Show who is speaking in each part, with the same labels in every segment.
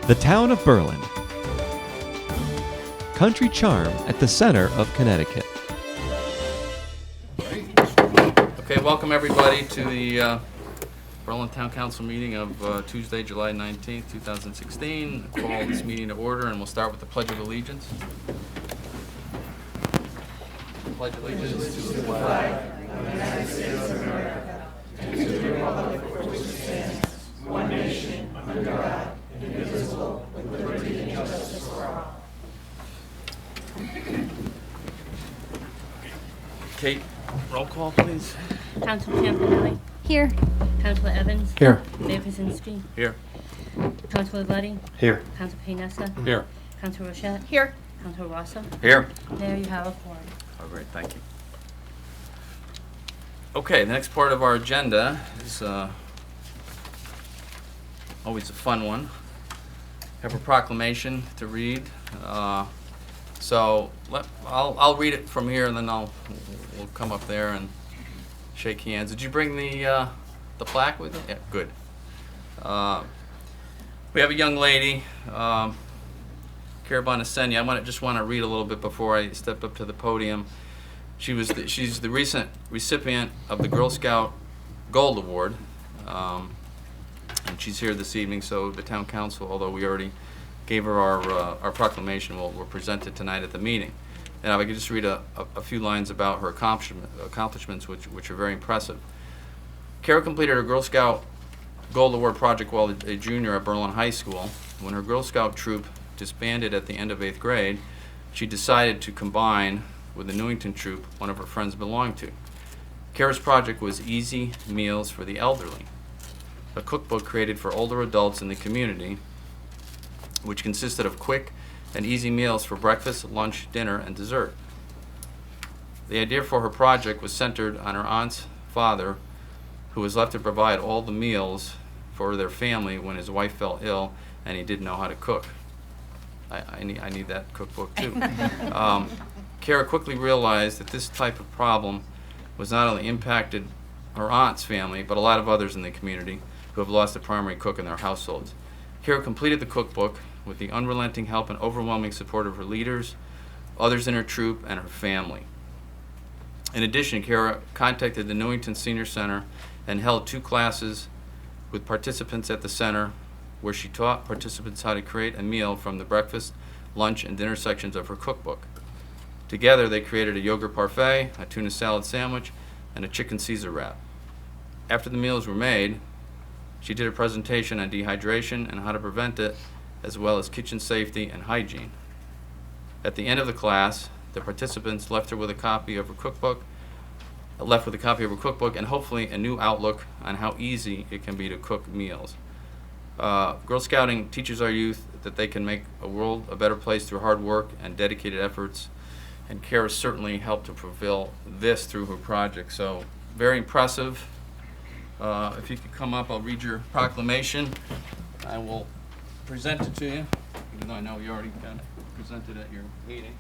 Speaker 1: The town of Berlin. Country charm at the center of Connecticut.
Speaker 2: Okay, welcome everybody to the Berlin Town Council meeting of Tuesday, July 19th, 2016. I call this meeting to order, and we'll start with the Pledge of Allegiance. Pledge allegiance to the flag of the United States of America and to the republic for which it stands, one nation, under God, indivisible, with liberty and justice for all. Kate, roll call, please.
Speaker 3: Councilor Campanelli.
Speaker 4: Here.
Speaker 3: Councilor Evans.
Speaker 5: Here.
Speaker 3: Mayor Kaczynski.
Speaker 2: Here.
Speaker 3: Councilor Luddy.
Speaker 5: Here.
Speaker 3: Councilor Paynessa.
Speaker 5: Here.
Speaker 3: Councilor Rochette.
Speaker 4: Here.
Speaker 3: Councilor Rosso.
Speaker 2: Here.
Speaker 3: There you have a quorum.
Speaker 2: Oh, great, thank you. Okay, the next part of our agenda is always a fun one. Have a proclamation to read. I'll read it from here, and then we'll come up there and shake hands. Did you bring the plaque with you? Yeah, good. We have a young lady, Cara Bonasenia. I just want to read a little bit before I step up to the podium. She's the recent recipient of the Girl Scout Gold Award, and she's here this evening. So the town council, although we already gave her our proclamation, will present it tonight at the meeting. And if I could just read a few lines about her accomplishments, which are very impressive. Cara completed her Girl Scout Gold Award project while a junior at Berlin High School. When her Girl Scout troop disbanded at the end of 8th grade, she decided to combine with the Newington troop one of her friends belonged to. Cara's project was Easy Meals for the Elderly, a cookbook created for older adults in the community, which consisted of quick and easy meals for breakfast, lunch, dinner, and dessert. The idea for her project was centered on her aunt's father, who was left to provide all the meals for their family when his wife fell ill and he didn't know how to cook. I need that cookbook too. Cara quickly realized that this type of problem was not only impacted her aunt's family, but a lot of others in the community who have lost a primary cook in their households. Cara completed the cookbook with the unrelenting help and overwhelming support of her leaders, others in her troop, and her family. In addition, Cara contacted the Newington Senior Center and held 2 classes with participants at the center, where she taught participants how to create a meal from the breakfast, lunch, and dinner sections of her cookbook. Together, they created a yogurt parfait, a tuna salad sandwich, and a chicken Caesar wrap. After the meals were made, she did a presentation on dehydration and how to prevent it, as well as kitchen safety and hygiene. At the end of the class, the participants left with a copy of her cookbook, and hopefully a new outlook on how easy it can be to cook meals. Girl Scouting teaches our youth that they can make a world a better place through hard work and dedicated efforts, and Cara certainly helped to fulfill this through her project. So, very impressive. If you could come up, I'll read your proclamation. I will present it to you, even though I know you already got it presented at your meeting.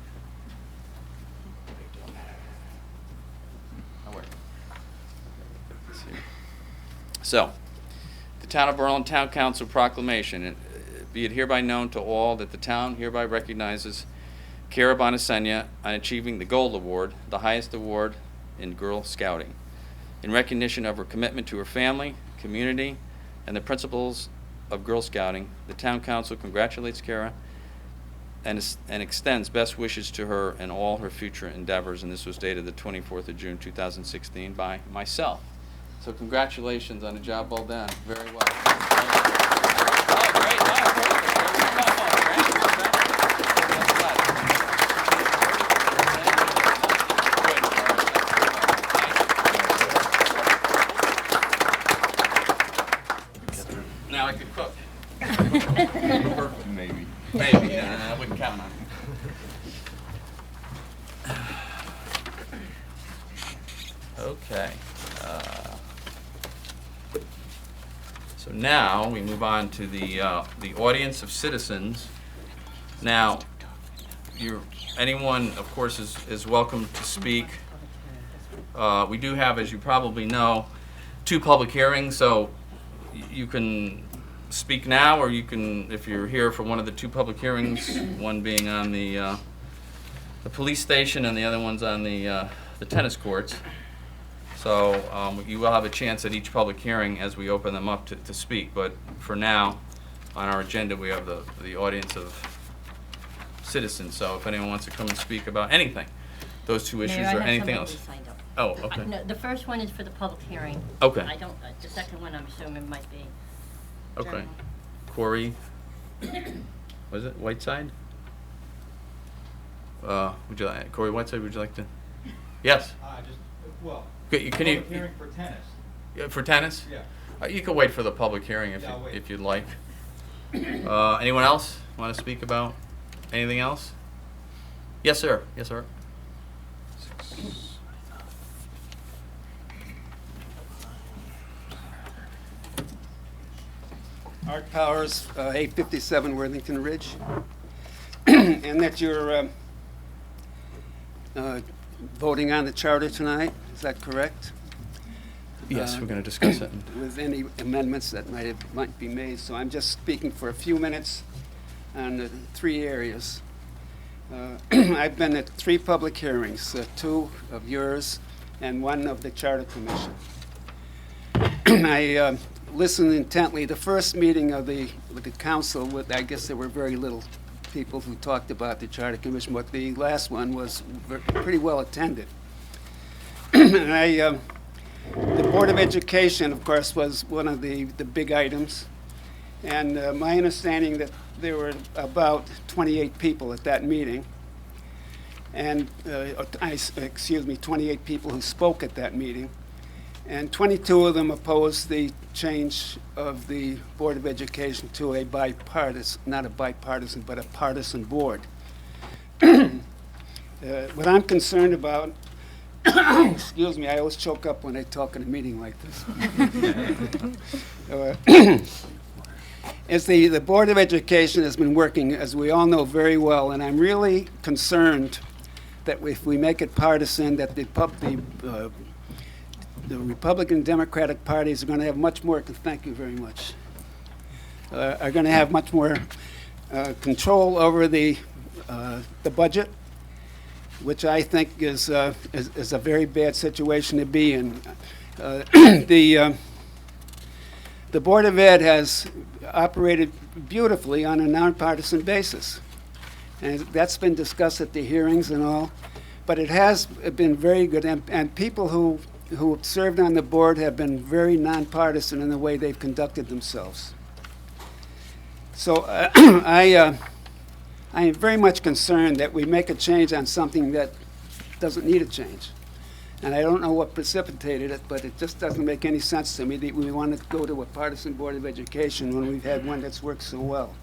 Speaker 2: Oh, wait. This here. So, the Town of Berlin Town Council proclamation. Be it hereby known to all that the town hereby recognizes Cara Bonasenia on achieving the Gold Award, the highest award in Girl Scouting. In recognition of her commitment to her family, community, and the principles of Girl Scouting, the Town Council congratulates Cara and extends best wishes to her in all her future endeavors. And this was dated the 24th of June, 2016 by myself. So congratulations on a job well done. Very well. Oh, great. Oh, now I could cook. Perfect. Maybe. I wouldn't count on it. Okay. So now we move on to the audience of citizens. Now, anyone, of course, is welcome to speak. We do have, as you probably know, 2 public hearings, so you can speak now, or you can, if you're here for one of the two public hearings, one being on the police station and the other one's on the tennis courts. So you will have a chance at each public hearing as we open them up to speak. But for now, on our agenda, we have the audience of citizens. So if anyone wants to come and speak about anything, those two issues
Speaker 3: Mayor,
Speaker 2: or
Speaker 3: I have
Speaker 2: anything
Speaker 3: somebody
Speaker 2: else.
Speaker 3: signed up.
Speaker 2: Oh, okay.
Speaker 3: No, the first one is for the public hearing.
Speaker 2: Okay.
Speaker 3: I don't, the second one I'm assuming might be
Speaker 2: Okay.
Speaker 3: general.
Speaker 2: Corey, was it Whiteside? Would you like, Corey Whiteside, would you like to? Yes. Can you,
Speaker 4: Public hearing for tennis.
Speaker 2: yeah, for tennis?
Speaker 4: Yeah.
Speaker 2: You can wait for the public hearing
Speaker 4: Yeah, I'll wait.
Speaker 2: if you'd like. Anyone else want to speak about anything else? Yes, sir. Yes, sir.
Speaker 5: Art Powers, 857 Worthington Ridge. And that you're voting on the charter tonight, is that correct?
Speaker 2: Yes, we're going to discuss it.
Speaker 5: With any amendments that might be made. So I'm just speaking for a few minutes on the three areas. I've been at 3 public hearings, 2 of yours and 1 of the Charter Commission. I listened intently. The first meeting of the council, I guess there were very little people who talked about the Charter Commission, but the last one was pretty well attended. And the Board of Education, of course, was one of the big items. And my understanding that there were about 28 people at that meeting. And, 28 people who spoke at that meeting. And 22 of them opposed the change of the Board of Education to a bipartisan, not a bipartisan, but a partisan board. What I'm concerned about, excuse me, I always choke up when I talk in a meeting like this. Is the Board of Education has been working, as we all know, very well, and I'm really concerned that if we make it partisan, that the Republican and Democratic parties are going to have much more, thank you very much, are going to have much more control over the budget, which I think is a very bad situation to be in. The Board of Ed has operated beautifully on a nonpartisan basis. And that's been discussed at the hearings and all. But it has been very good. And people who have served on the board have been very nonpartisan in the way they've conducted themselves. So I am very much concerned that we make a change on something that doesn't need a change. And I don't know what precipitated it, but it just doesn't make any sense to me that we want to go to a partisan Board of Education when we've had one that's worked so well.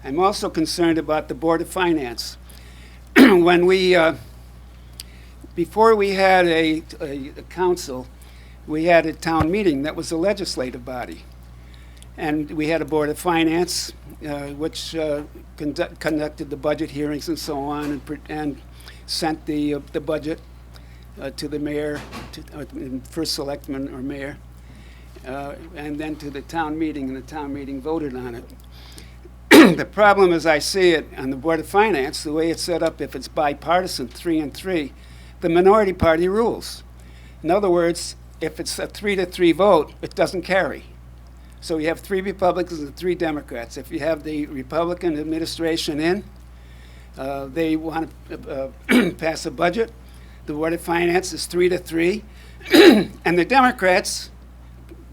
Speaker 5: I'm also concerned about the Board of Finance. When we, before we had a council, we had a town meeting that was a legislative body. And we had a Board of Finance, which conducted the budget hearings and so on, and sent the budget to the mayor, first selectman or mayor, and then to the town meeting, and the town meeting voted on it. The problem, as I see it, on the Board of Finance, the way it's set up, if it's bipartisan, 3 and 3, the minority party rules. In other words, if it's a 3-3 vote, it doesn't carry. So you have 3 Republicans and 3 Democrats. If you have the Republican administration in, they want to pass a budget. The Board of Finance is 3-3, and the Democrats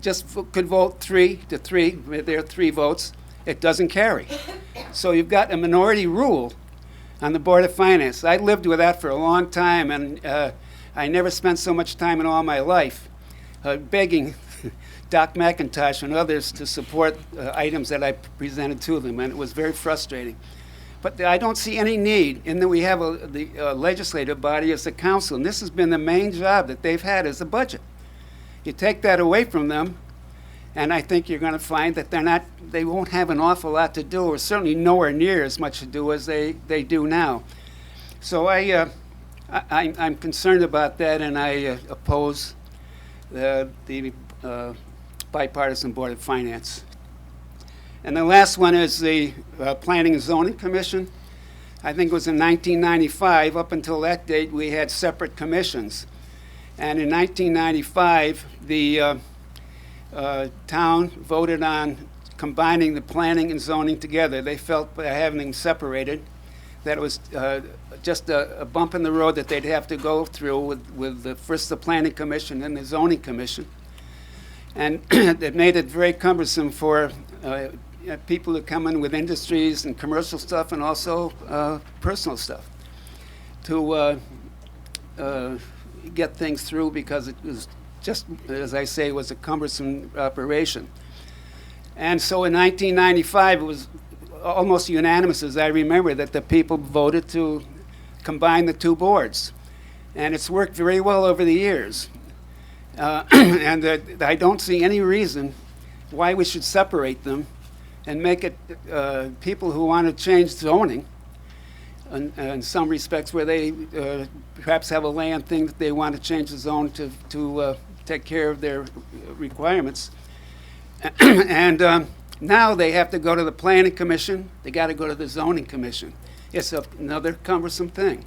Speaker 5: just could vote 3-3 with their 3 votes. It doesn't carry. So you've got a minority rule on the Board of Finance. I lived with that for a long time, and I never spent so much time in all my life begging Doc McIntosh and others to support items that I presented to them, and it was very frustrating. But I don't see any need in that we have the legislative body as the council, and this has been the main job that they've had is the budget. You take that away from them, and I think you're going to find that they won't have an awful lot to do, or certainly nowhere near as much to do as they do now. So I'm concerned about that, and I oppose the bipartisan Board of Finance. And the last one is the Planning and Zoning Commission. I think it was in 1995. Up until that date, we had separate commissions. And in 1995, the town voted on combining the planning and zoning together. They felt by having them separated that it was just a bump in the road that they'd have to go through with first the planning commission and the zoning commission. And it made it very cumbersome for people who come in with industries and commercial stuff and also personal stuff to get things through, because it was just, as I say, it was a cumbersome operation. And so in 1995, it was almost unanimous, as I remember, that the people voted to combine the two boards. And it's worked very well over the years. And I don't see any reason why we should separate them and make it people who want to change zoning in some respects, where they perhaps have a land thing that they want to change the zone to take care of their requirements. And now they have to go to the planning commission. They got to go to the zoning commission. It's another cumbersome thing.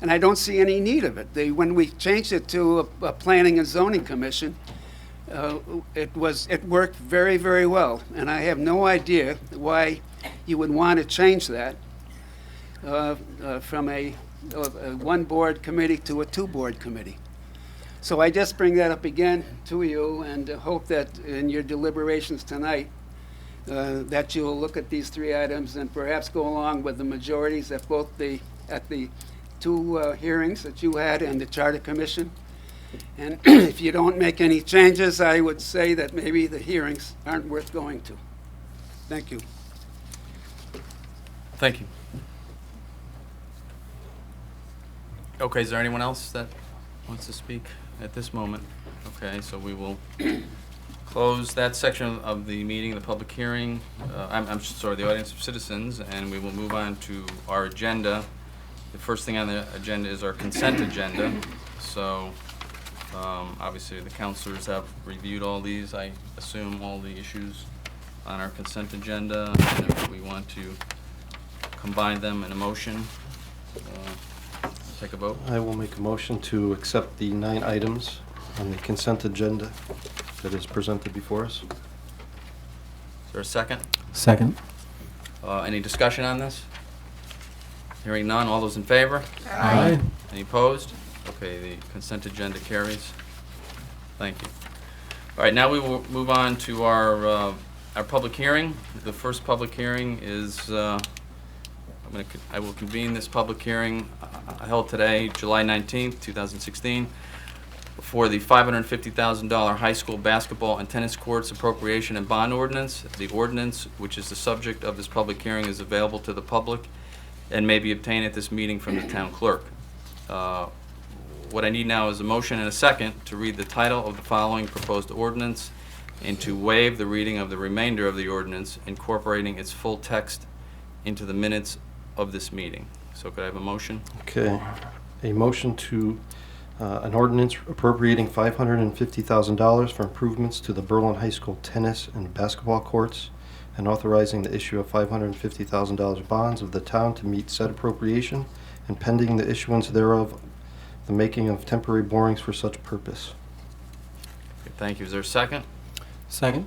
Speaker 5: And I don't see any need of it. When we changed it to a planning and zoning commission, it worked very, very well. And I have no idea why you would want to change that from a one-board committee to a two-board committee. So I just bring that up again to you, and hope that in your deliberations tonight, that you'll look at these three items and perhaps go along with the majorities at the two hearings that you had and the Charter Commission. And if you don't make any changes, I would say that maybe the hearings aren't worth going to. Thank you.
Speaker 2: Thank you. Okay, is there anyone else that wants to speak at this moment? Okay, so we will close that section of the meeting, the public hearing. I'm sorry, the audience of citizens, and we will move on to our agenda. The first thing on the agenda is our consent agenda. So obviously the counselors have reviewed all these, I assume, all the issues on our consent agenda, and if we want to combine them in a motion, take a vote.
Speaker 4: I will make a motion to accept the 9 items on the consent agenda that is presented before us.
Speaker 2: Is there a second?
Speaker 6: Second.
Speaker 2: Any discussion on this? Hearing none, all those in favor?
Speaker 6: Aye.
Speaker 2: Any opposed? Okay, the consent agenda carries. Thank you. All right, now we will move on to our public hearing. The first public hearing is, I will convene this public hearing held today, July 19th, 2016, for the $550,000 high school basketball and tennis courts appropriation and bond ordinance. The ordinance, which is the subject of this public hearing, is available to the public and may be obtained at this meeting from the town clerk. What I need now is a motion and a second to read the title of the following proposed ordinance and to waive the reading of the remainder of the ordinance, incorporating its full text into the minutes of this meeting. So could I have a motion?
Speaker 4: Okay. A motion to an ordinance appropriating $550,000 for improvements to the Berlin High School tennis and basketball courts, and authorizing the issue of $550,000 bonds of the town to meet said appropriation, and pending the issuance thereof, the making of temporary borings for such purpose.
Speaker 2: Okay, thank you. Is there a second?
Speaker 6: Second.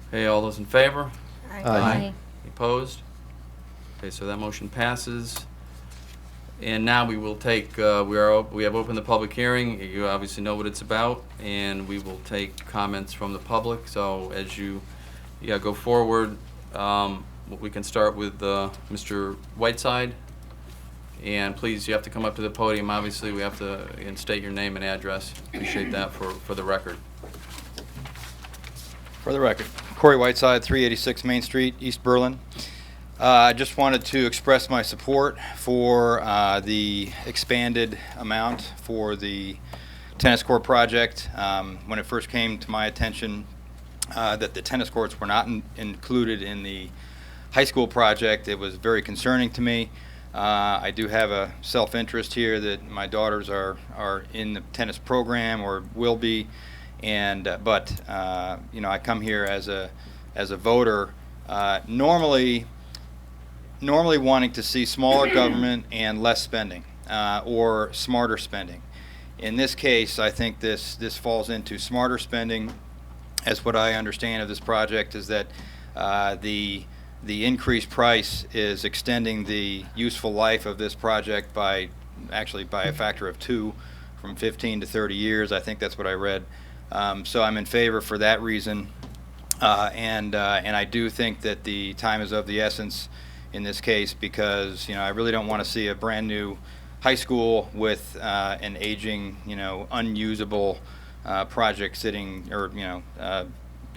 Speaker 2: Okay, all those in favor?
Speaker 4: Aye.
Speaker 2: Any opposed? Okay, so that motion passes. And now we will take, we have opened the public hearing. You obviously know what it's about, and we will take comments from the public. So as you go forward, we can start with Mr. Whiteside. And please, you have to come up to the podium. Obviously, we have to state your name and address. Appreciate that for the record.
Speaker 7: For the record, Corey Whiteside, 386 Main Street, East Berlin. I just wanted to express my support for the expanded amount for the tennis court project. When it first came to my attention that the tennis courts were not included in the high school project, it was very concerning to me. I do have a self-interest here that my daughters are in the tennis program or will be, and but you know, I come here as a voter Normally wanting to see smaller government and less spending, or smarter spending. In this case, I think this falls into smarter spending, as what I understand of this project is that the increased price is extending the useful life of this project by a factor of 2, from 15 to 30 years. I think that's what I read. So I'm in favor for that reason, and I do think that the time is of the essence in this case, because I really don't want to see a brand new high school with an aging, unusable project sitting, or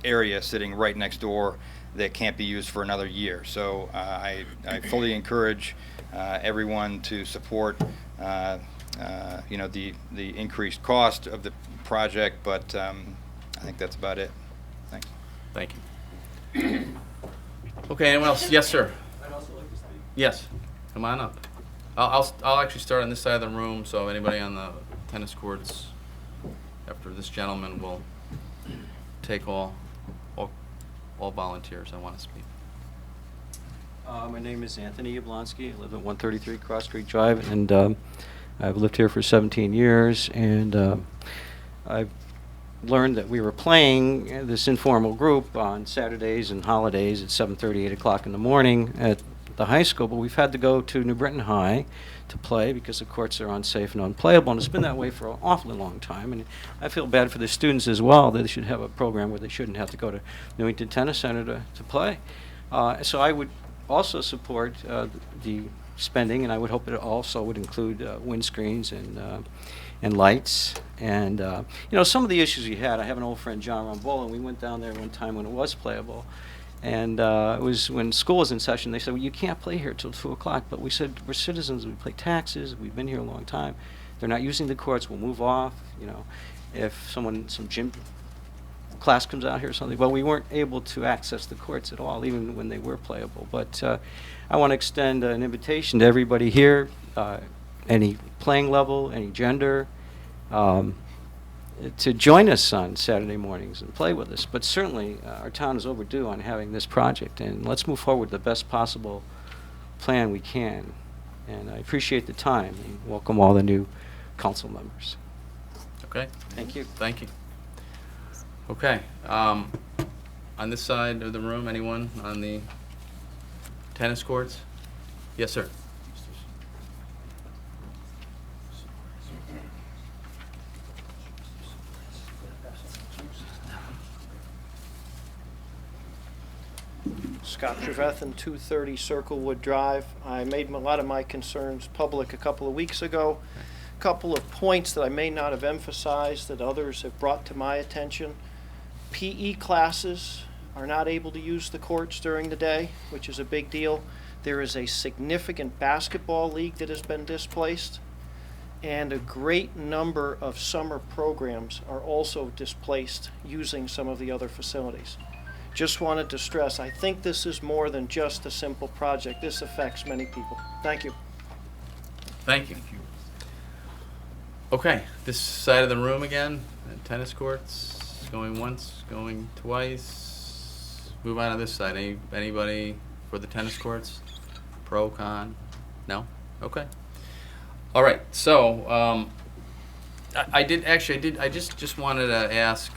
Speaker 7: area sitting right next door that can't be used for another year. So I fully encourage everyone to support the increased cost of the project, but I think that's about it. Thanks.
Speaker 2: Thank you. Okay, anyone else? Yes, sir.
Speaker 6: I'd also like to speak.
Speaker 2: Yes, come on up. I'll actually start on this side of the room, so anybody on the tennis courts after this gentleman will take all volunteers that want to speak.
Speaker 6: My name is Anthony Yablonsky. I live at 133 Cross Street Drive, and I've lived here for 17 years, and I've learned that we were playing this informal group on Saturdays and holidays at 7:30, 8 o'clock in the morning at the high school, but we've had to go to New Britain High to play because the courts are unsafe and unplayable, and it's been that way for an awfully long time. And I feel bad for the students as well, that they should have a program where they shouldn't have to go to Newington Tennis Center to play. So I would also support the spending, and I would hope it also would include windscreens and lights. And some of the issues we had, I have an old friend, John Rambola, and we went down there one time when it was playable. And it was when school was in session. They said, well, you can't play here till 2 o'clock. But we said, we're citizens. We pay taxes. We've been here a long time. They're not using the courts. We'll move off. If some gym class comes out here or something. Well, we weren't able to access the courts at all, even when they were playable. But I want to extend an invitation to everybody here, any playing level, any gender, to join us on Saturday mornings and play with us. But certainly our town is overdue on having this project, and let's move forward with the best possible plan we can. And I appreciate the time and welcome all the new council members.
Speaker 2: Okay,
Speaker 6: Thank you.
Speaker 2: thank you. Okay, on this side of the room, anyone on the tennis courts? Yes, sir.
Speaker 8: Scott Trevethan, 230 Circlewood Drive. I made a lot of my concerns public a couple of weeks ago. A couple of points that I may not have emphasized that others have brought to my attention. PE classes are not able to use the courts during the day, which is a big deal. There is a significant basketball league that has been displaced, and a great number of summer programs are also displaced using some of the other facilities. Just wanted to stress, I think this is more than just a simple project. This affects many people. Thank you.
Speaker 2: Thank you. Okay, this side of the room again, tennis courts, going once, going twice. Move on to this side. Anybody for the tennis courts? Pro, con? No? Okay. All right, so I just wanted to ask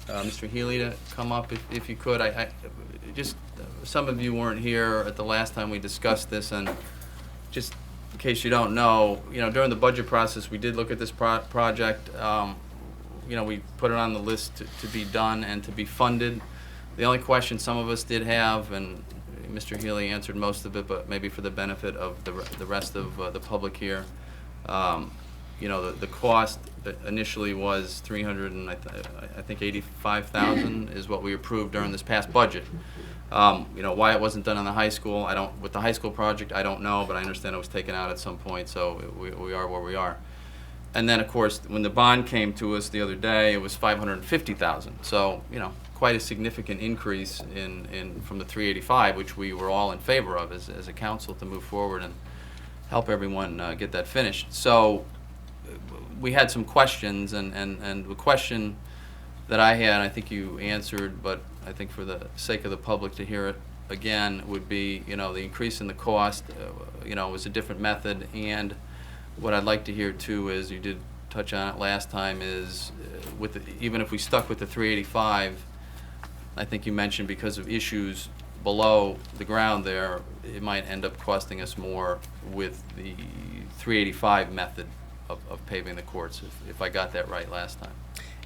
Speaker 2: Mr. Healy to come up if you could. I just, some of you weren't here at the last time we discussed this, and just in case you don't know, during the budget process, we did look at this project. We put it on the list to be done and to be funded. The only question some of us did have, and Mr. Healy answered most of it, but maybe for the benefit of the rest of the public here, the cost initially was $385,000 is what we approved during this past budget. Why it wasn't done on the high school, with the high school project, I don't know, but I understand it was taken out at some point, so we are where we are. And then, of course, when the bond came to us the other day, it was $550,000. So, quite a significant increase in from the 385, which we were all in favor of as a council to move forward and help everyone get that finished. So we had some questions, and the question that I had, I think you answered, but I think for the sake of the public to hear it again, would be, the increase in the cost, was a different method. And what I'd like to hear too is, you did touch on it last time, is even if we stuck with the 385, I think you mentioned because of issues below the ground there, it might end up costing us more with the 385 method of paving the courts, if I got that right last time.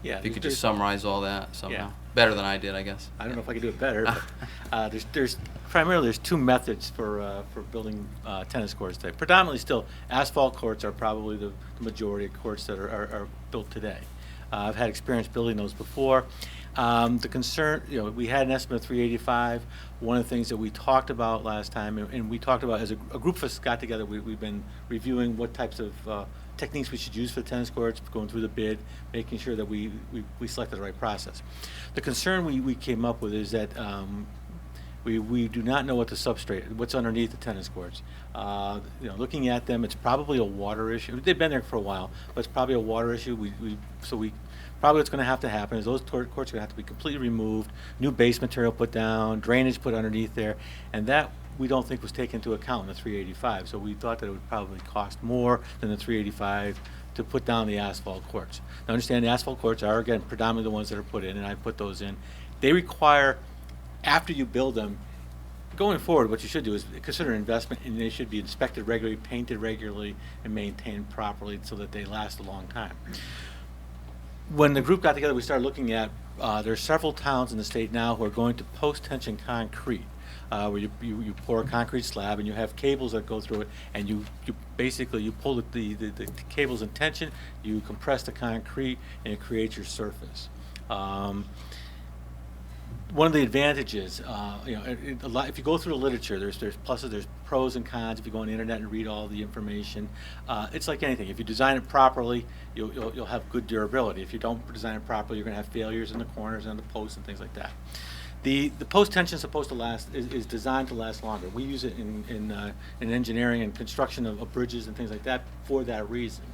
Speaker 9: Yeah.
Speaker 2: If you could just summarize all that somehow.
Speaker 9: Yeah.
Speaker 2: Better than I did, I guess.
Speaker 9: I don't know if I could do it better, but there's primarily two methods for building tennis courts today. Predominantly still, asphalt courts are probably the majority of courts that are built today. I've had experience building those before. The concern, we had an estimate of 385. One of the things that we talked about last time, and we talked about as a group of us got together, we've been reviewing what types of techniques we should use for the tennis courts, going through the bid, making sure that we selected the right process. The concern we came up with is that we do not know what the substrate, what's underneath the tennis courts. Looking at them, it's probably a water issue. They've been there for a while, but it's probably a water issue. Probably what's going to happen is those courts are going to have to be completely removed, new base material put down, drainage put underneath there, and that we don't think was taken into account in the 385. So we thought that it would probably cost more than the 385 to put down the asphalt courts. Now understand the asphalt courts are, again, predominantly the ones that are put in, and I put those in. They require, after you build them, going forward, what you should do is consider an investment, and they should be inspected regularly, painted regularly, and maintained properly so that they last a long time. When the group got together, we started looking at, there are several towns in the state now who are going to post-tension concrete, where you pour a concrete slab and you have cables that go through it, and you basically pull the cables in tension, you compress the concrete, and it creates your surface. One of the advantages, if you go through the literature, there's pluses, there's pros and cons. If you go on the internet and read all the information, it's like anything. If you design it properly, you'll have good durability. If you don't design it properly, you're going to have failures in the corners and the posts and things like that. The post tension is supposed to last, is designed to last longer. We use it in engineering and construction of bridges and things like that for that reason.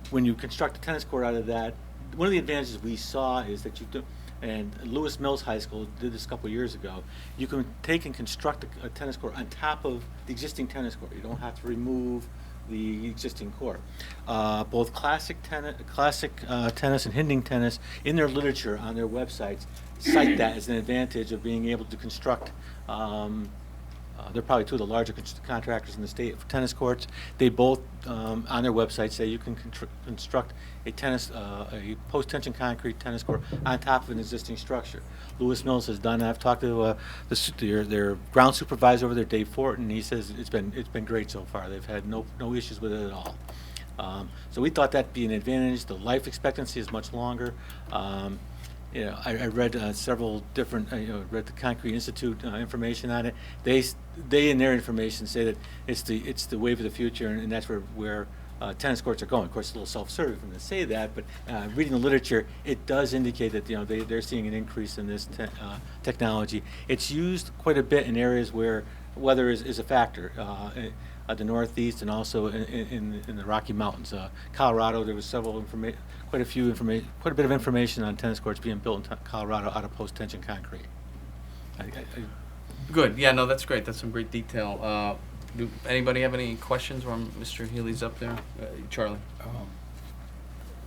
Speaker 9: When you construct a tennis court out of that, one of the advantages we saw is that you do. And Lewis Mills High School did this a couple of years ago. You can take and construct a tennis court on top of the existing tennis court. You don't have to remove the existing court. Both classic tennis and Hinding tennis, in their literature on their websites, cite that as an advantage of being able to construct. They're probably two of the larger contractors in the state for tennis courts. They both, on their website, say you can construct a post-tension concrete tennis court on top of an existing structure. Lewis Mills has done that. I've talked to their ground supervisor over there, Dave Fortin. He says it's been great so far. They've had no issues with it at all. So we thought that'd be an advantage. The life expectancy is much longer. I read several different, read the Concrete Institute information on it. They in their information say that it's the wave of the future, and that's where tennis courts are going. Of course, it's a little self-serving for them to say that, but reading the literature, it does indicate that they're seeing an increase in this technology. It's used quite a bit in areas where weather is a factor. The Northeast and also in the Rocky Mountains. Colorado, there was quite a bit of information on tennis courts being built in Colorado out of post-tension concrete.
Speaker 2: Good. Yeah, no, that's great. That's some great detail. Do anybody have any questions while Mr. Healy's up there? Charlie?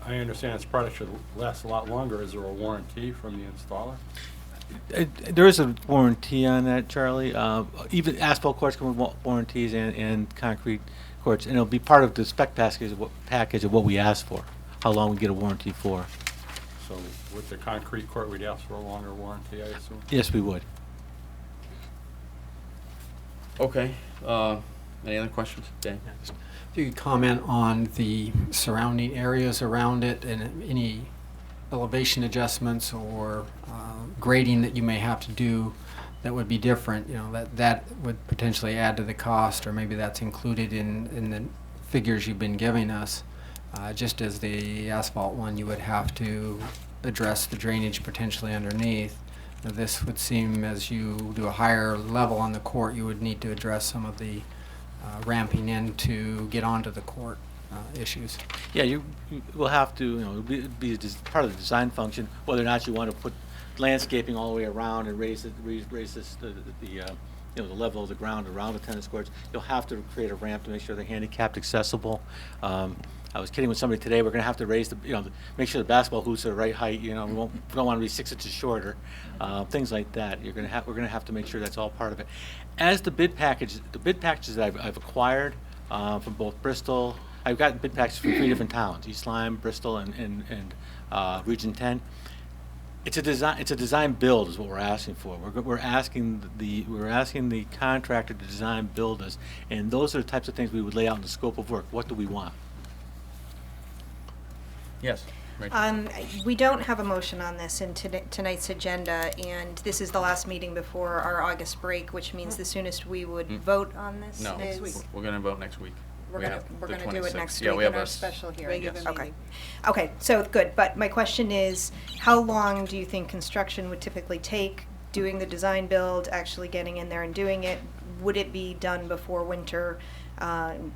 Speaker 10: I understand this product should last a lot longer. Is there a warranty from the installer?
Speaker 9: There is a warranty on that, Charlie. Even asphalt courts come with warranties and concrete courts, and it'll be part of the spec package of what we ask for, how long we get a warranty for.
Speaker 10: So with the concrete court, we'd ask for a longer warranty, I assume?
Speaker 9: Yes, we would.
Speaker 2: Okay. Any other questions? Dan?
Speaker 11: If you could comment on the surrounding areas around it and any elevation adjustments or grading that you may have to do that would be different, that would potentially add to the cost, or maybe that's included in the figures you've been giving us. Just as the asphalt one, you would have to address the drainage potentially underneath. This would seem, as you do a higher level on the court, you would need to address some of the ramping in to get onto the court. issues.
Speaker 9: Yeah, you will have to, it'll be part of the design function, whether or not you want to put landscaping all the way around and raise this, the level of the ground around the tennis courts. You'll have to create a ramp to make sure they're handicapped accessible. I was kidding with somebody today, we're gonna have to raise make sure the basketball hoops are the right height, we don't want to be 6 inches shorter, things like that. We're gonna have to make sure that's all part of it. As the bid packages that I've acquired from both Bristol, I've gotten bid packages from 3 different towns, East Lyme, Bristol, and Region 10. It's a design build is what we're asking for. We're asking the contractor to design build us, and those are the types of things we would lay out in the scope of work. What do we want?
Speaker 2: Yes. Rachel.
Speaker 12: We don't have a motion on this in tonight's agenda, and this is the last meeting before our August break, which means the soonest we would vote on this
Speaker 2: No,
Speaker 12: is...
Speaker 2: we're going to vote next week.
Speaker 12: We're
Speaker 2: We
Speaker 12: gonna
Speaker 2: have the
Speaker 12: do it
Speaker 2: 26th.
Speaker 12: next
Speaker 2: Yeah,
Speaker 12: week
Speaker 2: we
Speaker 12: in
Speaker 2: have
Speaker 12: our
Speaker 2: a
Speaker 12: special hearing.
Speaker 2: Yes.
Speaker 12: Okay, so good, but my question is, how long do you think construction would typically take, doing the design build, actually getting in there and doing it? Would it be done before winter,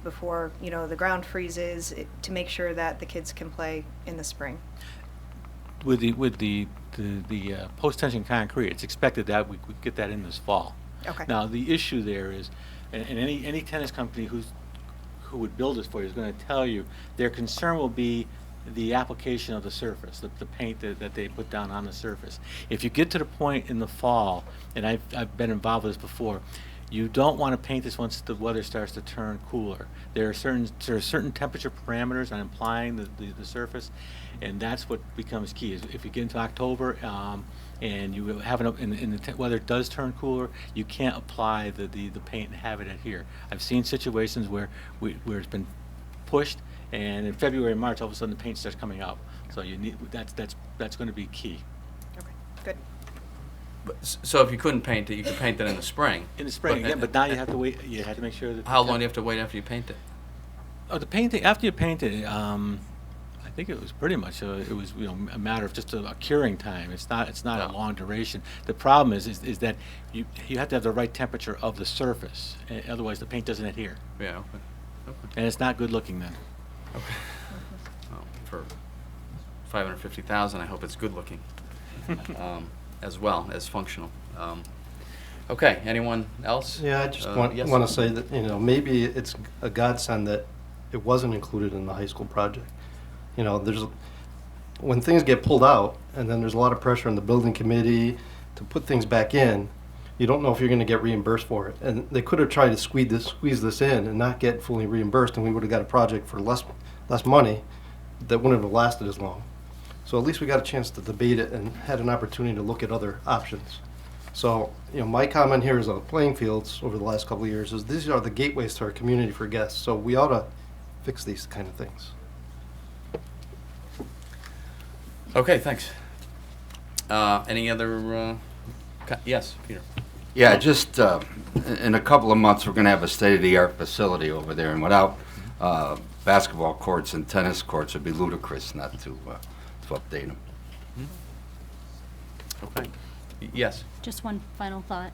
Speaker 12: before, the ground freezes, to make sure that the kids can play in the spring?
Speaker 9: With the post-tension concrete, it's expected that we get that in this fall.
Speaker 12: Okay.
Speaker 9: Now, the issue there is, and any tennis company who would build this for you is going to tell you their concern will be the application of the surface, the paint that they put down on the surface. If you get to the point in the fall, and I've been involved with this before, you don't want to paint this once the weather starts to turn cooler. There are certain temperature parameters on applying the surface, and that's what becomes key. Is if you get into October and you have the weather does turn cooler, you can't apply the paint and have it adhere. I've seen situations where it's been pushed, and in February and March, all of a sudden the paint starts coming out. So you need that's going to be key.
Speaker 12: Okay, good.
Speaker 2: So if you couldn't paint it, you could paint it in the spring.
Speaker 9: In the spring, but now you have to wait. You have to make sure that.
Speaker 2: How long do you have to wait after you paint it?
Speaker 9: Oh, the painting after you paint it. I think it was pretty much it was a matter of just a curing time. It's not a long duration. The problem is that you have to have the right temperature of the surface. Otherwise, the paint doesn't adhere.
Speaker 2: Yeah. Okay.
Speaker 9: And it's not good looking then.
Speaker 2: Okay. Well, for $550,000, I hope it's good looking, as well as functional. Okay. Anyone else?
Speaker 4: Yeah, I just want
Speaker 2: yes?
Speaker 4: to say that, maybe it's a godsend that it wasn't included in the high school project. When things get pulled out, and then there's a lot of pressure on the building committee to put things back in, you don't know if you're going to get reimbursed for it. And they could have tried to squeeze this in and not get fully reimbursed, and we would have got a project for less money that wouldn't have lasted as long. So at least we got a chance to debate it and had an opportunity to look at other options. So, my comment here is on playing fields over the last couple of years is these are the gateways to our community for guests. So we ought to fix these kind of things.
Speaker 2: Okay. Thanks. Any other? Yes, Peter.
Speaker 13: Yeah, just in a couple of months, we're going to have a state-of-the-art facility over there, and without basketball courts and tennis courts, it'd be ludicrous not to update them.
Speaker 2: Okay. Yes.
Speaker 14: Just one final thought.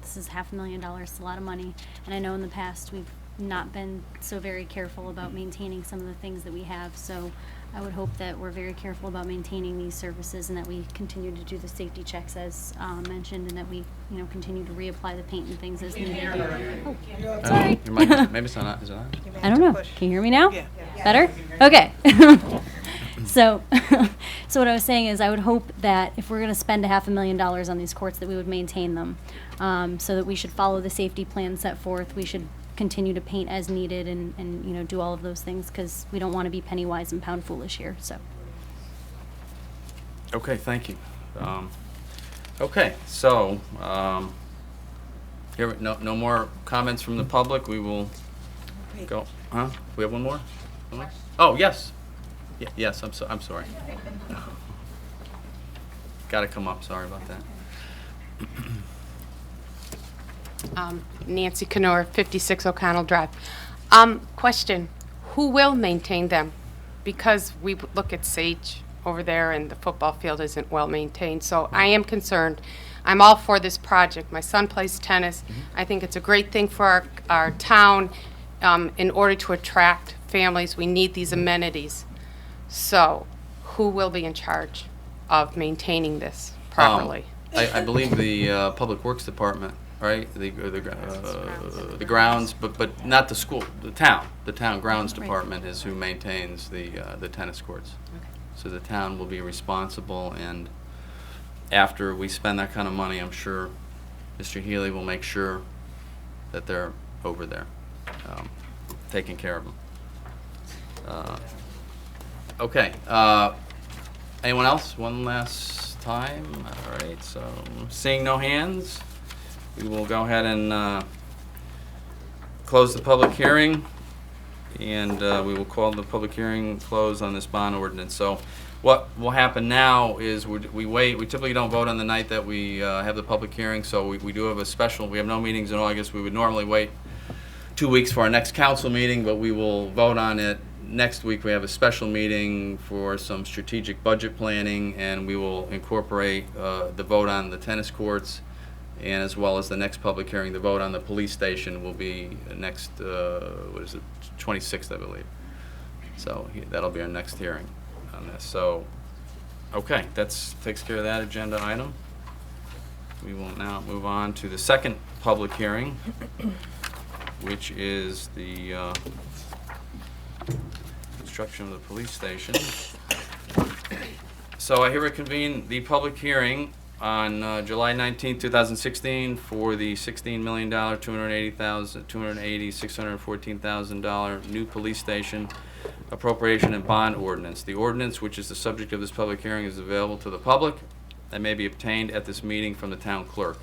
Speaker 14: This is $500,000, it's a lot of money, and I know in the past we've not been so very careful about maintaining some of the things that we have, so I would hope that we're very careful about maintaining these services and that we continue to do the safety checks as mentioned, and that we, continue to reapply the paint and things as needed. Oh, sorry.
Speaker 2: Your mic maybe it's not. Is it on?
Speaker 14: I don't know. Can you hear me now? Yeah. Better? Okay. So what I was saying is I would hope that if we're going to spend $500,000 on these courts, that we would maintain them, so that we should follow the safety plan set forth. We should continue to paint as needed and do all of those things, because we don't want to be penny wise and pound foolish here. So.
Speaker 2: Okay. Thank you. Okay. So here no more comments from the public. We will go. Huh? We have one more. One more? Oh yes. Yes. I'm sorry. Got to come up. Sorry about that.
Speaker 15: Nancy Canor, 56 O'Connell Drive. Question, who will maintain them? Because we look at Sage over there and the football field isn't well maintained, so I am concerned. I'm all for this project. My son plays tennis. I think it's a great thing for our town. in order to attract families, we need these amenities. So who will be in charge of maintaining this properly?
Speaker 2: I believe the Public Works Department, right? The grounds, but not the school, the town. The town grounds department is who maintains the tennis courts.
Speaker 15: Okay.
Speaker 2: So the town will be responsible, and after we spend that kind of money, I'm sure Mr. Healy will make sure that they're over there, taking care of them. Okay. Anyone else? One last time. All right. So seeing no hands, we will go ahead and close the public hearing, and we will call the public hearing closed on this bond ordinance. So what will happen now is we wait. We typically don't vote on the night that we have the public hearing, so we do have a special. We have no meetings in August. We would normally wait 2 weeks for our next council meeting, but we will vote on it next week. We have a special meeting for some strategic budget planning, and we will incorporate the vote on the tennis courts, and as well as the next public hearing, the vote on the police station will be next, 26th, I believe. So that'll be our next hearing on this. So, okay, that takes care of that agenda item. We will now move on to the second public hearing, which is the construction of the police station. So I hereby convene the public hearing on July 19, 2016 for the $16 million, $614,000 new police station appropriation and bond ordinance. The ordinance, which is the subject of this public hearing, is available to the public and may be obtained at this meeting from the town clerk.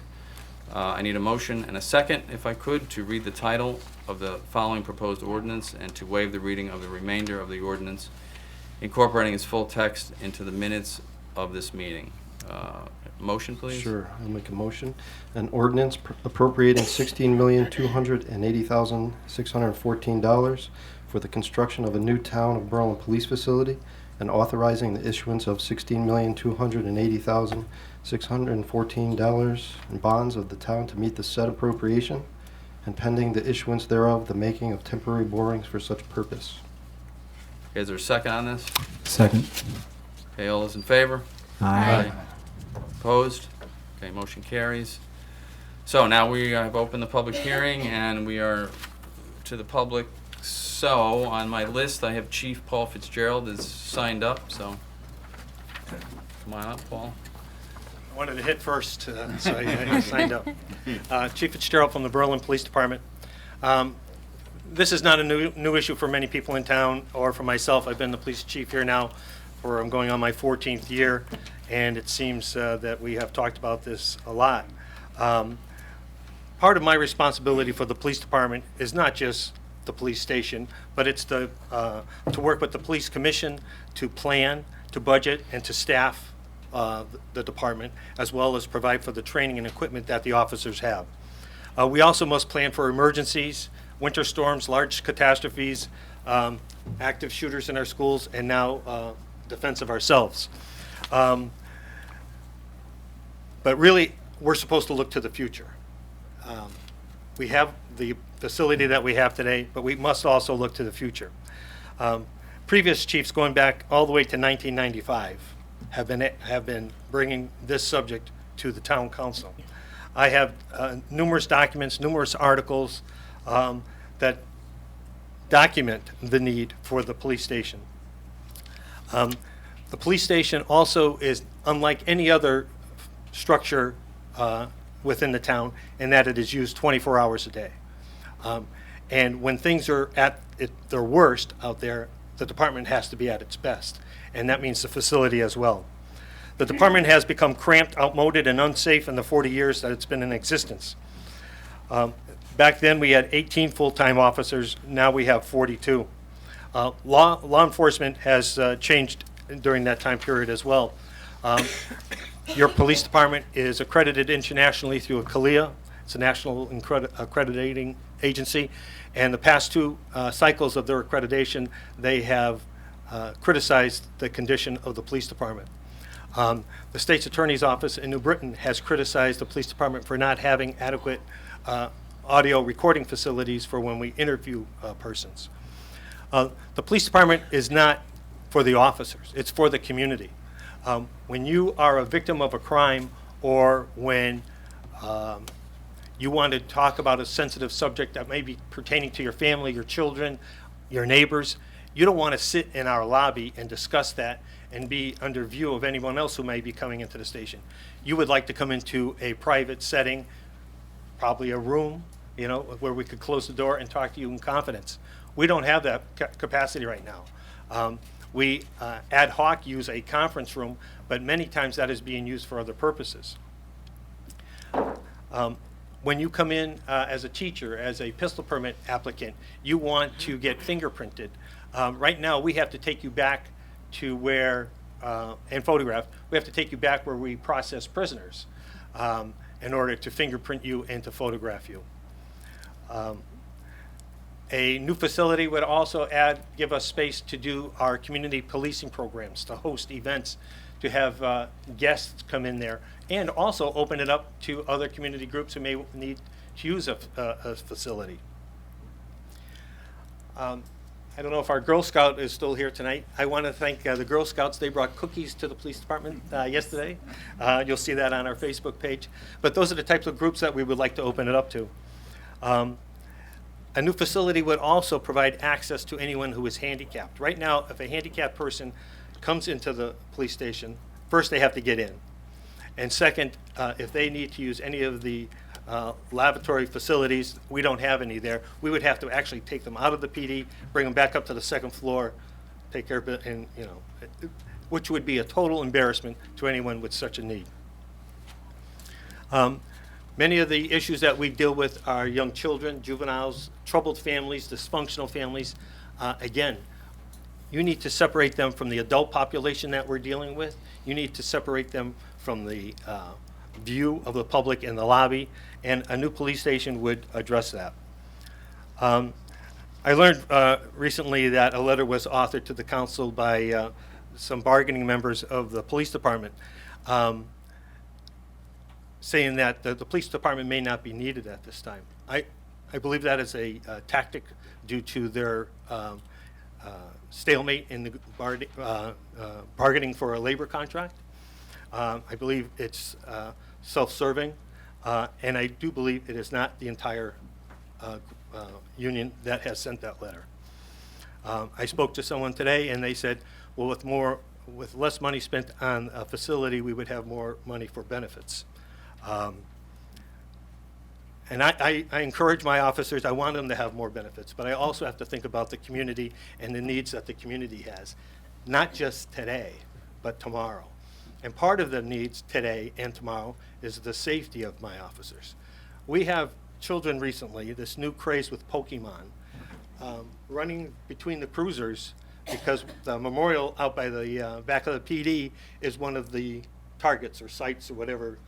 Speaker 2: I need a motion and a second, if I could, to read the title of the following proposed ordinance and to waive the reading of the remainder of the ordinance, incorporating its full text into the minutes of this meeting. Motion, please?
Speaker 4: Sure, I'll make a motion. An ordinance appropriating $16,280,614 for the construction of a new Town of Berlin police facility and authorizing the issuance of $16,280,614 in bonds of the town to meet the said appropriation, and pending the issuance thereof, the making of temporary borings for such purpose.
Speaker 2: Okay, is there a second on this?
Speaker 11: Second.
Speaker 2: Okay, all those in favor?
Speaker 11: Aye.
Speaker 2: Opposed? Okay, motion carries. So now we have opened the public hearing, and we are to the public. So on my list, I have Chief Paul Fitzgerald is signed up, so come on up, Paul.
Speaker 16: I wanted to hit first, so I signed up. Chief Fitzgerald from the Berlin Police Department. This is not a new issue for many people in town or for myself. I've been the police chief here now for, I'm going on my 14th year, and it seems that we have talked about this a lot. Part of my responsibility for the police department is not just the police station, but it's to work with the police commission to plan, to budget, and to staff the department, as well as provide for the training and equipment that the officers have. We also must plan for emergencies, winter storms, large catastrophes, active shooters in our schools, and now defense of ourselves. But really, we're supposed to look to the future. We have the facility that we have today, but we must also look to the future. Previous chiefs, going back all the way to 1995, have been bringing this subject to the town council. I have numerous documents, numerous articles that document the need for the police station. The police station also is unlike any other structure within the town in that it is used 24 hours a day. And when things are at their worst out there, the department has to be at its best, and that means the facility as well. The department has become cramped, outmoded, and unsafe in the 40 years that it's been in existence. Back then, we had 18 full-time officers. Now we have 42. Law enforcement has changed during that time period as well. Your police department is accredited internationally through a CALIA. It's a national accrediting agency. And the past two cycles of their accreditation, they have criticized the condition of the police department. The state's attorney's office in New Britain has criticized the police department for not having adequate audio recording facilities for when we interview persons. The police department is not for the officers, it's for the community. When you are a victim of a crime, or when you want to talk about a sensitive subject that may be pertaining to your family, your children, your neighbors, you don't want to sit in our lobby and discuss that and be under view of anyone else who may be coming into the station. You would like to come into a private setting, probably a room, you know, where we could close the door and talk to you in confidence. We don't have that capacity right now. We ad hoc use a conference room, but many times that is being used for other purposes. When you come in as a teacher, as a pistol permit applicant, you want to get fingerprinted. Right now, we have to take you back to where, and photograph, we have to take you back where we process prisoners in order to fingerprint you and to photograph you. A new facility would also give us space to do our community policing programs, to host events, to have guests come in there, and also open it up to other community groups who may need to use a facility. I don't know if our Girl Scout is still here tonight. I want to thank the Girl Scouts. They brought cookies to the police department yesterday. You'll see that on our Facebook page. But those are the types of groups that we would like to open it up to. A new facility would also provide access to anyone who is handicapped. Right now, if a handicapped person comes into the police station, first they have to get in. And second, if they need to use any of the lavatory facilities, we don't have any there. We would have to actually take them out of the PD, bring them back up to the second floor, take care of it, and, you know, which would be a total embarrassment to anyone with such a need. Many of the issues that we deal with are young children, juveniles, troubled families, dysfunctional families. Again, you need to separate them from the adult population that we're dealing with. You need to separate them from the view of the public in the lobby, and a new police station would address that. I learned recently that a letter was authored to the council by some bargaining members of the police department, saying that the police department may not be needed at this time. I believe that is a tactic due to their stalemate in the bargaining for a labor contract. I believe it's self-serving, and I do believe it is not the entire union that has sent that letter. I spoke to someone today, and they said, well, with less money spent on a facility, we would have more money for benefits. And I encourage my officers, I want them to have more benefits, but I also have to think about the community and the needs that the community has, not just today, but tomorrow. And part of the needs today and tomorrow is the safety of my officers. We have children recently, this new craze with Pokemon, running between the cruisers because the memorial out by the back of the PD is one of the targets or sites or whatever,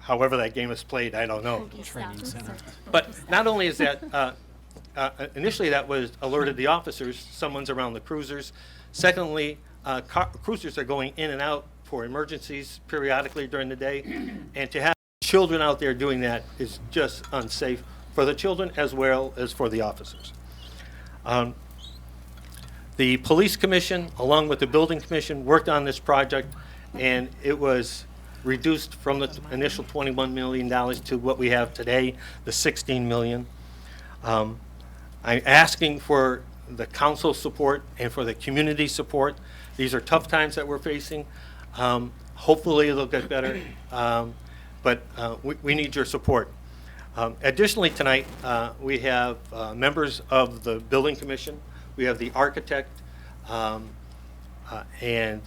Speaker 16: however that game is played, I don't know.
Speaker 11: Training center.
Speaker 16: But not only is that, initially that was alerted the officers, someone's around the cruisers. Secondly, cruisers are going in and out for emergencies periodically during the day, and to have children out there doing that is just unsafe for the children as well as for the officers. The police commission, along with the building commission, worked on this project, and it was reduced from the initial $21 million to what we have today, the $16 million. I'm asking for the council support and for the community support. These are tough times that we're facing. Hopefully it'll get better, but we need your support. Additionally tonight, we have members of the building commission. We have the architect and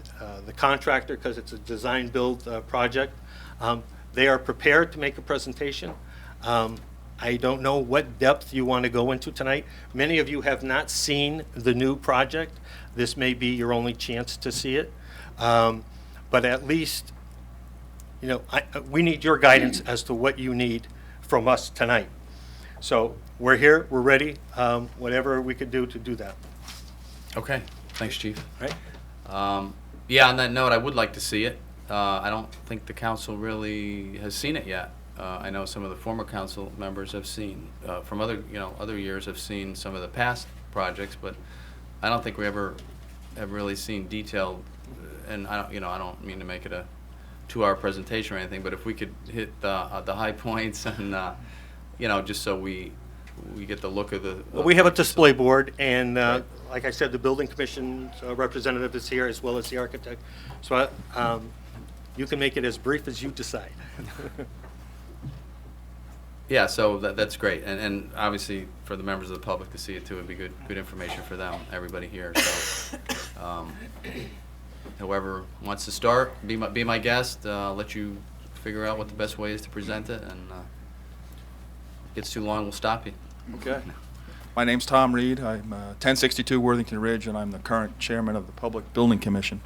Speaker 16: the contractor, because it's a design build project. They are prepared to make a presentation. I don't know what depth you want to go into tonight. Many of you have not seen the new project. This may be your only chance to see it. But at least, you know, we need your guidance as to what you need from us tonight. So we're here, we're ready, whatever we could do to do that.
Speaker 2: Okay, thanks, Chief.
Speaker 16: Right?
Speaker 2: Yeah, on that note, I would like to see it. I don't think the council really has seen it yet. I know some of the former council members have seen, from other, other years have seen some of the past projects, but I don't think we ever have really seen detailed, and I don't mean to make it a 2-hour presentation or anything, but if we could hit the high points and, just so we get the look of the.
Speaker 16: Well, we have a display board, and like I said, the building commission's representative is here, as well as the architect. So you can make it as brief as you decide.
Speaker 2: Yeah, so that's great, and obviously for the members of the public to see it too, would be good information for them, everybody here. So, whoever wants to start, be my guest. Let you figure out what the best way is to present it, and if it gets too long, we'll stop you.
Speaker 17: Okay. My name's Tom Reed. I'm 1062 Worthington Ridge, and I'm the current chairman of the Public Building Commission.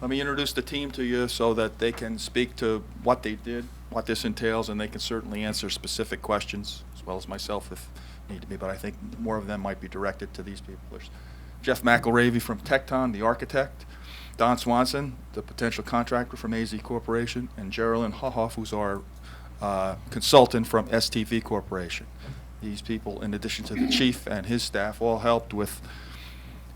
Speaker 17: Let me introduce the team to you so that they can speak to what they did, what this entails, and they can certainly answer specific questions, as well as myself if need to be, but I think more of them might be directed to these people. There's Jeff McElravy from Tecton, the architect, Don Swanson, the potential contractor from AZ Corporation, and Geraldine Hohoff, who's our consultant from STV Corporation. These people, in addition to the chief and his staff, all helped with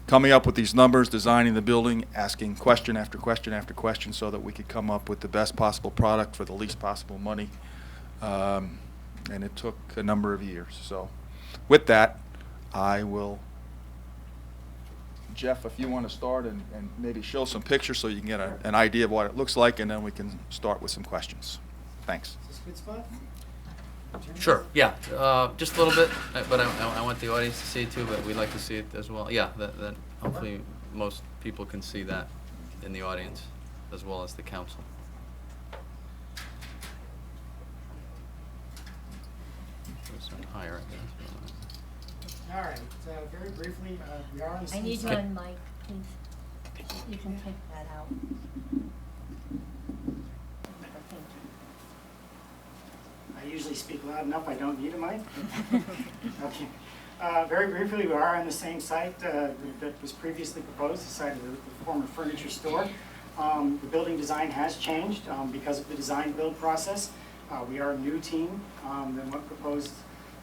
Speaker 17: coming up with these numbers, designing the building, asking question after question after question so that we could come up with the best possible product for the least possible money. And it took a number of years. So with that, I will, Jeff, if you want to start and maybe show some pictures so you can get an idea of what it looks like, and then we can start with some questions. Thanks.
Speaker 5: Is this a good spot?
Speaker 2: Sure, yeah, just a little bit, but I want the audience to see it too, but we'd like to see it as well. Yeah, that hopefully most people can see that in the audience as well as the council. Higher, I guess.
Speaker 18: All right, so very briefly, we are on the
Speaker 3: I
Speaker 18: same
Speaker 3: need
Speaker 18: site.
Speaker 3: one mic, please. You can take that out. Thank you.
Speaker 18: I usually speak loud enough, I don't need a mic. Okay. Very briefly, we are on the same site that was previously proposed, the site of the former furniture store. The building design has changed because of the design build process. We are a new team than what proposed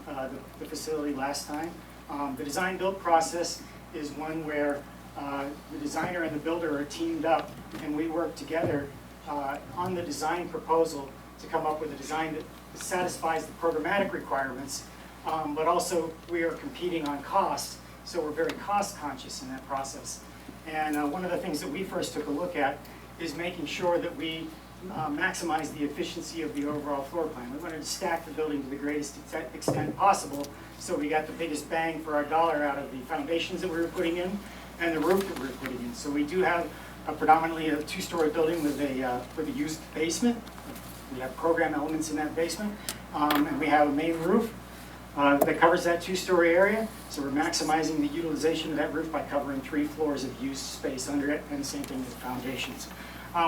Speaker 18: the facility last time. The design build process is one where the designer and the builder are teamed up, and we work together on the design proposal to come up with a design that satisfies the programmatic requirements, but also we are competing on cost, so we're very cost conscious in that process. And one of the things that we first took a look at is making sure that we maximize the efficiency of the overall floor plan. We wanted to stack the building to the greatest extent possible, so we got the biggest bang for our dollar out of the foundations that we were putting in and the roof that we were putting in. So we do have predominantly a 2-story building with a used basement. We have program elements in that basement, and we have a main roof that covers that 2-story area. So we're maximizing the utilization of that roof by covering 3 floors of used space under it, and the same thing with the foundations.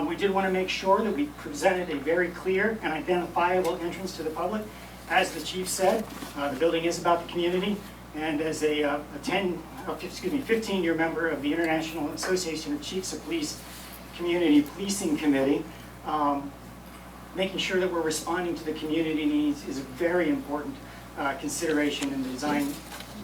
Speaker 18: We did want to make sure that we presented a very clear and identifiable entrance to the public. As the chief said, the building is about the community, and as a 15-year member of the International Association of Chiefs of Police Community Policing Committee, making sure that we're responding to the community needs is a very important consideration in the design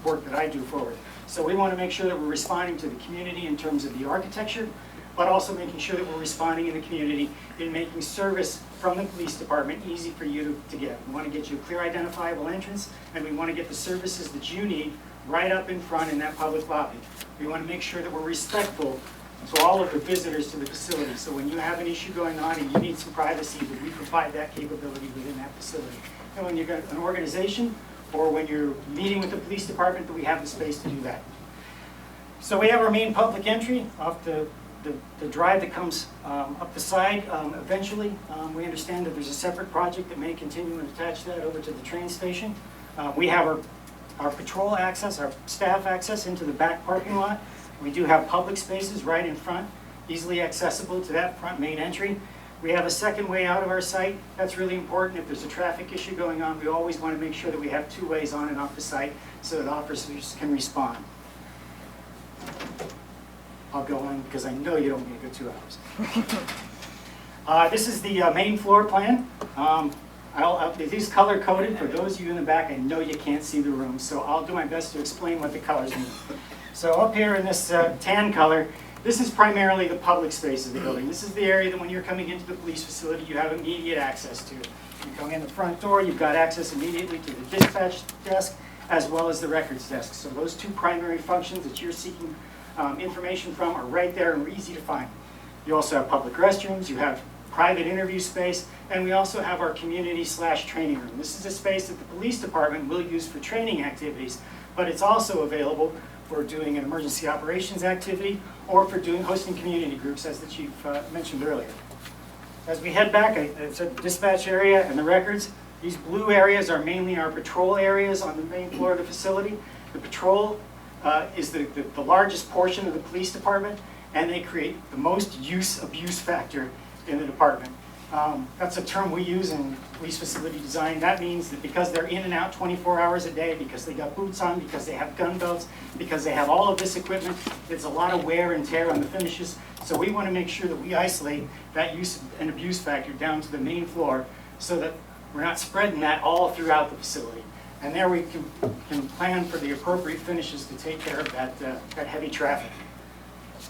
Speaker 18: work that I do forward. So we want to make sure that we're responding to the community in terms of the architecture, but also making sure that we're responding in the community in making service from the police department easy for you to get. We want to get you a clear identifiable entrance, and we want to get the services that you need right up in front in that public lobby. We want to make sure that we're respectful to all of the visitors to the facility. So when you have an issue going on and you need some privacy, that we provide that capability within that facility. And when you've got an organization or when you're meeting with the police department, that we have the space to do that. So we have our main public entry off the drive that comes up the side eventually. We understand that there's a separate project that may continue and attach that over to the train station. We have our patrol access, our staff access into the back parking lot. We do have public spaces right in front, easily accessible to that front main entry. We have a second way out of our site. That's really important. If there's a traffic issue going on, we always want to make sure that we have 2 ways on and off the site so that officers can respond. I'll go on because I know you don't want to go 2 hours. This is the main floor plan. It is color coded. For those of you in the back, I know you can't see the room, so I'll do my best to explain what the colors mean. So up here in this tan color, this is primarily the public space of the building. This is the area that when you're coming into the police facility, you have immediate access to. You come in the front door, you've got access immediately to the dispatch desk as well as the records desk. So those two primary functions that you're seeking information from are right there and easy to find. You also have public restrooms, you have private interview space, and we also have our community/training room. This is a space that the police department will use for training activities, but it's also available for doing an emergency operations activity or for hosting community groups, as the chief mentioned earlier. As we head back, I said the dispatch area and the records. These blue areas are mainly our patrol areas on the main floor of the facility. The patrol is the largest portion of the police department, and they create the most use-abuse factor in the department. That's a term we use in police facility design. That means that because they're in and out 24 hours a day, because they got boots on, because they have gun belts, because they have all of this equipment, it's a lot of wear and tear on the finishes. So we want to make sure that we isolate that use and abuse factor down to the main floor so that we're not spreading that all throughout the facility. And there we can plan for the appropriate finishes to take care of that heavy traffic.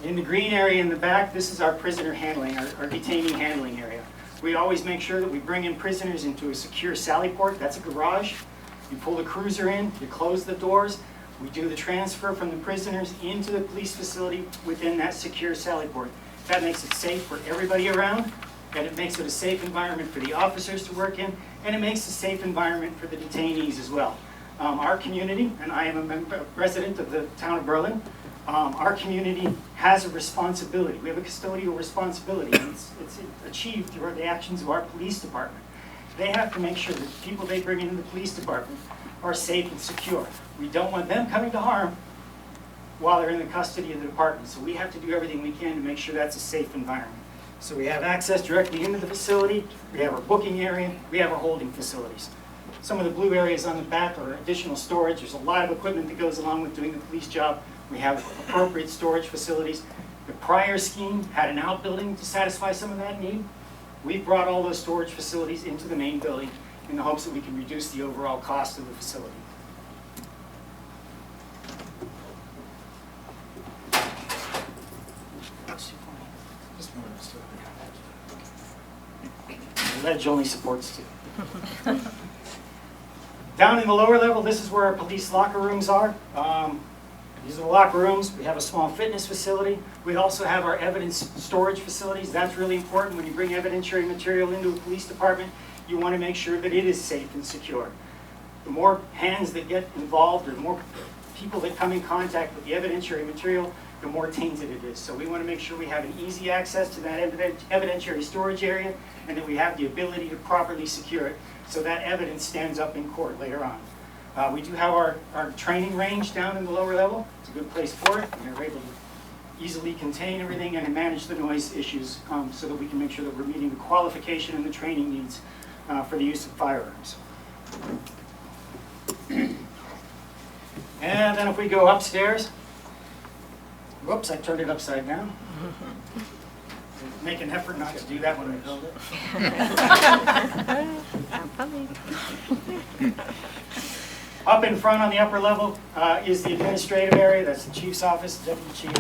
Speaker 18: In the green area in the back, this is our prisoner handling, our detainee handling area. We always make sure that we bring in prisoners into a secure sally port. That's a garage. You pull the cruiser in, you close the doors. We do the transfer from the prisoners into the police facility within that secure sally port. That makes it safe for everybody around, and it makes it a safe environment for the officers to work in, and it makes a safe environment for the detainees as well. Our community, and I am a resident of the town of Berlin, our community has a responsibility. We have a custodial responsibility, and it's achieved through the actions of our police department. They have to make sure that the people they bring into the police department are safe and secure. We don't want them coming to harm while they're in the custody of the department, so we have to do everything we can to make sure that's a safe environment. So we have access directly into the facility, we have our booking area, we have our holding facilities. Some of the blue areas on the back are additional storage. There's a lot of equipment that goes along with doing the police job. We have appropriate storage facilities. The prior scheme had an outbuilding to satisfy some of that need. We've brought all those storage facilities into the main building in the hopes that we can reduce the overall cost of the facility. The ledge only supports two. Down in the lower level, this is where our police locker rooms are. These are the locker rooms. We have a small fitness facility. We also have our evidence storage facilities. That's really important. When you bring evidentiary material into a police department, you want to make sure that it is safe and secure. The more hands that get involved, or the more people that come in contact with the evidentiary material, the more tainted it is. So we want to make sure we have an easy access to that evidentiary storage area, and that we have the ability to properly secure it so that evidence stands up in court later on. We do have our training range down in the lower level. It's a good place for it. And we're able to easily contain everything and manage the noise issues so that we can make sure that we're meeting the qualification and the training needs for the use of firearms. And then if we go upstairs, whoops, I turned it upside down. Make an effort not to do that when I build it. Up in front on the upper level is the administrative area. That's the chief's office, deputy chief,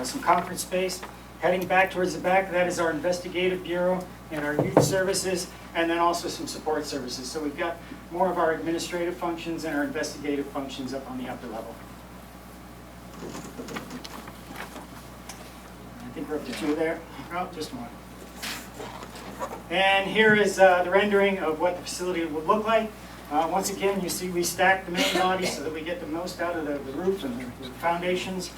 Speaker 18: some conference space. Heading back towards the back, that is our investigative bureau and our youth services, and then also some support services. So we've got more of our administrative functions and our investigative functions up on the upper level. I think we're up to two there. Oh, just one. And here is the rendering of what the facility would look like. Once again, you see we stack the main body so that we get the most out of the roof and the foundations.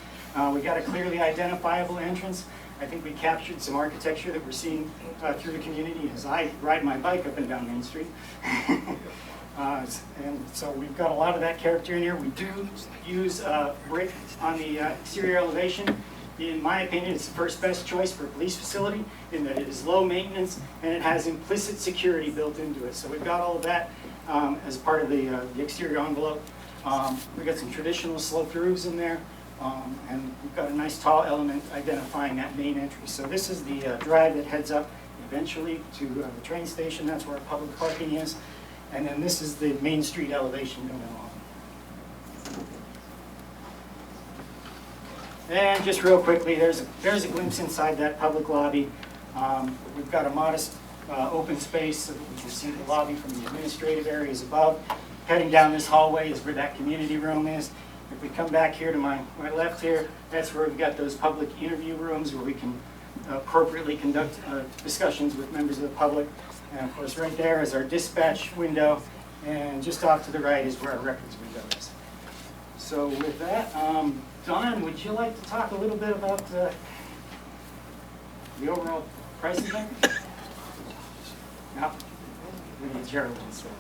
Speaker 18: We got a clearly identifiable entrance. I think we captured some architecture that we're seeing through the community as I ride my bike up and down Main Street. And so we've got a lot of that character in here. We do use brick on the exterior elevation. In my opinion, it's the first best choice for a police facility in that it is low maintenance and it has implicit security built into it. So we've got all of that as part of the exterior envelope. We've got some traditional sloped roofs in there, and we've got a nice tall element identifying that main entry. So this is the drive that heads up. eventually to the train station. That's where our public parking is. And then this is the Main Street elevation going on. And just real quickly, there's a glimpse inside that public lobby. We've got a modest open space so that we can see the lobby from the administrative areas above. Heading down this hallway is where that community room is. If we come back here to my left here, that's where we've got those public interview rooms where we can appropriately conduct discussions with members of the public. And of course, right there is our dispatch window, and just off to the right is where our records window is. So with that, Don, would you like to talk a little bit about the overall pricing thing? No? We need Gerald instead.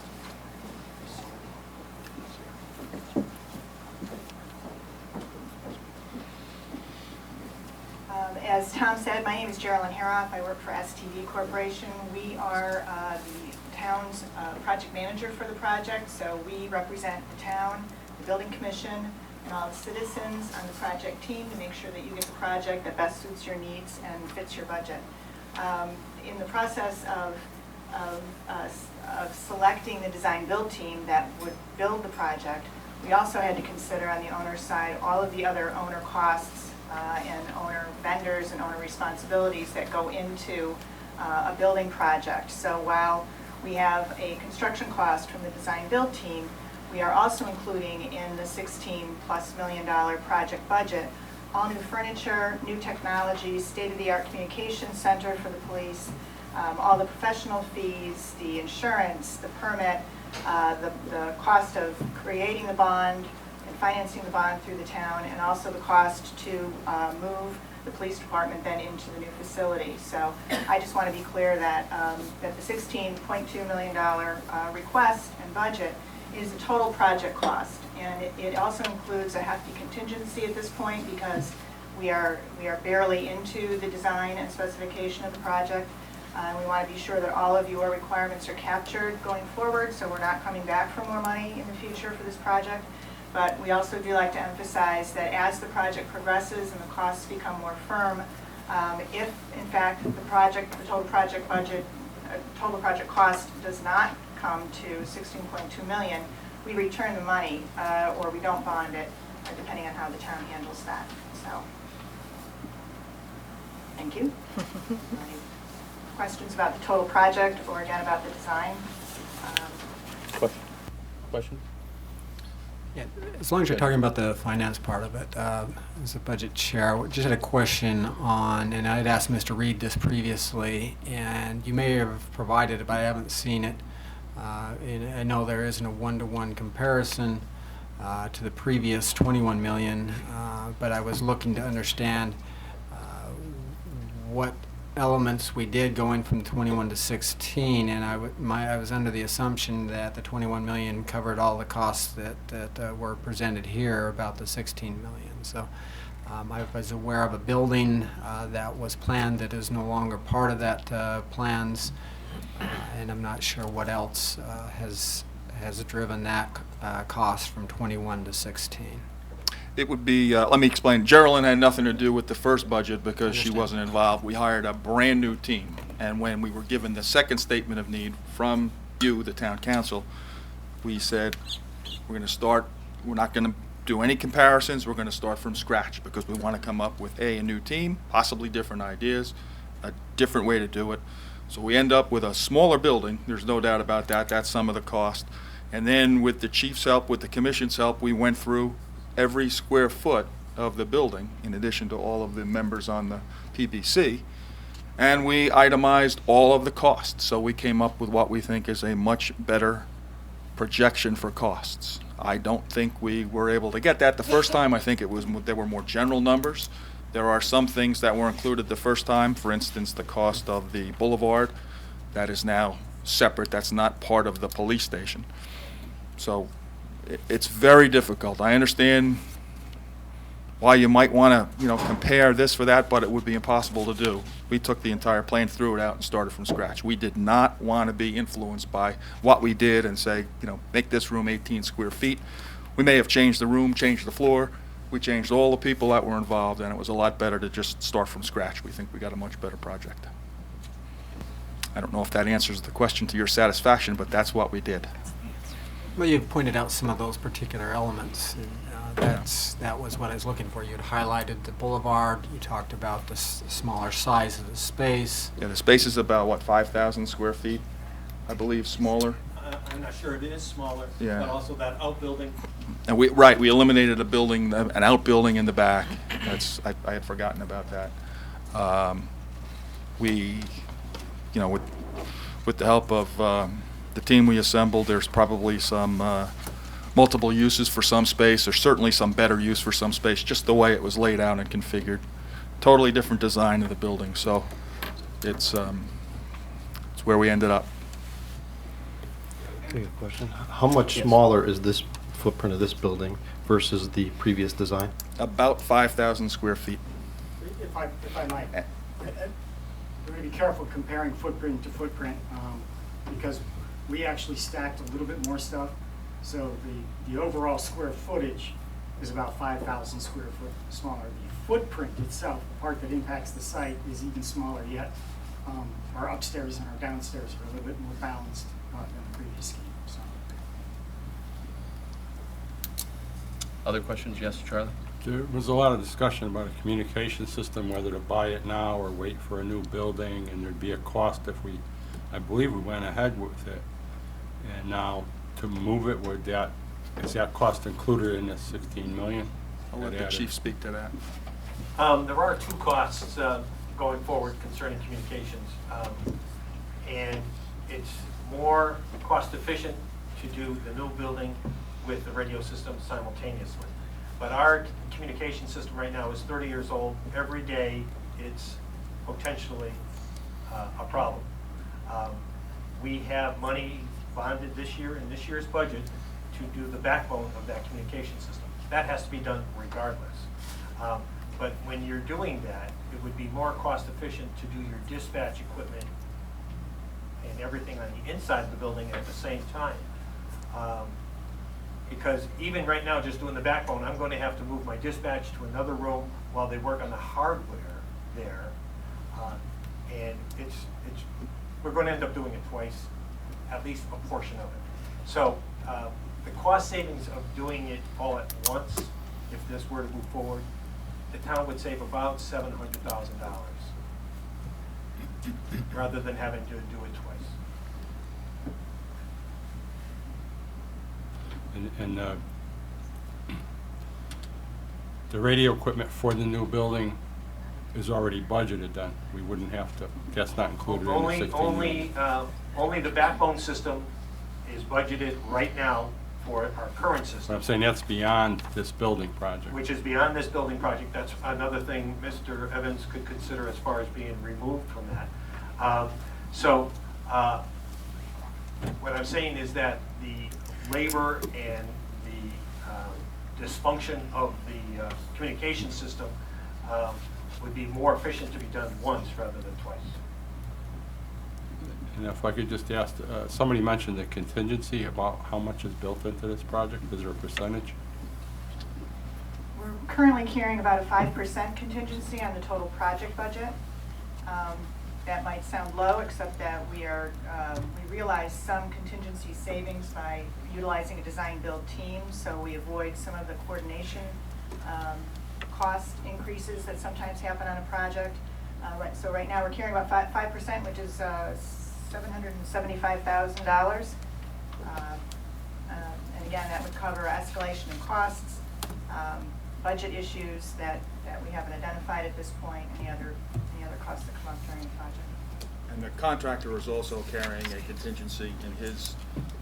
Speaker 12: As Tom said, my name is Geraldine Haroff. I work for STV Corporation. We are the town's project manager for the project, so we represent the town, the building commission, and all the citizens on the project team to make sure that you get the project that best suits your needs and fits your budget. In the process of selecting the design-build team that would build the project, we also had to consider on the owner's side all of the other owner costs and owner vendors and owner responsibilities that go into a building project. So while we have a construction cost from the design-build team, we are also including in the $16+ million project budget all new furniture, new technology, state-of-the-art communications center for the police, all the professional fees, the insurance, the permit, the cost of creating the bond and financing the bond through the town, and also the cost to move the police department then into the new facility. So I just want to be clear that, that the $16.2 million request and budget is the total project cost. And it also includes a hefty contingency at this point because we are barely into the design and specification of the project. We want to be sure that all of your requirements are captured going forward, so we're not coming back for more money in the future for this project. But we also do like to emphasize that as the project progresses and the costs become more firm, if in fact the total project budget, total project cost does not come to $16.2 million, we return the money or we don't bond it, depending on how the town handles that. So, thank you. Any questions about the total project or again about the design?
Speaker 10: Question?
Speaker 11: Yeah, as long as you're talking about the finance part of it, as a budget chair, I just had a question on, and I had asked Mr. Reed this previously, and you may have provided it, but I haven't seen it. And I know there isn't a one-to-one comparison to the previous 21 million, but I was looking to understand what elements we did going from 21 to 16, and I was under the assumption that the 21 million covered all the costs that were presented here about the 16 million. So I was aware of a building that was planned that is no longer part of that plans, and I'm not sure what else has driven that cost from 21 to 16.
Speaker 17: It would be, let me explain. Geraldine had nothing to do with the first budget because she wasn't involved. We hired a brand new team, and when we were given the second statement of need from you, the town council, we said we're going to start, we're not going to do any comparisons, we're going to start from scratch because we want to come up with a new team, possibly different ideas, a different way to do it. So we end up with a smaller building, there's no doubt about that, that's some of the cost. And then with the chief's help, with the commission's help, we went through every square foot of the building, in addition to all of the members on the PBC, and we itemized all of the costs. So we came up with what we think is a much better projection for costs. I don't think we were able to get that the first time. I think there were more general numbers. There are some things that were included the first time, for instance, the cost of the boulevard. That is now separate. That's not part of the police station. So it's very difficult. I understand why you might want to, compare this for that, but it would be impossible to do. We took the entire plan, threw it out, and started from scratch. We did not want to be influenced by what we did and say, make this room 18 square feet. We may have changed the room, changed the floor. We changed all the people that were involved, and it was a lot better to just start from scratch. We think we got a much better project. I don't know if that answers the question to your satisfaction, but that's what we did.
Speaker 11: Well, you've pointed out some of those particular elements. And, that was what I was looking for. You had highlighted the boulevard. You talked about the smaller size of the space.
Speaker 17: Yeah, the space is about, what, 5,000 square feet, I believe, smaller.
Speaker 9: I'm not sure it is smaller,
Speaker 17: Yeah.
Speaker 9: but also that outbuilding.
Speaker 17: And we eliminated a building, an outbuilding in the back. I had forgotten about that. We, you know, with the help of the team we assembled, there's probably some multiple uses for some space. There's certainly some better use for some space, just the way it was laid out and configured. Totally different design of the building, so it's where we ended up.
Speaker 4: Okay, a question. How much smaller is this footprint of this building versus the previous design?
Speaker 17: About 5,000 square feet.
Speaker 18: If I might, we're going to be careful comparing footprint to footprint because we actually stacked a little bit more stuff. So the overall square footage is about 5,000 square foot smaller. The footprint itself, the part that impacts the site, is even smaller yet. Our upstairs and our downstairs are a little bit more balanced than the previous scheme. So.
Speaker 2: Other questions? Yes, Charlie?
Speaker 10: There was a lot of discussion about a communication system, whether to buy it now or wait for a new building, and there'd be a cost if I believe we went ahead with it. And now to move it, is that cost included in this 16 million?
Speaker 17: I'll let the chief speak to that.
Speaker 9: There are two costs going forward concerning communications. And it's more cost efficient to do the new building with the radio system simultaneously. But our communication system right now is 30 years old. Every day it's potentially a problem. We have money bonded this year in this year's budget to do the backbone of that communication system. That has to be done regardless. But when you're doing that, it would be more cost efficient to do your dispatch equipment and everything on the inside of the building at the same time. Because even right now, just doing the backbone, I'm going to have to move my dispatch to another room while they work on the hardware there. And we're going to end up doing it twice, at least a portion of it. So the cost savings of doing it all at once, if this were to move forward, the town would save about $700,000 rather than having to do it twice.
Speaker 10: And the radio equipment for the new building is already budgeted then. We wouldn't have to, that's not included in the 16 million.
Speaker 9: Only the backbone system is budgeted right now for our current system.
Speaker 10: But I'm saying that's beyond this building project.
Speaker 9: Which is beyond this building project. That's another thing Mr. Evans could consider as far as being removed from that. What I'm saying is that the labor and the dysfunction of the communication system would be more efficient to be done once rather than twice.
Speaker 10: And if I could just ask, somebody mentioned the contingency about how much is built into this project. Is there a percentage?
Speaker 19: We're currently carrying about a 5% contingency on the total project budget. That might sound low, except that we realize some contingency savings by utilizing a design-build team, so we avoid some of the coordination cost increases that sometimes happen on a project. So right now we're carrying about 5%, which is $775,000. And again, that would cover escalation in costs, budget issues that we haven't identified at this point, any other costs that come up during the project.
Speaker 17: And the contractor is also carrying a contingency in his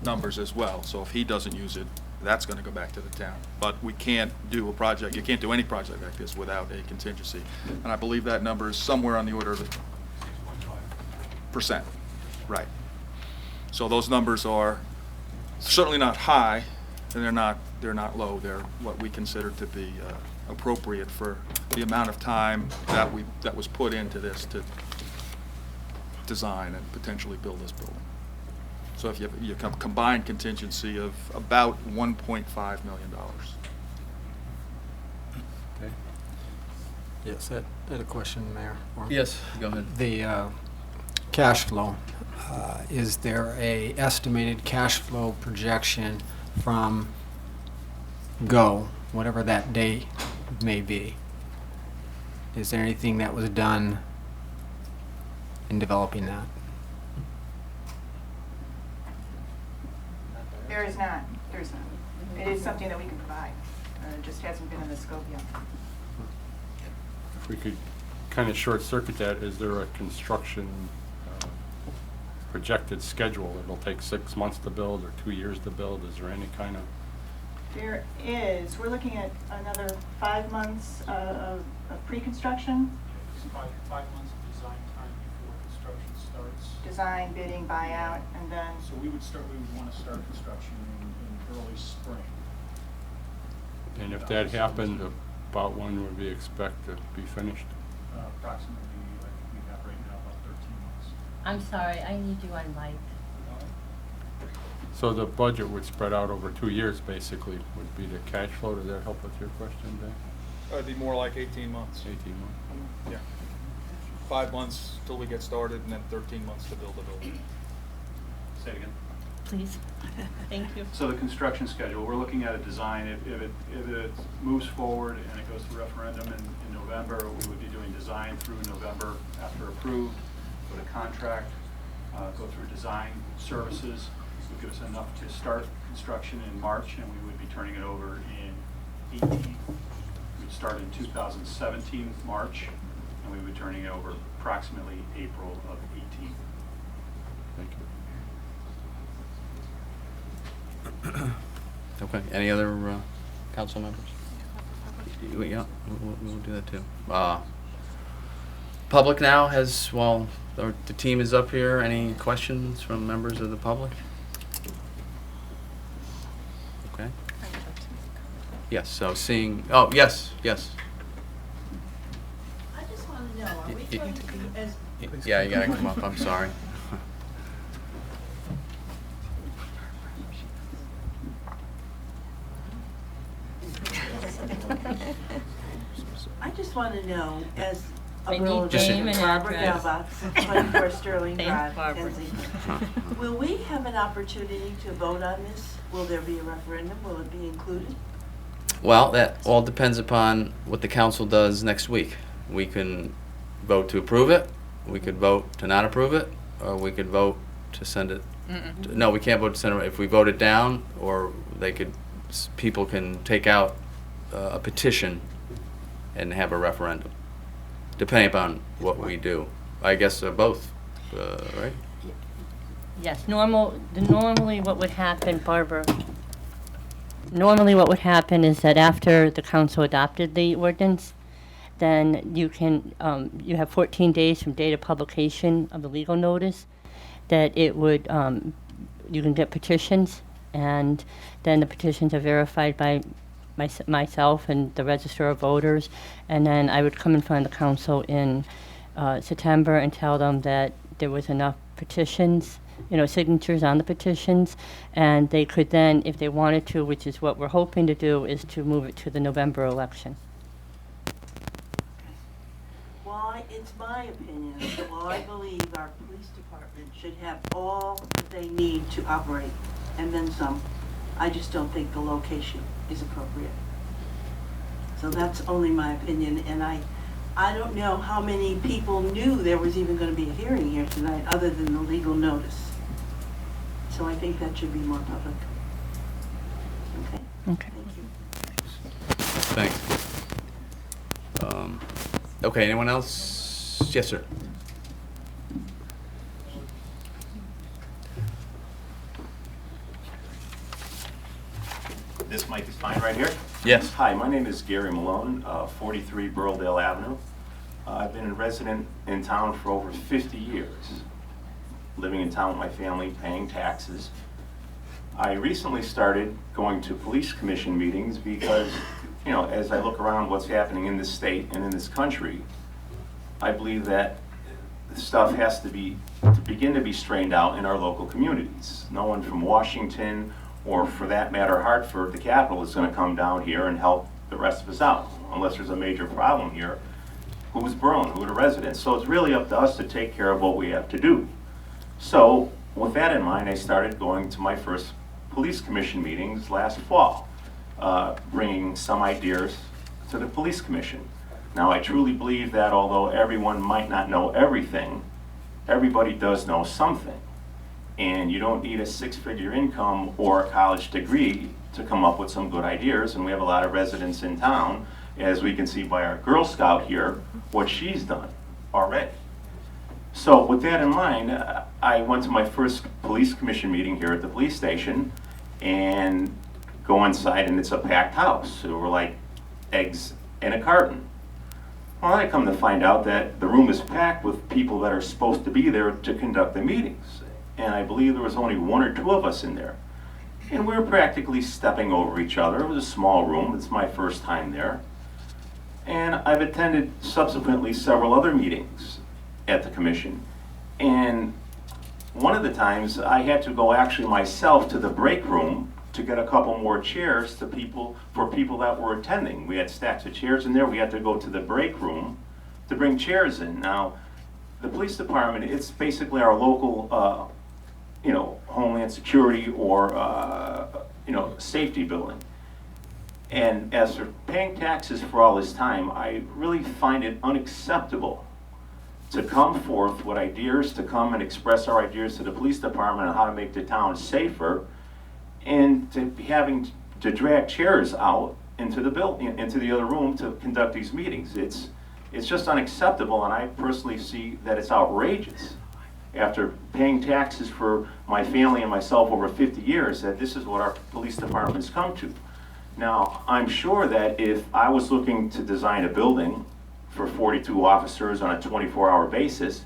Speaker 17: numbers as well. So if he doesn't use it, that's going to go back to the town. But we can't do a project, you can't do any project like this without a contingency. And I believe that number is somewhere on the order of percent. Right. So those numbers are certainly not high, and they're not low. They're what we consider to be appropriate for the amount of time that was put into this to design and potentially build this building. So if you have a combined contingency of about $1.5 million.
Speaker 11: Okay. Yes, I had a question, Mayor.
Speaker 2: Yes, go ahead.
Speaker 11: The cash flow, is there a estimated cash flow projection from go, whatever that day may be? Is there anything that was done in developing that?
Speaker 19: There is not. There's not. It is something that we can provide. It just hasn't been in the scope yet.
Speaker 10: If we could kind of short circuit that, is there a construction projected schedule? It'll take 6 months to build or 2 years to build. Is there any kind of?
Speaker 19: There is. We're looking at another 5 months of pre-construction.
Speaker 20: 5 months of design time before construction starts.
Speaker 19: Design, bidding, buyout, and then.
Speaker 20: So we would want to start construction in early spring.
Speaker 10: And if that happened, about when would we expect to be finished?
Speaker 20: Approximately, I think we have right now about 13 months.
Speaker 3: I'm sorry, I need you on mic.
Speaker 10: So the budget would spread out over 2 years, basically, would be the cash flow. Does that help with your question, Dave?
Speaker 17: It'd be more like 18 months.
Speaker 10: 18 months.
Speaker 17: Yeah. 5 months till we get started, and then 13 months to build the building.
Speaker 20: Say it again.
Speaker 3: Please. Thank you.
Speaker 20: So the construction schedule, we're looking at a design. If it moves forward and it goes to referendum in November, we would be doing design through November after approved, go to contract, go through design services. Would give us enough to start construction in March, and we would be turning it over in 18. We'd start in 2017 March, and we would be turning it over approximately April of 18.
Speaker 10: Thank you.
Speaker 2: Okay, any other council members? Yeah, we'll do that too. Public now has, well, the team is up here. Any questions from members of the public? Okay. Yes, so seeing, oh, yes.
Speaker 3: I just want to know, are we going to, as
Speaker 2: Yeah, you gotta come up, I'm sorry.
Speaker 3: I just want to know, as a
Speaker 2: Just
Speaker 3: girl,
Speaker 2: name
Speaker 3: named
Speaker 2: and
Speaker 3: Barbara
Speaker 2: address.
Speaker 3: Galbach, 24 Sterling
Speaker 14: Thanks,
Speaker 3: Drive,
Speaker 14: Barbara.
Speaker 3: Kensington. Will we have an opportunity to vote on this? Will there be a referendum? Will it be included?
Speaker 2: Well, that all depends upon what the council does next week. We can vote to approve it, we could vote to not approve it, or we could vote to send it. No, we can't vote to send it. If we vote it down, or they could, people can take out a petition and have a referendum, depending upon what we do. I guess both, right?
Speaker 21: Yes, normally what would happen, Barbara, normally what would happen is that after the council adopted the ordinance, then you can, you have 14 days from date of publication of the legal notice, that it would, you can get petitions, and then the petitions are verified by myself and the Register of Voters, and then I would come in front of the council in September and tell them that there was enough petitions, signatures on the petitions, and they could then, if they wanted to, which is what we're hoping to do, is to move it to the November election.
Speaker 3: Well, it's my opinion that while I believe our police department should have all that they need to operate, and then some, I just don't think the location is appropriate. So that's only my opinion, and I don't know how many people knew there was even going to be a hearing here tonight other than the legal notice. So I think that should be more public. Okay?
Speaker 21: Okay.
Speaker 3: Thank you.
Speaker 2: Thanks. Okay, anyone else? Yes, sir.
Speaker 22: This mic is fine right here?
Speaker 2: Yes.
Speaker 22: Hi, my name is Gary Malone, 43 Burldale Avenue. I've been a resident in town for over 50 years, living in town with my family, paying taxes. I recently started going to police commission meetings because, as I look around what's happening in this state and in this country, I believe that stuff has to begin to be strained out in our local communities. No one from Washington, or for that matter Hartford, the capital, is going to come down here and help the rest of us out. Unless there's a major problem here, who's Berlin, who are the residents? So it's really up to us to take care of what we have to do. So with that in mind, I started going to my first police commission meetings last fall, bringing some ideas to the police commission. Now, I truly believe that although everyone might not know everything, everybody does know something. And you don't need a six-figure income or a college degree to come up with some good ideas. And we have a lot of residents in town, as we can see by our Girl Scout here, what she's done already. So with that in mind, I went to my first police commission meeting here at the police station and go inside and it's a packed house. So we're like eggs in a carton. Well, I come to find out that the room is packed with people that are supposed to be there to conduct the meetings. And I believe there was only one or two of us in there. And we were practically stepping over each other. It was a small room. It's my first time there. And I've attended subsequently several other meetings at the commission. And one of the times I had to go actually myself to the break room to get a couple more chairs for people that were attending. We had stacks of chairs in there. We had to go to the break room to bring chairs in. Now, the police department, it's basically our local, Homeland Security or, safety building. And as for paying taxes for all this time, I really find it unacceptable to come forth with ideas, to come and express our ideas to the police department on how to make the town safer, and to be having to drag chairs out into the building, into the other room to conduct these meetings. It's just unacceptable, and I personally see that it's outrageous. After paying taxes for my family and myself over 50 years, that this is what our police department's come to. Now, I'm sure that if I was looking to design a building for 42 officers on a 24-hour basis,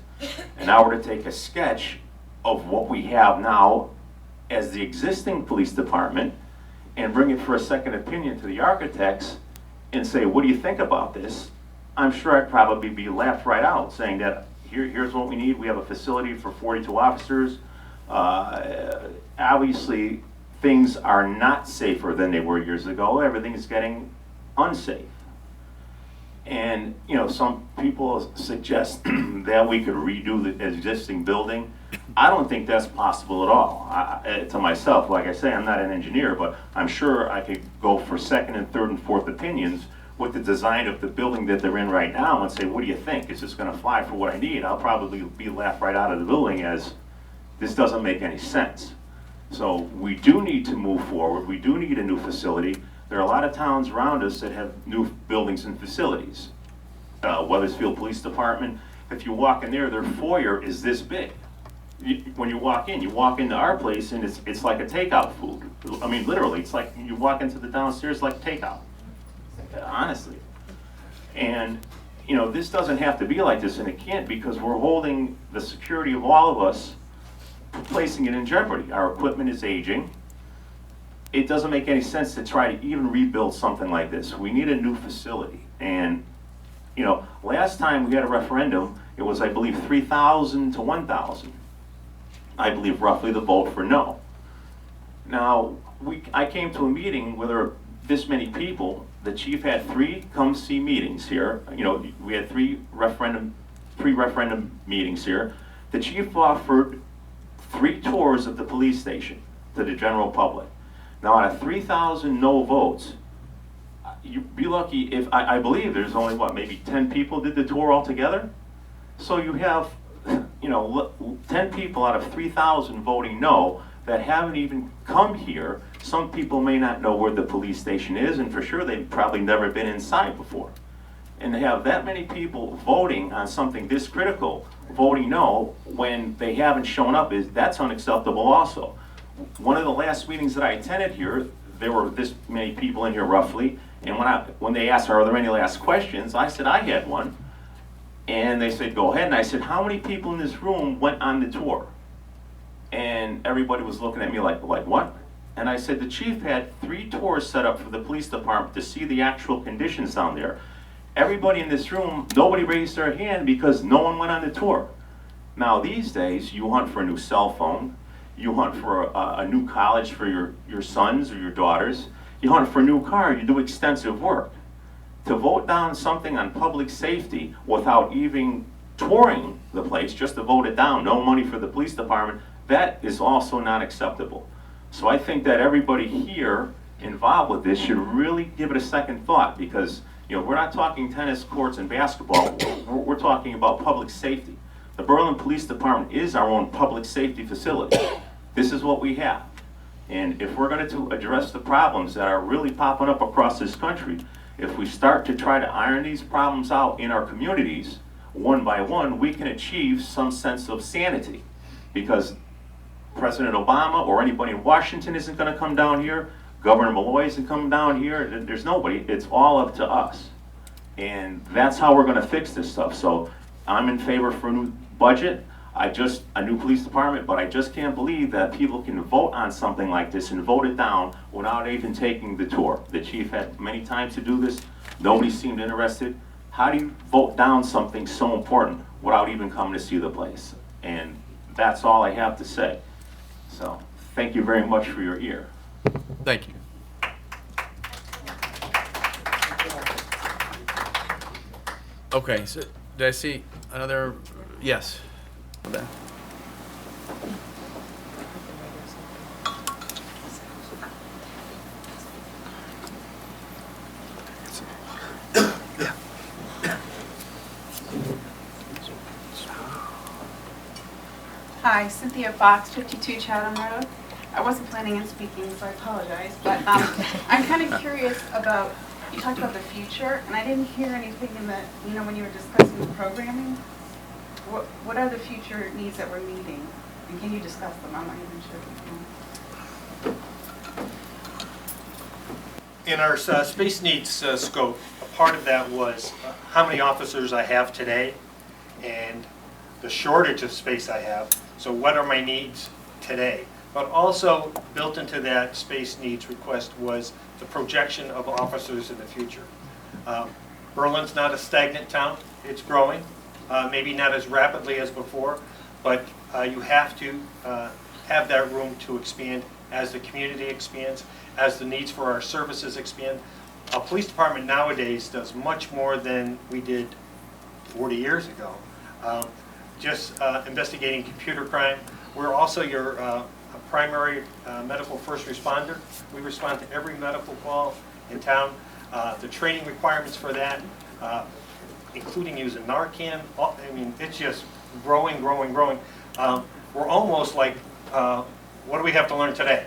Speaker 22: and I were to take a sketch of what we have now as the existing police department and bring it for a second opinion to the architects and say, what do you think about this? I'm sure I'd probably be laughed right out, saying that here's what we need. We have a facility for 42 officers. Obviously, things are not safer than they were years ago. Everything is getting unsafe. And, some people suggest that we could redo the existing building. I don't think that's possible at all. To myself, like I say, I'm not an engineer, but I'm sure I could go for second and third and fourth opinions with the design of the building that they're in right now and say, what do you think? Is this going to fly for what I need? I'll probably be laughed right out of the building as this doesn't make any sense. So we do need to move forward. We do need a new facility. There are a lot of towns around us that have new buildings and facilities. Weathersfield Police Department, if you walk in there, their foyer is this big. When you walk into our place and it's like a takeout food. I mean, literally, it's like you walk into the downstairs like takeout, honestly. And, this doesn't have to be like this, and it can't, because we're holding the security of all of us, placing it in jeopardy. Our equipment is aging. It doesn't make any sense to try to even rebuild something like this. We need a new facility. And, last time we had a referendum, it was, I believe, 3,000 to 1,000. I believe roughly the vote for no. Now, I came to a meeting where there were this many people. The chief had 3 come-see meetings here. We had 3 referendum meetings here. The chief offered 3 tours of the police station to the general public. Now, out of 3,000 no votes, you'd be lucky if, I believe there's only, maybe 10 people did the tour altogether? So you have, 10 people out of 3,000 voting no that haven't even come here. Some people may not know where the police station is, and for sure they've probably never been inside before. And to have that many people voting on something this critical, voting no, when they haven't shown up, that's unacceptable also. One of the last meetings that I attended here, there were this many people in here roughly, and when they asked, are there any last questions, I said I had one. And they said, go ahead. And I said, how many people in this room went on the tour? And everybody was looking at me like what? And I said, the chief had 3 tours set up for the police department to see the actual conditions down there. Everybody in this room, nobody raised their hand because no one went on the tour. Now these days, you hunt for a new cell phone, you hunt for a new college for your sons or your daughters, you hunt for a new car, you do extensive work. To vote down something on public safety without even touring the place, just to vote it down, no money for the police department, that is also not acceptable. So I think that everybody here involved with this should really give it a second thought, because we're not talking tennis courts and basketball, we're talking about public safety. The Berlin Police Department is our own public safety facility. This is what we have. And if we're going to address the problems that are really popping up across this country, if we start to try to iron these problems out in our communities, one by one, we can achieve some sense of sanity. Because President Obama or anybody in Washington isn't going to come down here, Governor Malloy isn't coming down here, there's nobody, it's all up to us. And that's how we're going to fix this stuff. So I'm in favor for a new budget, a new police department, but I just can't believe that people can vote on something like this and vote it down without even taking the tour. The chief had many times to do this, nobody seemed interested. How do you vote down something so important without even coming to see the place? And that's all I have to say. So thank you very much for your ear.
Speaker 2: Thank you. Okay, so did I see another? Yes. Okay.
Speaker 1: Hi, Cynthia Fox, 52 Chatham Road. I wasn't planning on speaking, so I apologize, but I'm kind of curious about, you talked about the future, and I didn't hear anything in the, when you were discussing the programming. What are the future needs that we're meeting? And can you discuss them? I'm not even sure if you can.
Speaker 16: In our space needs scope, a part of that was how many officers I have today and the shortage of space I have. So what are my needs today? But also built into that space needs request was the projection of officers in the future. Berlin's not a stagnant town, it's growing, maybe not as rapidly as before, but you have to have that room to expand as the community expands, as the needs for our services expand. A police department nowadays does much more than we did 40 years ago. Just investigating computer crime. We're also your primary medical first responder. We respond to every medical call in town. The training requirements for that, including using Narcan, I mean, it's just growing, growing, growing. We're almost like, what do we have to learn today?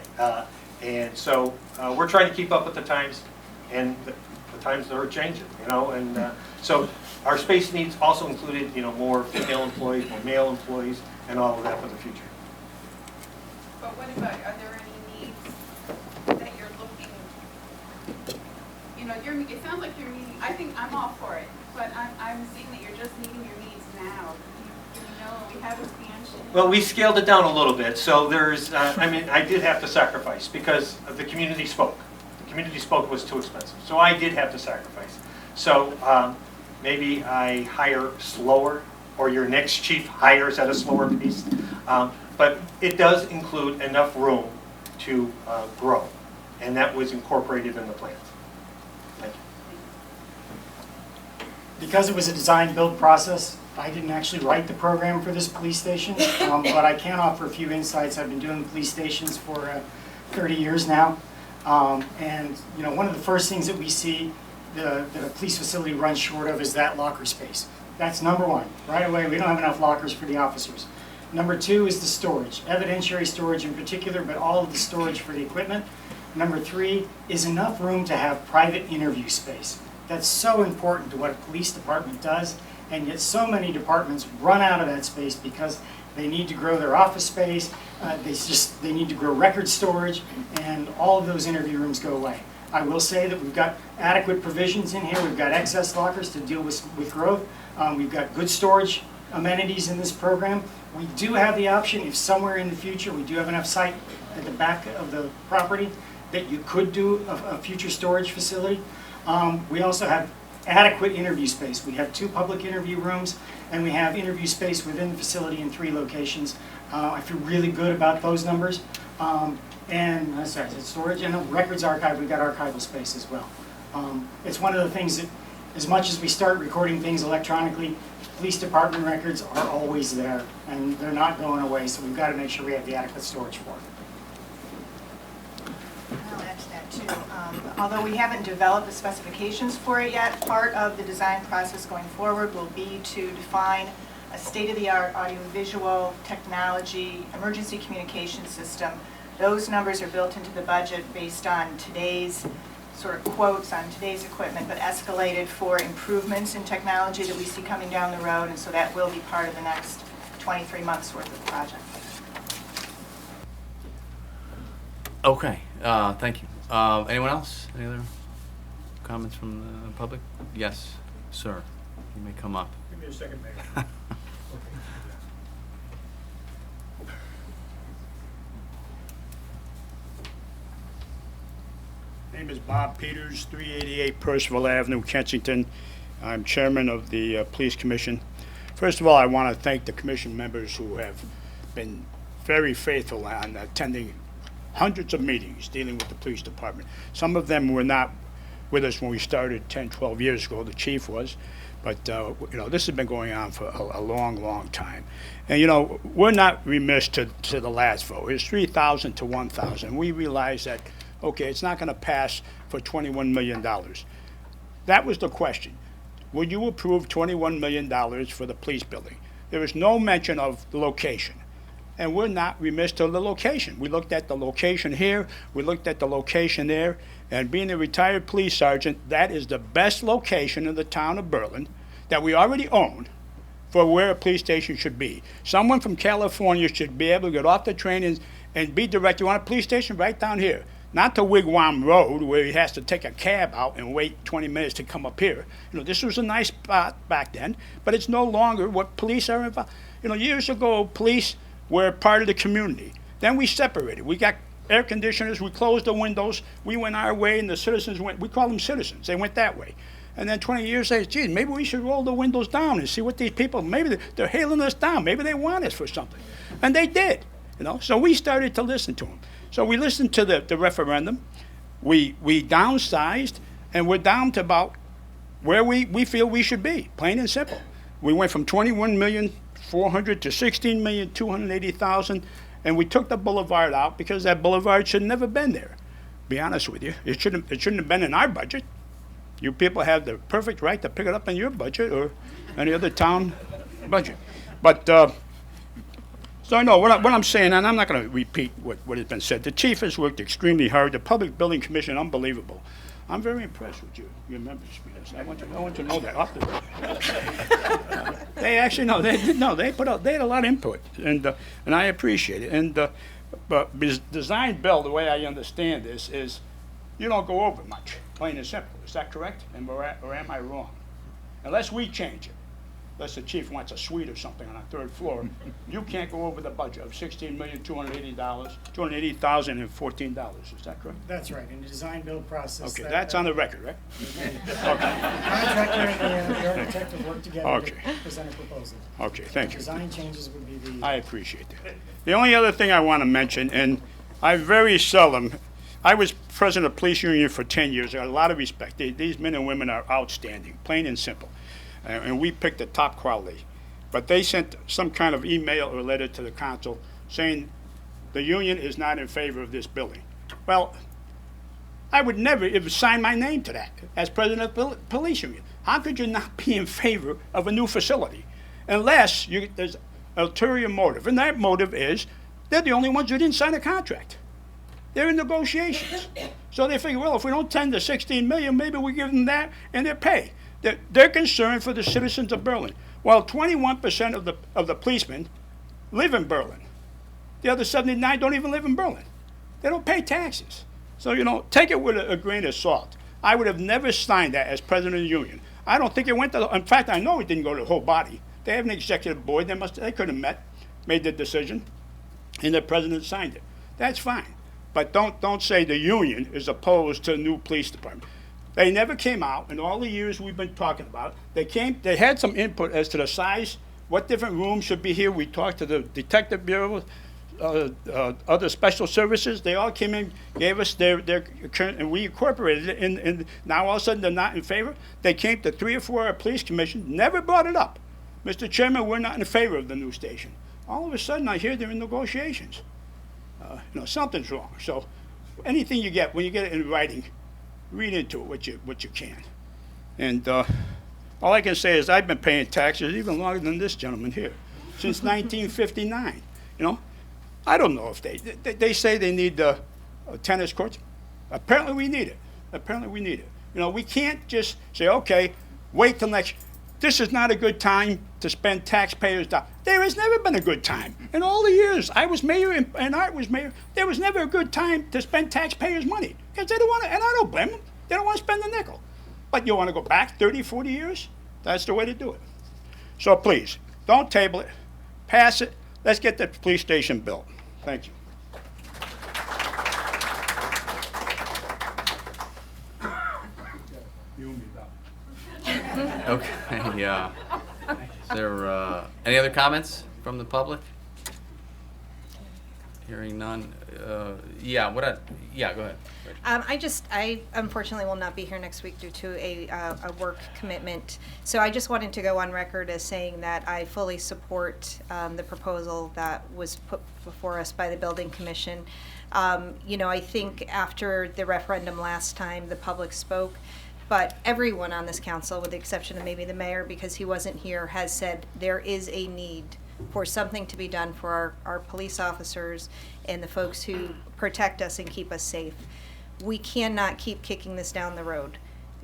Speaker 16: And so we're trying to keep up with the times, and the times are changing, and so our space needs also included, more female employees, more male employees, and all of that for the future.
Speaker 1: But what about, are there any needs that you're looking, it sounds like you're meeting, I think I'm all for it, but I'm seeing that you're just meeting your needs now. We have expansion.
Speaker 16: Well, we scaled it down a little bit, so there's, I did have to sacrifice because the community spoke. The community spoke was too expensive, so I did have to sacrifice. So maybe I hire slower, or your next chief hires at a slower pace. But it does include enough room to grow, and that was incorporated in the plans. Thank you.
Speaker 18: Because it was a design-build process, I didn't actually write the program for this police station, but I can offer a few insights. I've been doing police stations for 30 years now, and one of the first things that we see that a police facility runs short of is that locker space. That's number one. Right away, we don't have enough lockers for the officers. Number two is the storage, evidentiary storage in particular, but all of the storage for the equipment. Number three is enough room to have private interview space. That's so important to what a police department does, and yet so many departments run out of that space because they need to grow their office space, they need to grow record storage, and all of those interview rooms go away. I will say that we've got adequate provisions in here. We've got excess lockers to deal with growth. We've got good storage amenities in this program. We do have the option, if somewhere in the future we do have enough site at the back of the property, that you could do a future storage facility. We also have adequate interview space. We have 2 public interview rooms, and we have interview space within the facility in 3 locations. I feel really good about those numbers. And sorry, is it storage? And records archive, we've got archival space as well. It's one of the things that as much as we start recording things electronically, police department records are always there, and they're not going away, so we've got to make sure we have the adequate storage for it.
Speaker 19: I'll add to that too. Although we haven't developed the specifications for it yet, part of the design process going forward will be to define a state-of-the-art audiovisual technology emergency communication system. Those numbers are built into the budget based on today's sort of quotes on today's equipment, but escalated for improvements in technology that we see coming down the road, and so that will be part of the next 23 months worth of project.
Speaker 2: Okay, thank you. Anyone else? Any other comments from the public? Yes, sir. You may come up.
Speaker 6: Give me a second, Mayor. Name is Bob Peters, 388 Percival Avenue, Kensington. I'm chairman of the Police Commission. First of all, I want to thank the commission members who have been very faithful on attending hundreds of meetings dealing with the police department. Some of them were not with us when we started 10, 12 years ago. The chief was. But, you know, this has been going on for a long, long time. And, you know, we're not remiss to the last vote. It's 3,000 to 1,000. We realize that, okay, it's not going to pass for $21 million. That was the question. Would you approve $21 million for the police building? There was no mention of the location. And we're not remiss to the location. We looked at the location here, we looked at the location there, and being a retired police sergeant, that is the best location in the town of Berlin that we already own for where a police station should be. Someone from California should be able to get off the train and be directed. You want a police station? Right down here. Not to Wigwam Road, where he has to take a cab out and wait 20 minutes to come up here. You know, this was a nice spot back then, but it's no longer what police are involved. You know, years ago, police were part of the community. Then we separated. We got air conditioners, we closed the windows, we went our way, and the citizens went, we call them citizens, they went that way. And then 20 years later, geez, maybe we should roll the windows down and see what these people, maybe they're hailing us down, maybe they want us for something. And they did, you know, so we started to listen to them. So we listened to the referendum, we downsized, and we're down to about where we feel we should be, plain and simple. We went from 21,400,000 to 16,280,000, and we took the boulevard out because that boulevard should never been there. Be honest with you, it shouldn't have been in our budget. You people have the perfect right to pick it up in your budget or any other town budget. But so I know what I'm saying, and I'm not going to repeat what has been said. The chief has worked extremely hard. The Public Building Commission, unbelievable. I'm very impressed with your members. I want you to know that. They actually they had a lot of input, and I appreciate it. And but design build, the way I understand this, is you don't go over much, plain and simple. Is that correct? Or am I wrong? Unless we change it. Unless the chief wants a suite or something on a third floor, you can't go over the budget of $16,280,014. Is that correct?
Speaker 18: That's right. In the design build process.
Speaker 5: Okay, that's on the record, right?
Speaker 18: Okay. Contractor and the architect have worked together to present a proposal.
Speaker 5: Okay, thank you.
Speaker 18: Design changes would be the.
Speaker 5: I appreciate that. The only other thing I want to mention, and I very seldom, I was president of the police union for 10 years. I got a lot of respect. These men and women are outstanding, plain and simple. And we picked the top quality. But they sent some kind of email or letter to the council saying the union is not in favor of this building. Well, I would never have signed my name to that as president of the police union. How could you not be in favor of a new facility unless there's ulterior motive? And that motive is they're the only ones who didn't sign a contract. They're in negotiations. So they figure, well, if we don't tender $16 million, maybe we give them that and their pay. They're concerned for the citizens of Berlin. Well, 21% of the policemen live in Berlin. The other 79 don't even live in Berlin. They don't pay taxes. So, you know, take it with a grain of salt. I would have never signed that as president of the union. I don't think it went to in fact, I know it didn't go to the whole body. They have an executive board. They could have met, made the decision, and the president signed it. That's fine. But don't say the union is opposed to a new police department. They never came out in all the years we've been talking about. They had some input as to the size, what different rooms should be here. We talked to the detective bureau,
Speaker 6: other special services, they all came in, gave us their current, and we incorporated it, and now all of a sudden they're not in favor. They came to 3 or 4 police commission, never brought it up. Mr. Chairman, we're not in favor of the new station. All of a sudden, I hear they're in negotiations. Something's wrong. So anything you get, when you get it in writing, read into it what you can. And all I can say is I've been paying taxes even longer than this gentleman here, since 1959. I don't know if they say they need tennis courts. Apparently we need it. We can't just say, okay, wait till next. This is not a good time to spend taxpayers' dollars. There has never been a good time. In all the years I was mayor and Art was mayor, there was never a good time to spend taxpayers' money. Because they don't want to, and I don't blame them, they don't want to spend a nickel. But you want to go back 30, 40 years? That's the way to do it. So please, don't table it, pass it, let's get the police station built. Thank you.
Speaker 2: Okay, yeah. Is there any other comments from the public? Hearing none. Yeah, go ahead.
Speaker 12: I unfortunately will not be here next week due to a work commitment. So I just wanted to go on record as saying that I fully support the proposal that was put before us by the Building Commission. I think after the referendum last time, the public spoke, but everyone on this council, with the exception of maybe the mayor because he wasn't here, has said there is a need for something to be done for our police officers and the folks who protect us and keep us safe. We cannot keep kicking this down the road.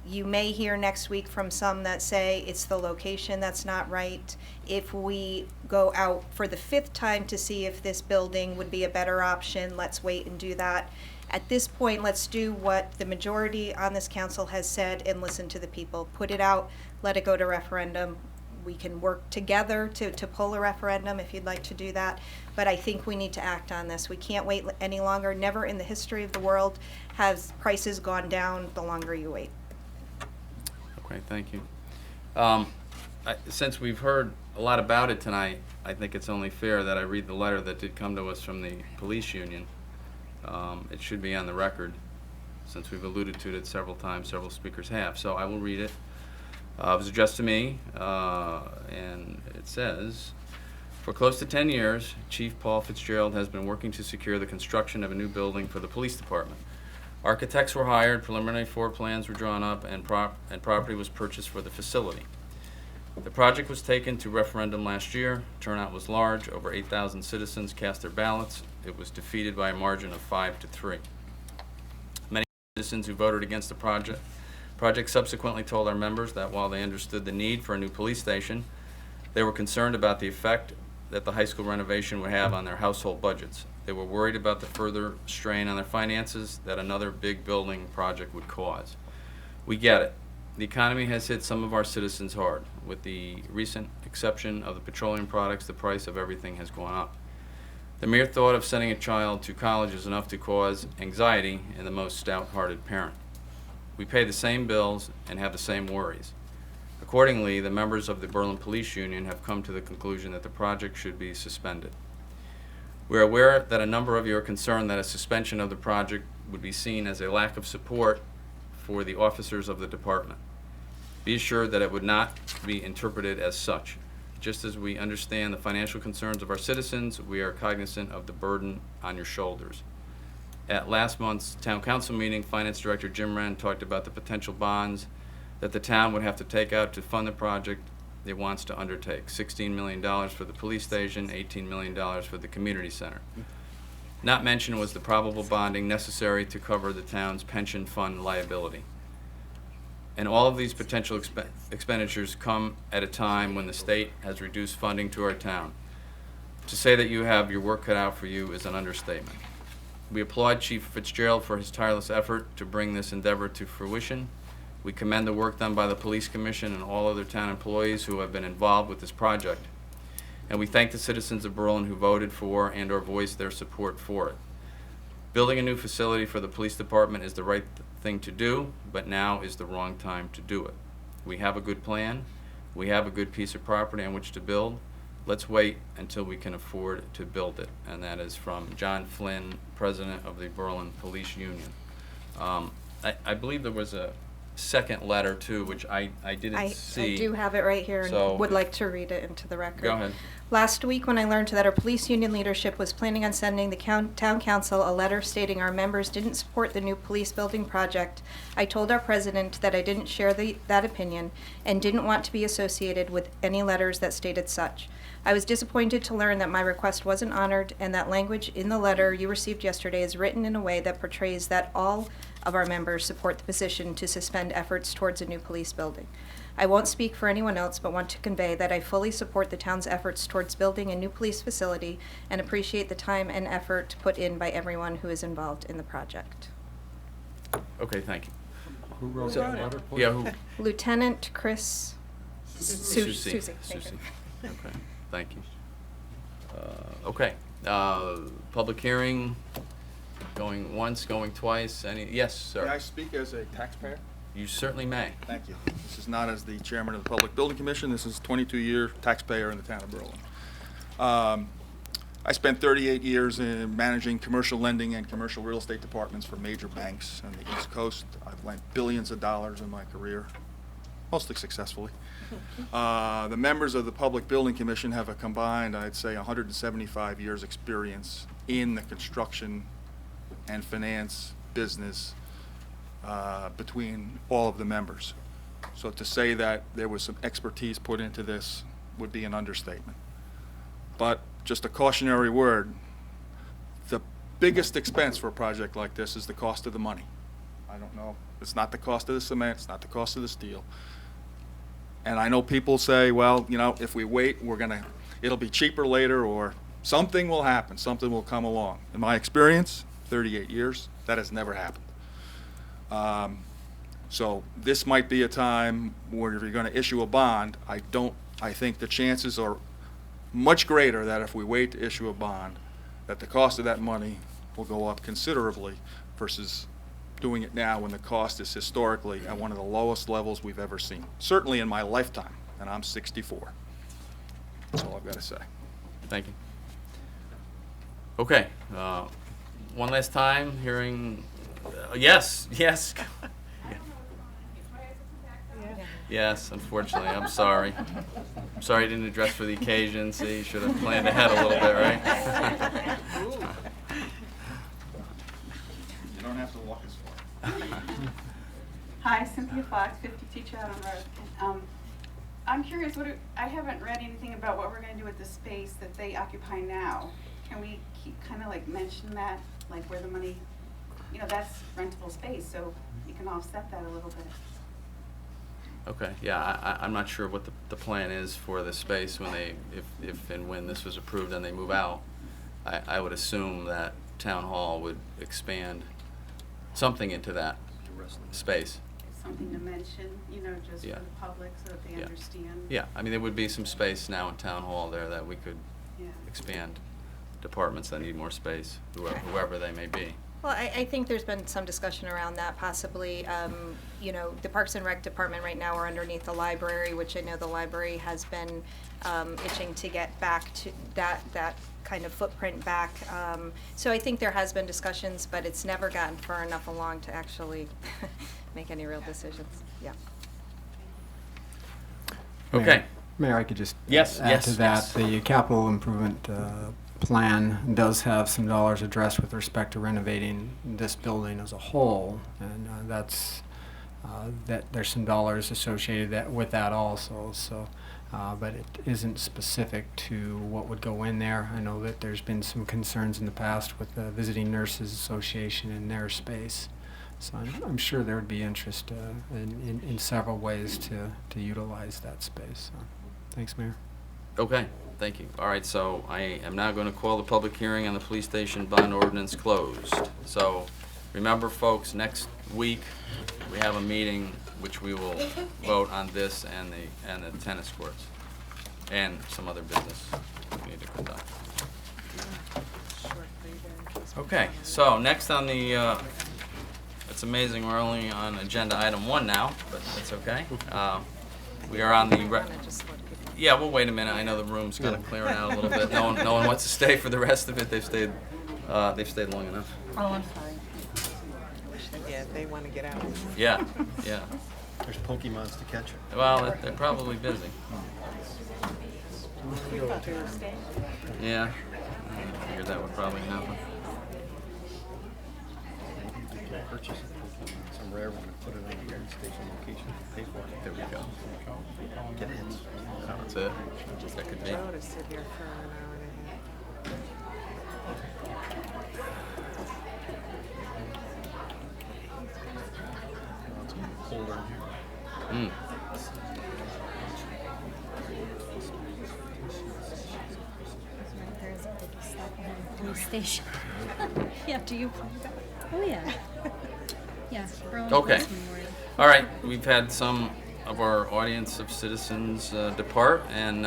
Speaker 12: You may hear next week from some that say it's the location that's not right. If we go out for the 5th time to see if this building would be a better option, let's wait and do that. At this point, let's do what the majority on this council has said and listen to the people. Put it out, let it go to referendum. We can work together to pull a referendum if you'd like to do that. But I think we need to act on this. We can't wait any longer. Never in the history of the world has prices gone down the longer you wait.
Speaker 2: Okay, thank you. Since we've heard a lot about it tonight, I think it's only fair that I read the letter that did come to us from the police union. It should be on the record, since we've alluded to it several times, several speakers have. So I will read it. It was addressed to me, and it says, for close to 10 years, Chief Paul Fitzgerald has been working to secure the construction of a new building for the police department. Architects were hired, preliminary floor plans were drawn up, and property was purchased for the facility. The project was taken to referendum last year. Turnout was large. Over 8,000 citizens cast their ballots. It was defeated by a margin of 5-3. Many citizens who voted against the project subsequently told our members that while they understood the need for a new police station, they were concerned about the effect that the high school renovation would have on their household budgets. They were worried about the further strain on their finances that another big building project would cause. We get it. The economy has hit some of our citizens hard. With the recent exception of the petroleum products, the price of everything has gone up. The mere thought of sending a child to college is enough to cause anxiety in the most stout-hearted parent. We pay the same bills and have the same worries. Accordingly, the members of the Berlin Police Union have come to the conclusion that the project should be suspended. We are aware that a number of you are concerned that a suspension of the project would be seen as a lack of support for the officers of the department. Be assured that it would not be interpreted as such. Just as we understand the financial concerns of our citizens, we are cognizant of the burden on your shoulders. At last month's town council meeting, Finance Director Jim Wren talked about the potential bonds that the town would have to take out to fund the project it wants to undertake. $16 million for the police station, $18 million for the community center. Not mentioned was the probable bonding necessary to cover the town's pension fund liability. And all of these potential expenditures come at a time when the state has reduced funding to our town. To say that you have your work cut out for you is an understatement. We applaud Chief Fitzgerald for his tireless effort to bring this endeavor to fruition. We commend the work done by the Police Commission and all other town employees who have been involved with this project. And we thank the citizens of Berlin who voted for and or voiced their support for it. Building a new facility for the police department is the right thing to do, but now is the wrong time to do it. We have a good plan. We have a good piece of property on which to build. let's wait until we can afford to build it. And that is from John Flynn, President of the Berlin Police Union. I believe there was a second letter too, which I didn't see.
Speaker 12: I do have it right here and
Speaker 2: So
Speaker 12: would
Speaker 2: if-
Speaker 12: like to read it into the record.
Speaker 2: Go ahead.
Speaker 12: Last week, when I learned that our police union leadership was planning on sending the town council a letter stating our members didn't support the new police building project, I told our president that I didn't share that opinion and didn't want to be associated with any letters that stated such. I was disappointed to learn that my request wasn't honored and that language in the letter you received yesterday is written in a way that portrays that all of our members support the position to suspend efforts towards a new police building. I won't speak for anyone else, but want to convey that I fully support the town's efforts towards building a new police facility and appreciate the time and effort put in by everyone who is involved in the project.
Speaker 2: Okay, thank you.
Speaker 10: Who wrote
Speaker 2: So-
Speaker 10: that letter, please?
Speaker 2: Yeah, who?
Speaker 12: Lieutenant Chris
Speaker 2: Susie.
Speaker 12: Susie. Thank you.
Speaker 2: Susie. Okay, thank you. Okay, public hearing, going once, going twice, yes, sir?
Speaker 17: May I speak as a taxpayer?
Speaker 2: You certainly may.
Speaker 17: Thank you. This is not as the chairman of the Public Building Commission. This is a 22-year taxpayer in the town of Berlin. I spent 38 years in managing commercial lending and commercial real estate departments for major banks on the East Coast. I've lent billions of dollars in my career, mostly successfully. The members of the Public Building Commission have a combined, I'd say, 175 years' experience in the construction and finance business between all of the members. So to say that there was some expertise put into this would be an understatement. But just a cautionary word, the biggest expense for a project like this is the cost of the money. I don't know, it's not the cost of the cement, it's not the cost of the steel. And I know people say, well, you know, if we wait, it'll be cheaper later, or something will happen, something will come along. In my experience, 38 years, that has never happened. So this might be a time where if you're going to issue a bond, I think the chances are much greater that if we wait to issue a bond, that the cost of that money will go up considerably versus doing it now when the cost is historically at one of the lowest levels we've ever seen. Certainly in my lifetime, and I'm 64. That's all I've got to say.
Speaker 2: Thank you. Okay, one last time, hearing, yes. Yes, unfortunately, I'm sorry. I'm sorry I didn't address for the occasion. See, you should have planned ahead a little bit, right?
Speaker 17: You don't have to walk as far.
Speaker 1: Hi, Cynthia Fox, 52 Chatham Road. I'm curious, I haven't read anything about what we're going to do with the space that they occupy now. Can we kind of like mention that, like where the money, that's rentable space, so you can offset that a little bit.
Speaker 2: Okay, yeah, I'm not sure what the plan is for the space when if and when this was approved and they move out. I would assume that Town Hall would expand something into that space.
Speaker 1: Something to mention, just
Speaker 2: Yeah.
Speaker 1: for the public so that they
Speaker 2: Yeah.
Speaker 1: understand.
Speaker 2: Yeah, I mean, there would be some space now in Town Hall there that we could
Speaker 1: Yeah.
Speaker 2: expand departments that need more space, whoever they may be.
Speaker 12: Well, I think there's been some discussion around that possibly. The Parks and Rec Department right now are underneath the library, which I know the library has been itching to get back to that kind of footprint back. So I think there has been discussions, but it's never gotten far enough along to actually make any real decisions. Yeah.
Speaker 2: Okay.
Speaker 11: Mayor, I could just
Speaker 2: Yes,
Speaker 11: add
Speaker 2: yes,
Speaker 11: to that.
Speaker 2: yes.
Speaker 11: The capital improvement plan does have some dollars addressed with respect to renovating this building as a whole, and that's that there's some dollars associated with that also. So, but it isn't specific to what would go in there. I know that there's been some concerns in the past with the Visiting Nurses Association in their space. So I'm sure there would be interest in several ways to utilize that space. So, thanks, Mayor.
Speaker 2: Okay, thank you. All right, so I am now going to call the public hearing on the police station bond ordinance closed. So remember, folks, next week we have a meeting which we will vote on this and the tennis courts and some other business we need to conduct. Okay, so next on the it's amazing we're only on agenda item 1 now, but that's okay. We are on the Yeah, we'll wait a minute. I know the room's kind of clearing out a little bit. No one wants to stay for the rest of it. They've stayed long enough.
Speaker 21: Oh, I'm sorry.
Speaker 7: Yeah, they want to get out.
Speaker 2: Yeah, yeah.
Speaker 4: There's Pokemons to catch.
Speaker 2: Well, they're probably busy.
Speaker 7: We thought they were staying.
Speaker 2: Yeah, I figured that would probably happen.
Speaker 4: Maybe we can purchase a Pokemon, some rare one, and put it on the gas station location, pay for it.
Speaker 2: There we go.
Speaker 4: Get hits.
Speaker 2: That's it. That could be.
Speaker 7: Joe to sit here for an hour and a half.
Speaker 4: It's gonna be colder in here.
Speaker 2: Mm.
Speaker 14: There's a big slap behind the police station. Yeah.
Speaker 12: Do you play that?
Speaker 14: Oh, yeah. Yeah, Berlin
Speaker 2: Okay.
Speaker 14: Police Memorial.
Speaker 2: All right, we've had some of our audience of citizens depart, and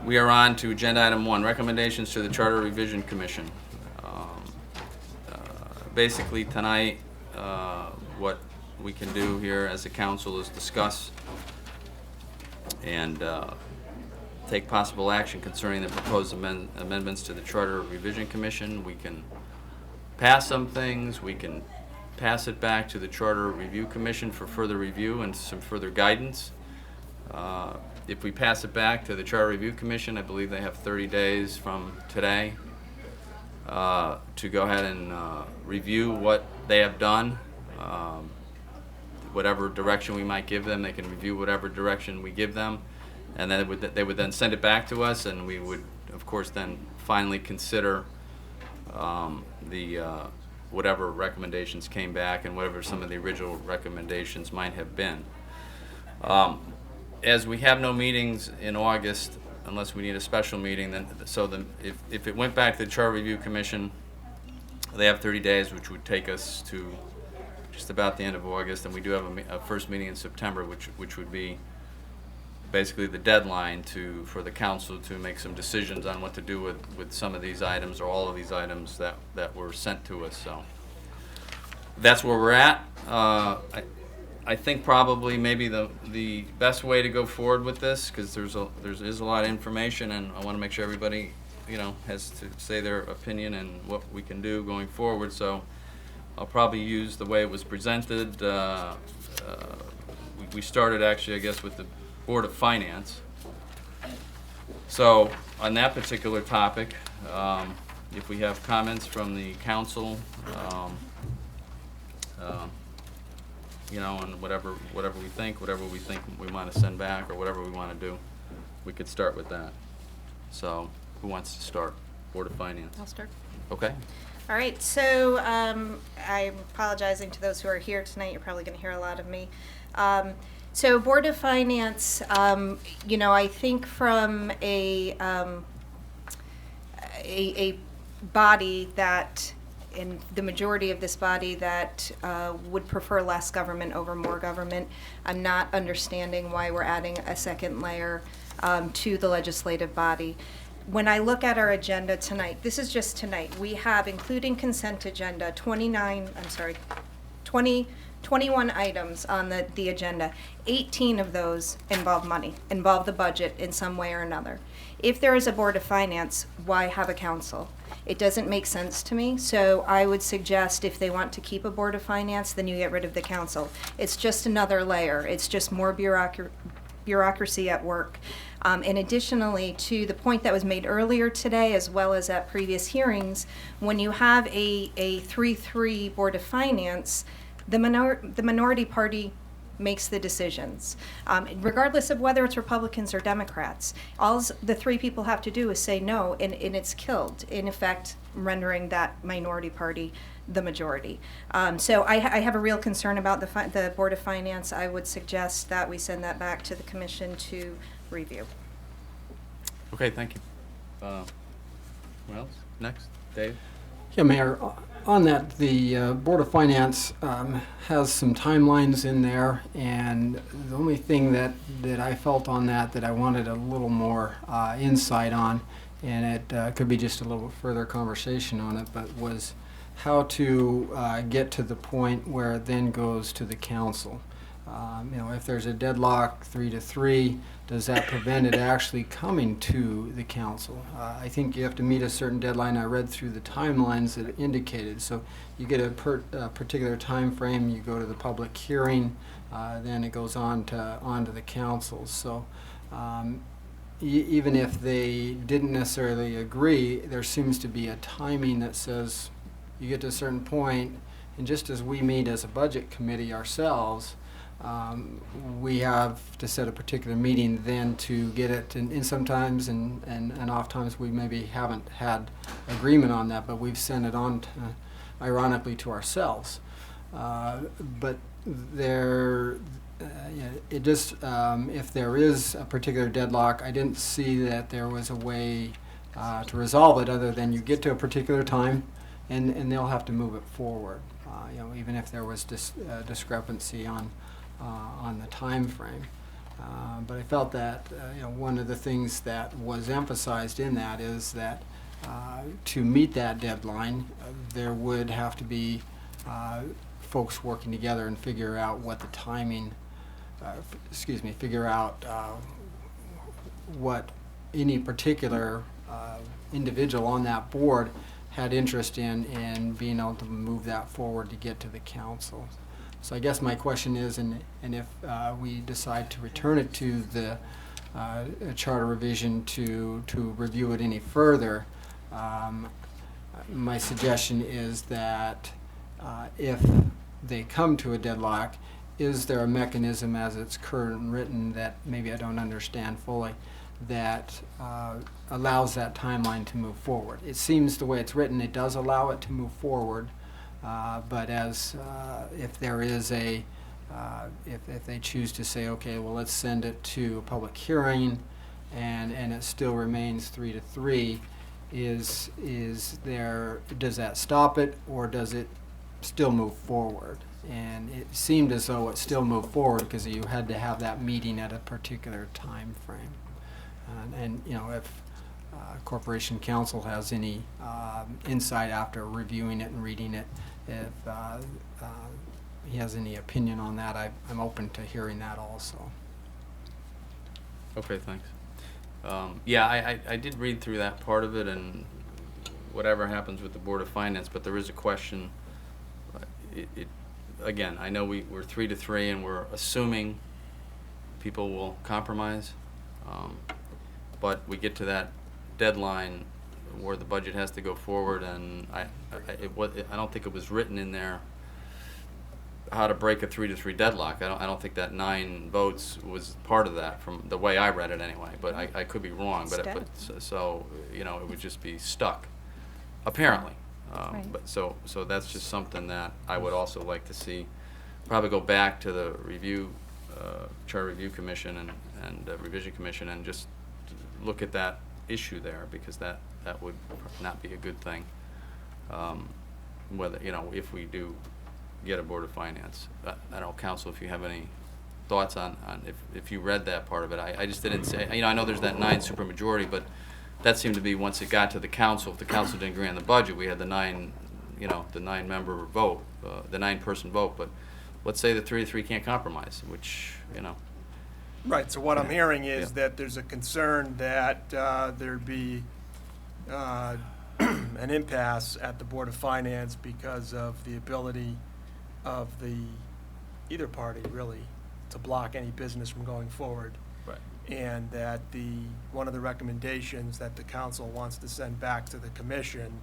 Speaker 2: we are on to agenda item 1, recommendations to the Charter Revision Commission. Basically tonight, what we can do here as a council is discuss and take possible action concerning the proposed amendments to the Charter Revision Commission. We can pass some things, we can pass it back to the Charter Review Commission for further review and some further guidance. If we pass it back to the Charter Review Commission, I believe they have 30 days from today to go ahead and review what they have done. Whatever direction we might give them, they can review whatever direction we give them, and then they would then send it back to us, and we would, of course, then finally consider whatever recommendations came back and whatever some of the original recommendations might have been. As we have no meetings in August, unless we need a special meeting, then if it went back to the Charter Review Commission, they have 30 days, which would take us to just about the end of August, and we do have a first meeting in September, which would be basically the deadline for the council to make some decisions on what to do with some of these items or all of these items that were sent to us. So that's where we're at. I think probably maybe the best way to go forward with this, because there is a lot of information, and I want to make sure everybody has to say their opinion and what we can do going forward. So I'll probably use the way it was presented. We started actually, I guess, with the Board of Finance. So on that particular topic, if we have comments from the council, and whatever we think we want to send back, or whatever we want to do, we could start with that. So who wants to start? Board of Finance.
Speaker 12: I'll start.
Speaker 2: Okay.
Speaker 12: All right, so I'm apologizing to those who are here tonight. You're probably going to hear a lot of me. So Board of Finance, I think from a body that, in the majority of this body, that would prefer less government over more government, I'm not understanding why we're adding a second layer to the legislative body. When I look at our agenda tonight, this is just tonight, we have, including consent agenda, 21 items on the agenda. 18 of those involve money, involve the budget in some way or another. If there is a Board of Finance, why have a council? It doesn't make sense to me, so I would suggest if they want to keep a Board of Finance, then you get rid of the council. It's just another layer. It's just more bureaucracy at work. And additionally, to the point that was made earlier today, as well as at previous hearings, when you have a 3-3 Board of Finance, the minority party makes the decisions, regardless of whether it's Republicans or Democrats. All the three people have to do is say no, and it's killed, in effect, rendering that minority party the majority. So I have a real concern about the Board of Finance. I would suggest that we send that back to the Commission to review.
Speaker 2: Okay, thank you. What else? Next, Dave?
Speaker 11: Yeah, Mayor, on that, the Board of Finance has some timelines in there, and the only thing that I felt on that I wanted a little more insight on, and it could be just a little further conversation on it, but was how to get to the point where it then goes to the council. if there's a deadlock 3-3, does that prevent it actually coming to the council? I think you have to meet a certain deadline. I read through the timelines that it indicated. So you get a particular time frame, you go to the public hearing, then it goes onto the council. So even if they didn't necessarily agree, there seems to be a timing that says you get to a certain point, and just as we meet as a budget committee ourselves, we have to set a particular meeting then to get it, and sometimes and oft times we maybe haven't had agreement on that, but we've sent it on, ironically, to ourselves. But there, it just, if there is a particular deadlock, I didn't see that there was a way to resolve it other than you get to a particular time and they'll have to move it forward. Even if there was discrepancy on the time frame. But I felt that one of the things that was emphasized in that is that to meet that deadline, there would have to be folks working together and figure out what the timing, figure out what any particular individual on that board had interest in being able to move that forward to get to the council. So I guess my question is, and if we decide to return it to the charter revision to review it any further, my suggestion is that if they come to a deadlock, is there a mechanism as it's currently written that maybe I don't understand fully, that allows that timeline to move forward? It seems the way it's written, it does allow it to move forward, but as if there is a, if they choose to say, okay, well, let's send it to a public hearing, and it still remains 3-3, is there, does that stop it, or does it still move forward? And it seemed as though it still moved forward because you had to have that meeting at a particular time frame. And if Corporation Counsel has any insight after reviewing it and reading it, if he has any opinion on that, I'm open to hearing that also.
Speaker 2: Okay, thanks. Yeah, I did read through that part of it, and whatever happens with the Board of Finance, but there is a question. Again, I know we're 3-3, and we're assuming people will compromise, but we get to that deadline where the budget has to go forward, and I don't think it was written in there how to break a 3-3 deadlock. I don't think that 9 votes was part of that, from the way I read it anyway. But I could be wrong. But it would just be stuck, apparently.
Speaker 14: Right.
Speaker 2: But so that's just something that I would also like to see. Probably go back to the Charter Review Commission and Revision Commission and just look at that issue there, because that would not be a good thing. Whether if we do get a Board of Finance, I don't know, Council, if you have any thoughts on if you read that part of it. I just didn't say. I know there's that 9 supermajority, but that seemed to be once it got to the council. If the council didn't agree on the budget, we had the 9-member vote, the 9-person vote. But let's say the 3-3 can't compromise, which
Speaker 8: Right. So what I'm hearing is that there's a concern that there'd be an impasse at the Board of Finance because of the ability of either party really to block any business from going forward.
Speaker 2: Right.
Speaker 8: And that one of the recommendations that the council wants to send back to the commission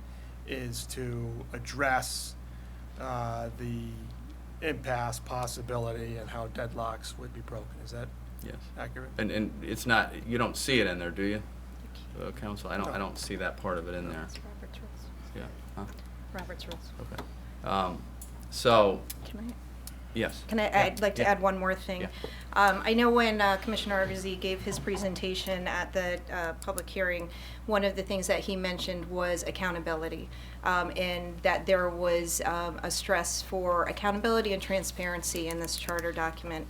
Speaker 8: is to address the impasse possibility and how deadlocks would be broken. Is that accurate?
Speaker 2: And it's not, you don't see it in there, do you, Council? I don't see that part of it in there.
Speaker 12: It's Robert's rules.
Speaker 2: Yeah. Huh?
Speaker 12: Robert's rules.
Speaker 2: Okay. So.
Speaker 12: Can I?
Speaker 2: Yes.
Speaker 12: I'd like to add one more thing.
Speaker 2: Yeah.
Speaker 12: I know when Commissioner Argazzi gave his presentation at the public hearing, one of the things that he mentioned was accountability, and that there was a stress for accountability and transparency in this charter document.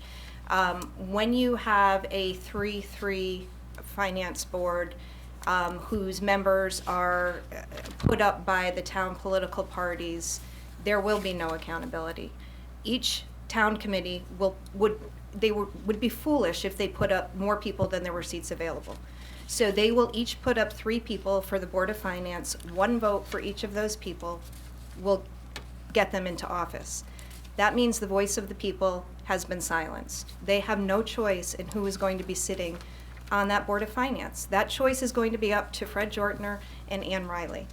Speaker 12: When you have a 3-3 finance board whose members are put up by the town political parties, there will be no accountability. Each town committee would be foolish if they put up more people than there were seats available. So they will each put up 3 people for the Board of Finance. 1 vote for each of those people will get them into office. That means the voice of the people has been silenced. They have no choice in who is going to be sitting on that Board of Finance. That choice is going to be up to Fred Jortner and Ann Riley.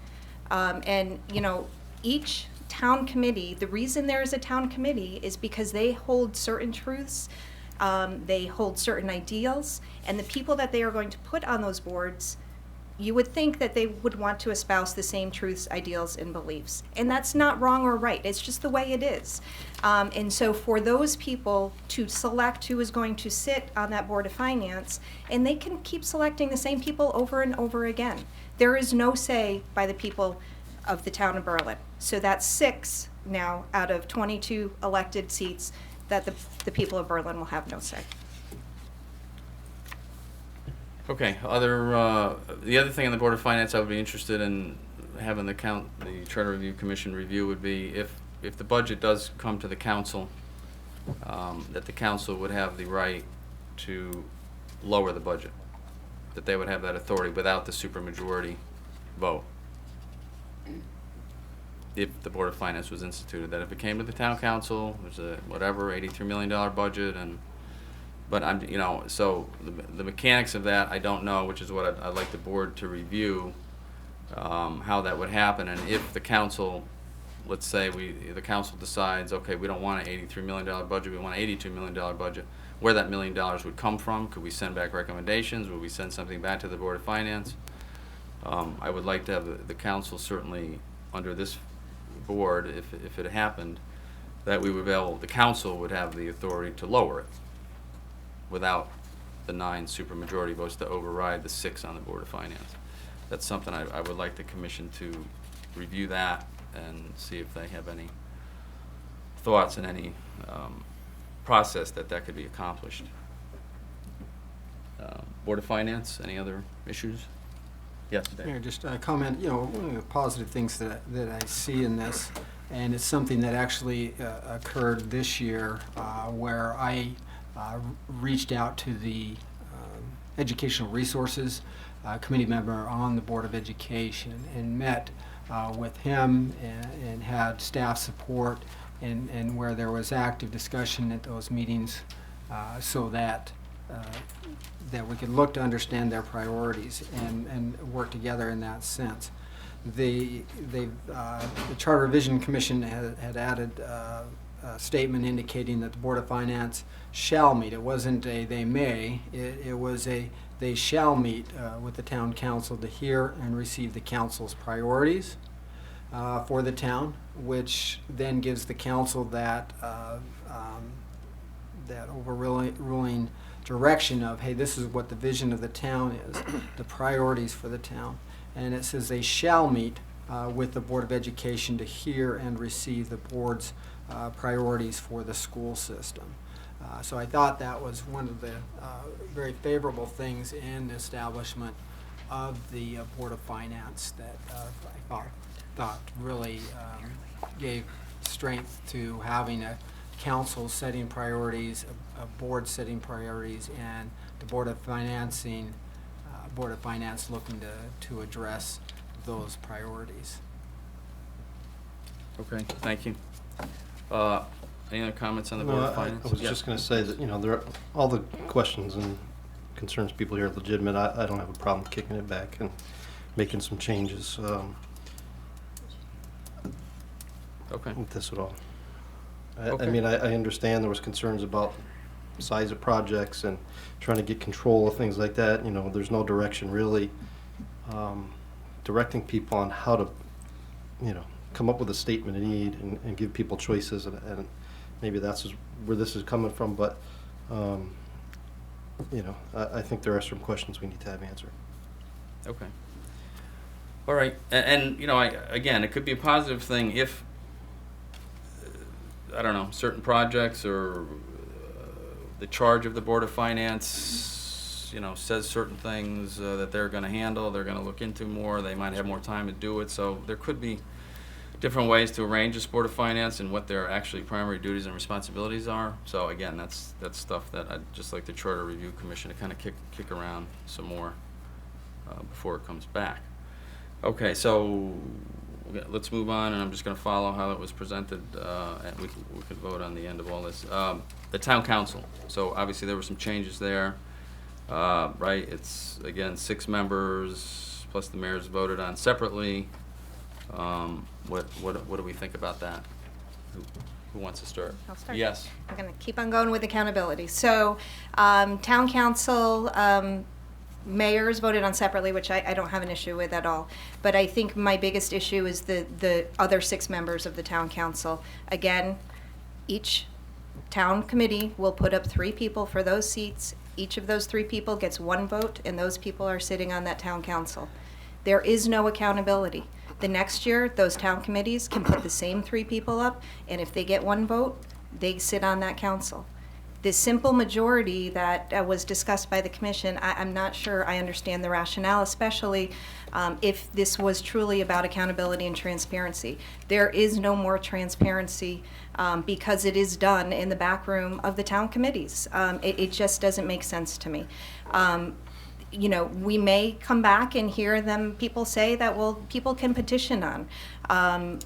Speaker 12: And, you know, each town committee, the reason there is a town committee is because they hold certain truths, they hold certain ideals, and the people that they are going to put on those boards, you would think that they would want to espouse the same truths, ideals, and beliefs. And that's not wrong or right, it's just the way it is. And so for those people to select who is going to sit on that Board of Finance, and they can keep selecting the same people over and over again. There is no say by the people of the town of Berlin. So that's 6 now out of 22 elected seats that the people of Berlin will have no say.
Speaker 2: Okay, the other thing on the Board of Finance I would be interested in having the Charter Review Commission review would be if the budget does come to the council, that the council would have the right to lower the budget, that they would have that authority without the supermajority vote. If the Board of Finance was instituted, that if it came to the town council, there's a whatever $83 million budget, but I'm, you know, so the mechanics of that I don't know, which is what I'd like the board to review, how that would happen, and if the council, let's say the council decides, okay, we don't want an $83 million budget, we want an $82 million budget, where that $1 million would come from? Could we send back recommendations? Would we send something back to the Board of Finance? I would like to have the council certainly under this board, if it happened, that we would be able, the council would have the authority to lower it without the 9 supermajority votes to override the 6 on the Board of Finance. That's something I would like the commission to review that and see if they have any thoughts and any process that could be accomplished. Board of Finance, any other issues? Yes, Dave.
Speaker 11: Mayor, just a comment, you know, one of the positive things that I see in this, and it's something that actually occurred this year where I reached out to the Educational Resources Committee member on the Board of Education and met with him and had staff support and where there was active discussion at those meetings so that we could look to understand their priorities and work together in that sense. The Charter Revision Commission had added a statement indicating that the Board of Finance shall meet. It wasn't a they may, it was a they shall meet with the town council to hear and receive the council's priorities for the town, which then gives the council that overruling direction of, hey, this is what the vision of the town is, the priorities for the town. And it says they shall meet with the Board of Education to hear and receive the board's priorities for the school system. So I thought that was one of the very favorable things in the establishment of the Board of Finance that I thought really gave strength to having a council setting priorities, a board setting priorities, and the Board of Finance looking to address those priorities.
Speaker 2: Okay, thank you. Any other comments on the Board of Finance?
Speaker 4: I was just going to say that, you know, all the questions and concerns people here are legitimate. I don't have a problem kicking it back and making some changes with this at all. I mean, I understand there was concerns about size of projects and trying to get control of things like that. You know, there's no direction really directing people on how to, you know, come up with a statement of need and give people choices, and maybe that's where this is coming from, but you know, I think there are some questions we need to have answered.
Speaker 2: Okay. All right, and you know, again, it could be a positive thing if I don't know, certain projects or the charge of the Board of Finance, you know, says certain things that they're going to handle, they're going to look into more, they might have more time to do it, so there could be different ways to arrange this Board of Finance and what their actually primary duties and responsibilities are. So again, that's stuff that I'd just like the Charter Review Commission to kind of kick around some more before it comes back. Okay, so let's move on, and I'm just going to follow how it was presented, and we could vote on the end of all this. The Town Council. So obviously there were some changes there, right? It's again 6 members plus the mayor's voted on separately. What do we think about that? Who wants to start?
Speaker 12: I'll start.
Speaker 2: Yes.
Speaker 12: I'm going to keep on going with accountability. So, town council, mayors voted on separately, which I don't have an issue with at all. But I think my biggest issue is the other 6 members of the town council. Again, each town committee will put up 3 people for those seats. Each of those 3 people gets 1 vote, and those people are sitting on that town council. There is no accountability. The next year, those town committees can put the same 3 people up, and if they get 1 vote, they sit on that council. The simple majority that was discussed by the commission, I'm not sure I understand the rationale, especially if this was truly about accountability and transparency. There is no more transparency because it is done in the back room of the town committees. It just doesn't make sense to me. You know, we may come back and hear people say that, well, people can petition on.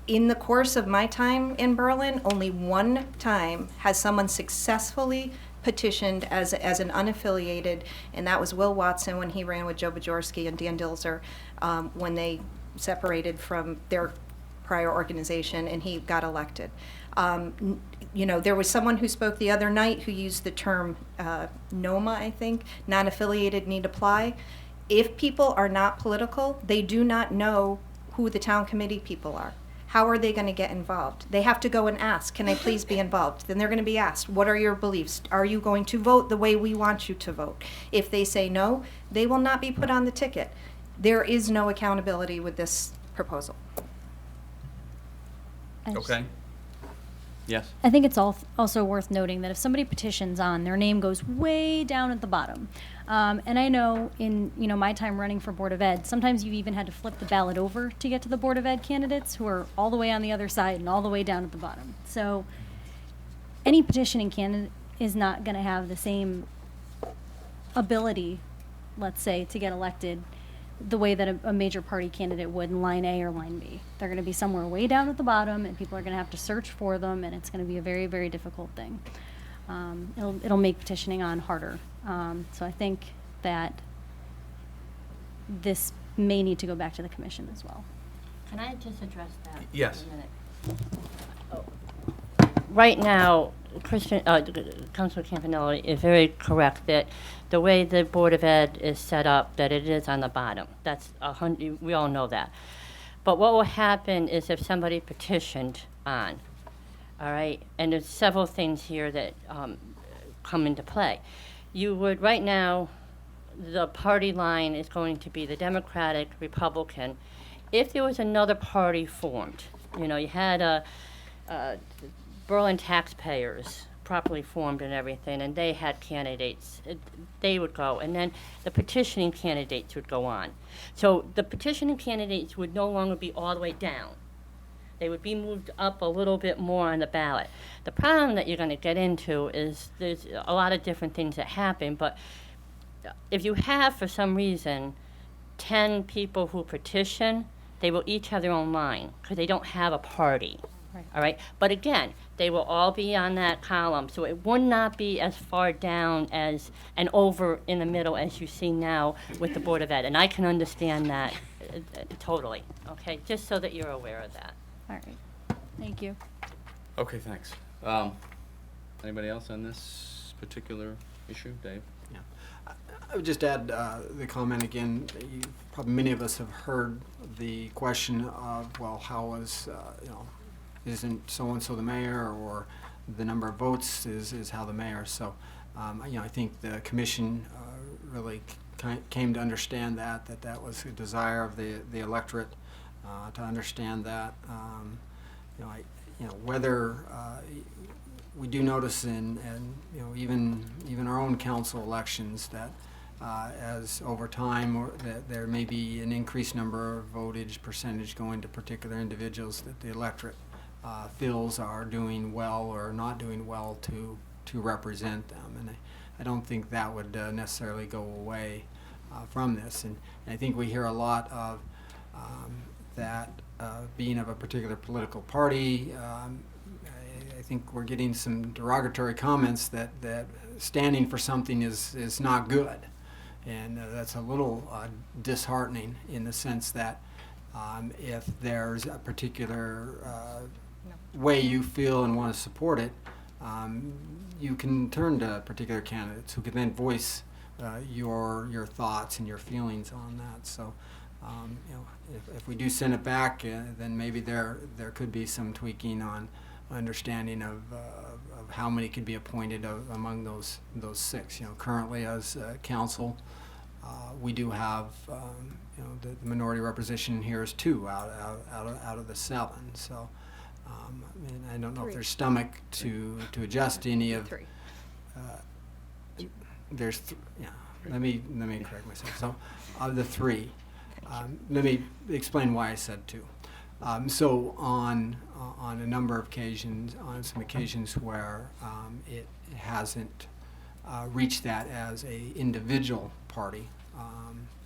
Speaker 12: In the course of my time in Berlin, only 1 time has someone successfully petitioned as an unaffiliated, and that was Will Watson when he ran with Joe Bajorski and Dan Dilzer when they separated from their prior organization and he got elected. You know, there was someone who spoke the other night who used the term NOMA, I think, non-affiliated need apply. If people are not political, they do not know who the town committee people are. How are they going to get involved? They have to go and ask, can I please be involved? Then they're going to be asked, what are your beliefs? Are you going to vote the way we want you to vote? If they say no, they will not be put on the ticket. There is no accountability with this proposal.
Speaker 2: Okay. Yes.
Speaker 14: I think it's also worth noting that if somebody petitions on, their name goes way down at the bottom. And I know in my time running for Board of Ed, sometimes you even had to flip the ballot over to get to the Board of Ed candidates who are all the way on the other side and all the way down at the bottom. So any petitioning candidate is not going to have the same ability, let's say, to get elected the way that a major party candidate would in line A or line B. They're going to be somewhere way down at the bottom, and people are going to have to search for them, and it's going to be a very, very difficult thing. It'll make petitioning on harder. So I think that this may need to go back to the commission as well.
Speaker 21: Can I just address that?
Speaker 2: Yes.
Speaker 21: For a minute? Right now, Councilor Campanelli is very correct that the way the Board of Ed is set up, that it is on the bottom. That's we all know that. But what will happen is if somebody petitioned on, all right, and there's several things here that come into play. You would, right now, the party line is going to be the Democratic, Republican. If there was another party formed, you had Berlin taxpayers properly formed and everything, and they had candidates, they would go, and then the petitioning candidates would go on. So the petitioning candidates would no longer be all the way down. They would be moved up a little bit more on the ballot. The problem that you're going to get into is there's a lot of different things that happen, but if you have, for some reason, 10 people who petition, they will each have their own line because they don't have a party. Right. All right, but again, they will all be on that column, so it would not be as far down as and over in the middle as you see now with the Board of Ed, and I can understand that totally. Okay, just so that you're aware of that.
Speaker 14: All right, thank you.
Speaker 2: Okay, thanks. Anybody else on this particular issue, Dave?
Speaker 11: Yeah, I would just add the comment again. Probably many of us have heard the question of, well, how was isn't so-and-so the mayor, or the number of votes is how the mayor. So, I think the commission really came to understand that was a desire of the electorate to understand that. Whether we do notice in even our own council elections that as over time, or that there may be an increased number of votage percentage going to particular individuals that the electorate feels are doing well or not doing well to represent them. And I don't think that would necessarily go away from this. And I think we hear a lot of that being of a particular political party. I think we're getting some derogatory comments that standing for something is not good. And that's a little disheartening in the sense that if there's a particular way you feel and want to support it, you can turn to particular candidates who can then voice your thoughts and your feelings on that. So, you know, if we do send it back, then maybe there could be some tweaking on understanding of how many could be appointed among those 6. You know, currently as council, we do have you know, the minority representation here is 2 out of the 7. So. I mean, I don't know
Speaker 12: 3.
Speaker 11: if there's stomach to adjust any of.
Speaker 12: 3.
Speaker 11: There's yeah. Let me correct myself. So, of the 3, let me explain why I said 2. So on a number of occasions, on some occasions where it hasn't reached that as a individual party,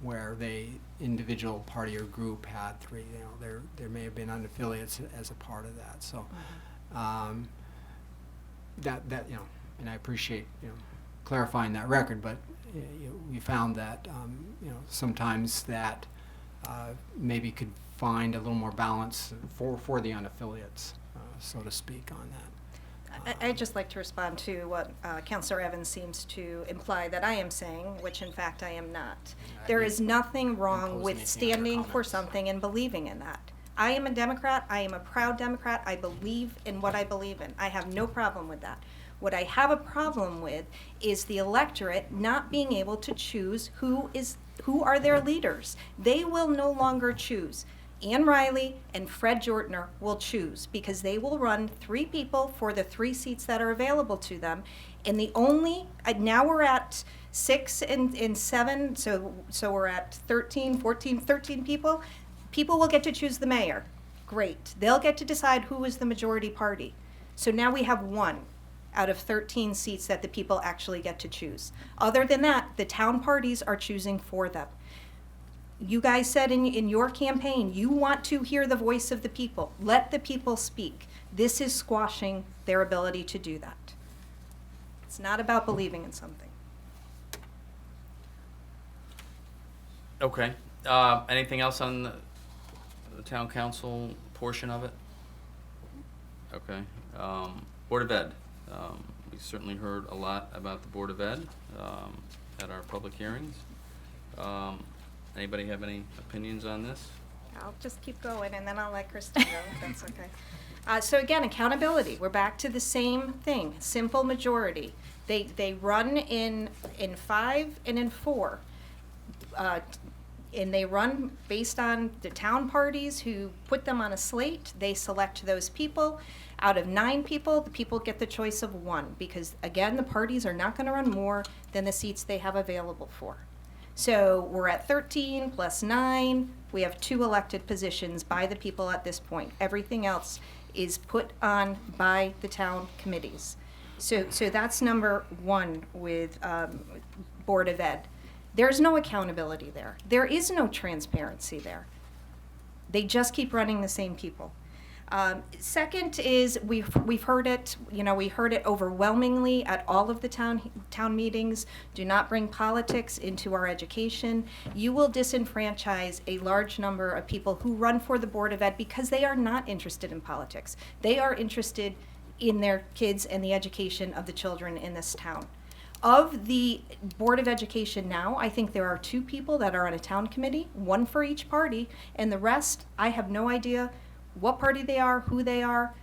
Speaker 11: where the individual party or group had 3, you know, there may have been unaffiliates as a part of that. So that you know, and I appreciate, you know, clarifying that record, but we found that you know, sometimes that maybe could find a little more balance for the unaffiliates, so to speak, on that.
Speaker 12: I'd just like to respond to what Councillor Evans seems to imply that I am saying, which in fact I am not. There is nothing wrong with standing for something and believing in that. I am a Democrat. I am a proud Democrat. I believe in what I believe in. I have no problem with that. What I have a problem with is the electorate not being able to choose who are their leaders. They will no longer choose. Ann Riley and Fred Jortner will choose because they will run 3 people for the 3 seats that are available to them. And the only, now we're at 6 and 7, so we're at 13 people. People will get to choose the mayor. Great. They'll get to decide who is the majority party. So now we have 1 out of 13 seats that the people actually get to choose. Other than that, the town parties are choosing for them. You guys said in your campaign, you want to hear the voice of the people. Let the people speak. This is squashing their ability to do that. It's not about believing in something.
Speaker 2: Okay. Anything else on the town council portion of it? Okay. Board of Ed. We certainly heard a lot about the Board of Ed at our public hearings. Anybody have any opinions on this?
Speaker 12: I'll just keep going and then I'll let Kristen go, if that's okay. So again, accountability. We're back to the same thing, simple majority. They run in 5 and in 4. And they run based on the town parties who put them on a slate. They select those people. Out of 9 people, the people get the choice of 1 because, again, the parties are not going to run more than the seats they have available for. So we're at 13 plus 9. We have 2 elected positions by the people at this point. Everything else is put on by the town committees. So that's number 1 with Board of Ed. There's no accountability there. There is no transparency there. They just keep running the same people. Second is we've heard it, you know, we heard it overwhelmingly at all of the town meetings. Do not bring politics into our education. You will disenfranchise a large number of people who run for the Board of Ed because they are not interested in politics. They are interested in their kids and the education of the children in this town. Of the Board of Education now, I think there are 2 people that are on a town committee, 1 for each party, and the rest, I have no idea what party they are, who they are.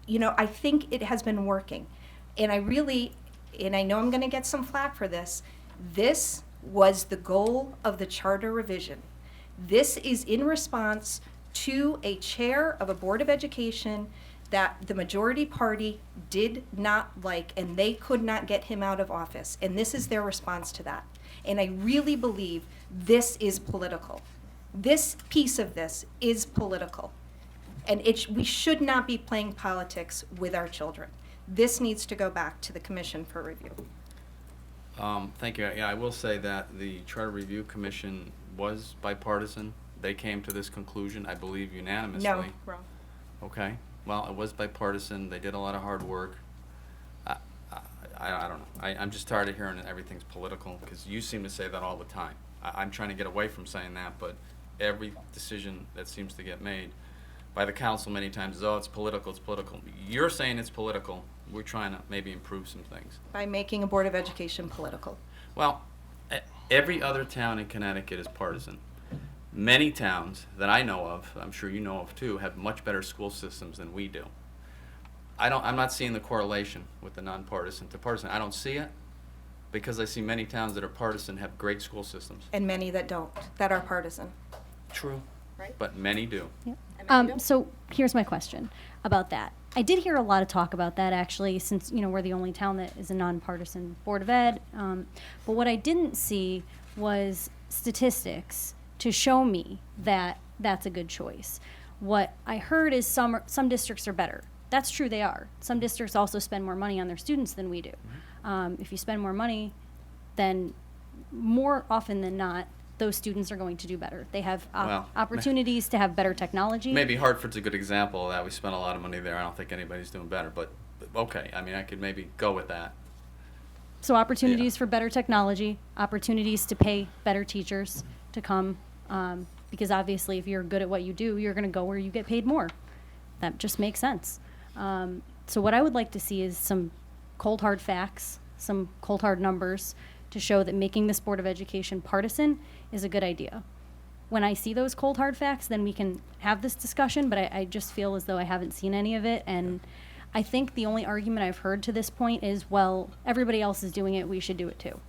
Speaker 12: You know, I think it has been working. And I know I'm going to get some flack for this, this was the goal of the charter revision. This is in response to a chair of a Board of Education that the majority party did not like, and they could not get him out of office. And this is their response to that. And I really believe this is political. This piece of this is political. And we should not be playing politics with our children. This needs to go back to the commission for review.
Speaker 2: Thank you. Yeah, I will say that the Charter Review Commission was bipartisan. They came to this conclusion, I believe, unanimously.
Speaker 12: No, wrong.
Speaker 2: Okay. Well, it was bipartisan. They did a lot of hard work. I don't know. I'm just tired of hearing that everything's political, because you seem to say that all the time. I'm trying to get away from saying that, but every decision that seems to get made by the council many times is, oh, it's political, it's political. You're saying it's political. We're trying to maybe improve some things.
Speaker 12: By making a Board of Education political.
Speaker 2: Well, every other town in Connecticut is partisan. Many towns that I know of, I'm sure you know of too, have much better school systems than we do. I'm not seeing the correlation with the nonpartisan to partisan. I don't see it, because I see many towns that are partisan have great school systems.
Speaker 12: And many that don't, that are partisan.
Speaker 2: True.
Speaker 12: Right.
Speaker 2: But many do.
Speaker 14: So here's my question about that. I did hear a lot of talk about that, actually, since we're the only town that is a nonpartisan Board of Ed. But what I didn't see was statistics to show me that that's a good choice. What I heard is some districts are better. That's true, they are. Some districts also spend more money on their students than we do. If you spend more money, then more often than not, those students are going to do better. They have opportunities to have better technology.
Speaker 2: Maybe Hartford's a good example of that. We spent a lot of money there. I don't think anybody's doing better, but okay. I mean, I could maybe go with that.
Speaker 14: So opportunities for better technology, opportunities to pay better teachers to come, because obviously if you're good at what you do, you're going to go where you get paid more. That just makes sense. So what I would like to see is some cold hard facts, some cold hard numbers to show that making this Board of Education partisan is a good idea. When I see those cold hard facts, then we can have this discussion, but I just feel as though I haven't seen any of it. And I think the only argument I've heard to this point is, well, everybody else is doing it, we should do it too.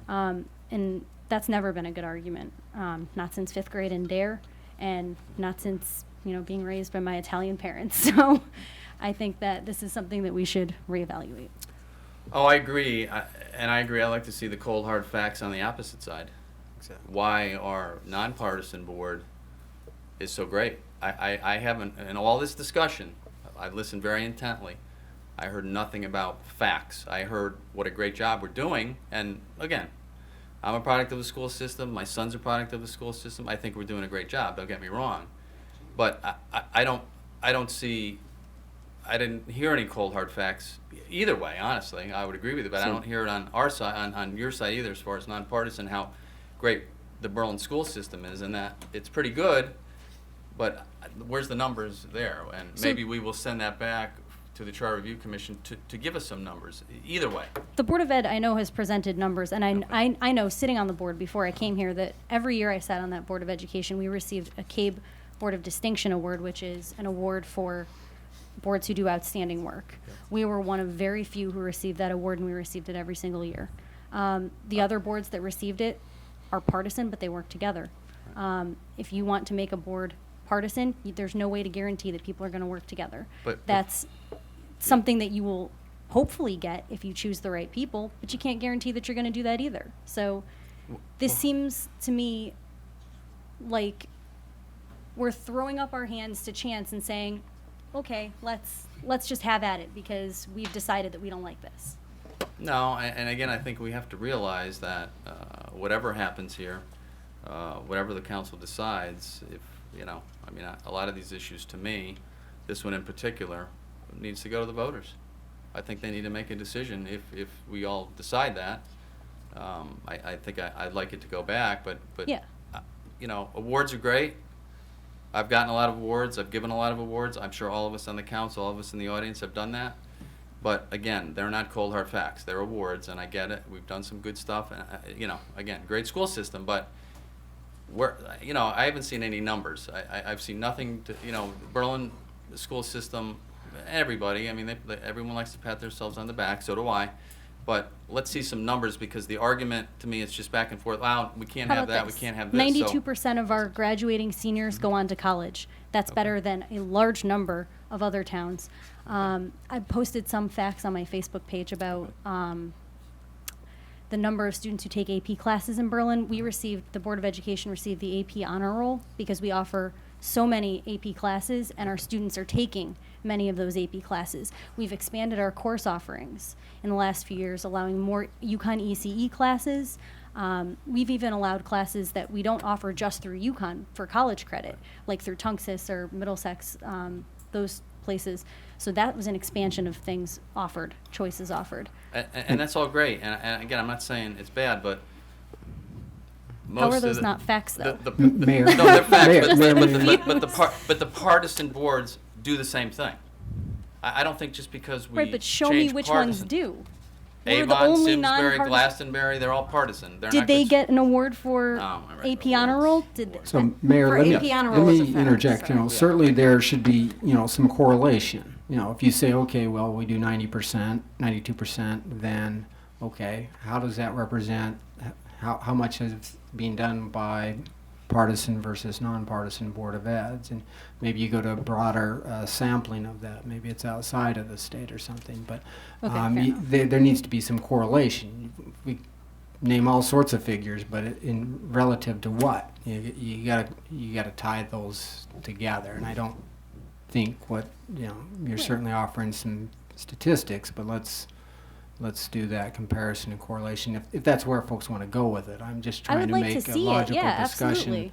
Speaker 14: And that's never been a good argument, not since 5th grade and DARE, and not since being raised by my Italian parents. So I think that this is something that we should reevaluate.
Speaker 2: Oh, I agree, and I agree. I like to see the cold hard facts on the opposite side. Exactly. Why our nonpartisan board is so great. I haven't, in all this discussion, I've listened very intently. I heard nothing about facts. I heard what a great job we're doing, and again, I'm a product of the school system. My son's a product of the school system. I think we're doing a great job. Don't get me wrong, but I don't see. I didn't hear any cold hard facts either way. Honestly, I would agree with you, but I don't hear it on our side, on your side either, as far as nonpartisan, how great the Berlin school system is, and that it's pretty good. But where's the numbers there? And maybe we will send that back to the Charter Review Commission to give us some numbers. Either way.
Speaker 14: The Board of Ed, I know, has presented numbers, and I know, sitting on the board before I came here, that every year I sat on that Board of Education, we received a CABE Board of Distinction Award, which is an award for boards who do outstanding work. We were one of very few who received that award, and we received it every single year. The other boards that received it are partisan, but they work together. If you want to make a board partisan, there's no way to guarantee that people are going to work together. But that's something that you will hopefully get if you choose the right people, but you can't guarantee that you're going to do that either. So this seems to me like we're throwing up our hands to chance and saying, okay, let's just have at it because we've decided that we don't like this.
Speaker 2: No, and again, I think we have to realize that whatever happens here, whatever the council decides, if I mean, a lot of these issues, to me, this one in particular, needs to go to the voters. I think they need to make a decision if we all decide that. I think I'd like it to go back, but
Speaker 14: yeah.
Speaker 2: Awards are great. I've gotten a lot of awards. I've given a lot of awards. I'm sure all of us on the council, all of us in the audience have done that. But again, they're not cold hard facts. They're awards, and I get it. We've done some good stuff. Again, great school system, but I haven't seen any numbers. I've seen nothing to, Berlin school system, everybody, I mean, everyone likes to pat themselves on the back, so do I. But let's see some numbers, because the argument to me is just back and forth. Wow, we can't have that, we can't have this.
Speaker 14: 92% of our graduating seniors go on to college. That's better than a large number of other towns. I posted some facts on my Facebook page about the the number of students who take AP classes in Berlin, the Board of Education received the AP honor roll because we offer so many AP classes and our students are taking many of those AP classes. We've expanded our course offerings in the last few years, allowing more UConn ECE classes. We've even allowed classes that we don't offer just through UConn for college credit, like through Tunxis or Middlesex, those places. So that was an expansion of things offered, choices offered.
Speaker 2: And that's all great. And again, I'm not saying it's bad, but
Speaker 14: How are those not facts, though?
Speaker 11: Mayor.
Speaker 2: No, they're facts,
Speaker 11: Mayor.
Speaker 2: but the partisan boards do the same thing. I don't think just because we
Speaker 14: Right, but show me
Speaker 2: change
Speaker 14: which
Speaker 2: partisan.
Speaker 14: ones do. We're the
Speaker 2: Avon,
Speaker 14: only
Speaker 2: Simsbury,
Speaker 14: nonpartisan-
Speaker 2: Glastonbury, they're all partisan. They're
Speaker 14: Did
Speaker 2: not
Speaker 14: they
Speaker 2: cons-
Speaker 14: get an award for
Speaker 2: No,
Speaker 14: AP honor roll?
Speaker 11: So, Mayor,
Speaker 14: for
Speaker 11: let me,
Speaker 14: AP honor
Speaker 11: let
Speaker 14: roll is a
Speaker 11: me
Speaker 14: fact,
Speaker 11: interject. You know,
Speaker 14: so-
Speaker 11: certainly there should be, you know, some correlation. You know, if you say, okay, well, we do 90%, 92%, then, okay, how does that represent, how much is being done by partisan versus nonpartisan Board of Eds? And maybe you go to a broader sampling of that. Maybe it's outside of the state or something. But
Speaker 14: Okay, fair enough.
Speaker 11: there needs to be some correlation. We name all sorts of figures, but in relative to what? You gotta tie those together. And I don't think you're certainly offering some statistics, but let's do that comparison and correlation if that's where folks want to go with it. I'm just
Speaker 14: I
Speaker 11: trying
Speaker 14: would
Speaker 11: to
Speaker 14: like
Speaker 11: make
Speaker 14: to
Speaker 11: a
Speaker 14: see it.
Speaker 11: logical
Speaker 14: Yeah,
Speaker 11: discussion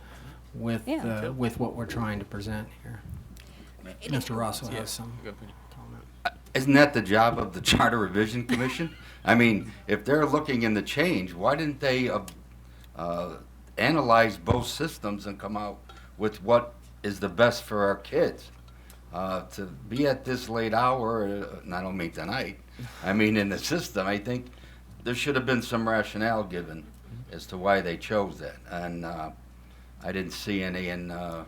Speaker 14: absolutely.
Speaker 11: with what we're trying to present here. Mr. Russell has some comment.
Speaker 13: Isn't that the job of the Charter Revision Commission? I mean, if they're looking into change, why didn't they analyze both systems and come out with what is the best for our kids? To be at this late hour, and I don't mean tonight, I mean in the system, I think there should have been some rationale given as to why they chose that. And I didn't see any, and I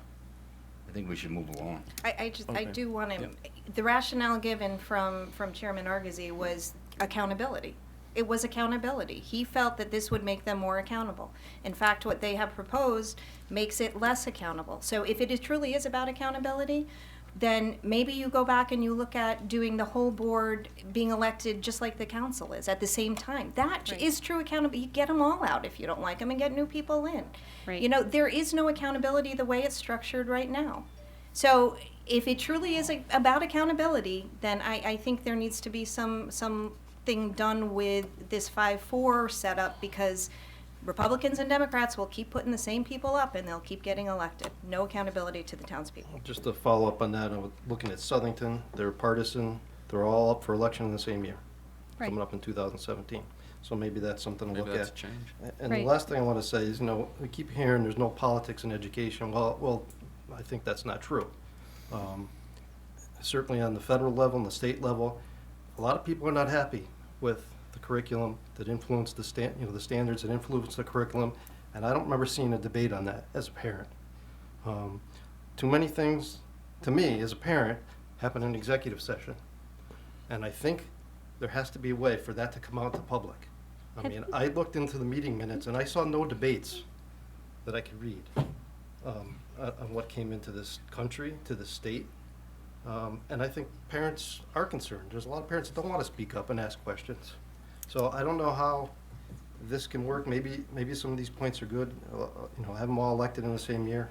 Speaker 13: think we should move along.
Speaker 12: I do want to, the rationale given from Chairman Argazzi was accountability. It was accountability. He felt that this would make them more accountable. In fact, what they have proposed makes it less accountable. So if it truly is about accountability, then maybe you go back and you look at doing the whole board being elected just like the council is at the same time. That is true accountability. You get them all out if you don't like them and get new people in.
Speaker 14: Right.
Speaker 12: You know, there is no accountability the way it's structured right now. So if it truly is about accountability, then I think there needs to be something done with this 5-4 setup, because Republicans and Democrats will keep putting the same people up and they'll keep getting elected. No accountability to the townspeople.
Speaker 4: Just to follow up on that, I was looking at Southington, they're partisan, they're all up for election in the same year,
Speaker 12: Right.
Speaker 4: coming up in 2017. So maybe that's something to
Speaker 2: Maybe
Speaker 4: look
Speaker 2: that's
Speaker 4: at.
Speaker 2: a change.
Speaker 4: And
Speaker 12: Right.
Speaker 4: the last thing I want to say is, we keep hearing there's no politics in education. Well, I think that's not true. Certainly on the federal level and the state level, a lot of people are not happy with the curriculum that influence the standards that influence the curriculum, and I don't remember seeing a debate on that as a parent. Too many things, to me, as a parent, happen in executive session, and I think there has to be a way for that to come out to public. I mean, I looked into the meeting minutes and I saw no debates that I could read on what came into this country, to the state. And I think parents are concerned. There's a lot of parents that don't want to speak up and ask questions. So I don't know how this can work. Maybe some of these points are good, have them all elected in the same year.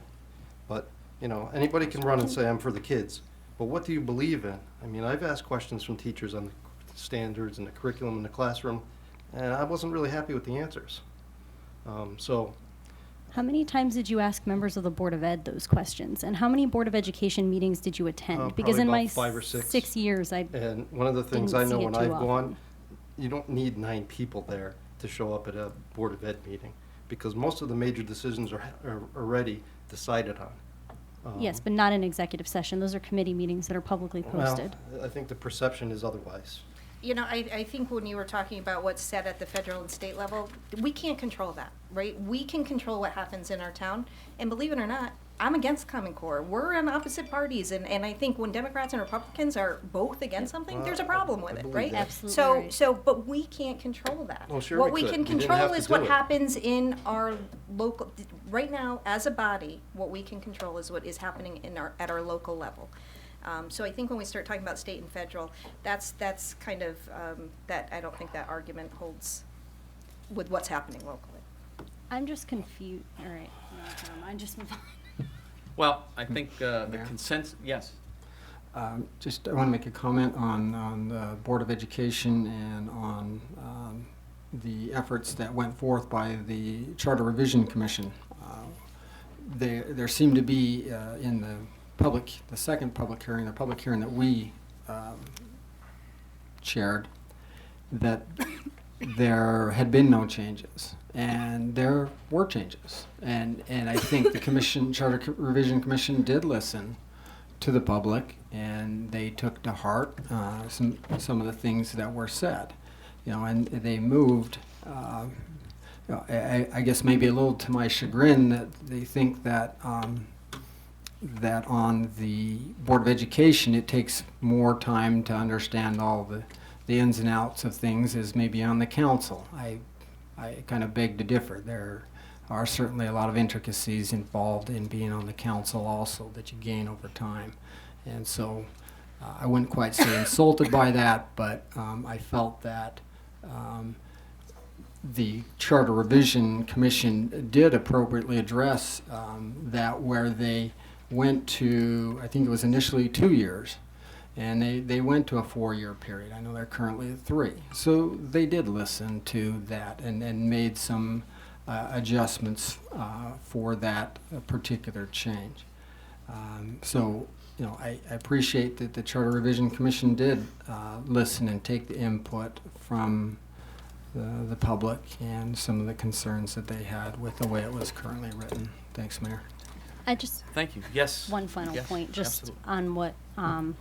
Speaker 4: But, anybody can run and say, I'm for the kids. But what do you believe in? I mean, I've asked questions from teachers on the standards and the curriculum in the classroom, and I wasn't really happy with the answers.
Speaker 14: How many times did you ask members of the Board of Ed those questions? And how many Board of Education meetings did you attend? Because
Speaker 4: Probably
Speaker 14: in my
Speaker 4: about 5 or 6.
Speaker 14: 6 years,
Speaker 4: And one of the things I
Speaker 14: didn't
Speaker 4: know
Speaker 14: see it
Speaker 4: when
Speaker 14: too
Speaker 4: I've
Speaker 14: often.
Speaker 4: gone, you don't need 9 people there to show up at a Board of Ed meeting, because most of the major decisions are already decided on.
Speaker 14: Yes, but not in executive session. Those are committee meetings that are publicly posted.
Speaker 4: Well, I think the perception is otherwise.
Speaker 12: I think when you were talking about what's said at the federal and state level, we can't control that, right? We can control what happens in our town, and believe it or not, I'm against Common Core. We're on opposite parties, and I think when Democrats and Republicans are both against something, there's a problem with it,
Speaker 4: believe
Speaker 12: right?
Speaker 4: that.
Speaker 14: Absolutely right.
Speaker 12: But we can't control that.
Speaker 4: Well, sure
Speaker 12: What
Speaker 4: we
Speaker 12: we
Speaker 4: could.
Speaker 12: can
Speaker 4: We didn't
Speaker 12: control
Speaker 4: have to
Speaker 12: is
Speaker 4: do
Speaker 12: what
Speaker 4: it.
Speaker 12: happens in our local, right now, as a body, what we can control is what is happening at our local level. So I think when we start talking about state and federal, that's kind of, that I don't think that argument holds with what's happening locally.
Speaker 14: I'm just confused. All right, no, never mind. Just move on.
Speaker 2: Well, I think the
Speaker 11: Mayor?
Speaker 2: consensus, yes.
Speaker 11: Just, I want to make a comment on the Board of Education and on the efforts that went forth by the Charter Revision Commission. There seemed to be in the second public hearing, the public hearing that we chaired, that there had been no changes, and there were changes. And I think the Charter Revision Commission did listen to the public, and they took to heart some of the things that were said, and they moved. I guess maybe a little to my chagrin that they think that that on the Board of Education it takes more time to understand all the ins and outs of things as maybe on the council. I kind of beg to differ. There are certainly a lot of intricacies involved in being on the council also that you gain over time. And so I wouldn't quite say insulted by that, but I felt that the Charter Revision Commission did appropriately address that, where they went to, I think it was initially 2 years, and they went to a 4-year period. I know they're currently at 3. So they did listen to that and made some adjustments for that particular change. So, I appreciate that the Charter Revision Commission did listen and take the input from the public and some of the concerns that they had with the way it was currently written. Thanks, Mayor.
Speaker 14: I just
Speaker 2: Thank you. Yes.
Speaker 14: one final
Speaker 2: Yes,
Speaker 14: point, just
Speaker 2: absolutely.
Speaker 14: on what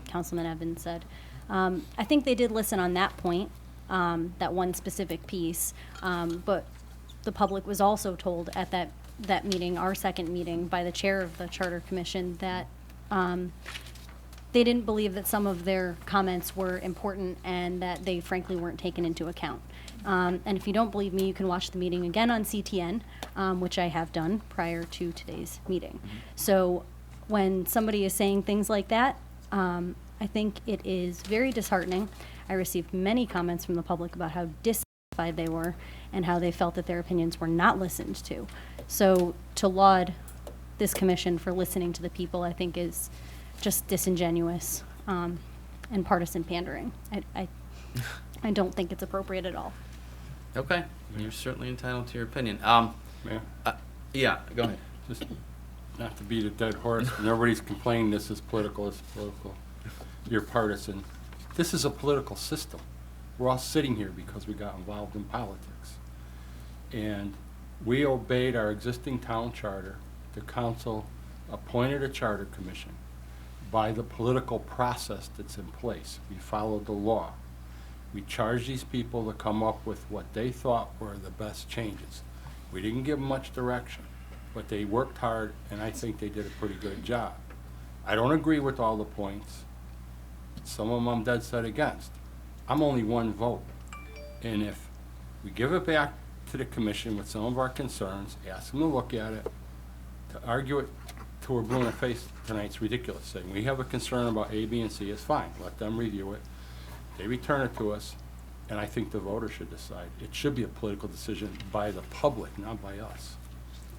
Speaker 14: Councilman Evans said. I think they did listen on that point, that one specific piece, but the public was also told at that meeting, our second meeting, by the chair of the Charter Commission that they didn't believe that some of their comments were important and that they frankly weren't taken into account. And if you don't believe me, you can watch the meeting again on CTN, which I have done prior to today's meeting. So when somebody is saying things like that, I think it is very disheartening. I received many comments from the public about how dissatisfied they were and how they felt that their opinions were not listened to. So to laud this commission for listening to the people, I think is just disingenuous and partisan pandering. I don't think it's appropriate at all.
Speaker 2: Okay, you're certainly entitled to your opinion.
Speaker 10: Mayor?
Speaker 2: Yeah, go ahead.
Speaker 10: Just not to beat a dead horse, nobody's complaining this is political, it's political. You're partisan. This is a political system. We're all sitting here because we got involved in politics. And we obeyed our existing town charter. The council appointed a charter commission by the political process that's in place. We followed the law. We charged these people to come up with what they thought were the best changes. We didn't give them much direction, but they worked hard, and I think they did a pretty good job. I don't agree with all the points. Some of them I'm dead set against. I'm only one vote. And if we give it back to the commission with some of our concerns, ask them to look at it, to argue it till we're blue in the face tonight's ridiculous. Saying we have a concern about A, B, and C, it's fine. Let them review it. They return it to us, and I think the voters should decide. It should be a political decision by the public, not by us.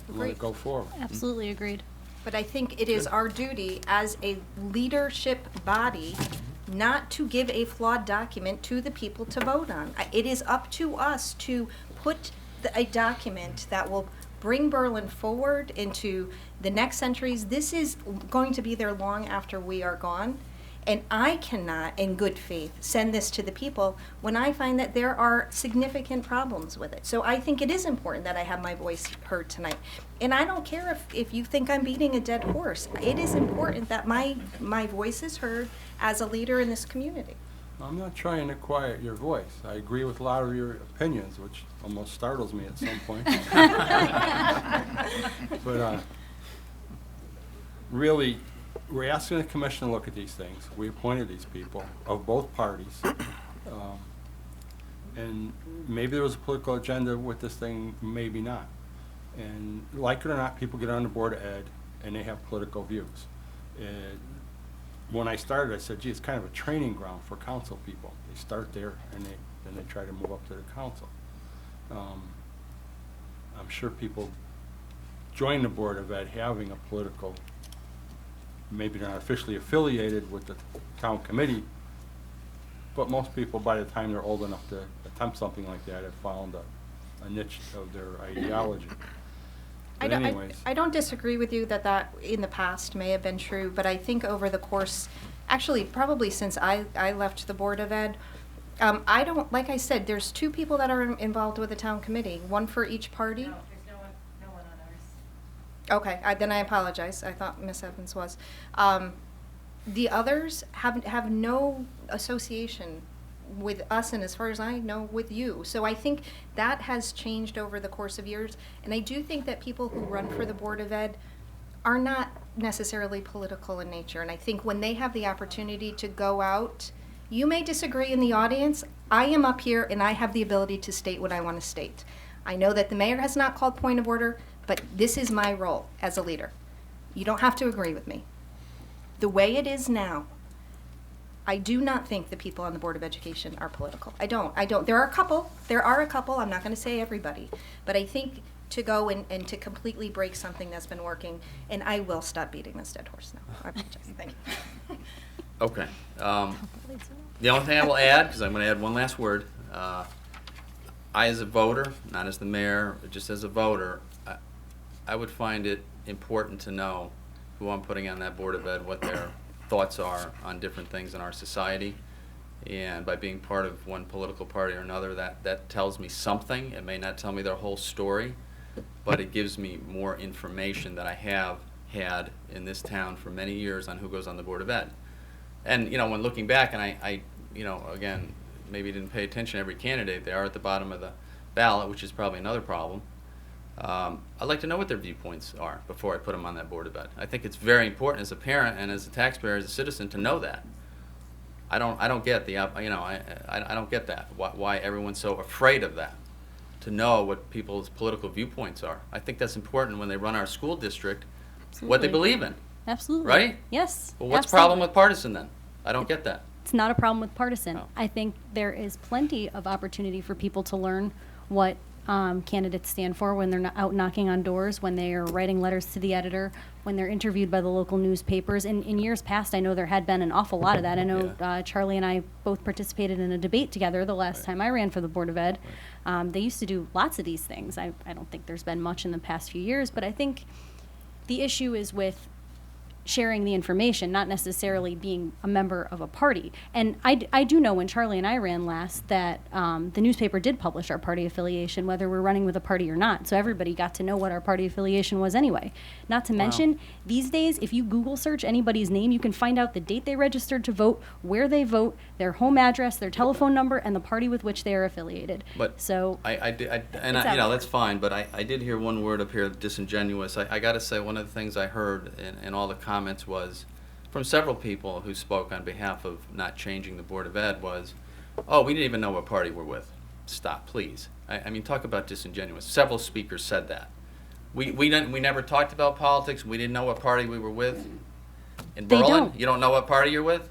Speaker 10: We want to go forward.
Speaker 14: Absolutely agreed.
Speaker 12: But I think it is our duty as a leadership body not to give a flawed document to the people to vote on. It is up to us to put a document that will bring Berlin forward into the next centuries. This is going to be there long after we are gone. And I cannot, in good faith, send this to the people when I find that there are significant problems with it. So I think it is important that I have my voice heard tonight. And I don't care if you think I'm beating a dead horse. It is important that my voice is heard as a leader in this community.
Speaker 10: I'm not trying to quiet your voice. I agree with a lot of your opinions, which almost startles me at some point. But really, we're asking the commission to look at these things. We appointed these people of both parties. And maybe there was a political agenda with this thing, maybe not. And like it or not, people get on the Board of Ed and they have political views. When I started, I said, gee, it's kind of a training ground for council people. They start there and then they try to move up to the council. I'm sure people join the Board of Ed having a political, maybe they're not officially affiliated with the town committee, but most people, by the time they're old enough to attempt something like that, have found a niche of their ideology. But anyways,
Speaker 12: I don't disagree with you that that in the past may have been true, but I think over the course, actually probably since I left the Board of Ed, I don't, like I said, there's two people that are involved with the town committee, one for each party.
Speaker 21: No, there's no one on ours.
Speaker 12: Okay, then I apologize. I thought Miss Evans was. The others have no association with us, and as far as I know, with you. So I think that has changed over the course of years, and I do think that people who run for the Board of Ed are not necessarily political in nature, and I think when they have the opportunity to go out, you may disagree in the audience. I am up here, and I have the ability to state what I want to state. I know that the mayor has not called point of order, but this is my role as a leader. You don't have to agree with me. The way it is now, I do not think the people on the Board of Education are political. I don't. There are a couple, I'm not gonna say everybody, but I think to go and to completely break something that's been working, and I will stop beating this dead horse now. I apologize, thank you.
Speaker 2: Okay. The only thing I will add, because I'm gonna add one last word, I as a voter, not as the mayor, but just as a voter, I would find it important to know who I'm putting on that Board of Ed, what their thoughts are on different things in our society. And by being part of one political party or another, that tells me something. It may not tell me their whole story, but it gives me more information that I have had in this town for many years on who goes on the Board of Ed. And, you know, when looking back, and I you know, again, maybe didn't pay attention to every candidate, they are at the bottom of the ballot, which is probably another problem. I'd like to know what their viewpoints are before I put them on that Board of Ed. I think it's very important as a parent and as a taxpayer, as a citizen, to know that. I don't get the, you know, I don't get that, why everyone's so afraid of that, to know what people's political viewpoints are. I think that's important when they run our school district, what they believe in.
Speaker 14: Absolutely.
Speaker 2: Right?
Speaker 14: Yes.
Speaker 2: Well, what's the
Speaker 14: absolutely.
Speaker 2: problem with partisan then? I don't get that.
Speaker 14: It's not a problem with partisan.
Speaker 2: No.
Speaker 14: I think there is plenty of opportunity for people to learn what candidates stand for when they're out knocking on doors, when they are writing letters to the editor, when they're interviewed by the local newspapers. In years past, I know there had been an awful lot of that. I know Charlie and I both participated in a debate together the last time I ran for the Board of Ed. They used to do lots of these things. I don't think there's been much in the past few years, but I think the issue is with sharing the information, not necessarily being a member of a party. And I do know when Charlie and I ran last that the newspaper did publish our party affiliation, whether we're running with a party or not. So everybody got to know what our party affiliation was anyway. Not to mention, these days, if you Google search anybody's name, you can find out the date they registered to vote, where they vote, their home address, their telephone number, and the party with which they are affiliated.
Speaker 2: But
Speaker 14: so
Speaker 2: you know, that's fine, but I did hear one word up here, disingenuous. I got to say, one of the things I heard in all the comments was, from several people who spoke on behalf of not changing the Board of Ed, was, oh, we didn't even know what party we're with. Stop, please. I mean, talk about disingenuous. Several speakers said that. We never talked about politics. We didn't know what party we were with. In
Speaker 14: They
Speaker 2: Berlin,
Speaker 14: don't.
Speaker 2: you don't know what party you're with?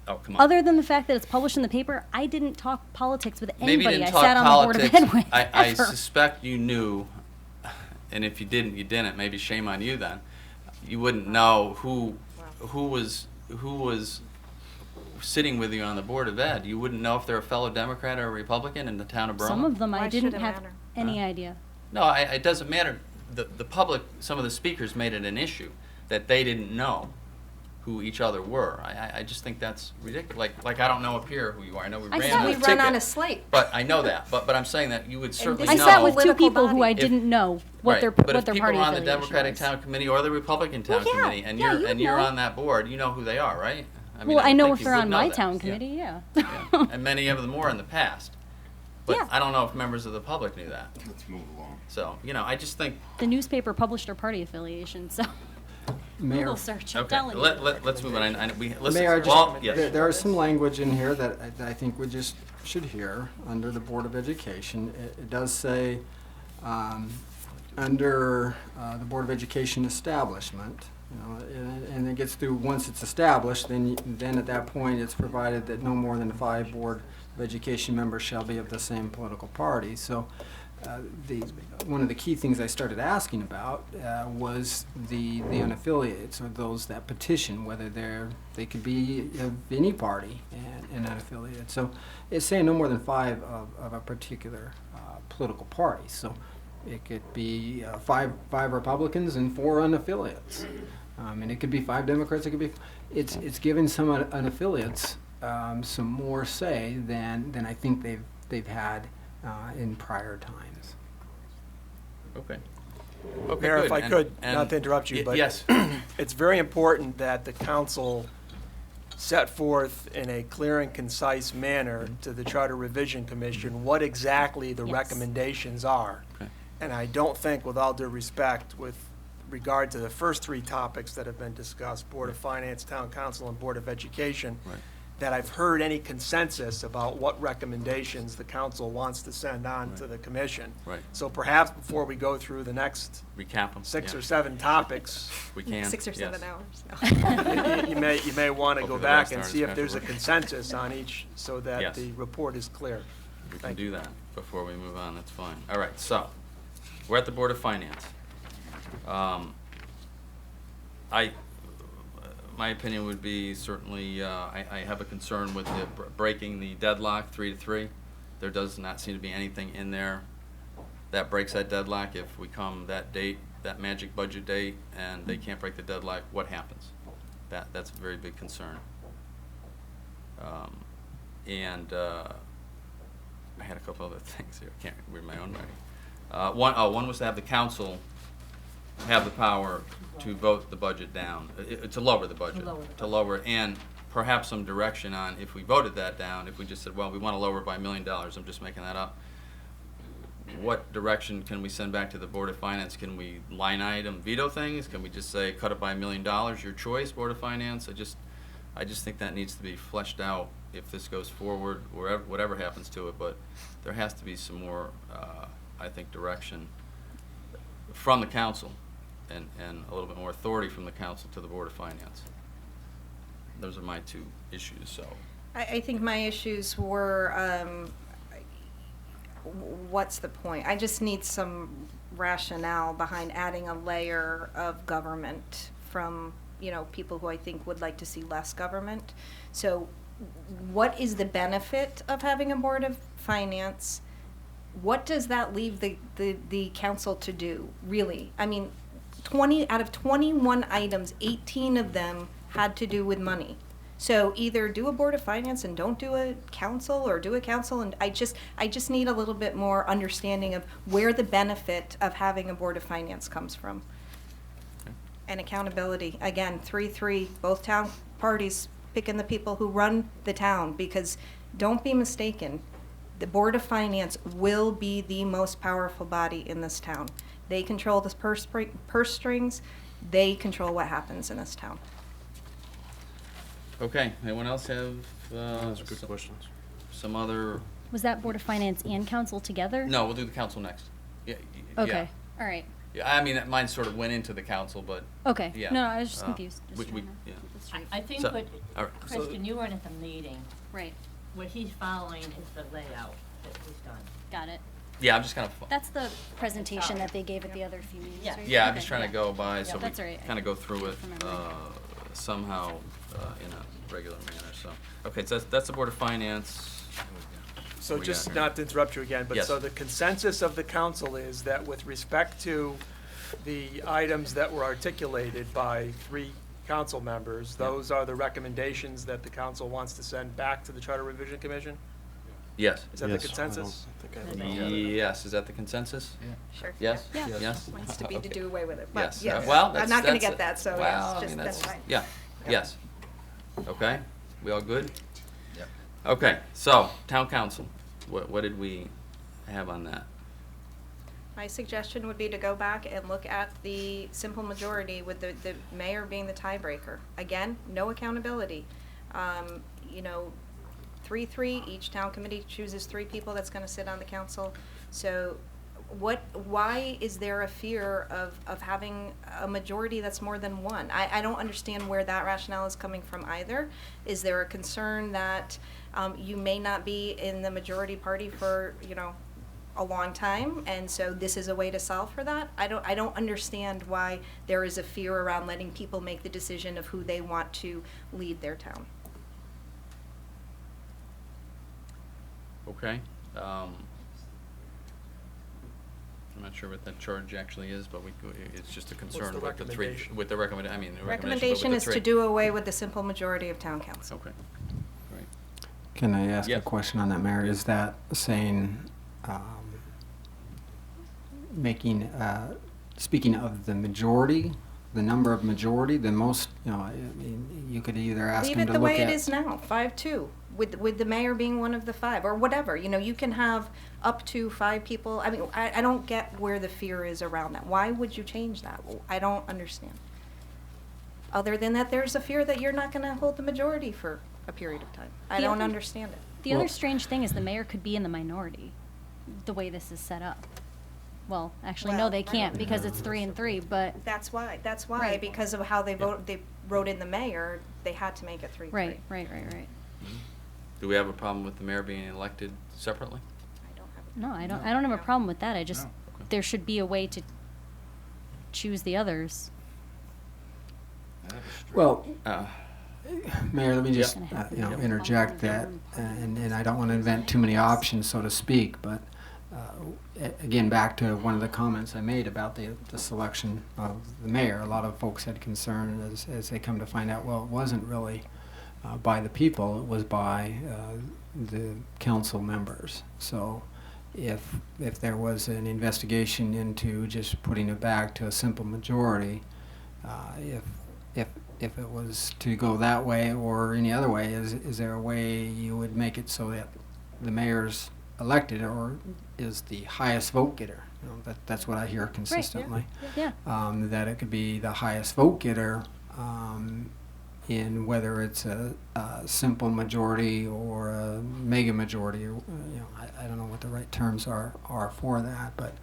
Speaker 2: Oh, come on.
Speaker 14: other than the fact that it's published in the paper, I didn't talk politics with
Speaker 2: Maybe you
Speaker 14: anybody
Speaker 2: didn't
Speaker 14: I
Speaker 2: talk
Speaker 14: sat on
Speaker 2: politics.
Speaker 14: the Board of Ed with.
Speaker 2: I
Speaker 14: ever.
Speaker 2: suspect you knew, and if you didn't, you didn't. Maybe shame on you then. You wouldn't know who was sitting with you on the Board of Ed. You wouldn't know if they're a fellow Democrat or a Republican in the town of Berlin.
Speaker 14: Some of them
Speaker 12: Why
Speaker 14: I didn't
Speaker 12: should it
Speaker 14: have
Speaker 12: matter?
Speaker 14: any idea.
Speaker 2: No, it doesn't matter. The public, some of the speakers made it an issue that they didn't know who each other were. I just think that's ridiculous. Like I don't know up here who you are. I know we
Speaker 12: I
Speaker 2: ran
Speaker 12: said
Speaker 2: the
Speaker 12: we
Speaker 2: ticket.
Speaker 12: run on a slate.
Speaker 2: But I know that. But I'm saying that you would certainly
Speaker 14: I
Speaker 2: know.
Speaker 14: sat with two
Speaker 12: Political
Speaker 14: people who I
Speaker 12: body.
Speaker 14: didn't know what
Speaker 2: Right,
Speaker 14: their
Speaker 2: but
Speaker 14: what
Speaker 2: if
Speaker 14: their
Speaker 2: people
Speaker 14: party
Speaker 2: are on the
Speaker 14: affiliation
Speaker 2: Democratic
Speaker 14: was.
Speaker 2: Town Committee or the Republican Town
Speaker 14: Well, yeah.
Speaker 2: Committee, and
Speaker 14: Yeah,
Speaker 2: you're
Speaker 14: you
Speaker 2: and
Speaker 14: would
Speaker 2: you're
Speaker 14: know.
Speaker 2: on that board, you know who they are, right? I mean,
Speaker 14: Well, I
Speaker 2: would
Speaker 14: know
Speaker 2: think
Speaker 14: if
Speaker 2: you
Speaker 14: they're
Speaker 2: would
Speaker 14: on
Speaker 2: know
Speaker 14: my
Speaker 2: that.
Speaker 14: town
Speaker 2: Yeah.
Speaker 14: committee, yeah.
Speaker 2: Yeah. And many of them were in the past. But
Speaker 14: Yeah.
Speaker 2: I don't know if members of the public knew that.
Speaker 13: Let's move along.
Speaker 2: So, you know, I just think.
Speaker 14: The newspaper published our party affiliation, so
Speaker 11: Mayor.
Speaker 14: Google search, I'm
Speaker 2: Okay,
Speaker 14: telling you.
Speaker 2: let's move on. Listen,
Speaker 11: Mayor,
Speaker 2: well, yes.
Speaker 11: there is some language in here that I think we just should hear under the Board of Education. It does say, under the Board of Education establishment, you know, and it gets through, once it's established, then at that point, it's provided that no more than 5 Board of Education members shall be of the same political party. So one of the key things I started asking about was the unaffiliated, or those that petition, whether they could be of any party and unaffiliated. So it's saying no more than 5 of a particular political party. So it could be five Republicans and 4 unaffiliates, and it could be 5 Democrats. It could be it's giving some unaffiliates some more say than I think they've had in prior times.
Speaker 2: Okay.
Speaker 8: Mayor,
Speaker 2: good.
Speaker 8: if I
Speaker 2: And-
Speaker 8: could,
Speaker 2: and-
Speaker 8: not to interrupt you, but
Speaker 2: yes.
Speaker 8: it's very important that the council set forth in a clear and concise manner to the Charter Revision Commission what exactly the recommendations are.
Speaker 2: Okay.
Speaker 8: And I don't think, with all due respect, with regard to the first 3 topics that have been discussed, Board of Finance, Town Council, and Board of Education,
Speaker 2: Right.
Speaker 8: that I've heard any consensus about what recommendations the council wants to send on to the commission.
Speaker 2: Right.
Speaker 8: So perhaps before we go through the next
Speaker 2: Recap them.
Speaker 8: 6
Speaker 2: yeah.
Speaker 8: or 7 topics,
Speaker 2: We can.
Speaker 12: 6 or
Speaker 2: yes.
Speaker 12: 7 hours. No.
Speaker 8: you may want to go
Speaker 2: Hopefully the
Speaker 8: back
Speaker 2: rest
Speaker 8: and
Speaker 2: aren't
Speaker 8: see
Speaker 2: as
Speaker 8: if there's a
Speaker 2: controversial.
Speaker 8: consensus on each, so that
Speaker 2: Yes.
Speaker 8: the report is clear.
Speaker 2: We can
Speaker 8: Thank
Speaker 2: do that before we move on, that's fine. All right, so, we're at the Board of Finance. My opinion would be certainly, I have a concern with the breaking the deadlock 3 to 3. There does not seem to be anything in there that breaks that deadlock. If we come that date, that magic budget date, and they can't break the deadlock, what happens? That's a very big concern. I had a couple other things here. I can't read my own writing. One was to have the council have the power to vote the budget down, to lower the budget. To lower it, and perhaps some direction on if we voted that down, if we just said, well, we want to lower it by $1 million, I'm just making that up. What direction can we send back to the Board of Finance? Can we line item veto things? Can we just say, cut it by $1 million, your choice, Board of Finance? I just think that needs to be fleshed out if this goes forward, whatever happens to it, but there has to be some more, I think, direction from the council and a little bit more authority from the council to the Board of Finance. Those are my 2 issues, so.
Speaker 12: I think my issues were, what's the point? I just need some rationale behind adding a layer of government from, people who I think would like to see less government. So what is the benefit of having a Board of Finance? What does that leave the council to do, really? I mean, 20 out of 21 items, 18 of them had to do with money. So either do a Board of Finance and don't do a council, or do a council, and I just need a little bit more understanding of where the benefit of having a Board of Finance comes from.
Speaker 2: Okay.
Speaker 12: And accountability, again, 3-3, both town parties picking the people who run the town, because don't be mistaken, the Board of Finance will be the most powerful body in this town. They control the purse strings, they control what happens in this town.
Speaker 2: Okay, anyone else have,
Speaker 4: Those are good questions.
Speaker 2: some other?
Speaker 14: Was that Board of Finance and Council together?
Speaker 2: No, we'll do the council next. Yeah.
Speaker 14: Okay, all right.
Speaker 2: Yeah, I mean, mine sort of went into the council, but.
Speaker 14: Okay.
Speaker 2: Yeah.
Speaker 14: No, I was just confused. Just
Speaker 2: we-
Speaker 14: trying to
Speaker 2: yeah.
Speaker 14: keep it straight.
Speaker 21: I think
Speaker 2: So-
Speaker 21: what,
Speaker 2: all right.
Speaker 21: Kristen, you weren't at the meeting.
Speaker 14: Right,
Speaker 21: What he's following is the layout that was done.
Speaker 14: got it.
Speaker 2: Yeah, I'm just kind of.
Speaker 14: That's the presentation that they gave at the other few meetings,
Speaker 21: Yeah.
Speaker 14: right?
Speaker 2: Yeah, I'm
Speaker 14: Okay,
Speaker 2: just trying to
Speaker 14: yeah.
Speaker 2: go by,
Speaker 14: Yeah,
Speaker 2: so we
Speaker 14: that's all right.
Speaker 2: kind of go through it
Speaker 14: From memory.
Speaker 2: somehow in a regular manner, so. Okay, so that's the Board of Finance.
Speaker 8: So
Speaker 2: What we
Speaker 8: just
Speaker 2: got here?
Speaker 8: not to interrupt you again, but
Speaker 2: Yes.
Speaker 8: so the consensus of the council is that with respect to the items that were articulated by 3 council members,
Speaker 2: Yeah.
Speaker 8: those are the recommendations that the council wants to send back to the Charter Revision Commission?
Speaker 2: Yes.
Speaker 8: Is that
Speaker 4: Yes,
Speaker 8: the consensus?
Speaker 2: Yes, is that the consensus?
Speaker 12: Sure.
Speaker 2: Yes?
Speaker 12: Yeah.
Speaker 2: Yes?
Speaker 12: Wants to be to
Speaker 2: Okay.
Speaker 12: do away with it,
Speaker 2: Yes.
Speaker 12: but yes.
Speaker 2: Well,
Speaker 12: I'm not gonna
Speaker 2: that's
Speaker 12: get
Speaker 2: a-
Speaker 12: that, so
Speaker 2: well,
Speaker 12: yes,
Speaker 2: I
Speaker 12: just,
Speaker 2: mean,
Speaker 12: that's fine.
Speaker 2: Yeah,
Speaker 12: Yep.
Speaker 2: yes. Okay, we all good?
Speaker 13: Yep.
Speaker 2: Okay, so, town council, what did we have on that?
Speaker 12: My suggestion would be to go back and look at the simple majority with the mayor being the tiebreaker. Again, no accountability. 3-3, each town committee chooses 3 people that's gonna sit on the council. So why is there a fear of having a majority that's more than 1? I don't understand where that rationale is coming from either. Is there a concern that you may not be in the majority party for, a long time, and so this is a way to solve for that. I don't understand why there is a fear around letting people make the decision of who they want to lead their town.
Speaker 2: Okay. I'm not sure what that charge actually is, but it's just a concern
Speaker 8: the
Speaker 2: with the three,
Speaker 8: recommendation?
Speaker 2: with the recommend, I mean, the
Speaker 12: Recommendation is to do away with the simple majority of town council.
Speaker 2: Okay, great.
Speaker 11: Can I ask
Speaker 2: Yes.
Speaker 11: a question on that, Mayor? Is that saying, speaking of the majority, the number of majority, the most, I mean, you could either ask
Speaker 12: Leave
Speaker 11: them
Speaker 12: it
Speaker 11: to
Speaker 12: the
Speaker 11: look
Speaker 12: way
Speaker 11: at.
Speaker 12: it is now, 5-2, with the mayor being one of the 5, or whatever. You can have up to 5 people. I mean, I don't get where the fear is around that. Why would you change that? I don't understand. Other than that, there's a fear that you're not going to hold the majority for a period of time. I don't understand it.
Speaker 14: The other strange thing is the mayor could be in the minority, the way this is set up. Well, actually, no,
Speaker 12: Well,
Speaker 14: they
Speaker 12: right.
Speaker 14: can't because it's 3 and 3, but.
Speaker 12: That's why,
Speaker 14: Right.
Speaker 12: because of how they wrote in the mayor, they had to make it 3-3.
Speaker 14: Right.
Speaker 2: Do we have a problem with the mayor being elected separately?
Speaker 14: No, I don't have a problem with that. I just, there should be a way to choose the others.
Speaker 11: Well,
Speaker 2: Uh,
Speaker 11: Mayor, let me just,
Speaker 14: Yeah.
Speaker 11: interject that, and I don't want to invent too many options, so to speak, but again, back to one of the comments I made about the selection of the mayor, a lot of folks had concern as they come to find out, well, it wasn't really by the people, it was by the council members. So if there was an investigation into just putting it back to a simple majority, if it was to go that way or any other way, is there a way you would make it so that the mayor's elected or is the highest vote getter? That's what I hear consistently.
Speaker 14: Yeah.
Speaker 11: That it could be the highest vote getter in whether it's a simple majority or a mega majority, or I don't know what the right terms are for that, but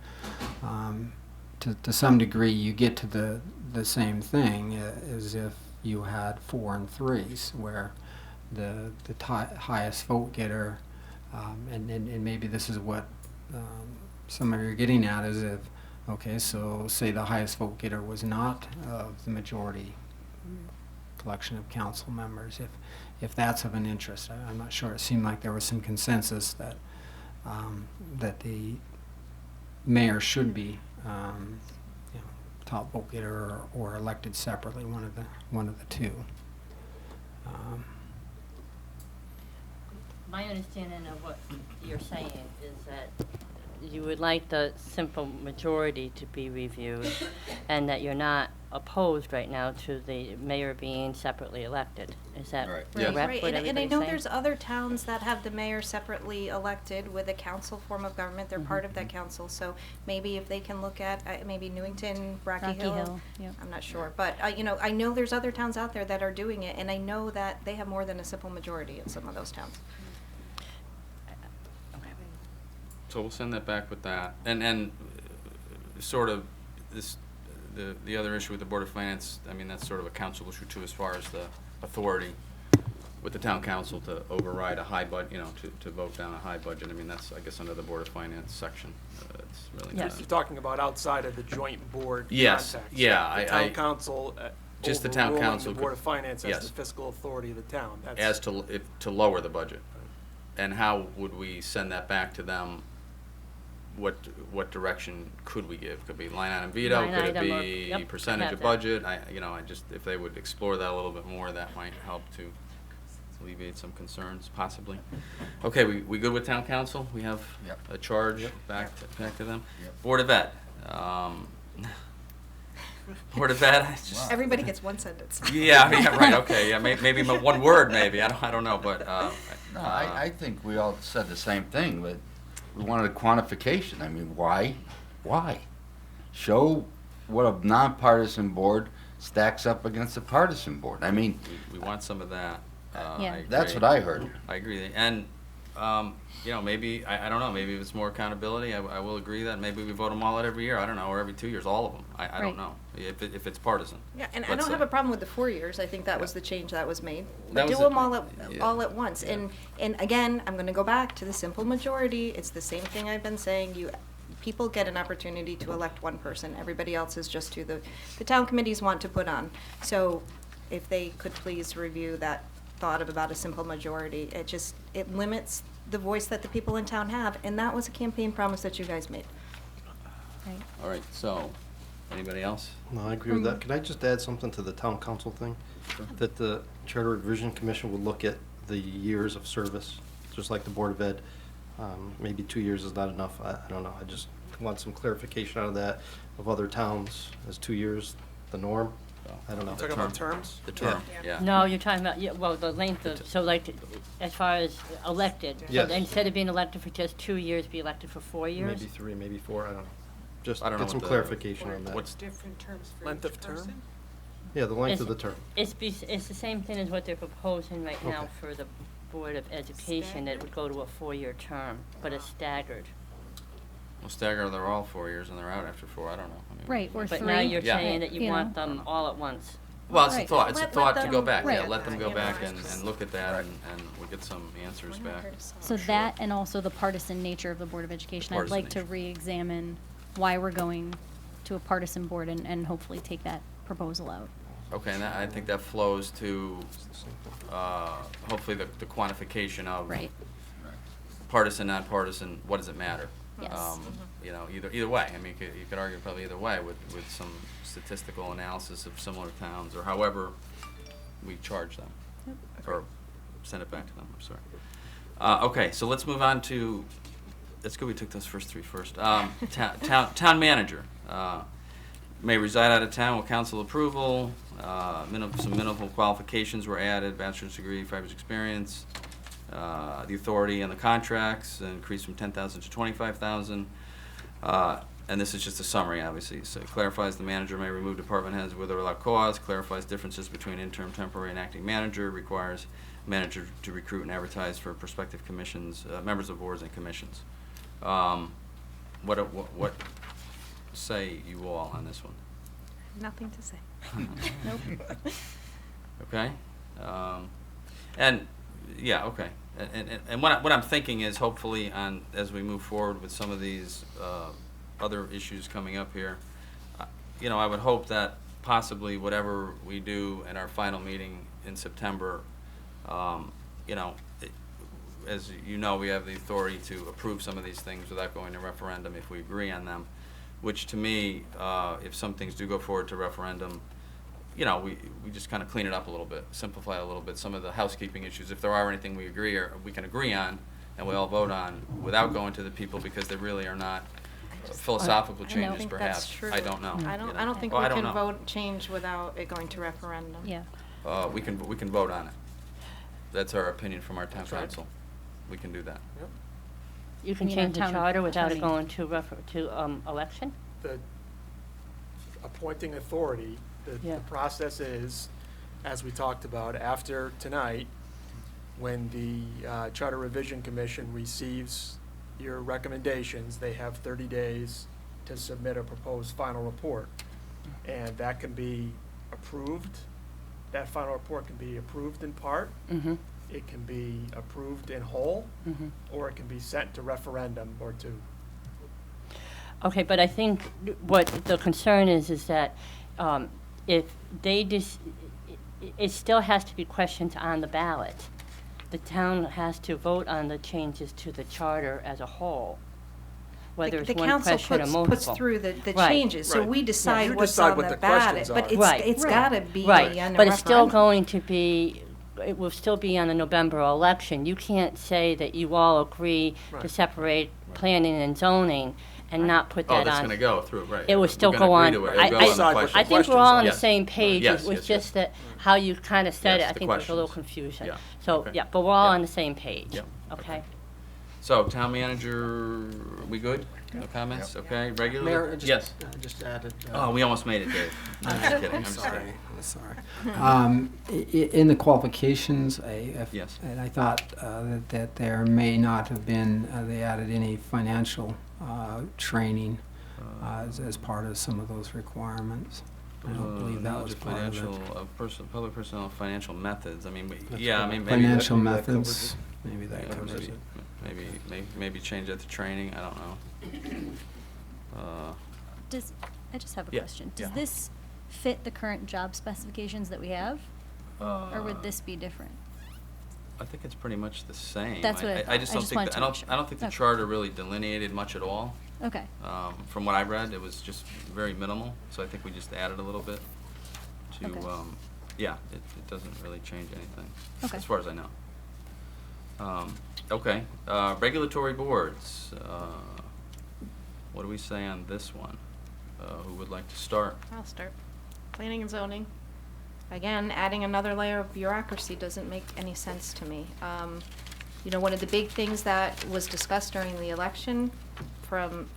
Speaker 11: to some degree you get to the same thing as if you had 4 and 3s, where the highest vote getter, and maybe this is what some of you are getting at, is if, okay, so say the highest vote getter was not of the majority collection of council members, if that's of an interest. I'm not sure. It seemed like there was some consensus that that the mayor should be top vote getter or elected separately, one of the two.
Speaker 21: My understanding of what you're saying is that you would like the simple majority to be reviewed and that you're not opposed right now to the mayor being separately elected. Is that correct?
Speaker 12: Right,
Speaker 21: What
Speaker 12: and I
Speaker 21: everybody's
Speaker 12: know
Speaker 21: saying?
Speaker 12: there's other towns that have the mayor separately elected with a council form of government. They're part of that council, so maybe if they can look at, maybe Newington, Rocky Hill.
Speaker 14: Yep.
Speaker 12: I'm not sure, but, I know there's other towns out there that are doing it, and I know that they have more than a simple majority in some of those towns.
Speaker 2: So we'll send that back with that. And sort of this, the other issue with the Board of Finance, I mean, that's sort of a council issue too, as far as the authority with the town council to override a high budget, to vote down a high budget. I mean, that's, I guess, under the Board of Finance section. It's really not.
Speaker 8: You're talking about outside of the joint board
Speaker 2: Yes,
Speaker 8: context.
Speaker 2: yeah,
Speaker 8: The town council
Speaker 2: just the town
Speaker 8: overruling
Speaker 2: council
Speaker 8: the Board
Speaker 2: could-
Speaker 8: of Finance as
Speaker 2: yes.
Speaker 8: the fiscal authority of the town.
Speaker 2: As to lower the budget. And how would we send that back to them? What direction could we give? Could it be line item veto?
Speaker 21: Line
Speaker 2: Could it
Speaker 21: item or-
Speaker 2: be
Speaker 21: yep,
Speaker 2: percentage
Speaker 21: have
Speaker 2: of
Speaker 21: that.
Speaker 2: budget? I just, if they would explore that a little bit more, that might help to alleviate some concerns, possibly. Okay, we good with town council? We have a charge back to them? Board of Ed. Board of Ed.
Speaker 12: Everybody gets one sentence.
Speaker 2: Yeah, right, okay, yeah, maybe one word, maybe, I don't know, but,
Speaker 13: No, I think we all said the same thing, but we wanted a quantification. I mean, why? Why? Show what a nonpartisan board stacks up against a partisan board. I mean,
Speaker 2: we want some of that.
Speaker 14: Yeah.
Speaker 2: I
Speaker 13: That's
Speaker 2: agree.
Speaker 13: what I heard.
Speaker 2: I agree, and you know, maybe, I don't know, maybe if it's more accountability, I will agree that maybe we vote them all out every year, I don't know, or every 2 years, all of them. I
Speaker 12: Right.
Speaker 2: don't know, if it's partisan.
Speaker 12: Yeah, and I
Speaker 2: Let's
Speaker 12: don't have
Speaker 2: say.
Speaker 12: a problem with the 4 years. I think that was the change that was made.
Speaker 2: That
Speaker 12: But do
Speaker 2: was
Speaker 12: them
Speaker 2: it.
Speaker 12: all at once.
Speaker 2: Yeah.
Speaker 12: And again, I'm gonna go back to the simple majority. It's the same thing I've been saying. People get an opportunity to elect one person. Everybody else is just who the town committees want to put on. So if they could please review that thought of about a simple majority, it limits the voice that the people in town have, and that was a campaign promise that you guys made.
Speaker 14: Right.
Speaker 2: All right, so, anybody else?
Speaker 4: No, I agree with that. Can I just add something to the town council thing? That the Charter Revision Commission would look at the years of service, just like the Board of Ed. Maybe 2 years is not enough. I don't know. I just want some clarification out of that, of other towns. Is 2 years the norm? I don't know.
Speaker 8: Talking about terms?
Speaker 2: The term, yeah.
Speaker 21: No, you're talking about, yeah, well, the length of, so like, as far as elected.
Speaker 4: Yes.
Speaker 21: So instead of being elected for just 2 years, be elected for 4 years?
Speaker 4: Maybe 3, maybe 4, I don't know. Just
Speaker 2: I don't know
Speaker 4: get some
Speaker 2: what the-
Speaker 4: clarification on that.
Speaker 2: What's
Speaker 7: Different terms for
Speaker 8: Length
Speaker 7: each
Speaker 8: of term?
Speaker 7: person?
Speaker 4: Yeah, the length
Speaker 21: It's-
Speaker 4: of the term.
Speaker 21: It's the same thing as what they're proposing right now
Speaker 4: Okay.
Speaker 21: for the Board of Education, that it would go to a 4-year term, but it's staggered.
Speaker 2: Well, stagger, they're all 4 years and they're out after 4, I don't know. I mean,
Speaker 14: Right, or
Speaker 21: But now
Speaker 14: three.
Speaker 21: you're
Speaker 2: Yeah.
Speaker 21: saying that you
Speaker 14: You
Speaker 21: want
Speaker 14: know.
Speaker 21: them all at once.
Speaker 2: Well, it's a
Speaker 14: Right.
Speaker 2: thought, it's a
Speaker 12: Let
Speaker 2: thought to go
Speaker 12: them-
Speaker 2: back, yeah,
Speaker 12: right.
Speaker 2: let them go
Speaker 12: You know,
Speaker 2: back
Speaker 12: it's
Speaker 2: and look at that and we'll get some answers back.
Speaker 14: So that and also the partisan nature of the Board of Education. I'd
Speaker 2: Partisan
Speaker 14: like to
Speaker 2: nature.
Speaker 14: re-examine why we're going to a partisan board and hopefully take that proposal out.
Speaker 2: Okay, and I think that flows to, hopefully the quantification of
Speaker 14: Right.
Speaker 2: partisan, nonpartisan, what does it matter?
Speaker 14: Yes.
Speaker 2: You know, either way, I mean, you could argue probably either way with some statistical analysis of similar towns, or however we charge them, or send it back to them, I'm sorry. Okay, so let's move on to, that's good we took those first three first. Town manager, may reside out of town with council approval, some minimal qualifications were added, bachelor's degree, 5 years experience, the authority and the contracts increased from 10,000 to 25,000. And this is just a summary, obviously. So it clarifies the manager may remove department heads with or without cause, clarifies differences between interim, temporary, and acting manager, requires manager to recruit and advertise for prospective commissions, members of boards and commissions. What say you all on this one?
Speaker 12: Nothing to say.
Speaker 14: Nope.
Speaker 2: Okay? And, yeah, okay. And what I'm thinking is hopefully as we move forward with some of these other issues coming up here, you know, I would hope that possibly whatever we do in our final meeting in September, you know, as you know, we have the authority to approve some of these things without going to referendum if we agree on them, which to me, if some things do go forward to referendum, you know, we just kind of clean it up a little bit, simplify it a little bit, some of the housekeeping issues, if there are anything we agree or we can agree on and we all vote on without going to the people because they really are not philosophical
Speaker 12: I don't
Speaker 2: changes
Speaker 12: think
Speaker 2: perhaps.
Speaker 12: that's true.
Speaker 2: I don't know.
Speaker 12: I
Speaker 2: you know.
Speaker 12: don't think
Speaker 2: Well,
Speaker 12: we
Speaker 2: I don't
Speaker 12: can
Speaker 2: know.
Speaker 12: vote change without it going to referendum.
Speaker 14: Yeah.
Speaker 2: We can vote on it. That's our opinion from our town
Speaker 8: That's right.
Speaker 2: council. We can do that.
Speaker 8: Yep.
Speaker 21: You can
Speaker 14: You mean
Speaker 21: change the
Speaker 14: town
Speaker 21: charter without it
Speaker 14: attorney.
Speaker 21: going to election?
Speaker 8: The appointing authority,
Speaker 21: Yeah.
Speaker 8: the process is, as we talked about, after tonight, when the Charter Revision Commission receives your recommendations, they have 30 days to submit a proposed final report. And that can be approved, that final report can be approved in part,
Speaker 21: Mm-hmm.
Speaker 8: it can be approved in whole,
Speaker 21: Mm-hmm.
Speaker 8: or it can be sent to referendum or to.
Speaker 21: Okay, but I think what the concern is that if they it still has to be questions on the ballot. The town has to vote on the changes to the charter as a whole, whether it's one question or multiple.
Speaker 12: The council puts through the
Speaker 21: Right.
Speaker 12: changes, so
Speaker 8: Right.
Speaker 12: we
Speaker 8: You
Speaker 12: decide what's
Speaker 8: decide
Speaker 12: on
Speaker 8: what
Speaker 12: the
Speaker 8: the
Speaker 12: ballot.
Speaker 8: questions
Speaker 12: But
Speaker 8: are.
Speaker 21: Right.
Speaker 12: it's gotta be
Speaker 21: Right,
Speaker 12: on the
Speaker 21: but it's still
Speaker 12: referendum.
Speaker 21: going to be, it will still be on the November election. You can't say that you all agree to
Speaker 8: Right.
Speaker 21: separate planning and zoning and not put that
Speaker 2: Oh,
Speaker 21: on.
Speaker 2: that's gonna go through, right.
Speaker 21: It
Speaker 2: We're
Speaker 21: would still
Speaker 2: gonna
Speaker 21: go
Speaker 2: agree
Speaker 21: on.
Speaker 2: to it.
Speaker 21: I-
Speaker 2: It'll go on the
Speaker 8: Decide what
Speaker 2: question.
Speaker 21: I think we're all on the
Speaker 2: Yes.
Speaker 21: same page.
Speaker 2: Yes,
Speaker 21: It was
Speaker 2: yes, yes.
Speaker 21: just that how you kind of said
Speaker 2: Yes,
Speaker 21: it, I
Speaker 2: the
Speaker 21: think there was a little
Speaker 2: questions.
Speaker 21: confusion.
Speaker 2: Yeah,
Speaker 21: So,
Speaker 2: okay.
Speaker 21: yeah, but we're all
Speaker 2: Yeah.
Speaker 21: on the same page.
Speaker 2: Yeah,
Speaker 21: Okay?
Speaker 2: So, town manager, we good? No comments? Okay, regular?
Speaker 11: Mayor,
Speaker 2: Yes.
Speaker 11: just added.
Speaker 2: Oh, we almost made it, Dave. I'm just kidding.
Speaker 11: I'm
Speaker 2: just
Speaker 11: sorry.
Speaker 2: kidding.
Speaker 11: I'm sorry. In the qualifications,
Speaker 2: Yes.
Speaker 11: and I thought that there may not have been, they added any financial training as part of some of those requirements. I don't believe that was part of
Speaker 2: financial,
Speaker 11: it.
Speaker 2: public personnel, financial methods. I mean,
Speaker 11: That's
Speaker 2: yeah, I
Speaker 11: correct.
Speaker 2: mean, maybe
Speaker 11: Financial
Speaker 2: that covers
Speaker 11: methods,
Speaker 2: it.
Speaker 11: maybe that
Speaker 2: Yeah,
Speaker 11: covers it.
Speaker 2: Maybe change that to training. I don't know.
Speaker 14: I just have a
Speaker 2: Yeah,
Speaker 14: question. Does
Speaker 2: yeah.
Speaker 14: this fit the current job specifications that we have? Or would this be different?
Speaker 2: I think it's pretty much the same.
Speaker 14: That's what I
Speaker 2: I
Speaker 14: thought.
Speaker 2: just
Speaker 14: I
Speaker 2: don't
Speaker 14: just
Speaker 2: think
Speaker 14: wanted
Speaker 2: the,
Speaker 14: to make sure.
Speaker 2: I don't think the
Speaker 14: Okay.
Speaker 2: charter really delineated much at all.
Speaker 14: Okay.
Speaker 2: From what I read, it was just very minimal. So I think we just added a little bit to.
Speaker 14: Okay.
Speaker 2: Yeah, it doesn't really change anything,
Speaker 14: Okay.
Speaker 2: as far as I know. Okay, regulatory boards. What do we say on this one? Who would like to start?
Speaker 12: I'll start. Planning and zoning. Again, adding another layer of bureaucracy doesn't make any sense to me. One of the big things that was discussed during the election from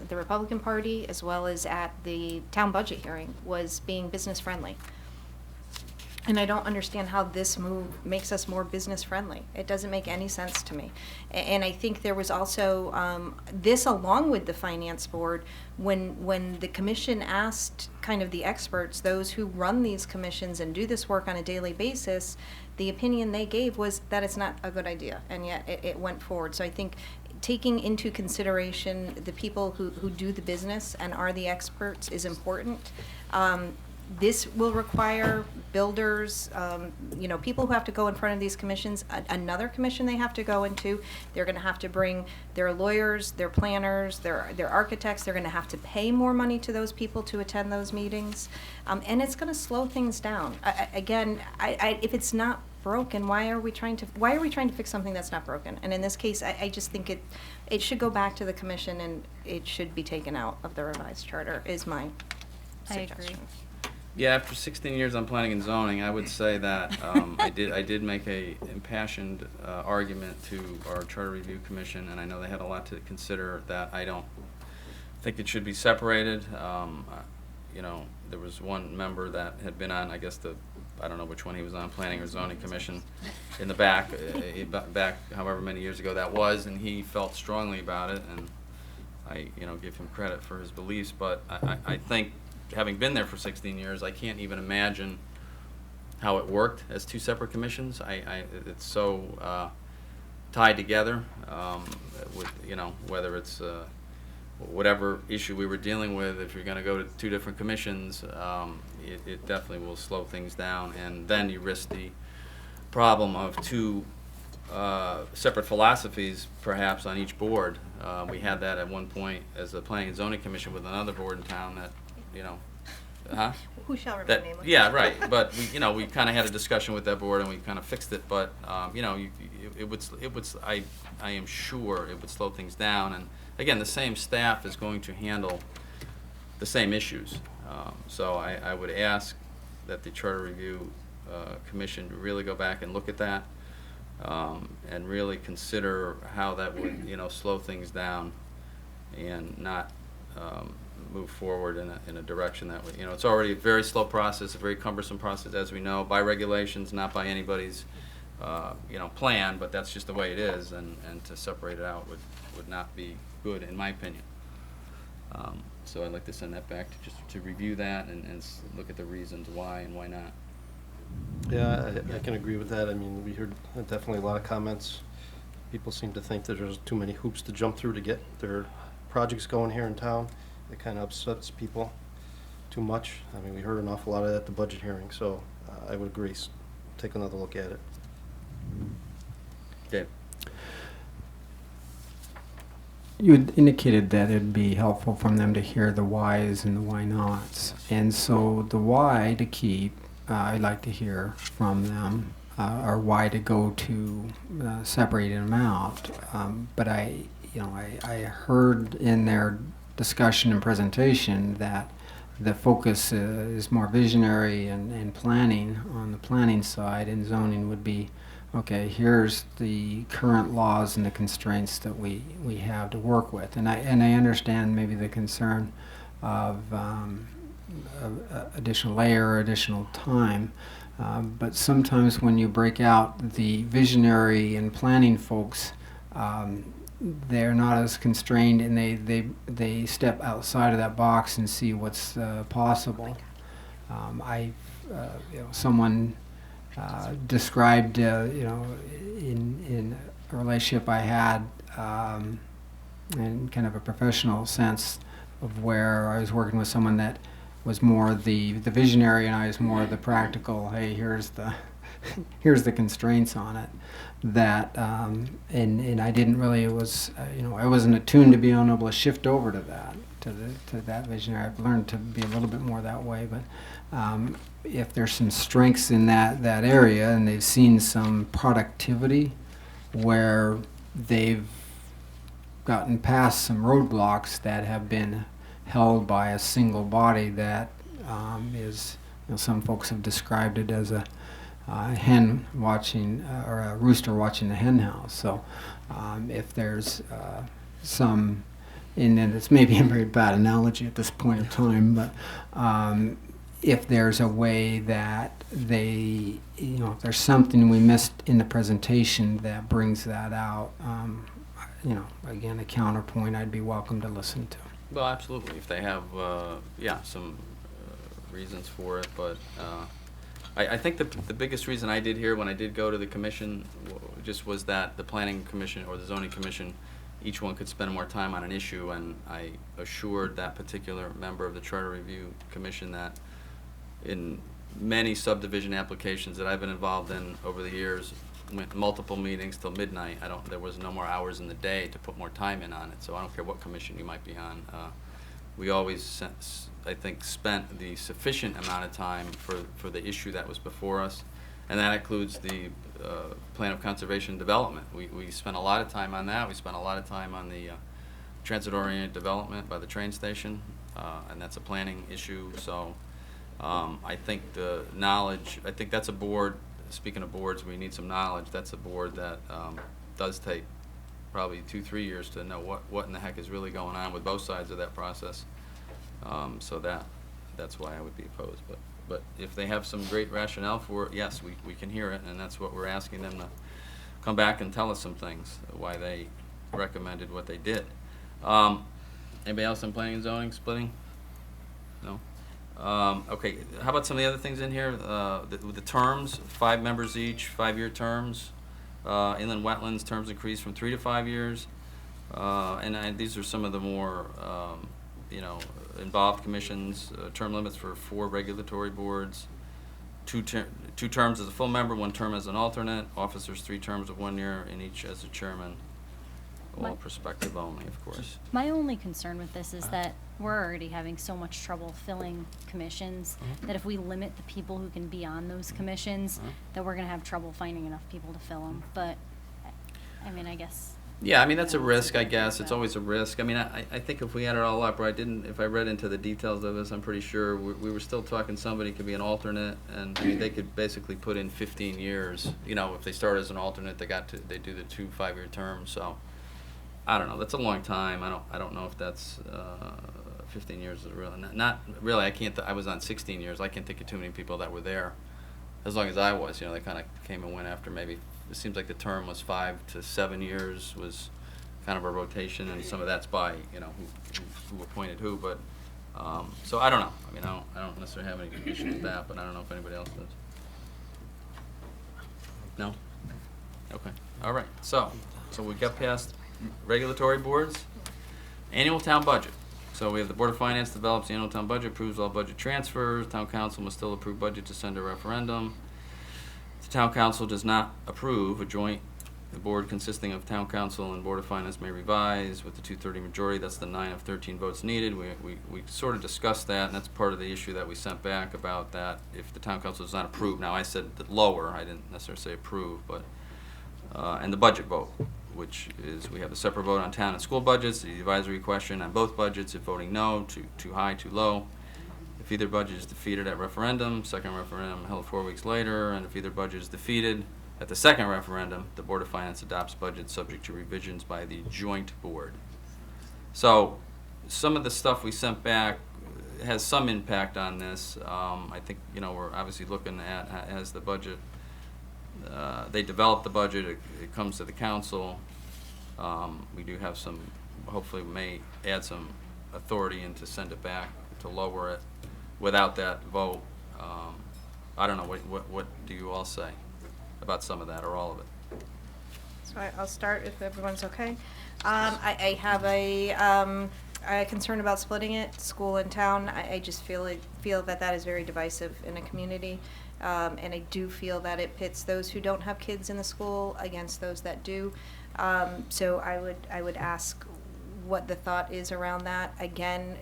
Speaker 12: the Republican Party, as well as at the town budget hearing, was being business friendly. And I don't understand how this move makes us more business friendly. It doesn't make any sense to me. And I think there was also this, along with the finance board, when the commission asked kind of the experts, those who run these commissions and do this work on a daily basis, the opinion they gave was that it's not a good idea, and yet it went forward. So I think taking into consideration the people who do the business and are the experts is important. This will require builders, people who have to go in front of these commissions, another commission they have to go into. They're going to have to bring their lawyers, their planners, their architects. They're going to have to pay more money to those people to attend those meetings. And it's going to slow things down. If it's not broken, why are we trying to fix something that's not broken? And in this case, I just think it should go back to the commission, and it should be taken out of the revised charter, is my suggestion.
Speaker 14: I agree.
Speaker 2: Yeah, after 16 years on planning and zoning, I would say that I did make a impassioned argument to our Charter Review Commission, and I know they had a lot to consider. That I don't think it should be separated. There was one member that had been on, I guess I don't know which one he was on, Planning or Zoning Commission, in the back however many years ago that was, and he felt strongly about it, and I give him credit for his beliefs, but I think, having been there for 16 years, I can't even imagine how it worked as two separate commissions. It's so tied together with, whether it's whatever issue we were dealing with. If you're going to go to two different commissions, it definitely will slow things down, and then you risk the problem of two separate philosophies perhaps on each board. We had that at one point as a planning and zoning commission with another board in town that,
Speaker 12: Who shall remain nameless?
Speaker 2: Yeah, right. But we kind of had a discussion with that board, and we kind of fixed it. But I am sure it would slow things down. And again, the same staff is going to handle the same issues. So I would ask that the Charter Review Commission really go back and look at that, and really consider how that would slow things down, and not move forward in a direction that would, it's already a very slow process, a very cumbersome process, as we know, by regulations, not by anybody's, plan, but that's just the way it is, and to separate it out would not be good, in my opinion. So I'd like to send that back to review that and look at the reasons why and why not.
Speaker 4: Yeah, I can agree with that. I mean, we heard definitely a lot of comments. People seem to think that there's too many hoops to jump through to get their projects going here in town. It kind of upsets people too much. I mean, we heard an awful lot of that at the budget hearing, so I would agree. Take another look at it.
Speaker 2: Dave?
Speaker 11: You had indicated that it'd be helpful for them to hear the whys and the why nots. And so the why to keep, I'd like to hear from them, or why to go to separating them out. But I heard in their discussion and presentation that the focus is more visionary and planning on the planning side, and zoning would be okay, here's the current laws and the constraints that we have to work with. And I understand maybe the concern of additional layer or additional time. But sometimes when you break out the visionary and planning folks, they're not as constrained, and they step outside of that box and see what's possible. Someone described, in a relationship I had, in kind of a professional sense, of where I was working with someone that was more the visionary and I was more the practical. Hey, here's the constraints on it. That and I didn't really, it was I wasn't attuned to being able to shift over to that, to that visionary. I've learned to be a little bit more that way. But if there's some strengths in that area and they've seen some productivity where they've gotten past some roadblocks that have been held by a single body, that is, some folks have described it as a hen watching, or a rooster watching the hen house. So if there's some, and it's maybe a very bad analogy at this point in time, but if there's a way that they, if there's something we missed in the presentation that brings that out, again, a counterpoint I'd be welcome to listen to.
Speaker 2: Well, absolutely, if they have, some reasons for it, but I think the biggest reason I did here when I did go to the commission just was that the planning commission or the zoning commission, each one could spend more time on an issue, and I assured that particular member of the Charter Review Commission that in many subdivision applications that I've been involved in over the years, went multiple meetings till midnight. There was no more hours in the day to put more time in on it, so I don't care what commission you might be on. We always, I think, spent the sufficient amount of time for the issue that was before us, and that includes the plan of conservation and development. We spent a lot of time on that. We spent a lot of time on the transit-oriented development by the train station, and that's a planning issue. So I think the knowledge, I think that's a board. Speaking of boards, we need some knowledge. That's a board that does take probably 2-3 years to know what in the heck is really going on with both sides of that process. So that's why I would be opposed. But if they have some great rationale for it, yes, we can hear it, and that's what we're asking them to come back and tell us some things, why they recommended what they did. Anybody else on planning and zoning splitting? No? Okay, how about some of the other things in here? The terms, 5 members each, 5-year terms. Inland wetlands, terms increased from 3 to 5 years. And these are some of the more, involved commissions. Term limits for 4 regulatory boards. 2 terms as a full member, 1 term as an alternate. Officers 3 terms of 1 year, and each as a chairman. All prospective only, of course.
Speaker 14: My only concern with this is that we're already having so much trouble filling commissions that if we limit the people who can be on those commissions, that we're going to have trouble finding enough people to fill them. But, I mean, I guess.
Speaker 2: Yeah, I mean, that's a risk, I guess. It's always a risk. I mean, I think if we add it all up, or if I read into the details of this, I'm pretty sure we were still talking somebody could be an alternate, and I mean, they could basically put in 15 years. If they start as an alternate, they do the 2 5-year terms, so. I don't know. That's a long time. I don't know if that's 15 years is really not really. I was on 16 years. I can't think of too many people that were there as long as I was. They kind of came and went after maybe. It seems like the term was 5 to 7 years was kind of a rotation, and some of that's by who appointed who. But so I don't know. I mean, I don't necessarily have any issue with that, but I don't know if anybody else does. No. Okay. All right. So we got past regulatory boards. Annual town budget. So we have the Board of Finance develops the annual town budget, approves all budget transfers. Town council must still approve budget to send to referendum. If the town council does not approve, the board consisting of town council and Board of Finance may revise with the 2/3 majority. That's the 9 of 13 votes needed. We sort of discussed that, and that's part of the issue that we sent back about that if the town council does not approve. Now I said that lower, I didn't necessarily say approve, but and the budget vote, which is we have a separate vote on town and school budgets, the advisory question on both budgets, if voting no, too high, too low. If either budget is defeated at referendum, second referendum held 4 weeks later, and if either budget is defeated, At the second referendum, the Board of Finance adopts budget subject to revisions by the joint board. So some of the stuff we sent back has some impact on this. I think, we're obviously looking at, as the budget, they develop the budget, it comes to the council. We do have some, hopefully may add some authority in to send it back, to lower it without that vote. I don't know, what do you all say about some of that or all of it?
Speaker 12: So I'll start if everyone's okay. I have a concern about splitting it, school and town. I just feel that is very divisive in a community. And I do feel that it pits those who don't have kids in the school against those that do. So I would ask what the thought is around that. Again,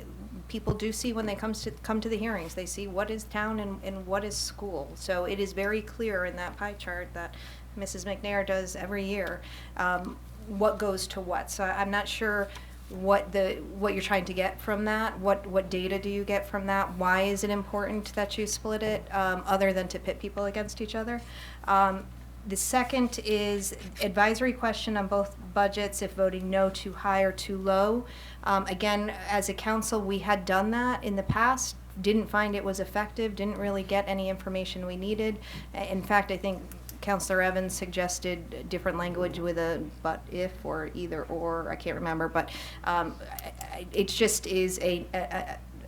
Speaker 12: people do see when they come to the hearings, they see what is town and what is school. So it is very clear in that pie chart that Mrs. McNair does every year, what goes to what. So I'm not sure what you're trying to get from that. What data do you get from that? Why is it important that you split it, other than to pit people against each other? The second is advisory question on both budgets, if voting no too high or too low. Again, as a council, we had done that in the past, didn't find it was effective, didn't really get any information we needed. In fact, I think Councilor Evans suggested different language with a but if or either or, I can't remember, but it just is I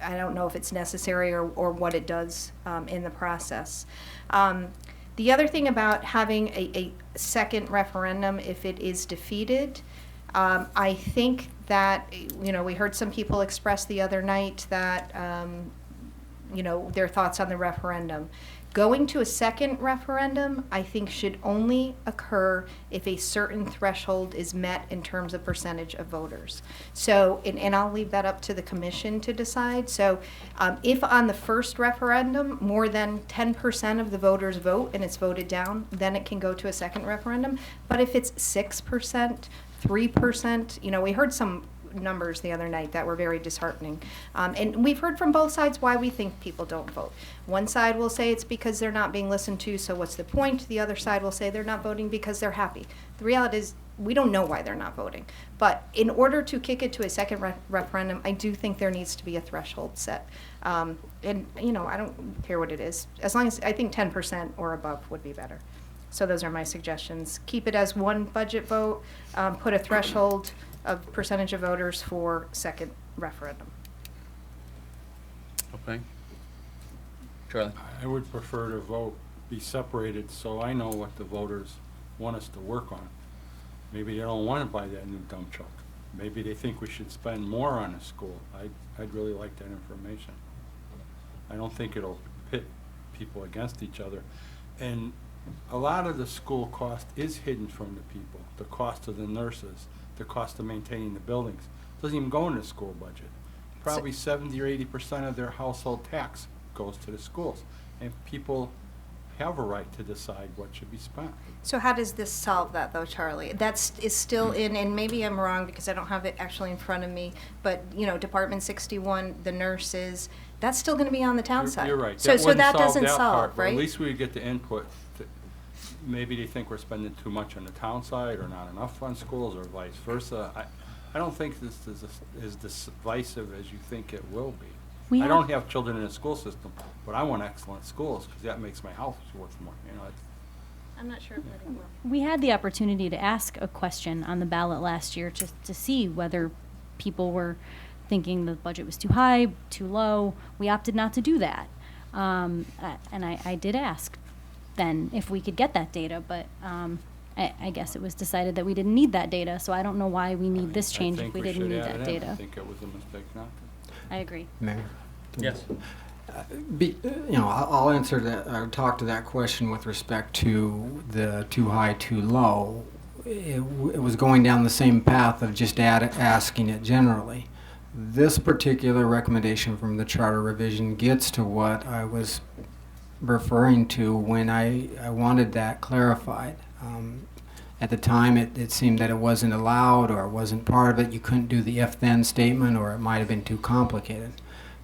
Speaker 12: don't know if it's necessary or what it does in the process. The other thing about having a second referendum, if it is defeated, I think that, we heard some people express the other night that, their thoughts on the referendum. Going to a second referendum, I think, should only occur if a certain threshold is met in terms of percentage of voters. So, and I'll leave that up to the commission to decide. So, if on the first referendum more than 10% of the voters vote and it's voted down, then it can go to a second referendum. But if it's 6%, 3%, we heard some numbers the other night that were very disheartening. And we've heard from both sides why we think people don't vote. One side will say it's because they're not being listened to, so what's the point? The other side will say they're not voting because they're happy. The reality is we don't know why they're not voting. But in order to kick it to a second referendum, I do think there needs to be a threshold set. And, I don't care what it is. As long as I think 10% or above would be better. So those are my suggestions. Keep it as one budget vote, put a threshold of percentage of voters for second referendum.
Speaker 2: Okay. Charlie?
Speaker 10: I would prefer to vote be separated so I know what the voters want us to work on. Maybe they don't want to buy that new dump truck. Maybe they think we should spend more on a school. I'd really like that information. I don't think it'll pit people against each other. And a lot of the school cost is hidden from the people. The cost of the nurses, the cost of maintaining the buildings. It doesn't even go in the school budget. Probably 70 or 80% of their household tax goes to the schools. And people have a right to decide what should be spent.
Speaker 12: So how does this solve that, though, Charlie? Is still in, and maybe I'm wrong because I don't have it actually in front of me, but, Department 61, the nurses, that's still going to be on the town side.
Speaker 10: You're right.
Speaker 12: So that doesn't
Speaker 10: that
Speaker 12: solve,
Speaker 10: part, but
Speaker 12: right?
Speaker 10: at least we get the input. Maybe they think we're spending too much on the town side or not enough on schools or vice versa. I don't think this is as divisive as you think it will be. I don't have children in the school system, but I want excellent schools because that makes my house worth more.
Speaker 12: I'm not sure if that will.
Speaker 14: We had the opportunity to ask a question on the ballot last year to see whether people were thinking the budget was too high, too low. We opted not to do that. And I did ask then if we could get that data, but I guess it was decided that we didn't need that data, so I don't know why we need this change if we didn't need that data.
Speaker 10: I think it was a mistake not to.
Speaker 14: I agree.
Speaker 11: Mayor?
Speaker 2: Yes.
Speaker 11: I'll answer that, or talk to that question with respect to the too high, too low. It was going down the same path of just asking it generally. This particular recommendation from the charter revision gets to what I was referring to when I wanted that clarified. At the time, it seemed that it wasn't allowed or it wasn't part of it. You couldn't do the if-then statement, or it might have been too complicated.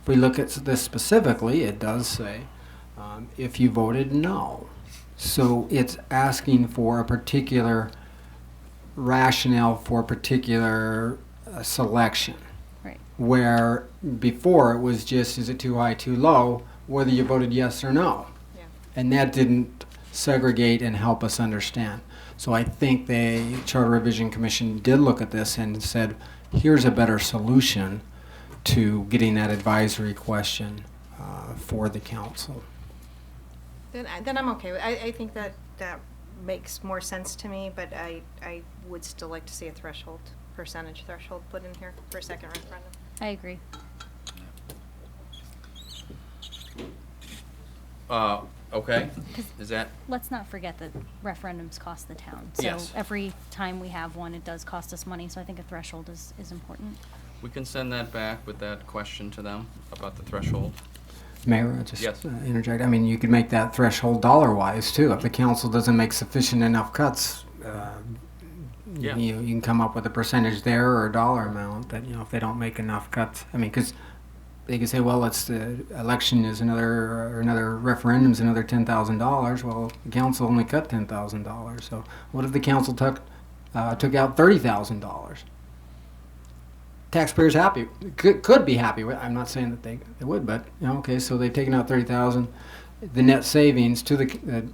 Speaker 11: If we look at this specifically, it does say if you voted no. So it's asking for a particular rationale for a particular selection.
Speaker 14: Right.
Speaker 11: Where before it was just, is it too high, too low, whether you voted yes or no.
Speaker 12: Yeah.
Speaker 11: And that didn't segregate and help us understand. So I think the Charter Revision Commission did look at this and said, here's a better solution to getting that advisory question for the council.
Speaker 12: Then I'm okay with, I think that makes more sense to me, but I would still like to see a percentage threshold put in here for a second referendum.
Speaker 14: I agree.
Speaker 2: Okay, is that,
Speaker 14: Let's not forget that referendums cost the town. So
Speaker 2: Yes.
Speaker 14: every time we have one, it does cost us money, so I think a threshold is important.
Speaker 2: we can send that back with that question to them about the threshold.
Speaker 11: Mayor, I'll just
Speaker 2: Yes.
Speaker 11: interject. I mean, you could make that threshold dollar-wise too. If the council doesn't make sufficient enough cuts,
Speaker 2: Yeah.
Speaker 11: you can come up with a percentage there or a dollar amount that, if they don't make enough cuts. I mean, because they could say, well, it's the election is another referendum's another $10,000. Well, the council only cut $10,000. So what if the council took out $30,000? Taxpayers happy could be happy with. I'm not saying that they would, but okay. So they've taken out $30,000. The net savings to the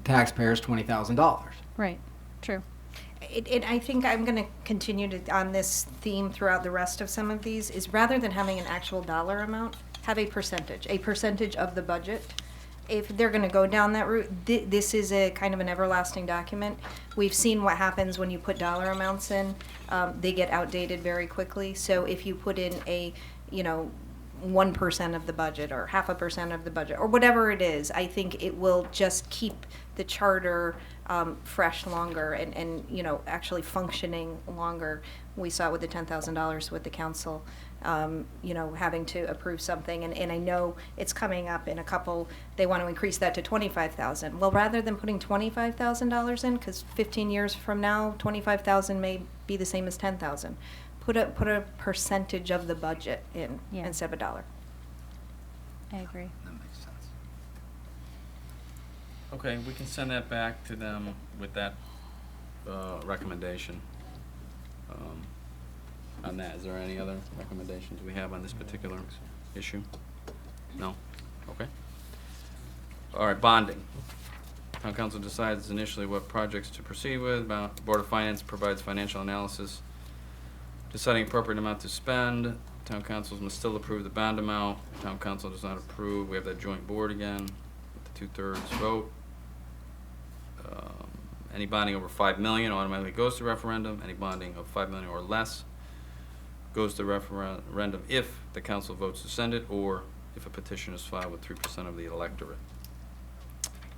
Speaker 11: taxpayers $20,000.
Speaker 14: Right. True.
Speaker 12: I think I'm going to continue on this theme throughout the rest of some of these, is rather than having an actual dollar amount, have a percentage of the budget. If they're going to go down that route, this is a kind of an everlasting document. We've seen what happens when you put dollar amounts in. They get outdated very quickly. So if you put in a, 1% of the budget or 0.5% of the budget or whatever it is, I think it will just keep the charter fresh longer and actually functioning longer. We saw it with the $10,000 with the council, having to approve something, and I know it's coming up in a couple. They want to increase that to $25,000. Well, rather than putting $25,000 in, because 15 years from now, $25,000 may be the same as $10,000. Put a percentage of the budget in instead of a dollar.
Speaker 14: I agree.
Speaker 2: That makes sense. Okay, we can send that back to them with that recommendation on that. Is there any other recommendations we have on this particular issue? No? Okay. All right, bonding. Town council decides initially what projects to proceed with. Board of Finance provides financial analysis, deciding appropriate amount to spend. Town councils must still approve the bond amount. Town council does not approve. We have that joint board again with the 2/3 vote. Any bonding over $5 million automatically goes to referendum. Any bonding of $5 million or less goes to referendum if the council votes to send it or if a petition is filed with 3% of the electorate.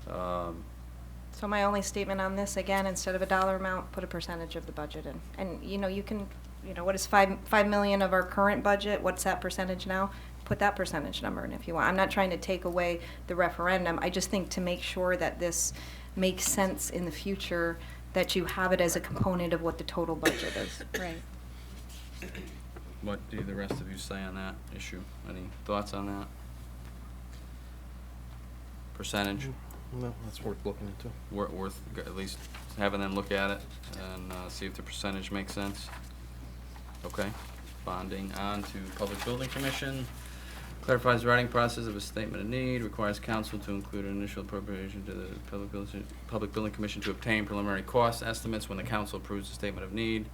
Speaker 12: So my only statement on this, again, instead of a dollar amount, put a percentage of the budget in. And, you can, what is $5 million of our current budget? What's that percentage now? Put that percentage number in if you want. I'm not trying to take away the referendum. I just think to make sure that this makes sense in the future, that you have it as a component of what the total budget is.
Speaker 14: Right.
Speaker 2: What do the rest of you say on that issue? Any thoughts on that? Percentage?
Speaker 4: No, that's worth looking into.
Speaker 2: Worth at least having them look at it and see if the percentage makes sense. Okay. Bonding on to Public Building Commission. Clarifies writing process of a statement of need. Requires council to include an initial appropriation to the Public Building Commission to obtain preliminary cost estimates when the council approves the statement of need.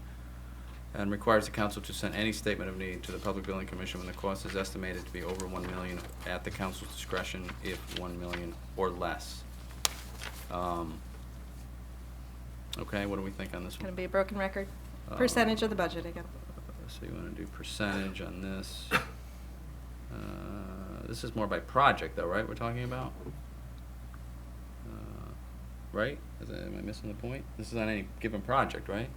Speaker 2: And requires the council to send any statement of need to the Public Building Commission when the cost is estimated to be over $1 million at the council's discretion if $1 million or less. Okay, what do we think on this one?
Speaker 12: Going to be a broken record. Percentage of the budget again.
Speaker 2: So you want to do percentage on this. This is more by project though, right, we're talking about? Right? Am I missing the point? This is on any given project, right?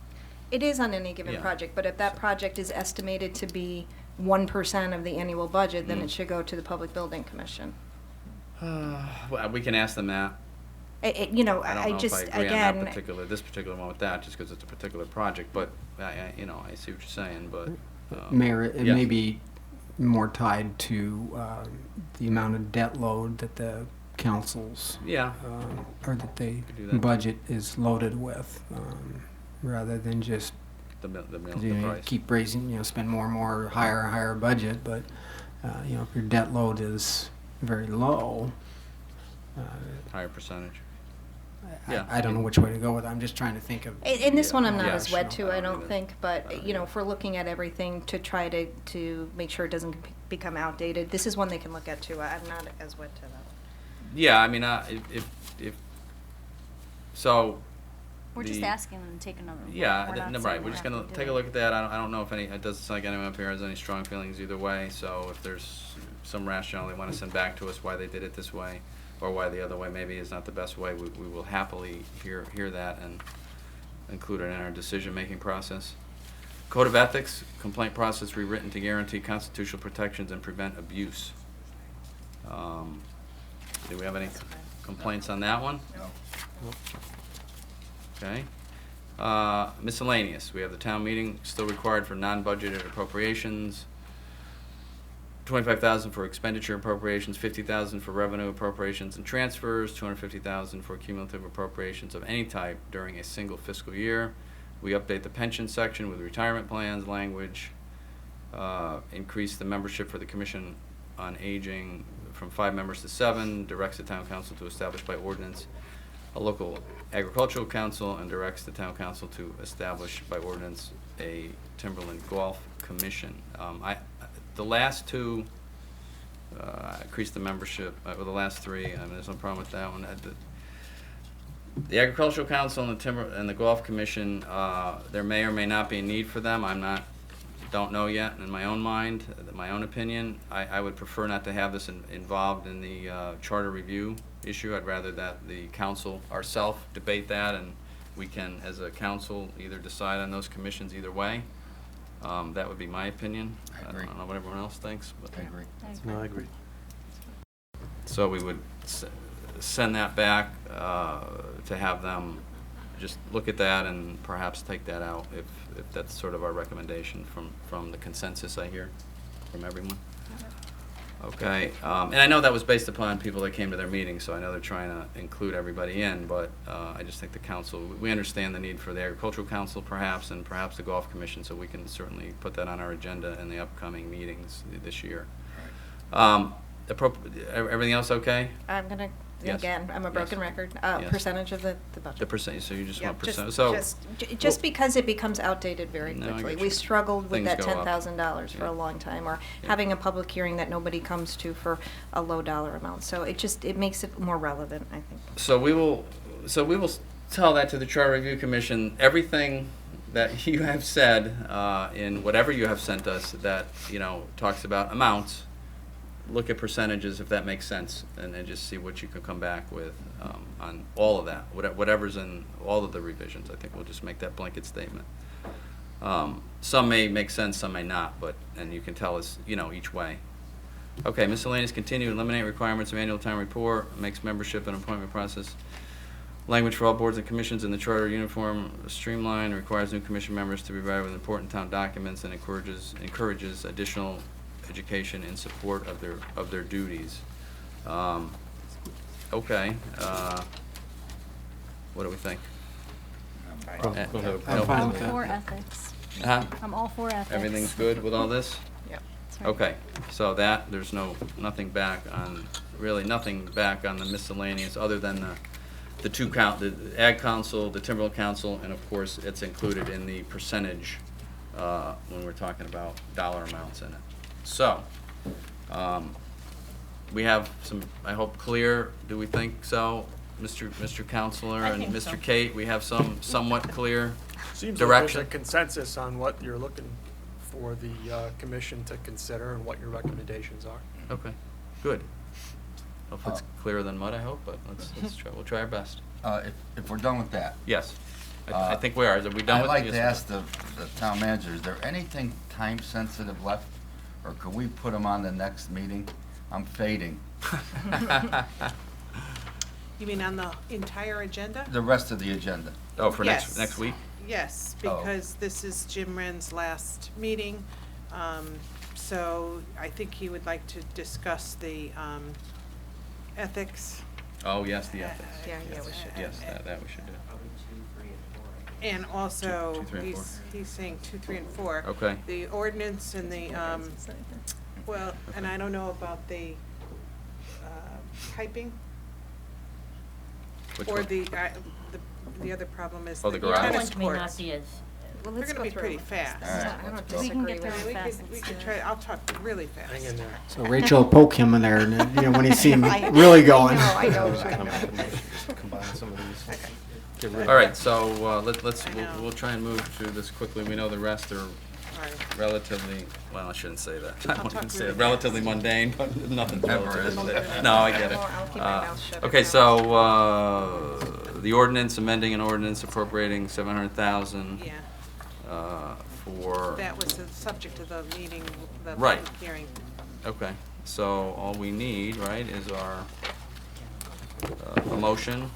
Speaker 12: It is on any given project, but if that project is estimated to be 1% of the annual budget, then it should go to the Public Building Commission.
Speaker 2: Well, we can ask them that.
Speaker 12: I
Speaker 2: don't know
Speaker 12: just,
Speaker 2: if I agree
Speaker 12: again,
Speaker 2: on this particular one with that, just because it's a particular project, but, I see what you're saying, but.
Speaker 11: Mayor, it
Speaker 2: yes.
Speaker 11: may be more tied to the amount of debt load that the council's
Speaker 2: Yeah.
Speaker 11: or that the
Speaker 2: Could do that.
Speaker 11: budget is loaded with, rather than just
Speaker 2: The
Speaker 11: you
Speaker 2: price.
Speaker 11: keep raising, spend more and more, higher and higher budget. But if your debt load is very low,
Speaker 2: Higher percentage.
Speaker 11: I don't know which way to go with it. I'm just trying to think of.
Speaker 12: In this one, I'm not
Speaker 2: Yeah.
Speaker 12: as wed to, I don't
Speaker 2: either.
Speaker 12: think, but, if we're looking at everything to try to make sure it doesn't become outdated, this is one they can look at too. I'm not as wed to that.
Speaker 2: Yeah, I mean, if so.
Speaker 14: We're just asking them to take another look.
Speaker 2: Yeah,
Speaker 14: We're not
Speaker 2: right.
Speaker 14: saying
Speaker 2: We're
Speaker 14: we
Speaker 2: just
Speaker 14: have
Speaker 2: gonna
Speaker 14: to do
Speaker 2: take a
Speaker 14: it.
Speaker 2: look at that. I don't know if it doesn't sound like anyone up here has any strong feelings either way. So if there's some rationale they want to send back to us why they did it this way, or why the other way maybe is not the best way, we will happily hear that and include it in our decision-making process. Code of Ethics, complaint process rewritten to guarantee constitutional protections and prevent abuse. Do we have any complaints on that one?
Speaker 13: No.
Speaker 2: Okay. Miscellaneous, we have the town meeting still required for non-budgeted appropriations. 25,000 for expenditure appropriations, 50,000 for revenue appropriations and transfers, 250,000 for cumulative appropriations of any type during a single fiscal year. We update the pension section with retirement plans language, increase the membership for the Commission on Aging from 5 members to 7, directs the town council to establish by ordinance a local agricultural council, and directs the town council to establish by ordinance a Timberland Golf Commission. The last two, increase the membership, the last three, there's no problem with that one. The Agricultural Council and the Golf Commission, there may or may not be a need for them. Don't know yet in my own mind, my own opinion. I would prefer not to have this involved in the charter review issue. I'd rather that the council ourselves debate that, and we can, as a council, either decide on those commissions either way. That would be my opinion.
Speaker 13: I agree.
Speaker 2: don't know what everyone else thinks. But
Speaker 13: I agree.
Speaker 4: No, I agree.
Speaker 2: So we would send that back to have them just look at that and perhaps take that out if that's sort of our recommendation from the consensus I hear from everyone. Okay, and I know that was based upon people that came to their meeting, so I know they're trying to include everybody in, but I just think the council, we understand the need for the Agricultural Council perhaps, and perhaps the Golf Commission, so we can certainly put that on our agenda in the upcoming meetings this year. Everything else okay?
Speaker 12: I'm gonna,
Speaker 2: Yes.
Speaker 12: again, I'm a broken record,
Speaker 2: Yes.
Speaker 12: percentage of the budget.
Speaker 2: The percent, so you just
Speaker 12: Yeah,
Speaker 2: want percent, so.
Speaker 12: just because it becomes outdated very
Speaker 2: No, I
Speaker 12: quickly.
Speaker 2: get
Speaker 12: We
Speaker 2: you.
Speaker 12: struggled with
Speaker 2: Things
Speaker 12: that
Speaker 2: go up.
Speaker 12: $10,000 for
Speaker 2: Yeah.
Speaker 12: a long time, or
Speaker 2: Yeah.
Speaker 12: having a public hearing that nobody comes to for a low dollar amount. So it makes it more relevant, I think.
Speaker 2: So we will tell that to the Charter Review Commission, everything that you have said, in whatever you have sent us that, talks about amounts, look at percentages if that makes sense, and then just see what you can come back with, on all of that, whatever's in all of the revisions. I think we'll just make that blanket statement. Some may make sense, some may not, and you can tell us, each way. Okay, miscellaneous, continue, eliminate requirements of annual town report, makes membership and appointment process. Language for all boards and commissions in the charter uniform, streamlined, requires new commission members to be provided with important town documents, and encourages additional education in support of their duties. Okay, what do we think?
Speaker 4: Go ahead.
Speaker 11: I'm fine
Speaker 14: All
Speaker 11: with that.
Speaker 14: for ethics.
Speaker 2: Huh?
Speaker 14: I'm all for ethics.
Speaker 2: Everything's good with all this?
Speaker 12: Yep.
Speaker 14: That's right.
Speaker 2: Okay, so there's nothing back on the miscellaneous, other than the the Ag Council, the Timberland Council, and of course, it's included in the percentage, when we're talking about dollar amounts in it. So, we have some, I hope, clear, do we think so, Mr. Counselor
Speaker 12: I
Speaker 2: and
Speaker 12: think
Speaker 2: Mr.
Speaker 12: so.
Speaker 2: Kate? We have some somewhat clear
Speaker 8: Seems like
Speaker 2: direction?
Speaker 8: there's a consensus on what you're looking for the commission to consider and what your recommendations are.
Speaker 2: Okay, good. Hopefully it's clearer than mud, I hope, but let's try, we'll try our best.
Speaker 13: If we're done with that,
Speaker 2: Yes, I think we are. Are we done with it?
Speaker 13: I'd like
Speaker 2: Yes,
Speaker 13: to
Speaker 2: we are.
Speaker 13: ask the town manager, is there anything time sensitive left? Or could we put them on the next meeting? I'm fading.
Speaker 7: You mean on the entire agenda?
Speaker 13: The rest of the agenda.
Speaker 2: Oh, for
Speaker 7: Yes.
Speaker 2: next week?
Speaker 7: Yes,
Speaker 13: Oh.
Speaker 7: because this is Jim Wren's last meeting. So I think he would like to discuss the ethics
Speaker 2: Oh, yes, the ethics.
Speaker 7: Yeah, we should.
Speaker 2: Yes, that we should do.
Speaker 7: And also,
Speaker 2: Two, three, and four.
Speaker 7: he's saying 2, 3, and 4.
Speaker 2: Okay.
Speaker 7: The ordinance and the, well, and I don't know about the piping.
Speaker 2: Which
Speaker 7: Or
Speaker 2: one?
Speaker 7: the other problem is
Speaker 2: Oh,
Speaker 7: the
Speaker 2: the garage?
Speaker 7: tennis
Speaker 21: That one may not
Speaker 7: courts.
Speaker 21: be as,
Speaker 12: Well,
Speaker 7: They're
Speaker 12: let's
Speaker 7: gonna
Speaker 12: go
Speaker 7: be
Speaker 12: through.
Speaker 7: pretty fast.
Speaker 2: All right,
Speaker 12: I don't
Speaker 2: let's
Speaker 21: we can
Speaker 12: disagree
Speaker 21: get
Speaker 12: with
Speaker 21: there
Speaker 12: that.
Speaker 7: We
Speaker 21: fast
Speaker 7: could,
Speaker 21: and
Speaker 7: we could
Speaker 21: slow.
Speaker 7: try, I'll talk really fast.
Speaker 8: Hang in there.
Speaker 11: So Rachel will poke him in there, and you know, when you see him
Speaker 12: I-
Speaker 11: really going.
Speaker 12: I know.
Speaker 4: Combine some of these.
Speaker 7: Okay.
Speaker 4: Get rid of
Speaker 2: All right,
Speaker 4: that.
Speaker 2: so let's
Speaker 7: I know.
Speaker 2: we'll try and move through this quickly. We know the rest are
Speaker 7: Alright.
Speaker 2: relatively, well, I shouldn't say that. I
Speaker 7: I'll
Speaker 2: won't
Speaker 7: talk
Speaker 2: even say
Speaker 7: really
Speaker 2: it. Relatively mundane, but nothing
Speaker 13: Ever
Speaker 2: relatively.
Speaker 13: is.
Speaker 2: No, I get it.
Speaker 12: Well, I'll keep my mouth shut.
Speaker 2: Okay, so the ordinance amending an ordinance appropriating 700,000
Speaker 7: Yeah,
Speaker 2: for.
Speaker 7: that was the subject of the meeting, the
Speaker 2: Right.
Speaker 7: public hearing.
Speaker 2: Okay, so all we need, right, is our a motion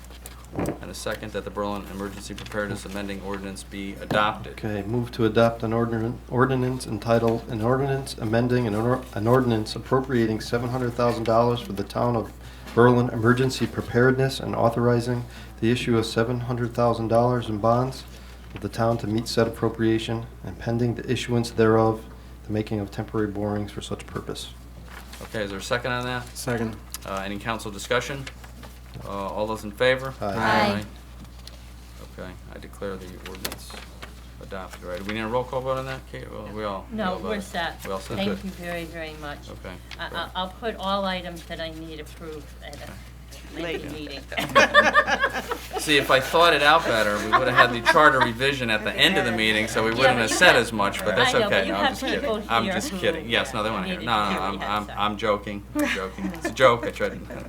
Speaker 2: and a second that the Berlin Emergency Preparedness Amending Ordinance be adopted.
Speaker 4: Okay, move to adopt an ordinance entitled, an ordinance amending an ordinance appropriating $700,000 for the town of Berlin emergency preparedness and authorizing the issue of $700,000 in bonds of the town to meet said appropriation and pending the issuance thereof, the making of temporary borings for such purpose.
Speaker 2: Okay, is there a second on that?
Speaker 11: Second.
Speaker 2: Any council discussion? All those in favor?
Speaker 4: Aye.
Speaker 21: Aye.
Speaker 2: Okay, I declare the ordinance adopted, right? Do we need a roll call vote on that, Kate? Well, we all.
Speaker 21: no,
Speaker 2: we all
Speaker 21: we're
Speaker 2: voted.
Speaker 21: set.
Speaker 2: We all set,
Speaker 21: Thank
Speaker 2: good.
Speaker 21: you very, very much.
Speaker 2: Okay.
Speaker 21: I'll put all items that I need approved at a later
Speaker 7: Late.
Speaker 21: meeting.
Speaker 2: See, if I thought it out better, we would have had the charter revision at the end of the meeting, so we wouldn't have said as much, but that's
Speaker 21: I know,
Speaker 2: okay.
Speaker 21: but you
Speaker 2: No, I'm
Speaker 21: have
Speaker 2: just kidding.
Speaker 21: people
Speaker 2: I'm
Speaker 21: here
Speaker 2: just
Speaker 21: who
Speaker 2: kidding. Yes, no, they want to hear.
Speaker 21: needed
Speaker 2: No,
Speaker 21: to
Speaker 2: no,
Speaker 21: hear what you had to say.
Speaker 2: I'm joking. I'm joking. It's a joke. I tried to.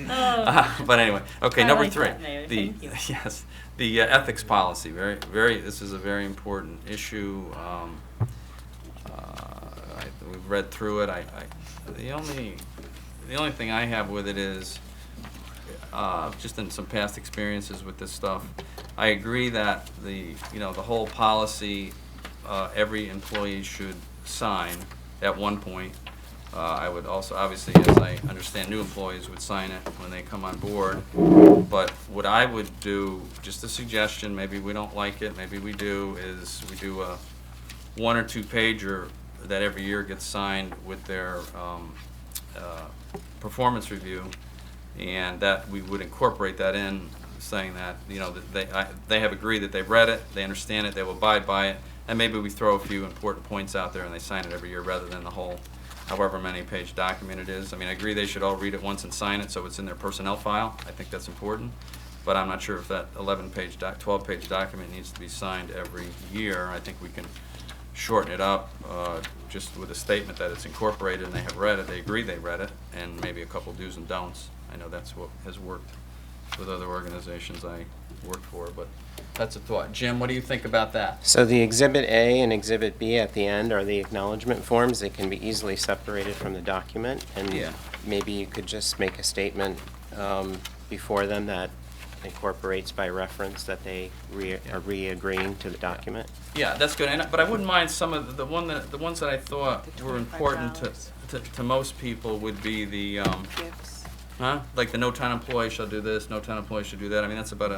Speaker 21: Oh.
Speaker 2: But anyway, okay,
Speaker 21: I
Speaker 2: number
Speaker 21: like
Speaker 2: 3.
Speaker 21: that, Mayor.
Speaker 2: The
Speaker 21: Thank you.
Speaker 2: yes, the ethics policy. This is a very important issue. We've read through it. The only thing I have with it is just in some past experiences with this stuff. I agree that the whole policy every employee should sign at one point. I would also, obviously, as I understand, new employees would sign it when they come on board. But what I would do, just a suggestion, maybe we don't like it, maybe we do, is we do a 1 or 2 pager that every year gets signed with their performance review, and that we would incorporate that in, saying that, that they have agreed that they've read it, they understand it, they will abide by it, and maybe we throw a few important points out there and they sign it every year rather than the whole however many page document it is. I mean, I agree they should all read it once and sign it so it's in their personnel file. I think that's important. But I'm not sure if that 11-page, 12-page document needs to be signed every year. I think we can shorten it up just with a statement that it's incorporated and they have read it, they agree they read it, and maybe a couple do's and don'ts. I know that's what has worked with other organizations I worked for, but that's a thought. Jim, what do you think about that?
Speaker 9: So the Exhibit A and Exhibit B at the end are the acknowledgement forms. They can be easily separated from the document. And
Speaker 2: Yeah.
Speaker 9: maybe you could just make a statement before them that incorporates by reference that they are re-agreeing to the document.
Speaker 2: Yeah, that's good. But I wouldn't mind some of the ones that I thought were important to most people would be the
Speaker 7: Gifts.
Speaker 2: like the no town employee shall do this, no town employee should do that. I mean, that's about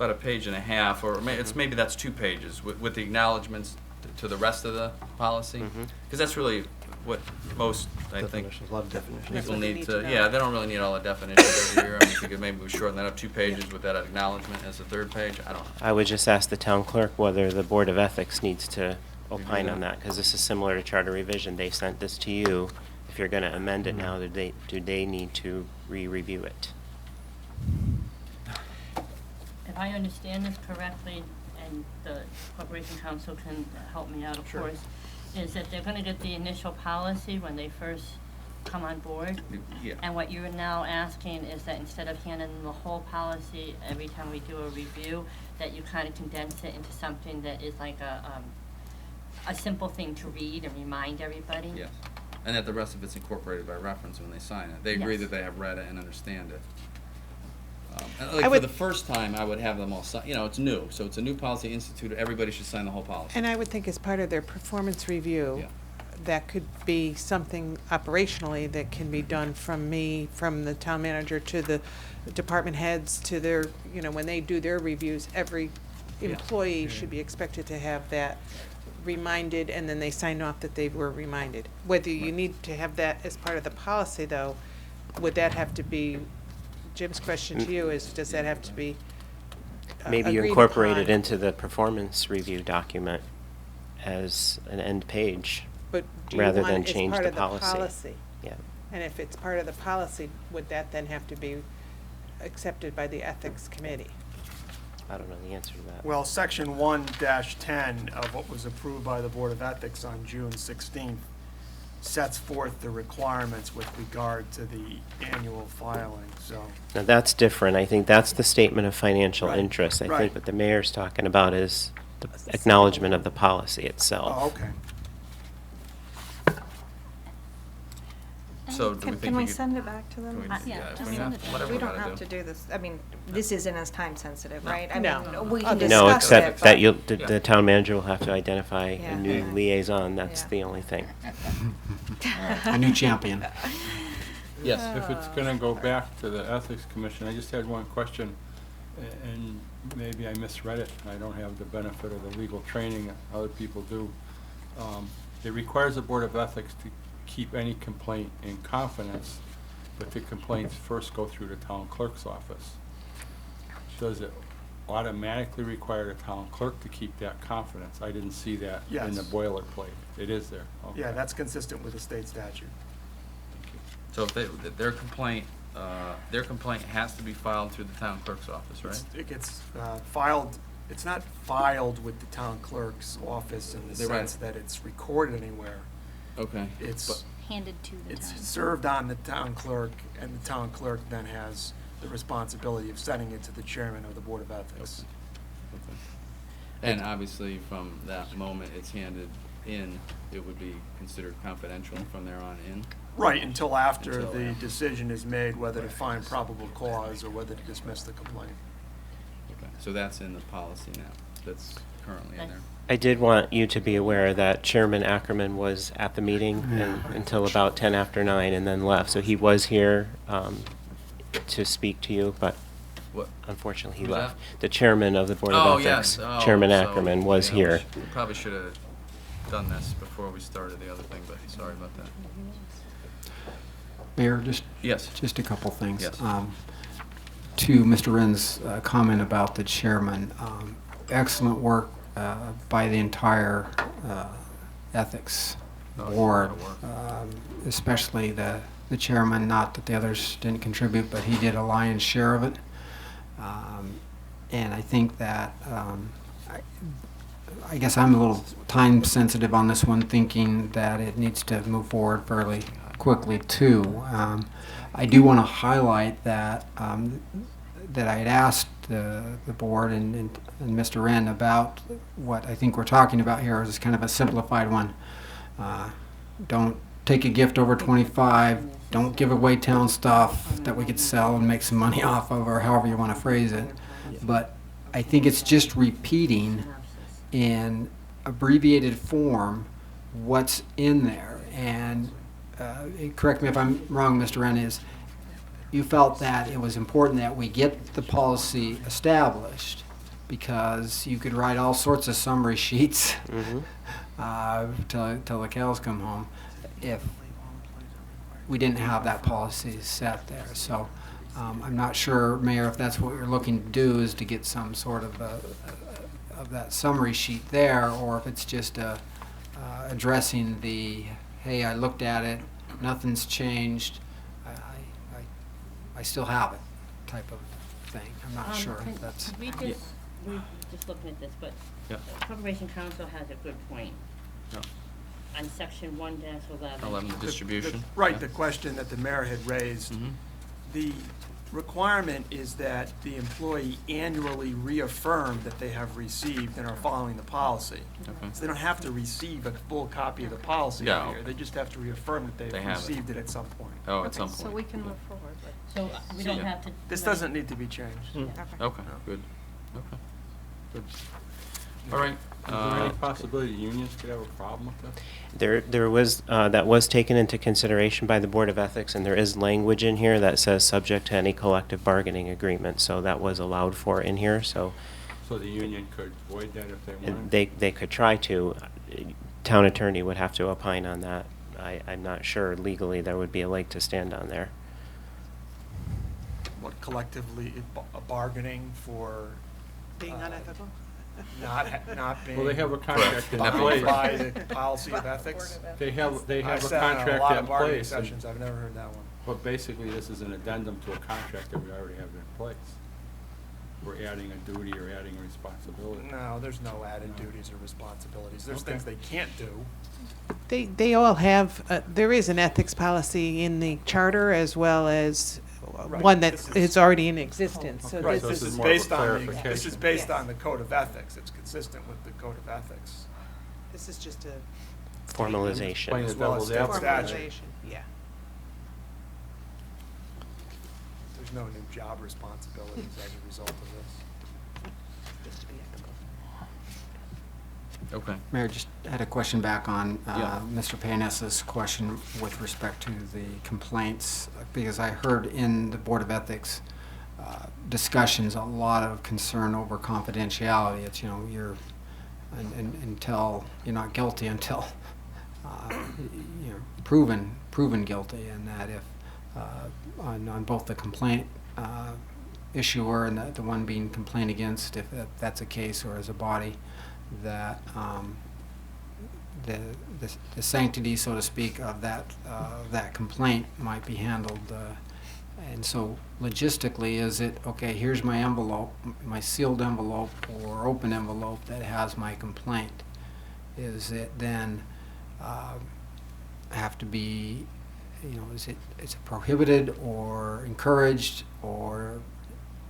Speaker 2: a page and a half, or maybe that's 2 pages with the acknowledgments to the rest of the policy, because that's really what most, I think,
Speaker 4: Definitions, a lot of definitions.
Speaker 2: people
Speaker 7: what they
Speaker 2: need
Speaker 7: need
Speaker 2: to,
Speaker 7: to know.
Speaker 2: yeah, they don't really need all the definitions every year. I mean, we could maybe shorten that up 2 pages with that acknowledgement as the 3rd page. I don't know.
Speaker 9: I would just ask the town clerk whether the Board of Ethics needs to opine on that, because this is similar to charter revision. They sent this to you. If you're going to amend it now, do they need to re-review it?
Speaker 21: If I understand this correctly, and the Corporation Council can help me out, of course, is that they're gonna get the initial policy when they first come on board.
Speaker 2: Yeah.
Speaker 21: And what you're now asking is that instead of handing them the whole policy every time we do a review, that you kind of condense it into something that is like a simple thing to read and remind everybody.
Speaker 2: Yes. And that the rest of it's incorporated by reference when they sign it. They agree
Speaker 21: Yes.
Speaker 2: that they have read it and understand it. And
Speaker 7: I
Speaker 2: like for
Speaker 7: would-
Speaker 2: the first time, I would have them all sign, it's new, so it's a new policy instituted, everybody should sign the whole policy.
Speaker 7: And I would think as part of their performance review,
Speaker 2: Yeah.
Speaker 7: that could be something operationally that can be done from me, from the town manager to the department heads to their, you know, when they do their reviews, every employee should be expected to have that reminded, and then they sign off that they were reminded. Whether you need to have that as part of the policy, though, would that have to be, Jim's question to you is, does that have to be
Speaker 9: Maybe you
Speaker 7: agreed
Speaker 9: incorporate it
Speaker 7: upon?
Speaker 9: into the performance review document as an end page,
Speaker 7: But do you
Speaker 9: rather
Speaker 7: want
Speaker 9: than
Speaker 7: it as
Speaker 9: change
Speaker 7: part
Speaker 9: the
Speaker 7: of the
Speaker 9: policy.
Speaker 7: policy?
Speaker 9: Yeah.
Speaker 7: And if it's part of the policy, would that then have to be accepted by the ethics committee?
Speaker 9: I don't know the answer to that.
Speaker 8: Well, section 1-10 of what was approved by the Board of Ethics on June 16th sets forth the requirements with regard to the annual filing, so.
Speaker 9: Now, that's different. I think that's the statement of financial
Speaker 8: Right,
Speaker 9: interest. I
Speaker 8: right.
Speaker 9: think what the mayor's talking about is the acknowledgement of the policy itself.
Speaker 8: Oh, okay.
Speaker 2: So do we
Speaker 12: Can
Speaker 2: think
Speaker 12: we
Speaker 2: could-
Speaker 12: send it back to them?
Speaker 2: Can we-
Speaker 14: Yeah, just
Speaker 2: why
Speaker 14: send
Speaker 2: not?
Speaker 14: it back.
Speaker 2: Whatever
Speaker 12: We
Speaker 2: we
Speaker 12: don't
Speaker 2: gotta
Speaker 12: have
Speaker 2: do.
Speaker 12: to do this, I mean, this isn't as time sensitive, right? I
Speaker 7: No.
Speaker 12: mean, we can
Speaker 7: Other-
Speaker 9: No,
Speaker 12: discuss it,
Speaker 9: except that
Speaker 12: but-
Speaker 9: the town manager will have to identify
Speaker 12: Yeah.
Speaker 9: a new
Speaker 12: Yeah.
Speaker 9: liaison. That's
Speaker 12: Yeah.
Speaker 9: the only thing.
Speaker 11: A new champion.
Speaker 2: Yes.
Speaker 10: If it's gonna go back to the Ethics Commission, I just had one question, and maybe I misread it. I don't have the benefit of the legal training other people do. It requires the Board of Ethics to keep any complaint in confidence, but the complaints first go through the town clerk's office. Does it automatically require the town clerk to keep that confidence? I didn't see that in the
Speaker 8: Yes.
Speaker 10: boilerplate. It is there. Okay.
Speaker 8: Yeah, that's consistent with the state statute.
Speaker 2: So if their complaint has to be filed through the town clerk's office, right?
Speaker 8: It gets filed, it's not filed with the town clerk's office in the
Speaker 2: They're right.
Speaker 8: sense that it's recorded anywhere.
Speaker 2: Okay.
Speaker 8: It's,
Speaker 14: Handed to the
Speaker 8: it's
Speaker 14: town.
Speaker 8: served on the town clerk, and the town clerk then has the responsibility of sending it to the chairman of the Board of Ethics.
Speaker 2: Okay. And obviously, from that moment it's handed in, it would be considered confidential from there on in?
Speaker 8: Right, until after
Speaker 2: Until
Speaker 8: the
Speaker 2: after.
Speaker 8: decision is made whether to find probable cause or whether to dismiss the complaint.
Speaker 2: Okay, so that's in the policy now, that's currently in there?
Speaker 9: I did want you to be aware that Chairman Ackerman was at the meeting until about 10 after 9 and then left. So he was here to speak to you, but
Speaker 2: What?
Speaker 9: unfortunately he
Speaker 2: Who's
Speaker 9: left.
Speaker 2: that?
Speaker 9: The chairman of the Board
Speaker 2: Oh,
Speaker 9: of Ethics,
Speaker 2: yes. Oh,
Speaker 9: Chairman
Speaker 2: so,
Speaker 9: Ackerman, was
Speaker 2: yeah,
Speaker 9: here.
Speaker 2: We probably should have done this before we started the other thing, but sorry about that.
Speaker 11: Mayor,
Speaker 2: Yes.
Speaker 11: just a couple things.
Speaker 2: Yes.
Speaker 11: To Mr. Wren's comment about the chairman, excellent work by the entire ethics
Speaker 2: Oh, yeah, a
Speaker 11: board,
Speaker 2: lot of
Speaker 11: especially the chairman, not that the others didn't contribute, but he did a lion's share of it. And I think that, I guess I'm a little time sensitive on this one, thinking that it needs to move forward fairly quickly too. I do want to highlight that that I had asked the board and Mr. Wren about what I think we're talking about here is kind of a simplified one. Don't take a gift over 25. Don't give away town stuff that we could sell and make some money off of, or however you want to phrase it. But I think it's just repeating in abbreviated form what's in there. And correct me if I'm wrong, Mr. Wren, is you felt that it was important that we get the policy established because you could write all sorts of summary sheets till the cows come home if we didn't have that policy set there. So I'm not sure, Mayor, if that's what you're looking to do, is to get some sort of that summary sheet there, or if it's just addressing the, hey, I looked at it, nothing's changed, I still have it type of thing. I'm not sure if that's...
Speaker 21: We just looking at this, but
Speaker 2: Yeah.
Speaker 21: Corporation Council has a good point.
Speaker 2: No.
Speaker 21: On section 1-11.
Speaker 2: 11, distribution.
Speaker 8: Right,
Speaker 2: Yeah.
Speaker 8: the question that the mayor had raised.
Speaker 2: Mhm.
Speaker 8: The requirement is that the employee annually reaffirm that they have received and are following the policy.
Speaker 2: Okay.
Speaker 8: So they don't have to receive a full copy of the policy
Speaker 2: Yeah,
Speaker 8: every year. They just have to reaffirm that they've
Speaker 2: They have it.
Speaker 8: received it at some point.
Speaker 2: Oh, at some
Speaker 12: So
Speaker 2: point.
Speaker 12: we can move forward with.
Speaker 21: So we don't
Speaker 2: Yeah.
Speaker 21: have to.
Speaker 8: This doesn't need to be changed.
Speaker 2: Okay, good. Okay, good. All right.
Speaker 10: Is there any possibility unions could have a problem with this?
Speaker 9: There was, that was taken into consideration by the Board of Ethics, and there is language in here that says subject to any collective bargaining agreement, so that was allowed for in here, so
Speaker 10: So the union could void that if they wanted?
Speaker 9: they could try to. Town attorney would have to opine on that. I'm not sure legally there would be a leg to stand on there.
Speaker 8: What collectively, bargaining for
Speaker 7: Being unethical?
Speaker 8: not being.
Speaker 10: Well, they have a contract in
Speaker 8: bound
Speaker 10: place.
Speaker 8: by the policy of ethics.
Speaker 10: They have
Speaker 8: I've
Speaker 10: a
Speaker 8: sat in a
Speaker 10: contract
Speaker 8: lot
Speaker 10: in
Speaker 8: of bargaining
Speaker 10: place. and-
Speaker 8: sessions, I've never heard that one.
Speaker 10: But basically, this is an addendum to a contract that we already have in place. We're adding a duty or adding a responsibility.
Speaker 8: No, there's no added duties or responsibilities. There's
Speaker 10: Okay.
Speaker 8: things they can't do.
Speaker 7: They all have, there is an ethics policy in the charter as well as
Speaker 8: Right.
Speaker 7: one that
Speaker 8: This
Speaker 7: is already in existence. So
Speaker 8: Right,
Speaker 7: this
Speaker 8: this
Speaker 7: is
Speaker 8: is
Speaker 10: more of a
Speaker 8: based on, this
Speaker 10: clarification.
Speaker 8: is based on the code of ethics. It's consistent with the code of ethics.
Speaker 7: This is just a
Speaker 9: Formalization.
Speaker 10: Plain
Speaker 8: As
Speaker 10: as
Speaker 8: well as
Speaker 10: devil's
Speaker 8: state
Speaker 10: advocate.
Speaker 8: statute.
Speaker 7: formalization, yeah.
Speaker 8: There's no new job responsibilities as a result of this.
Speaker 7: Just to be ethical.
Speaker 2: Okay.
Speaker 11: Mayor, just had a question back on
Speaker 2: Yeah.
Speaker 11: Mr. Payness's question with respect to the complaints, because I heard in the Board of Ethics discussions a lot of concern over confidentiality. It's, you're until you're not guilty until proven guilty, and that if on both the complaint issuer and the one being complained against, if that's the case, or as a body, that the sanctity, so to speak, of that complaint might be handled. And so logistically, is it, okay, here's my envelope, my sealed envelope or open envelope that has my complaint. Is it then have to be, is it prohibited or encouraged or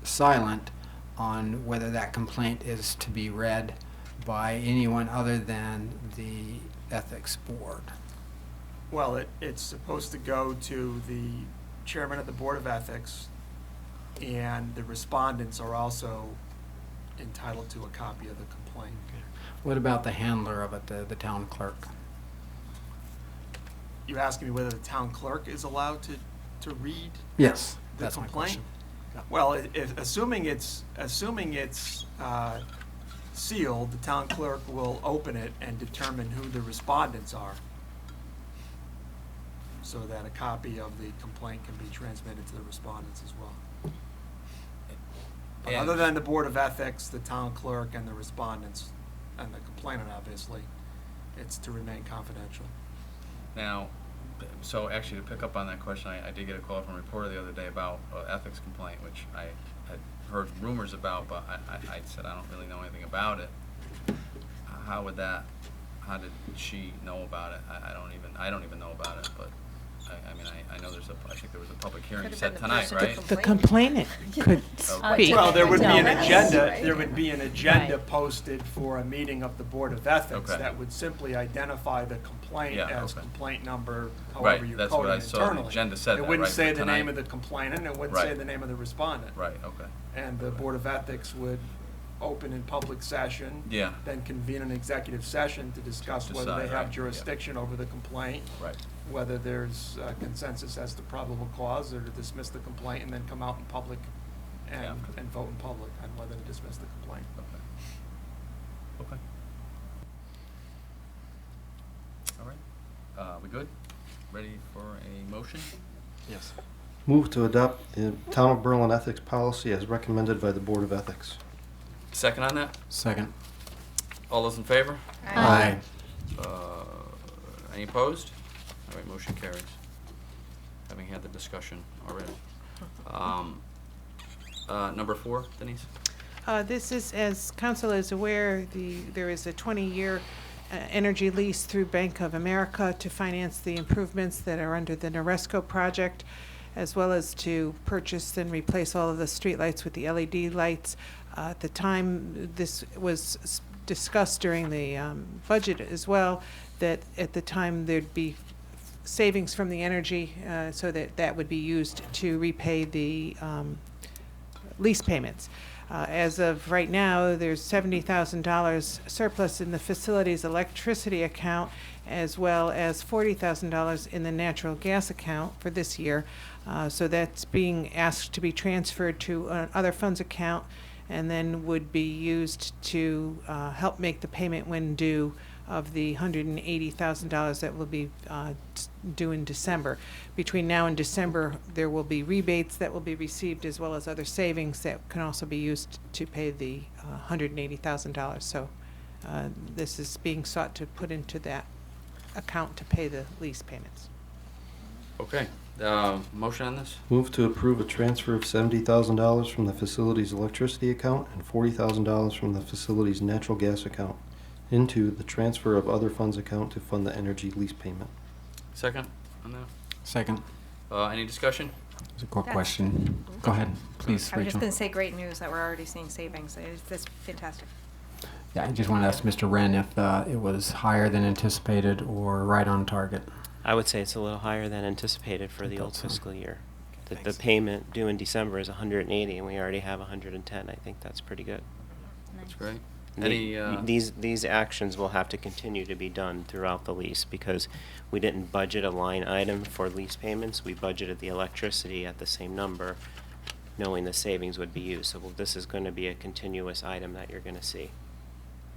Speaker 11: silent on whether that complaint is to be read by anyone other than the ethics board?
Speaker 8: Well, it's supposed to go to the chairman of the Board of Ethics, and the respondents are also entitled to a copy of the complaint.
Speaker 11: What about the handler of it, the town clerk?
Speaker 8: You asking me whether the town clerk is allowed to read
Speaker 11: Yes,
Speaker 8: the
Speaker 11: that's my
Speaker 8: complaint?
Speaker 11: question.
Speaker 8: Well, assuming it's sealed, the town clerk will open it and determine who the respondents are, so that a copy of the complaint can be transmitted to the respondents as well. But
Speaker 2: And-
Speaker 8: other than the Board of Ethics, the town clerk, and the respondents, and the complainant, obviously, it's to remain confidential.
Speaker 2: Now, so actually to pick up on that question, I did get a call from a reporter the other day about an ethics complaint, which I had heard rumors about, but I said I don't really know anything about it. How did she know about it? I don't even know about it, but I know I think there was a public hearing
Speaker 12: Could've
Speaker 2: set
Speaker 12: been the
Speaker 2: tonight,
Speaker 12: person
Speaker 2: right?
Speaker 7: The complainant could speak.
Speaker 8: Well, there would be an
Speaker 12: Right.
Speaker 8: agenda,
Speaker 12: Right.
Speaker 8: there would be an agenda
Speaker 21: Right.
Speaker 8: posted for a meeting of the Board of Ethics
Speaker 2: Okay.
Speaker 8: that would simply identify the complaint
Speaker 2: Yeah,
Speaker 8: as
Speaker 2: okay.
Speaker 8: complaint number,
Speaker 2: Right,
Speaker 8: however you
Speaker 2: that's
Speaker 8: code
Speaker 2: what I
Speaker 8: it
Speaker 2: saw, the
Speaker 8: internally.
Speaker 2: agenda said
Speaker 8: It
Speaker 2: that,
Speaker 8: wouldn't
Speaker 2: right,
Speaker 8: say
Speaker 2: for
Speaker 8: the name
Speaker 2: tonight.
Speaker 8: of the complainant, it wouldn't
Speaker 2: Right.
Speaker 8: say the name of the respondent.
Speaker 2: Right, okay.
Speaker 8: And the Board of Ethics would open in public session.
Speaker 2: Yeah.
Speaker 8: Then convene an executive session to discuss whether
Speaker 2: Decide,
Speaker 8: they
Speaker 2: right,
Speaker 8: have
Speaker 2: yeah.
Speaker 8: jurisdiction over the complaint,
Speaker 2: Right.
Speaker 8: whether there's consensus as to probable cause, or to dismiss the complaint and then come out in public and,
Speaker 2: Yeah.
Speaker 8: and vote in public on whether to dismiss the complaint.
Speaker 2: Okay. All right. We good? Ready for a motion?
Speaker 11: Yes.
Speaker 4: Move to adopt the Town of Berlin Ethics Policy as recommended by the Board of Ethics.
Speaker 2: Second on that?
Speaker 11: Second.
Speaker 2: All those in favor?
Speaker 11: Aye.
Speaker 2: Any opposed? All right, motion carries. Having had the discussion already. Number 4, Denise?
Speaker 7: This is, as council is aware, there is a 20-year energy lease through Bank of America to finance the improvements that are under the Noresco project, as well as to purchase and replace all of the streetlights with the LED lights. At the time, this was discussed during the budget as well, that at the time there'd be savings from the energy, so that would be used to repay the lease payments. As of right now, there's $70,000 surplus in the facilities electricity account, as well as $40,000 in the natural gas account for this year. So that's being asked to be transferred to other funds account, and then would be used to help make the payment when due of the $180,000 that will be due in December. Between now and December, there will be rebates that will be received, as well as other savings that can also be used to pay the $180,000. So this is being sought to put into that account to pay the lease payments.
Speaker 2: Okay, motion on this?
Speaker 4: Move to approve a transfer of $70,000 from the facilities electricity account and $40,000 from the facilities natural gas account into the transfer of other funds account to fund the energy lease payment.
Speaker 2: Second on that?
Speaker 11: Second.
Speaker 2: Any discussion?
Speaker 11: It's a quick question. Go ahead, please,
Speaker 12: I was just
Speaker 11: Rachel.
Speaker 12: going to say great news that we're already seeing savings. That's fantastic.
Speaker 11: Yeah, I just want to ask Mr. Wren if it was higher than anticipated or right on target.
Speaker 9: I would say it's a little higher than anticipated for the old fiscal year. The payment due in December is 180, and we already have 110. I think that's pretty good.
Speaker 2: That's great.
Speaker 9: These actions will have to continue to be done throughout the lease because we didn't budget a line item for lease payments. We budgeted the electricity at the same number, knowing the savings would be used. So this is going to be a continuous item that you're going to see.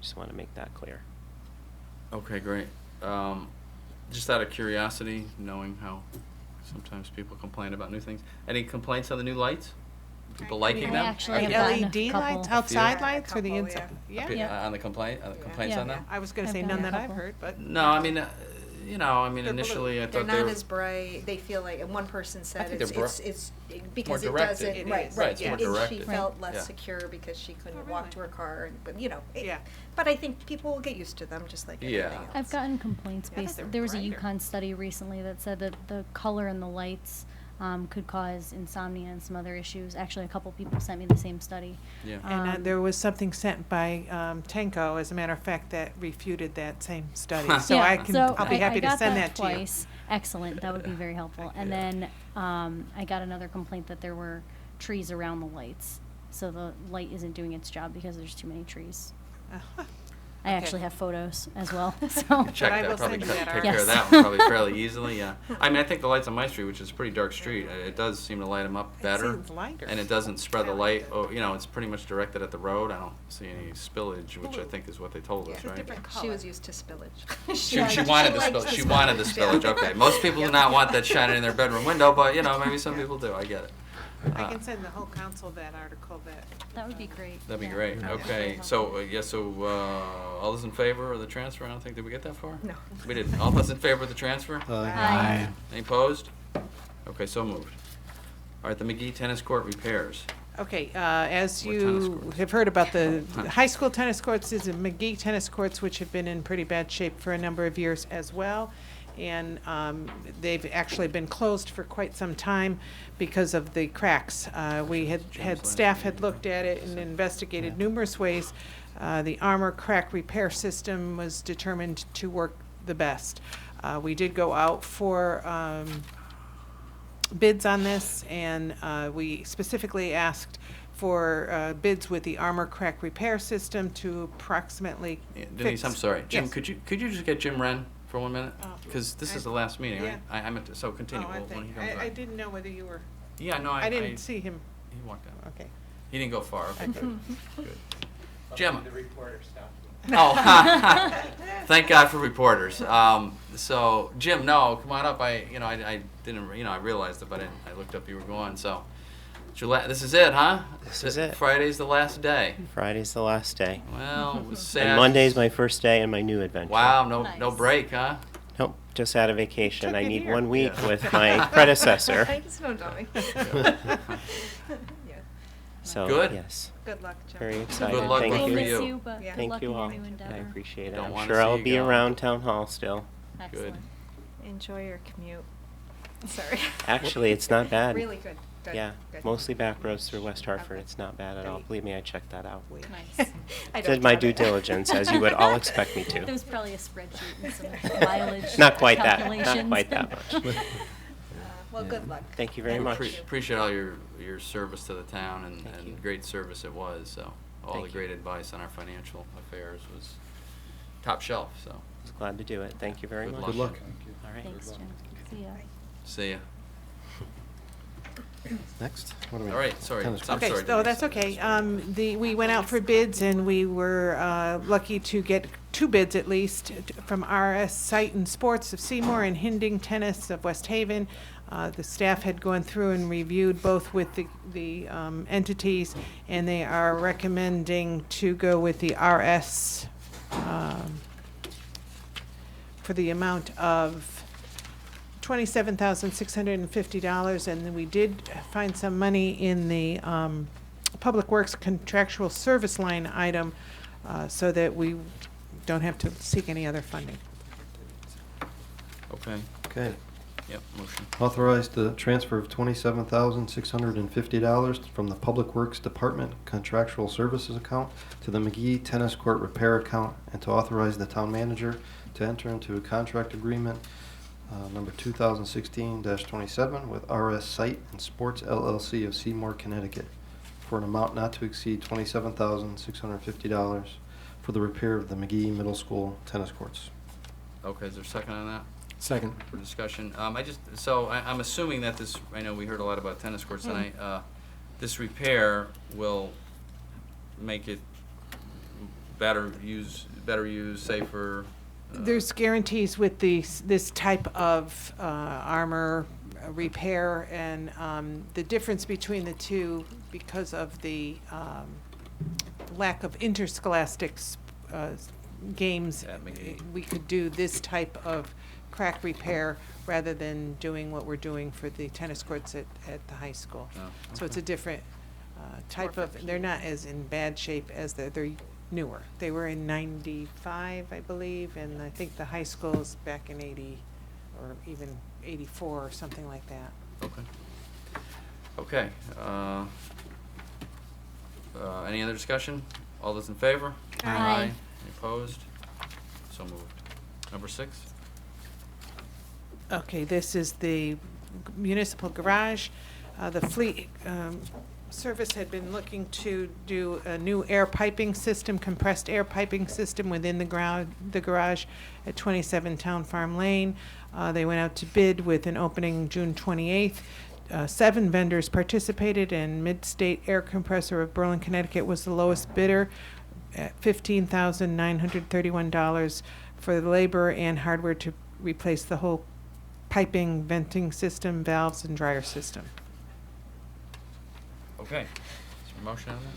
Speaker 9: Just want to make that clear.
Speaker 2: Okay, great. Just out of curiosity, knowing how sometimes people complain about new things, any complaints on the new lights? People liking them?
Speaker 14: actually
Speaker 7: Like
Speaker 14: have gotten a
Speaker 7: LED
Speaker 14: couple.
Speaker 7: lights, outside
Speaker 1: Yeah.
Speaker 7: lights, or the
Speaker 1: Couple,
Speaker 7: inside?
Speaker 1: yeah.
Speaker 7: Yeah.
Speaker 2: On the complaints
Speaker 14: Yeah.
Speaker 2: on them?
Speaker 7: I was going to
Speaker 14: I've
Speaker 7: say
Speaker 14: gotten
Speaker 7: none
Speaker 14: a
Speaker 7: that I've
Speaker 14: couple.
Speaker 7: heard, but.
Speaker 2: No, I mean,
Speaker 12: They're
Speaker 2: initially I
Speaker 12: blue.
Speaker 2: thought
Speaker 12: they're
Speaker 2: they
Speaker 12: not
Speaker 2: were.
Speaker 12: as bright. They feel like, and one person said
Speaker 2: think
Speaker 12: it's
Speaker 2: they're
Speaker 12: because
Speaker 2: more
Speaker 12: it
Speaker 2: directed.
Speaker 12: doesn't,
Speaker 7: It
Speaker 12: right,
Speaker 7: is.
Speaker 12: right.
Speaker 2: Right, it's more
Speaker 12: She
Speaker 2: directed.
Speaker 12: felt
Speaker 2: Right.
Speaker 12: less
Speaker 2: Yeah.
Speaker 12: secure because she couldn't
Speaker 7: Oh,
Speaker 12: walk
Speaker 7: really?
Speaker 12: to her car, but
Speaker 7: Yeah.
Speaker 12: But I think people will get used to them just like
Speaker 2: Yeah.
Speaker 12: anything else.
Speaker 14: I've gotten complaints
Speaker 7: Yeah,
Speaker 14: based,
Speaker 7: they're
Speaker 14: there was a
Speaker 7: brighter.
Speaker 14: UConn study recently that said that the color in the lights could cause insomnia and some other issues. Actually, a couple people sent me the same study.
Speaker 2: Yeah.
Speaker 7: And there was something sent by Tenko, as a matter of fact, that refuted that same study. So
Speaker 14: Yeah,
Speaker 7: I can,
Speaker 14: so
Speaker 7: I'll be happy to
Speaker 14: got
Speaker 7: send that to you.
Speaker 14: twice. Excellent, that would be very helpful. And then I got another complaint that there were trees around the lights. So the light isn't doing its job because there's too many trees. I
Speaker 7: Okay.
Speaker 14: actually have photos as well, so.
Speaker 2: Check
Speaker 7: But I
Speaker 2: that,
Speaker 7: will
Speaker 2: probably
Speaker 7: send you
Speaker 2: take
Speaker 7: that
Speaker 2: care of
Speaker 14: Yes.
Speaker 2: that one probably fairly easily, yeah. I mean, I think the lights on my street, which is a pretty dark street, it does seem to light them up better.
Speaker 7: It seems lighter.
Speaker 2: And it doesn't spread the light, it's pretty much directed at the road. I don't see any spillage, which I
Speaker 7: Blue.
Speaker 2: think is what they told us,
Speaker 12: Yeah.
Speaker 2: right?
Speaker 7: Different
Speaker 12: She
Speaker 7: color.
Speaker 12: was used to spillage.
Speaker 2: She
Speaker 12: liked-
Speaker 2: wanted the
Speaker 12: liked
Speaker 2: spillage, she wanted the spillage, okay. Most people do not want that shining in their bedroom window, but, maybe some people do, I get it.
Speaker 7: I can send the whole council that article that.
Speaker 14: That would be great.
Speaker 2: That'd be
Speaker 14: yeah.
Speaker 2: great,
Speaker 14: Yeah.
Speaker 2: okay. So, all those in favor of the transfer? I don't think, did we get that far?
Speaker 12: No.
Speaker 2: We didn't. All those in favor of the transfer?
Speaker 14: Aye.
Speaker 2: Any opposed? Okay, so moved. All right, the McGee Tennis Court repairs.
Speaker 7: Okay, as
Speaker 2: What tennis
Speaker 7: you
Speaker 2: courts?
Speaker 7: have heard about the high school tennis courts, is the McGee tennis courts, which have been in pretty bad shape for a number of years as well. And they've actually been closed for quite some time because of the cracks. We had staff had looked at it and investigated numerous ways. The armor crack repair system was determined to work the best. We did go out for bids on this, and we specifically asked for bids with the armor crack repair system to approximately
Speaker 2: Denise, I'm sorry. Jim,
Speaker 7: Yes.
Speaker 2: could you just get Jim Wren for 1 minute?
Speaker 7: Oh.
Speaker 2: Because this is the last meeting, right?
Speaker 7: Yeah.
Speaker 2: I meant to, so continue
Speaker 7: Oh, I
Speaker 2: when he
Speaker 7: think,
Speaker 2: comes
Speaker 7: I
Speaker 2: up.
Speaker 7: didn't know whether you were,
Speaker 2: Yeah, no,
Speaker 7: I didn't see him.
Speaker 2: He walked out.
Speaker 7: Okay.
Speaker 2: He didn't go far, okay, good. Good. Jim.
Speaker 8: The reporter stopped.
Speaker 2: Oh, thank God for reporters. So, Jim, no, come on up. I didn't, I realized it, but I looked up you were going. So, this is it, huh?
Speaker 9: This is it.
Speaker 2: Friday's the last day.
Speaker 9: Friday's the last day.
Speaker 2: Well, it was sad.
Speaker 9: And Monday's my first day in my new adventure.
Speaker 2: Wow, no
Speaker 14: Nice.
Speaker 2: break, huh?
Speaker 9: Nope, just out of vacation.
Speaker 7: Took
Speaker 9: I
Speaker 7: it
Speaker 9: need
Speaker 7: here.
Speaker 9: 1 week
Speaker 2: Yeah.
Speaker 9: with my predecessor.
Speaker 12: Thanks, no, Tommy. Yeah.
Speaker 9: So,
Speaker 2: Good.
Speaker 9: yes,
Speaker 12: Good luck, Jim.
Speaker 9: very excited.
Speaker 2: Good luck
Speaker 9: Thank
Speaker 2: with
Speaker 14: We'll
Speaker 9: you.
Speaker 14: miss
Speaker 2: you.
Speaker 14: you, but
Speaker 12: Yeah.
Speaker 14: good
Speaker 9: Thank
Speaker 14: luck
Speaker 9: you
Speaker 14: in your
Speaker 9: all.
Speaker 14: new
Speaker 9: I
Speaker 14: endeavor.
Speaker 9: appreciate it.
Speaker 2: Don't
Speaker 9: I'm
Speaker 2: wanna
Speaker 9: sure
Speaker 2: see
Speaker 9: I'll
Speaker 2: you
Speaker 9: be
Speaker 2: go.
Speaker 9: around town hall still.
Speaker 14: Excellent.
Speaker 12: Enjoy your commute. Sorry.
Speaker 9: Actually, it's not bad.
Speaker 12: Really good. Good.
Speaker 9: Yeah,
Speaker 12: Good.
Speaker 9: mostly back roads through West Hartford.
Speaker 12: Okay.
Speaker 9: It's not bad at all.
Speaker 12: Great.
Speaker 9: Believe me, I checked that out.
Speaker 14: Nice.
Speaker 12: I don't
Speaker 9: Did my
Speaker 12: doubt
Speaker 9: due
Speaker 12: it.
Speaker 9: diligence, as you would all expect me
Speaker 14: There
Speaker 9: to.
Speaker 14: was probably a spreadsheet and some mileage
Speaker 9: Not quite that,
Speaker 14: calculations.
Speaker 9: not quite that much.
Speaker 7: Well, good luck.
Speaker 9: Thank you very much.
Speaker 2: Appreciate all your service to the town and great service it was, so. All
Speaker 9: Thank
Speaker 2: the
Speaker 9: you.
Speaker 2: great advice on our financial affairs was top shelf, so.
Speaker 9: I was glad to do it. Thank you very
Speaker 2: Good
Speaker 9: much.
Speaker 2: luck. Good luck.
Speaker 9: All right.
Speaker 14: Thanks, Jim. See ya.
Speaker 2: See ya.
Speaker 4: Next? What do we-
Speaker 2: All right, sorry.
Speaker 4: Tennis
Speaker 2: I'm
Speaker 4: court.
Speaker 2: sorry,
Speaker 7: So
Speaker 2: Denise.
Speaker 7: that's okay. We went out for bids and we were lucky to get 2 bids at least from RS Site and Sports of Seymour and Hinding Tennis of West Haven. The staff had gone through and reviewed both with the entities, and they are recommending to go with the RS for the amount of $27,650, and then we did find some money in the Public Works contractual service line item so that we don't have to seek any other funding.
Speaker 2: Okay,
Speaker 4: Okay.
Speaker 2: yep, motion.
Speaker 4: Authorize the transfer of $27,650 from the Public Works Department contractual services account to the McGee Tennis Court repair account, and to authorize the town manager to enter into a contract agreement number 2016-27 with RS Site and Sports LLC of Seymour, Connecticut, for an amount not to exceed $27,650 for the repair of the McGee Middle School tennis courts.
Speaker 2: Okay, is there a second on that?
Speaker 11: Second.
Speaker 2: For discussion. I'm assuming that this, I know we heard a lot about tennis courts tonight. This repair will make it better use, safer.
Speaker 7: There's guarantees with this type of armor repair, and the difference between the two, because of the lack of interscholastic games,
Speaker 2: At McGee.
Speaker 7: we could do this type of crack repair rather than doing what we're doing for the tennis courts at the high school.
Speaker 2: Oh,
Speaker 7: So it's a different type of, they're not as in bad shape as they're newer. They were in 95, I believe, and I think the high school is back in 80 or even 84 or something like that.
Speaker 2: Okay. Any other discussion? All those in favor?
Speaker 14: Aye.
Speaker 2: Any opposed? So moved. Number 6?
Speaker 7: Okay, this is the municipal garage. The fleet service had been looking to do a new air piping system, compressed air piping system within the garage at 27 Town Farm Lane. They went out to bid with an opening June 28th. 7 vendors participated, and Mid-State Air Compressor of Berlin, Connecticut was the lowest bidder at $15,931 for the labor and hardware to replace the whole piping, venting system, valves, and dryer system.
Speaker 2: Okay. Is there a motion on this?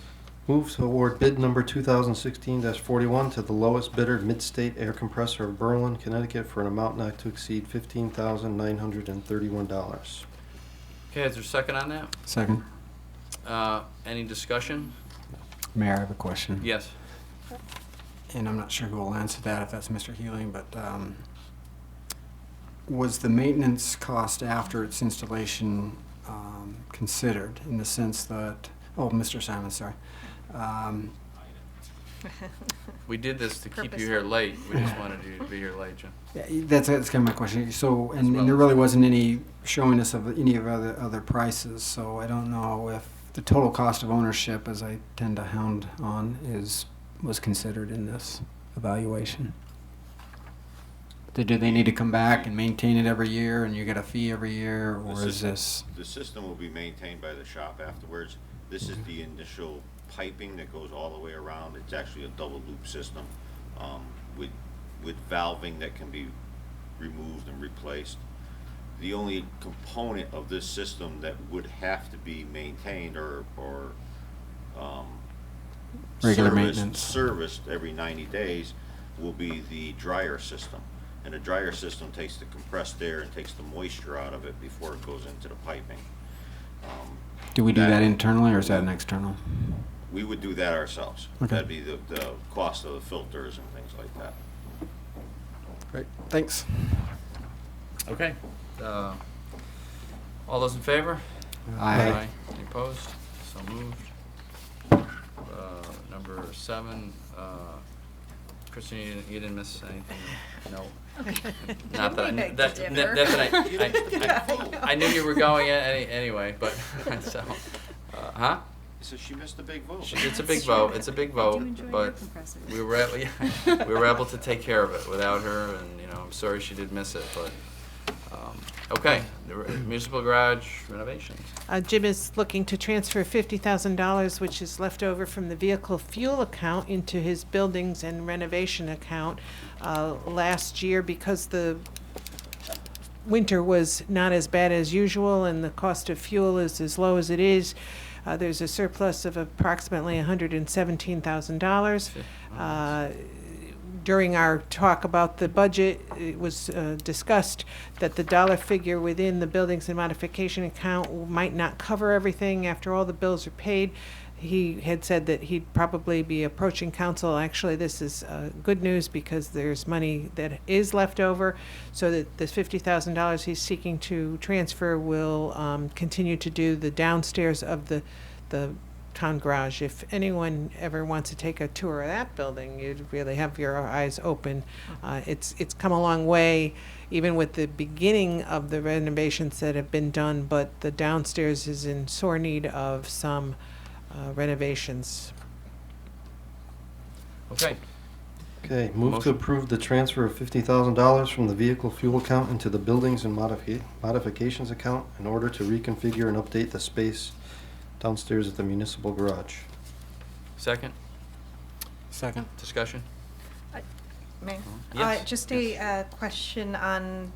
Speaker 4: Move to award bid number 2016-41 to the lowest bidder, Mid-State Air Compressor of Berlin, Connecticut, for an amount not to exceed $15,931.
Speaker 2: Okay, is there a second on that?
Speaker 11: Second.
Speaker 2: Any discussion?
Speaker 11: Mayor, I have a question.
Speaker 2: Yes.
Speaker 11: And I'm not sure who will answer that, if that's Mr. Healing, but was the maintenance cost after its installation considered, in the sense that, oh, Mr. Simon, sorry.
Speaker 2: We did this to keep you here late. We just wanted you to be here late, Jim.
Speaker 11: Yeah, that's kind of my question. So, and
Speaker 2: well
Speaker 11: there really
Speaker 2: as-
Speaker 11: wasn't any showing us of any of other prices, so I don't know if the total cost of ownership, as I tend to hound on, was considered in this evaluation. Do they need to come back and maintain it every year, and you get a fee every year, or is this?
Speaker 15: The system will be maintained by the shop afterwards. This is the initial piping that goes all the way around. It's actually a double loop system with valving that can be removed and replaced. The only component of this system that would have to be maintained or
Speaker 11: Regular maintenance.
Speaker 15: serviced every 90 days will be the dryer system. And the dryer system takes the compressed air and takes the moisture out of it before it goes into the piping.
Speaker 11: Do we do that internally, or is that an external?
Speaker 15: We would do that ourselves.
Speaker 11: Okay.
Speaker 15: That'd be the cost of the filters and things like that.
Speaker 11: Great, thanks.
Speaker 2: Okay. All those in favor?
Speaker 11: Aye.
Speaker 2: Any opposed? So moved. Number 7, Christine, you didn't miss anything? No. Not that I knew,
Speaker 12: beg
Speaker 2: that,
Speaker 12: to
Speaker 2: that,
Speaker 12: differ.
Speaker 2: that I knew you were going anyway, but, so, huh?
Speaker 15: So she missed a big vote.
Speaker 2: It's a big vote, it's a big vote, but we were, we were able to take care of it without her, and, you know, I'm sorry she did miss it, but, okay, the municipal garage renovations.
Speaker 7: Jim is looking to transfer $50,000, which is left over from the vehicle fuel account, into his buildings and renovation account. Last year, because the winter was not as bad as usual and the cost of fuel is as low as it is, there's a surplus of approximately $117,000. During our talk about the budget, it was discussed that the dollar figure within the buildings and modification account might not cover everything after all the bills are paid. He had said that he'd probably be approaching council. Actually, this is good news because there's money that is left over, so that this $50,000 he's seeking to transfer will continue to do the downstairs of the town garage. If anyone ever wants to take a tour of that building, you'd really have your eyes open. It's come a long way, even with the beginning of the renovations that have been done, but the downstairs is in sore need of some renovations.
Speaker 2: Okay.
Speaker 4: Okay, move to
Speaker 2: Motion.
Speaker 4: approve the transfer of $50,000 from the vehicle fuel account into the buildings and modifications account in order to reconfigure and update the space downstairs at the municipal garage.
Speaker 2: Second,
Speaker 11: Second.
Speaker 2: discussion?
Speaker 12: May?
Speaker 2: Yes.
Speaker 12: Just a question on,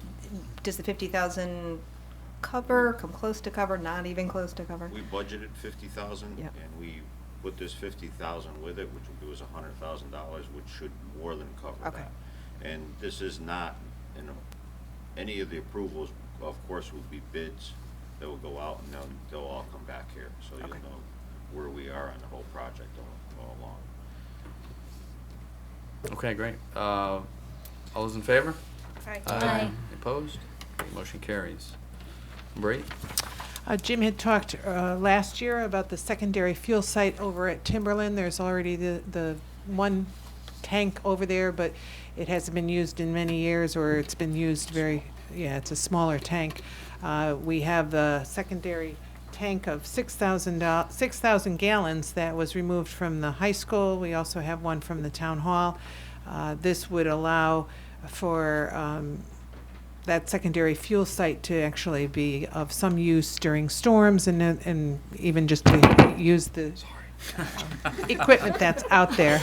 Speaker 12: does the 50,000 cover, come close to cover, not even close to cover?
Speaker 15: We budgeted 50,000,
Speaker 12: Yep.
Speaker 15: and we put this 50,000 with it, which would give us $100,000, which should more than cover
Speaker 12: Okay.
Speaker 15: that. And this is not, you know, any of the approvals, of course, will be bids that will go out, and then they'll all come back here, so you'll
Speaker 12: Okay.
Speaker 15: know where we are on the whole project all along.
Speaker 2: Okay, great. All those in favor?
Speaker 12: Aye.
Speaker 14: Aye.
Speaker 2: Opposed? Motion carries. Bree?
Speaker 7: Jim had talked last year about the secondary fuel site over at Timberland. There's already the one tank over there, but it hasn't been used in many years, or it's been used it's a smaller tank. We have the secondary tank of 6,000 gallons that was removed from the high school. We also have one from the town hall. This would allow for that secondary fuel site to actually be of some use during storms, and even just to use the equipment that's out there.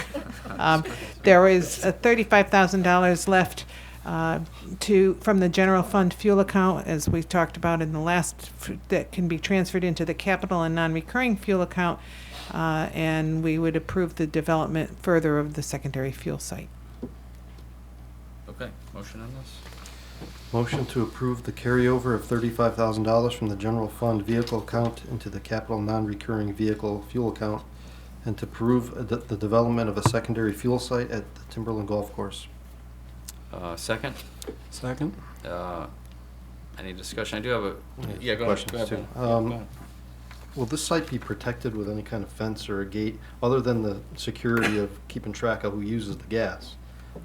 Speaker 7: There is $35,000 left from the general fund fuel account, as we talked about in the last, that can be transferred into the capital and non-recurring fuel account, and we would approve the development further of the secondary fuel site.
Speaker 2: Okay, motion on this?
Speaker 4: Motion to approve the carryover of $35,000 from the general fund vehicle account into the capital non-recurring vehicle fuel account, and to approve the development of a secondary fuel site at the Timberland Golf Course.
Speaker 2: Second?
Speaker 11: Second.
Speaker 2: Any discussion? I do have a, yeah, go ahead.
Speaker 4: Questions
Speaker 2: Go ahead,
Speaker 4: too.
Speaker 2: Brad. Yeah, go ahead.
Speaker 4: Will this site be protected with any kind of fence or a gate, other than the security of keeping track of who uses the gas?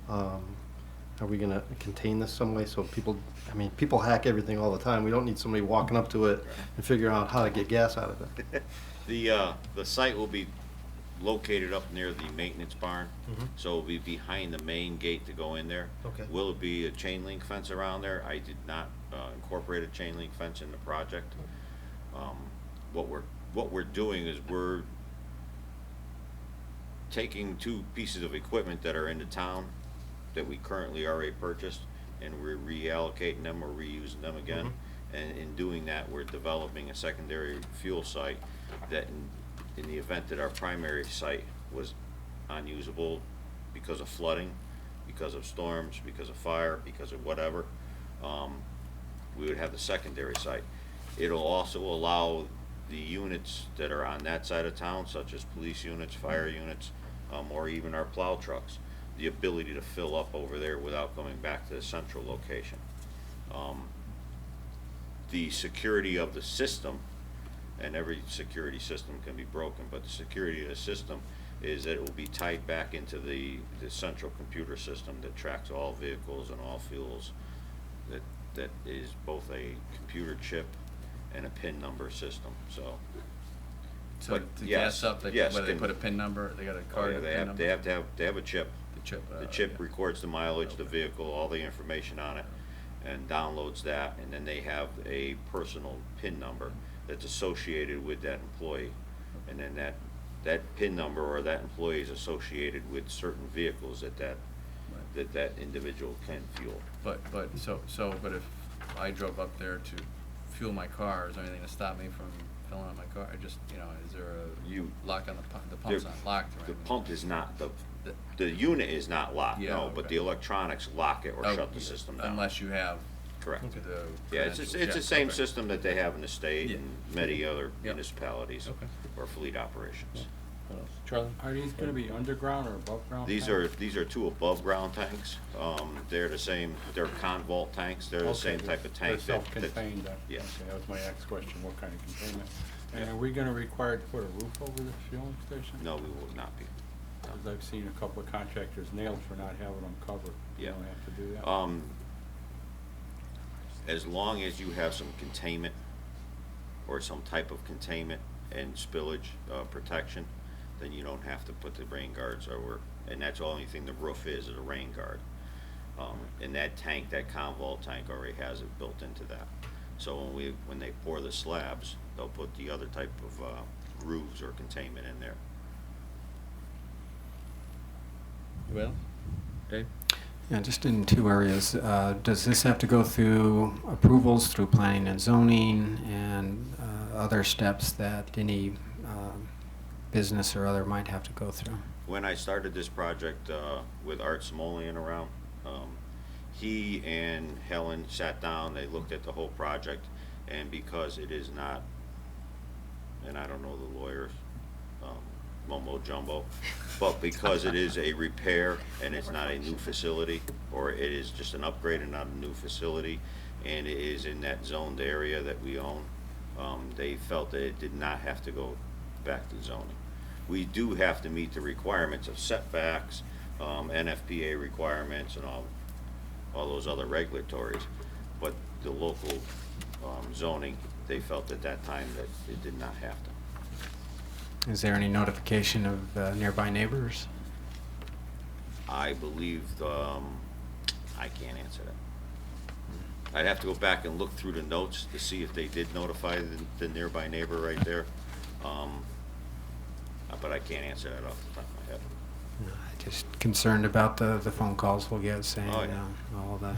Speaker 4: Are we gonna contain this some way so people hack everything all the time. We don't need somebody walking up to it and figuring out how to get gas out of it.
Speaker 15: The site will be located up near the maintenance barn,
Speaker 4: Mhm.
Speaker 15: so it'll be behind the main gate to go in there.
Speaker 4: Okay.
Speaker 15: Will it be a chain link fence around there? I did not incorporate a chain link fence in the project. What we're doing is we're taking two pieces of equipment that are in the town that we currently already purchased, and we're reallocating them or reusing them again.
Speaker 4: Mhm.
Speaker 15: And in doing that, we're developing a secondary fuel site that in the event that our primary site was unusable because of flooding, because of storms, because of fire, because of whatever, we would have the secondary site. It'll also allow the units that are on that side of town, such as police units, fire units, or even our plow trucks, the ability to fill up over there without going back to the central location. The security of the system, and every security system can be broken, but the security of the system is that it will be tied back into the central computer system that tracks all vehicles and all fuels. That is both a computer chip and a PIN number system, so.
Speaker 2: So
Speaker 15: But
Speaker 2: to
Speaker 15: yes,
Speaker 2: gas up,
Speaker 15: yes,
Speaker 2: whether they
Speaker 15: can-
Speaker 2: put a PIN number, they got a
Speaker 15: Oh,
Speaker 2: card,
Speaker 15: yeah,
Speaker 2: a
Speaker 15: they
Speaker 2: PIN
Speaker 15: have,
Speaker 2: number?
Speaker 15: they have a chip.
Speaker 2: The chip.
Speaker 15: The chip
Speaker 2: yeah.
Speaker 15: records the mileage, the vehicle, all the information on it, and downloads that, and then they have a personal PIN number that's associated with that employee. And then that PIN number or that employee is associated with certain vehicles that individual can fuel.
Speaker 2: But if I drove up there to fuel my car, is there anything to stop me from filling up my car? I just, is there a lock on the pump? The pump's not locked, right?
Speaker 15: The pump is not, the unit is not locked,
Speaker 2: Yeah,
Speaker 15: no, but
Speaker 2: okay.
Speaker 15: the electronics lock it or
Speaker 2: Oh,
Speaker 15: shut the system down.
Speaker 2: Unless you have.
Speaker 15: Correct.
Speaker 2: the
Speaker 15: Yeah, it's
Speaker 2: credentials.
Speaker 15: the same
Speaker 2: okay.
Speaker 15: system that they have in the state
Speaker 2: Yeah.
Speaker 15: and many other
Speaker 2: Yep.
Speaker 15: municipalities
Speaker 2: Okay.
Speaker 15: or fleet operations.
Speaker 10: Charlie? Are these gonna be underground or above ground?
Speaker 15: These are two above ground tanks. They're the same, they're convolt tanks, they're the same type of tank.
Speaker 10: They're
Speaker 15: that-
Speaker 10: self-contained.
Speaker 15: Yes.
Speaker 10: Okay, that was my next question, what kind of containment? And are we gonna require to put a roof over the fueling station?
Speaker 15: No, we will not be.
Speaker 10: Because I've seen a couple of contractors nailed for not having them covered. You
Speaker 15: Yeah.
Speaker 10: don't have to do that.
Speaker 15: As long as you have some containment or some type of containment and spillage protection, then you don't have to put the rain guards over. And that's the only thing the roof is a rain guard. And that tank, that convolt tank already has it built into that. So when they pour the slabs, they'll put the other type of grooves or containment in there.
Speaker 2: Well, Dave?
Speaker 11: Yeah, just in two areas. Does this have to go through approvals through planning and zoning and other steps that any business or other might have to go through?
Speaker 15: When I started this project with Art Simolian around, he and Helen sat down, they looked at the whole project, and because it is not, and I don't know the lawyers, mumbo jumbo, but because it is a repair and it's not a new facility, or it is just an upgrade and not a new facility, and it is in that zoned area that we own, they felt that it did not have to go back to zoning. We do have to meet the requirements of setbacks, NFPA requirements, and all those other regulatories, but the local zoning, they felt at that time that it did not have to.
Speaker 11: Is there any notification of nearby neighbors?
Speaker 15: I believe, I can't answer that. I'd have to go back and look through the notes to see if they did notify the nearby neighbor right there. But I can't answer that off the top of my head.
Speaker 11: Just concerned about the phone calls we'll get saying
Speaker 15: Oh, yeah.
Speaker 11: all the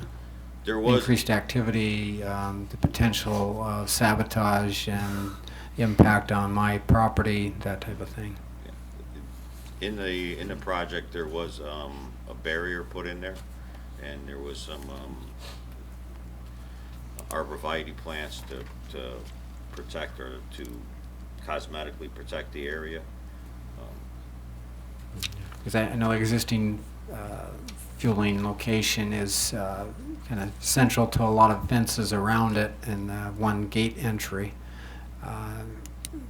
Speaker 15: There was
Speaker 11: increased activity, the potential sabotage and impact on my property, that type of thing.
Speaker 15: in the project, there was a barrier put in there, and there was some arborvitae plants to protect or to cosmetically protect the area.
Speaker 11: Because I know existing fueling location is kind of central to a lot of fences around it and one gate entry.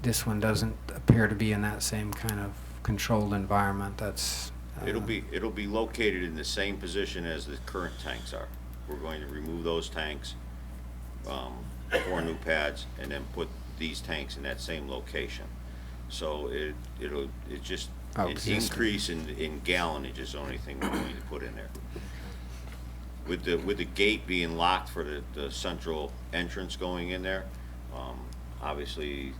Speaker 11: This one doesn't appear to be in that same kind of controlled environment. That's
Speaker 15: It'll be located in the same position as the current tanks are. We're going to remove those tanks, 4 new pads, and then put these tanks in that same location. So it'll just an increase in gallonage is the only thing we're going to put in there. With the gate being locked for the central entrance going in there, obviously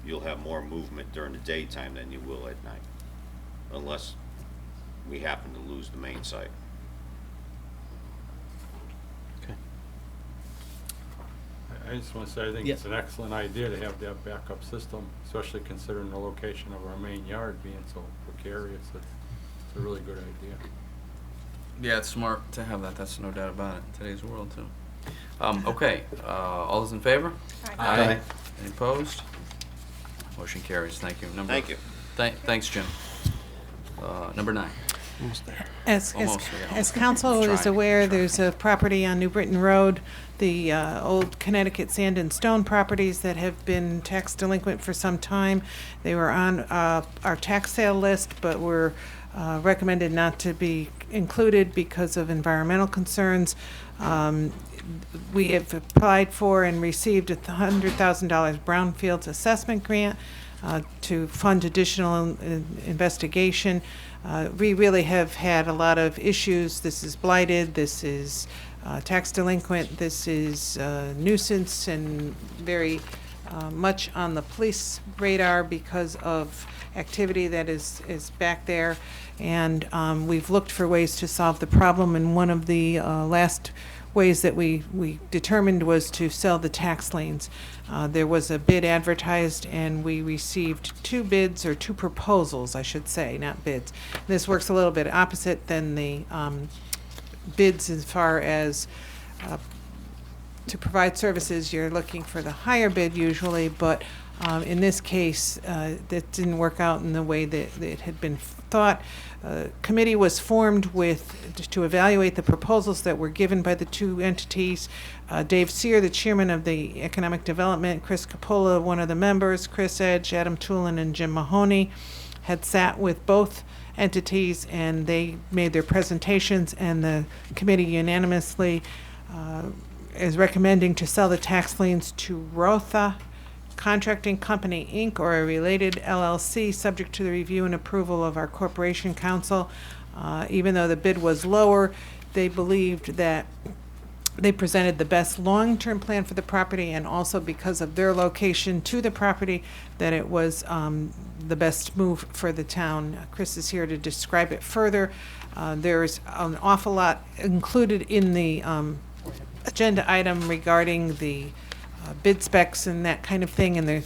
Speaker 15: you'll have more movement during the daytime than you will at night, unless we happen to lose the main site.
Speaker 10: I just want to say, I think it's an excellent idea to have that backup system, especially considering the location of our main yard being so precarious. It's a really good idea.
Speaker 2: Yeah, it's smart to have that. That's no doubt about it in today's world, too. Okay, all those in favor?
Speaker 15: Aye.
Speaker 2: Any opposed? Motion carries. Thank you.
Speaker 15: Thank you.
Speaker 2: Thanks, Jim. Number 9.
Speaker 4: Almost there.
Speaker 7: As council is aware, there's a property on New Britain Road, the old Connecticut Sand and Stone properties that have been tax delinquent for some time. They were on our tax sale list, but were recommended not to be included because of environmental concerns. We have applied for and received a $100,000 brownfields assessment grant to fund additional investigation. We really have had a lot of issues. This is blighted, this is tax delinquent, this is nuisance, and very much on the police radar because of activity that is back there. And we've looked for ways to solve the problem, and one of the last ways that we determined was to sell the tax liens. There was a bid advertised, and we received two bids, or two proposals, I should say, not bids. This works a little bit opposite than the bids as far as to provide services. You're looking for the higher bid usually, but in this case, that didn't work out in the way that it had been thought. Committee was formed to evaluate the proposals that were given by the two entities. Dave Sear, the chairman of the Economic Development, Chris Capola, one of the members, Chris Edge, Adam Tulin, and Jim Mahoney, had sat with both entities, and they made their presentations, and the committee unanimously is recommending to sell the tax liens to Rotha Contracting Company, Inc., or a related LLC, subject to the review and approval of our Corporation Council. Even though the bid was lower, they believed that they presented the best long-term plan for the property, and also because of their location to the property, that it was the best move for the town. Chris is here to describe it further. There's an awful lot included in the agenda item regarding the bid specs and that kind of thing, and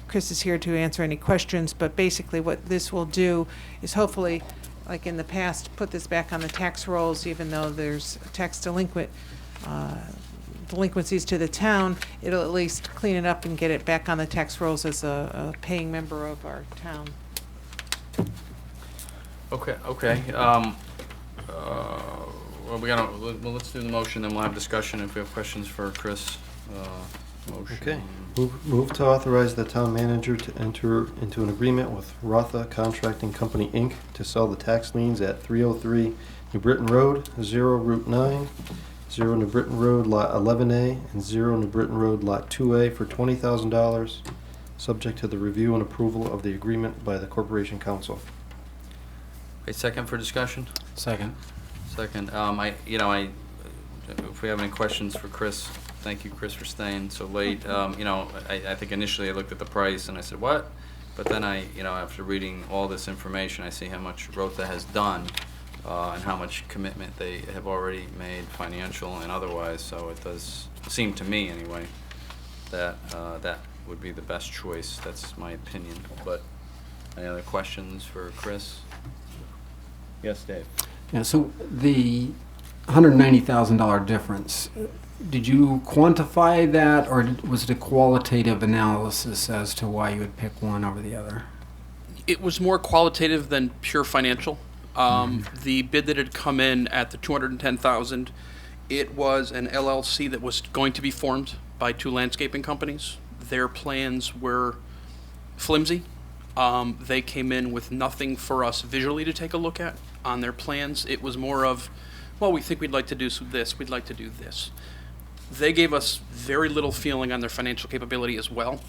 Speaker 7: Chris is here to answer any questions. But basically what this will do is hopefully, like in the past, put this back on the tax rolls. Even though there's tax delinquencies to the town, it'll at least clean it up and get it back on the tax rolls as a paying member of our town.
Speaker 2: Okay. Well, let's do the motion, then we'll have discussion if we have questions for Chris. Motion.
Speaker 4: Okay. Move to authorize the town manager to enter into an agreement with Rotha Contracting Company, Inc. to sell the tax liens at 303 New Britain Road, 0 Route 9, 0 New Britain Road, Lot 11A, and 0 New Britain Road, Lot 2A for $20,000, subject to the review and approval of the agreement by the Corporation Council.
Speaker 2: A second for discussion?
Speaker 11: Second.
Speaker 2: Second. If we have any questions for Chris, thank you, Chris, for staying so late. I think initially I looked at the price and I said, what? But then after reading all this information, I see how much Rotha has done and how much commitment they have already made, financial and otherwise. So it does seem to me, anyway, that that would be the best choice. That's my opinion. But any other questions for Chris? Yes, Dave.
Speaker 11: Yeah, so the $190,000 difference, did you quantify that, or was it a qualitative analysis as to why you would pick one over the other?
Speaker 3: It was more qualitative than pure financial. The bid that had come in at the $210,000, it was an LLC that was going to be formed by two landscaping companies. Their plans were flimsy. They came in with nothing for us visually to take a look at on their plans. It was more of, well, we think we'd like to do this, we'd like to do this. They gave us very little feeling on their financial capability as well.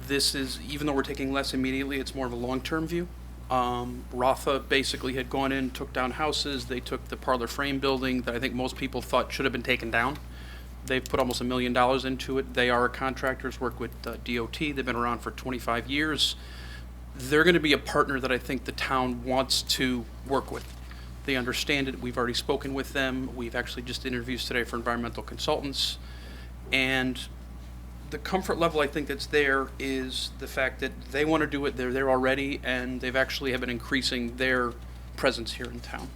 Speaker 3: This is, even though we're taking less immediately, it's more of a long-term view. Rotha basically had gone in, took down houses. They took the parlor frame building that I think most people thought should have been taken down. They've put almost $1 million into it. They are contractors, work with DOT. They've been around for 25 years. They're going to be a partner that I think the town wants to work with. They understand it. We've already spoken with them. We've actually just interviews today for environmental consultants. And the comfort level I think that's there is the fact that they want to do it. They're there already, and they've actually have been increasing their presence here in town.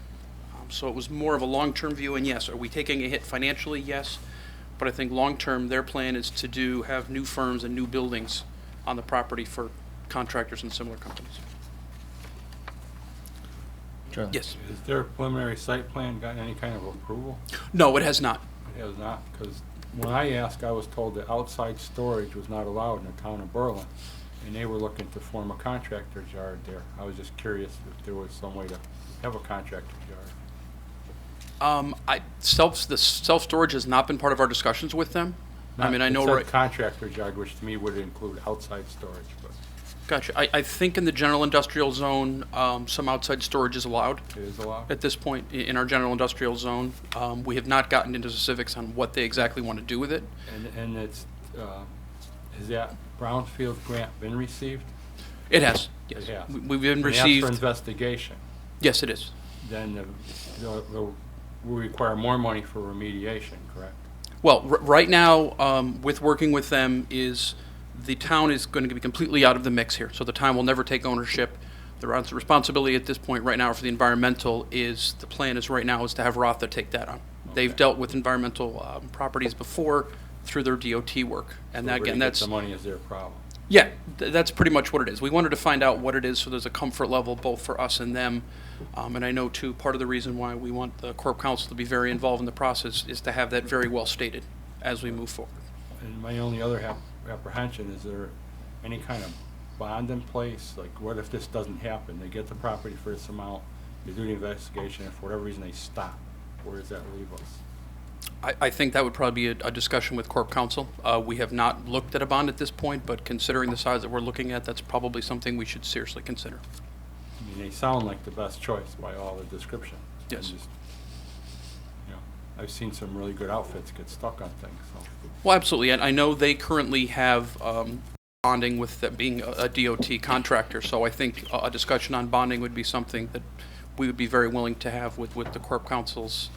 Speaker 3: So it was more of a long-term view. And yes, are we taking a hit financially? Yes. But I think long-term, their plan is to have new firms and new buildings on the property for contractors and similar companies.
Speaker 2: Charlie?
Speaker 3: Yes.
Speaker 10: Is their preliminary site plan got any kind of approval?
Speaker 3: No, it has not.
Speaker 10: It has not, because when I asked, I was told that outside storage was not allowed in the town of Berlin, and they were looking to form a contractor's yard there. I was just curious if there was some way to have a contractor's yard.
Speaker 3: The self-storage has not been part of our discussions with them. I mean, I know,
Speaker 10: It
Speaker 3: right.
Speaker 10: said contractor's yard, which to me would include outside storage, but
Speaker 3: Gotcha. I think in the general industrial zone, some outside storage is allowed.
Speaker 10: it is allowed.
Speaker 3: At this point, in our general industrial zone. We have not gotten into specifics on what they exactly want to do with it.
Speaker 10: And it's, has that Brownfield grant been received?
Speaker 3: It has, yes.
Speaker 10: It has.
Speaker 3: We've been
Speaker 10: And that's
Speaker 3: received.
Speaker 10: for investigation.
Speaker 3: Yes, it is.
Speaker 10: Then we'll require more money for remediation, correct?
Speaker 3: Well, right now, with working with them is the town is going to be completely out of the mix here. So the town will never take ownership. The responsibility at this point right now for the environmental is, the plan is right now is to have Rotha take that on. They've dealt with environmental properties before through their DOT work. And
Speaker 10: So
Speaker 3: again,
Speaker 10: where
Speaker 3: that's,
Speaker 10: the money is their problem.
Speaker 3: yeah, that's pretty much what it is. We wanted to find out what it is so there's a comfort level both for us and them. And I know too, part of the reason why we want the Corp Council to be very involved in the process is to have that very well stated as we move forward.
Speaker 10: And my only other apprehension, is there any kind of bond in place? Like, what if this doesn't happen? They get the property for this amount, they do the investigation, and for whatever reason they stop. Where does that leave us?
Speaker 3: I think that would probably be a discussion with Corp Council. We have not looked at a bond at this point, but considering the size that we're looking at, that's probably something we should seriously consider.
Speaker 10: I mean, they sound like the best choice by all the description.
Speaker 3: Yes.
Speaker 10: And just, you know, I've seen some really good outfits get stuck on things, so.
Speaker 3: Well, absolutely, and I know they currently have bonding with that being a DOT contractor, so I think a discussion on bonding would be something that we would be very willing to have with the Corp Council's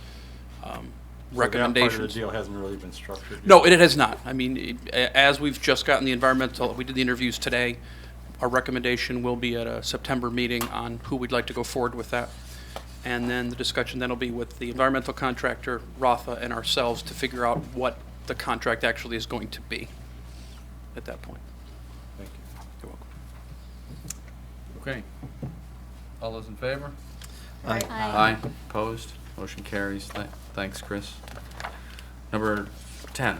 Speaker 3: recommendations.
Speaker 10: So that part of the deal hasn't really been structured yet?
Speaker 3: No, it has not. I mean, as we've just gotten the environmental, we did the interviews today. Our recommendation will be at a September meeting on who we'd like to go forward with that. And then the discussion then will be with the environmental contractor, Rotha, and ourselves to figure out what the contract actually is going to be at that point.
Speaker 10: Thank you.
Speaker 3: You're welcome.
Speaker 2: Okay. All those in favor?
Speaker 12: Aye.
Speaker 2: Aye. Opposed? Motion carries. Thanks, Chris. Number 10.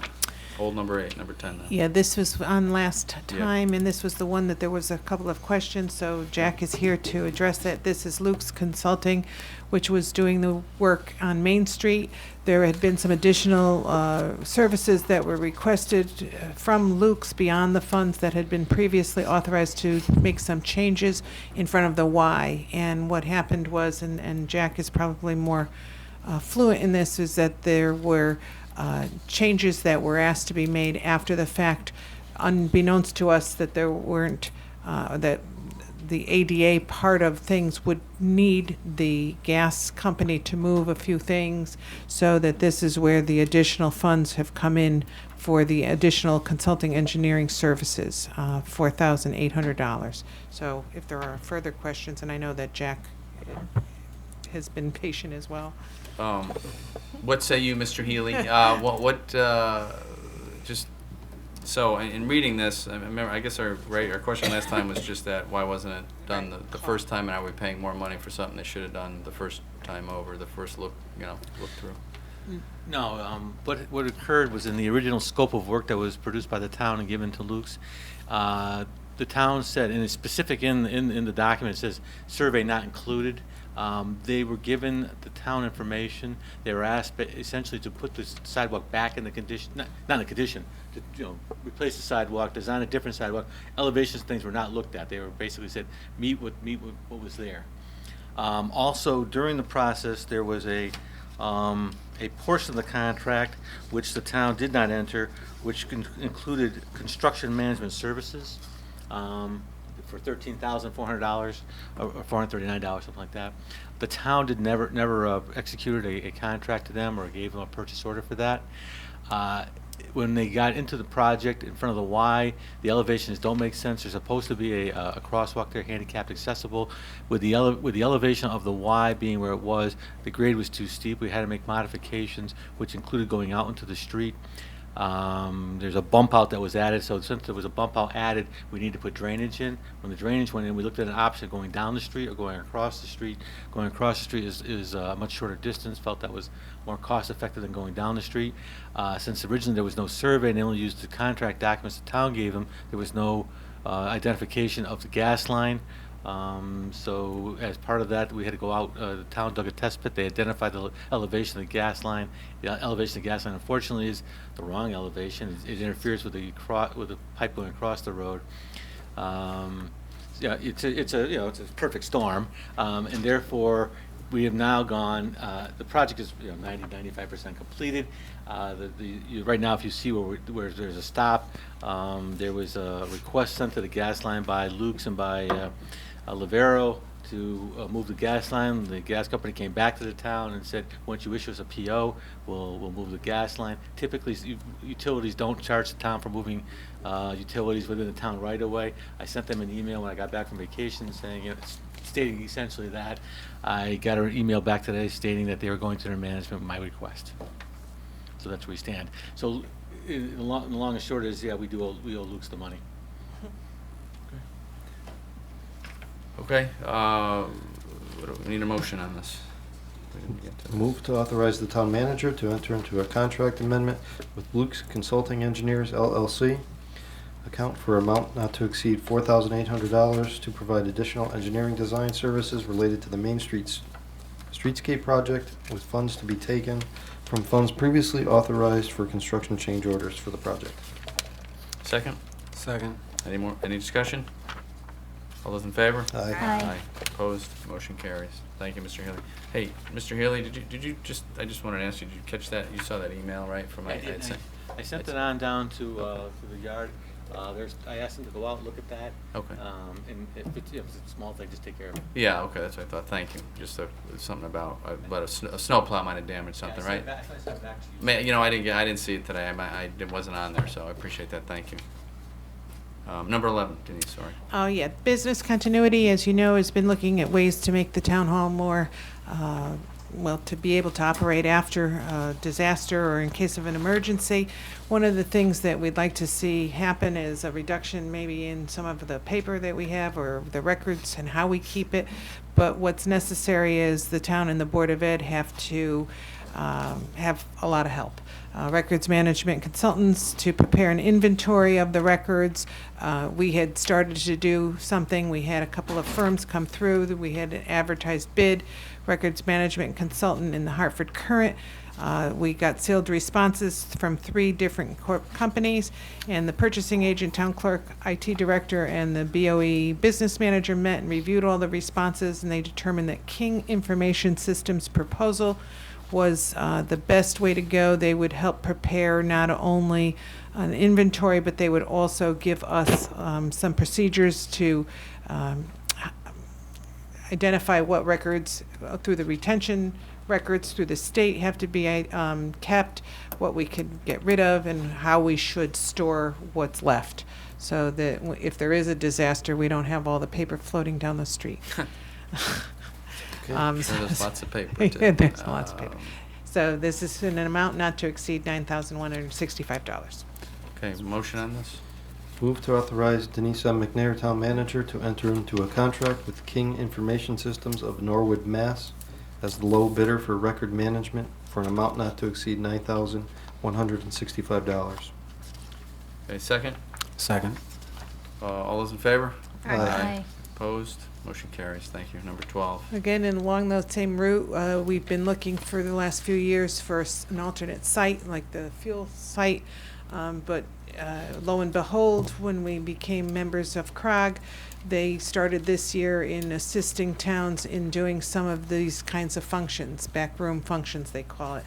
Speaker 2: Old number 8, number 10 now.
Speaker 7: Yeah, this was on last
Speaker 2: Yeah.
Speaker 7: time, and this was the one that there was a couple of questions, so Jack is here to address it. This is Luke's Consulting, which was doing the work on Main Street. There had been some additional services that were requested from Luke's beyond the funds that had been previously authorized to make some changes in front of the Y. And what happened was, and Jack is probably more fluent in this, is that there were changes that were asked to be made after the fact, unbeknownst to us that there weren't, that the ADA part of things would need the gas company to move a few things, so that this is where the additional funds have come in for the additional consulting engineering services, $4,800. So if there are further questions, and I know that Jack has been patient as well.
Speaker 2: What say you, Mr. Healy? Just so in reading this, I remember. I guess our question last time was just that why wasn't it done the first time, and are we paying more money for something they should have done the first time over, the first look through?
Speaker 20: No, what occurred was in the original scope of work that was produced by the town and given to Luke's, the town said, and it's specific in the document, it says survey not included. They were given the town information. They were asked essentially to put the sidewalk back in the condition, not in the condition, to replace the sidewalk, design a different sidewalk. Elevations, things were not looked at. They were basically said meet with what was there. Also, during the process, there was a portion of the contract which the town did not enter, which included construction management services. For $13,400 or $439, something like that. The town never executed a contract to them or gave them a purchase order for that. When they got into the project in front of the Y, the elevations don't make sense. There's supposed to be a crosswalk there, handicapped accessible. With the elevation of the Y being where it was, the grade was too steep. We had to make modifications, which included going out into the street. There's a bump out that was added, so since there was a bump out added, we need to put drainage in. When the drainage went in, we looked at an option going down the street or going across the street. Going across the street is a much shorter distance, felt that was more cost effective than going down the street. Since originally there was no survey and they only used the contract documents the town gave them, there was no identification of the gas line. So as part of that, we had to go out, the town dug a test pit, they identified the elevation of the gas line. The elevation of the gas line unfortunately is the wrong elevation. It interferes with the pipe going across the road. Yeah, it's a perfect storm, and therefore we have now gone, the project is 90-95% completed. Right now, if you see where there's a stop, there was a request sent to the gas line by Luke's and by Lavero to move the gas line. The gas company came back to the town and said, once you issue us a PO, we'll move the gas line. Typically, utilities don't charge the town for moving utilities within the town right away. I sent them an email when I got back from vacation saying, stating essentially that. I got an email back today stating that they were going to their management with my request. So that's where we stand. So in the long and short is, yeah, we owe Luke's the money.
Speaker 2: Okay, we need a motion on this. We didn't get to that.
Speaker 4: Move to authorize the town manager to enter into a contract amendment with Luke's Consulting Engineers LLC, account for amount not to exceed $4,800 to provide additional engineering design services related to the Main Streetscape project, with funds to be taken from funds previously authorized for construction change orders for the project.
Speaker 2: Second?
Speaker 11: Second.
Speaker 2: Any discussion? All those in favor?
Speaker 4: Aye.
Speaker 14: Aye.
Speaker 2: Opposed? Motion carries. Thank you, Mr. Healy. Hey, Mr. Healy, did you just, I just wanted to ask you, did you catch that? You saw that email, right, from
Speaker 20: I sent it on down to the yard. I asked them to go out and look at that.
Speaker 2: Okay.
Speaker 20: And if it's a small thing, just take care of it.
Speaker 2: Yeah, okay, that's what I thought. Thank you. Just something about a snowplow might have damaged something, right?
Speaker 20: I sent it back to you.
Speaker 2: Man, I didn't see it today. It wasn't on there, so I appreciate that. Thank you. Number 11, Denise, sorry.
Speaker 7: Oh, yeah. Business continuity, as you know, has been looking at ways to make the town hall more, to be able to operate after a disaster or in case of an emergency. One of the things that we'd like to see happen is a reduction maybe in some of the paper that we have or the records and how we keep it. But what's necessary is the town and the Board of Ed have to have a lot of help. Records management consultants to prepare an inventory of the records. We had started to do something. We had a couple of firms come through. We had an advertised bid, records management consultant in the Hartford Current. We got sealed responses from 3 different companies, and the purchasing agent, town clerk, IT director, and the BOE business manager met and reviewed all the responses, and they determined that King Information Systems proposal was the best way to go. They would help prepare not only an inventory, but they would also give us some procedures to identify what records through the retention records through the state have to be kept, what we could get rid of, and how we should store what's left, so that if there is a disaster, we don't have all the paper floating down the street.
Speaker 2: There's lots of paper, too.
Speaker 7: Yeah, there's lots of paper. So this is an amount not to exceed $9,165.
Speaker 2: Okay, motion on this?
Speaker 4: Move to authorize Denise M. McNair, town manager, to enter into a contract with King Information Systems of Norwood, Mass. as the low bidder for record management for an amount not to exceed $9,165.
Speaker 2: Okay, second?
Speaker 11: Second.
Speaker 2: All those in favor?
Speaker 12: Aye.
Speaker 2: Opposed? Motion carries. Thank you. Number 12.
Speaker 7: Again, and along that same route, we've been looking for the last few years for an alternate site, like the fuel site. But lo and behold, when we became members of CROG, they started this year in assisting towns in doing some of these kinds of functions, backroom functions they call it.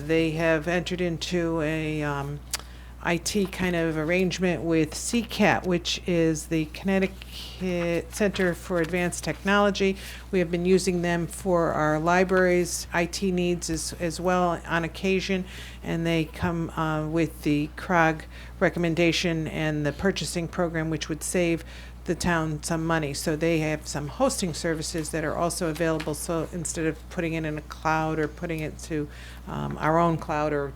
Speaker 7: They have entered into a IT kind of arrangement with CCAT, which is the Connecticut Center for Advanced Technology. We have been using them for our libraries' IT needs as well on occasion, and they come with the CROG recommendation and the purchasing program, which would save the town some money. So they have some hosting services that are also available, so instead of putting it in a cloud or putting it to our own cloud or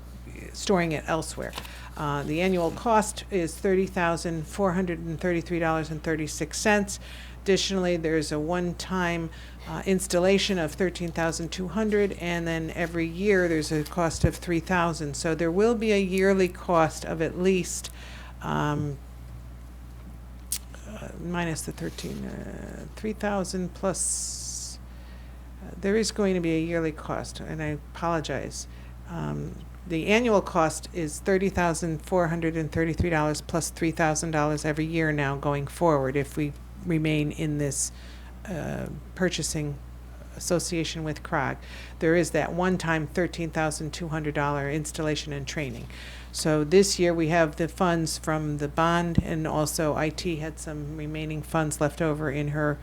Speaker 7: storing it elsewhere. The annual cost is $30,433.36. Additionally, there's a one-time installation of $13,200, and then every year there's a cost of $3,000. So there will be a yearly cost of at least minus the 3,000 plus. There is going to be a yearly cost, and I apologize. The annual cost is $30,433 plus $3,000 every year now going forward if we remain in this purchasing association with CROG. There is that one-time $13,200 installation and training. So this year we have the funds from the bond, and also IT had some remaining funds left over in her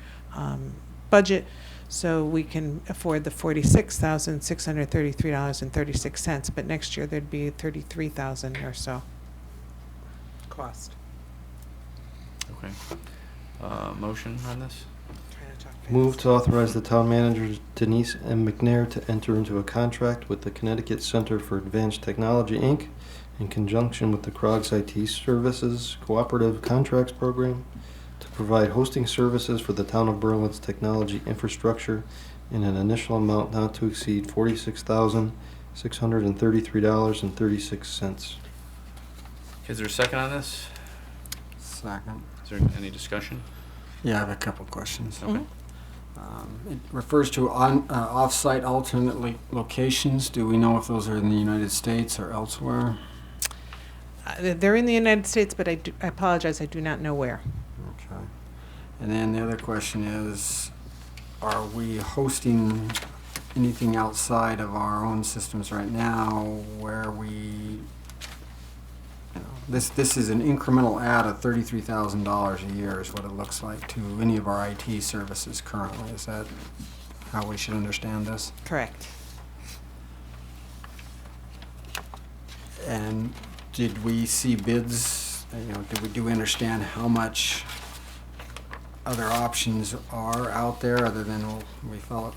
Speaker 7: budget, so we can afford the $46,633.36. But next year there'd be $33,000 or so cost.
Speaker 2: Okay. Motion on this?
Speaker 4: Move to authorize the town manager Denise M. McNair to enter into a contract with the Connecticut Center for Advanced Technology, Inc. in conjunction with the CROG's IT Services Cooperative Contracts Program to provide hosting services for the town of Berlin's technology infrastructure in an initial amount not to exceed $46,633.36.
Speaker 2: Is there a second on this?
Speaker 11: Second.
Speaker 2: Is there any discussion?
Speaker 11: Yeah, I have a couple questions.
Speaker 2: Okay.
Speaker 11: It refers to off-site alternate locations. Do we know if those are in the United States or elsewhere?
Speaker 7: They're in the United States, but I apologize, I do not know where.
Speaker 11: Okay. And then the other question is, are we hosting anything outside of our own systems right now where we, this is an incremental add of $33,000 a year is what it looks like to any of our IT services currently. Is that how we should understand this?
Speaker 7: Correct.
Speaker 11: And did we see bids, do we understand how much other options are out there other than we felt,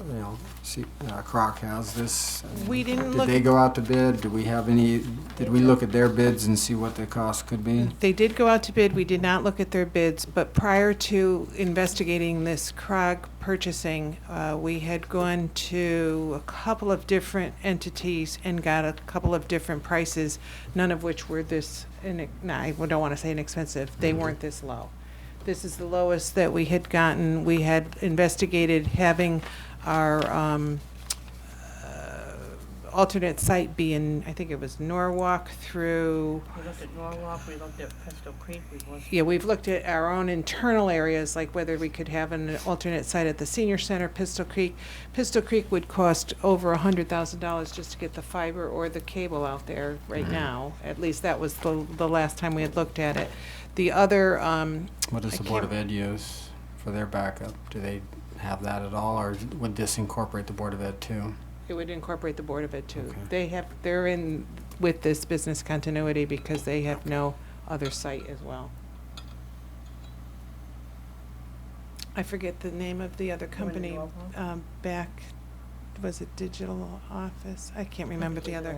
Speaker 11: Croc has this?
Speaker 7: We didn't
Speaker 11: Did
Speaker 7: look.
Speaker 11: they go out to bid? Do we have any, did we look at their bids and see what the cost could be?
Speaker 7: They did go out to bid. We did not look at their bids, but prior to investigating this CROG purchasing, we had gone to a couple of different entities and got a couple of different prices, none of which were this, I don't want to say inexpensive. They weren't this low. This is the lowest that we had gotten. We had investigated having our alternate site be in, I think it was Norwalk through.
Speaker 21: We looked at Norwalk, we looked at Pistol Creek,
Speaker 7: Yeah, we've looked at our own internal areas, like whether we could have an alternate site at the senior center, Pistol Creek. Pistol Creek would cost over $100,000 just to get the fiber or the cable out there right now. At least that was the last time we had looked at it. The other,
Speaker 11: What does the Board of Ed use for their backup? Do they have that at all, or would this incorporate the Board of Ed too?
Speaker 7: it would incorporate the Board of Ed too.
Speaker 11: Okay.
Speaker 7: They're in with this business continuity because they have no other site as well. I forget the name of the other company, was it Digital Office? I can't remember the other.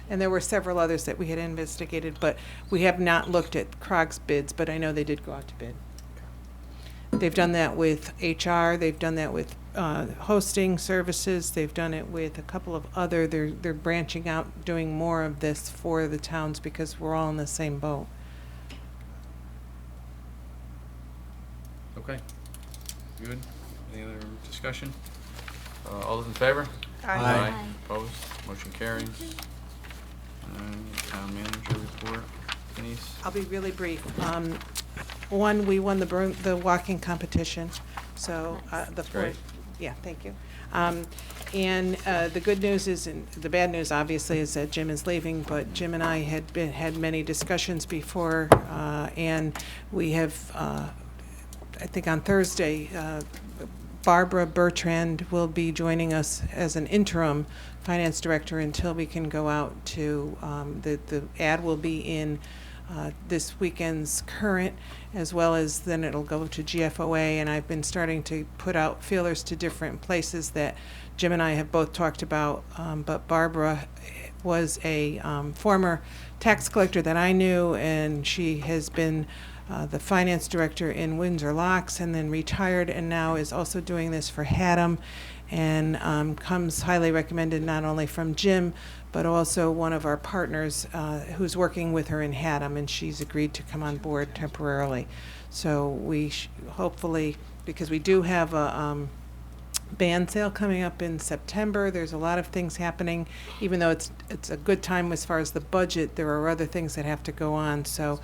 Speaker 7: And there were several others that we had investigated, but we have not looked at CROG's bids, but I know they did go out to bid. They've done that with HR, they've done that with hosting services, they've done it with a couple of other, they're branching out, doing more of this for the towns because we're all in the same boat.
Speaker 2: Okay. Good. Any other discussion? All those in favor?
Speaker 7: Aye.
Speaker 14: Aye.
Speaker 2: Opposed? Motion carries. Town manager report. Denise?
Speaker 7: I'll be really brief. One, we won the walking competition, so the
Speaker 2: Great.
Speaker 7: yeah, thank you. And the good news is, and the bad news obviously is that Jim is leaving, but Jim and I had many discussions before, and we have, I think on Thursday, Barbara Bertrand will be joining us as an interim finance director until we can go out to, the ad will be in this weekend's Current, as well as then it'll go to GFOA, and I've been starting to put out feelers to different places that Jim and I have both talked about, but Barbara was a former tax collector that I knew, and she has been the finance director in Windsor Locks and then retired, and now is also doing this for Haddam, and comes highly recommended not only from Jim, but also one of our partners who's working with her in Haddam, and she's agreed to come on board temporarily. So we hopefully, because we do have a band sale coming up in September. There's a lot of things happening. Even though it's a good time as far as the budget, there are other things that have to go on. So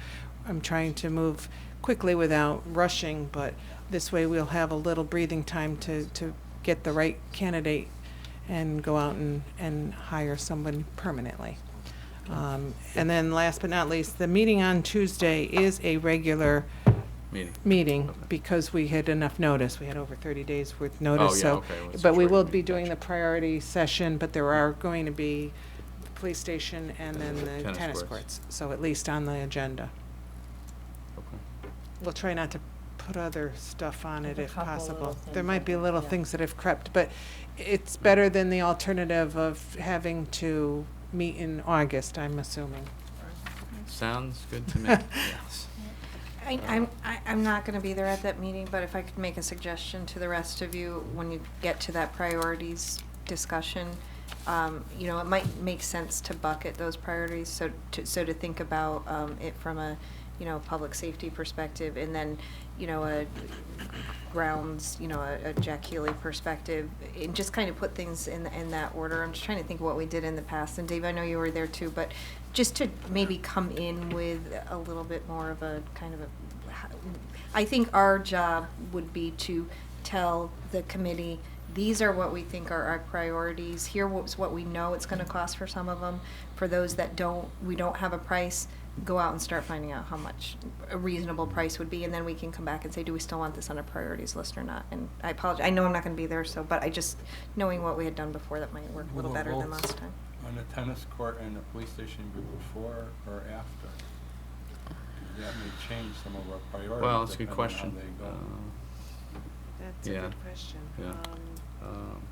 Speaker 7: I'm trying to move quickly without rushing, but this way we'll have a little breathing time to get the right candidate and go out and hire someone permanently. And then last but not least, the meeting on Tuesday is a regular meeting because we had enough notice. We had over 30 days worth notice.
Speaker 2: Oh, yeah,
Speaker 7: so,
Speaker 2: okay. Well, it's
Speaker 7: but
Speaker 2: a
Speaker 7: we
Speaker 2: short
Speaker 7: will
Speaker 2: meeting.
Speaker 7: be doing the priority session, but there are going to be the police station and then the tennis courts. So at least on the agenda.
Speaker 2: Okay.
Speaker 7: We'll try not to put other stuff on it
Speaker 21: There's a
Speaker 7: if
Speaker 21: couple
Speaker 7: possible.
Speaker 21: little things
Speaker 7: There might
Speaker 21: that
Speaker 7: be
Speaker 21: we-
Speaker 7: little
Speaker 21: yeah.
Speaker 7: things that have crept, but it's better than the alternative of having to meet in August, I'm assuming.
Speaker 2: Sounds good to me. Yes.
Speaker 12: I'm not going to be there at that meeting, but if I could make a suggestion to the rest of you, when you get to that priorities discussion, you know, it might make sense to bucket those priorities, so to think about it from a, you know, public safety perspective, and then, you know, a grounds, you know, a Jack Healy perspective, and just kind of put things in that order. I'm just trying to think of what we did in the past, and Dave, I know you were there too, but just to maybe come in with a little bit more of a kind of a, I think our job would be to tell the committee, these are what we think are our priorities, here was what we know it's gonna cost for some of them. For those that we don't have a price, go out and start finding out how much a reasonable price would be, and then we can come back and say, do we still want this on a priorities list or not? And I apologize, I know I'm not gonna be there, so, but I just, knowing what we had done before, that might work a little better than last time.
Speaker 10: On the tennis court and the police station, be before or after? That may change some of our priorities.
Speaker 2: Well, that's a good
Speaker 10: depending on how
Speaker 2: question.
Speaker 10: they go.
Speaker 7: That's
Speaker 2: Yeah.
Speaker 7: a good question.
Speaker 2: Yeah.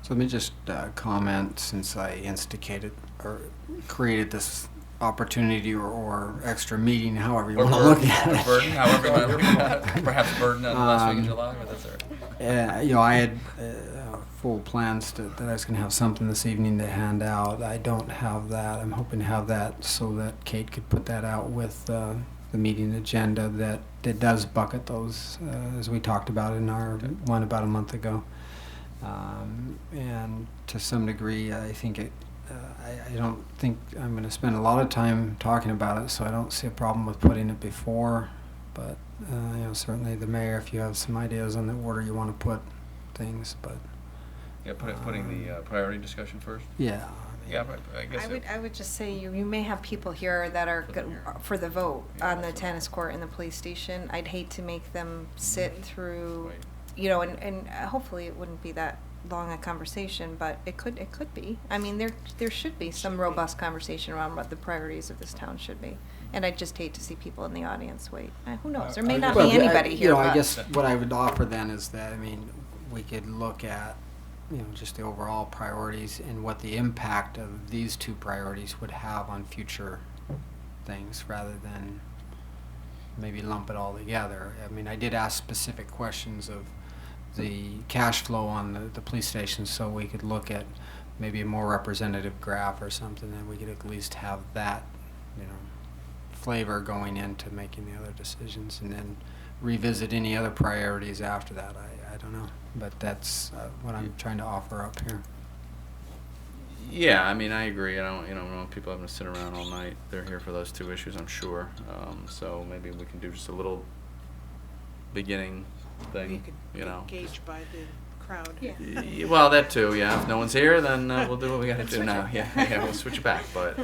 Speaker 11: So let me just comment, since I instigated or created this opportunity or extra meeting, however you
Speaker 2: Or
Speaker 11: want to look at
Speaker 2: burden,
Speaker 11: it.
Speaker 2: burden, however you want to look at it. Perhaps burden on the last week in July, but that's all right.
Speaker 11: You know, I had full plans that I was going to have something this evening to hand out. I don't have that. I'm hoping to have that so that Kate could put that out with the meeting agenda that does bucket those, as we talked about in our one about a month ago. And to some degree, I think I don't think I'm going to spend a lot of time talking about it, so I don't see a problem with putting it before. But you know, certainly the mayor, if you have some ideas on the order you want to put things, but
Speaker 2: Yeah, putting the priority discussion first.
Speaker 11: yeah.
Speaker 2: Yeah, but I guess.
Speaker 12: I would just say you may have people here that are for the vote on the tennis court and the police station. I'd hate to make them sit through,
Speaker 2: Right.
Speaker 12: you know, and hopefully it wouldn't be that long a conversation, but it could be. I mean, there should be some robust conversation around what the priorities of this town should be. And I'd just hate to see people in the audience wait. Who knows? There may not
Speaker 11: Well,
Speaker 12: be anybody here.
Speaker 11: You know, I
Speaker 12: but-
Speaker 11: guess what I would offer then is that, I mean, we could look at, you know, just the overall priorities and what the impact of these two priorities would have on future things, rather than maybe lump it all together. I mean, I did ask specific questions of the cash flow on the police station, so we could look at maybe a more representative graph or something, and we could at least have that, you know, flavor going into making the other decisions, and then revisit any other priorities after that. I don't know, but that's what I'm trying to offer up here.
Speaker 2: Yeah, I mean, I agree. I don't want people having to sit around all night. They're here for those two issues, I'm sure. So maybe we can do just a little beginning thing,
Speaker 7: You could
Speaker 2: you know.
Speaker 7: gauge by the crowd.
Speaker 2: Well, that too, yeah. If no one's here, then we'll do what we got to do now. Yeah, we'll switch it back. But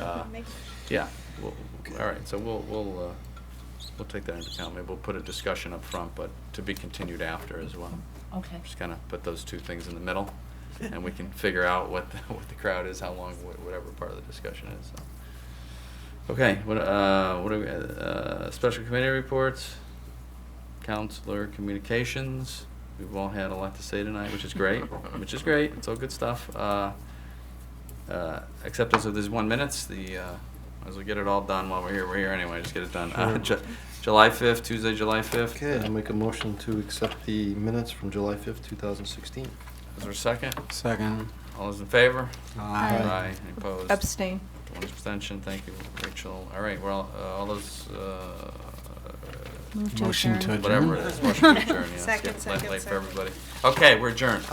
Speaker 2: yeah, all right. So we'll take that into account. Maybe we'll put a discussion up front, but to be continued after as well.
Speaker 21: Okay.
Speaker 2: Just kind of put those two things in the middle, and we can figure out what the crowd is, how long, whatever part of the discussion is. So. Okay. What do we? Special committee reports. Counselor communications. We've all had a lot to say tonight, which is great. It's all good stuff. acceptance of these 1 minutes, might as well get it all done while we're here. We're here anyway, just get it done. July 5th, Tuesday, July 5th.
Speaker 4: Okay, I'll make a motion to accept the minutes from July 5th, 2016.
Speaker 2: Is there a second?
Speaker 11: Second.
Speaker 2: All those in favor?
Speaker 11: Aye.
Speaker 2: Aye. Any opposed?
Speaker 12: Abstain.
Speaker 2: One abstention. Thank you, Rachel. All right, well, all those,
Speaker 14: Move to
Speaker 11: Motion to
Speaker 14: adjourn.
Speaker 2: whatever it is, motion to adjourn, yeah. It's
Speaker 12: Second,
Speaker 2: getting
Speaker 12: second,
Speaker 2: late for
Speaker 12: second.
Speaker 2: everybody. Okay, we're adjourned.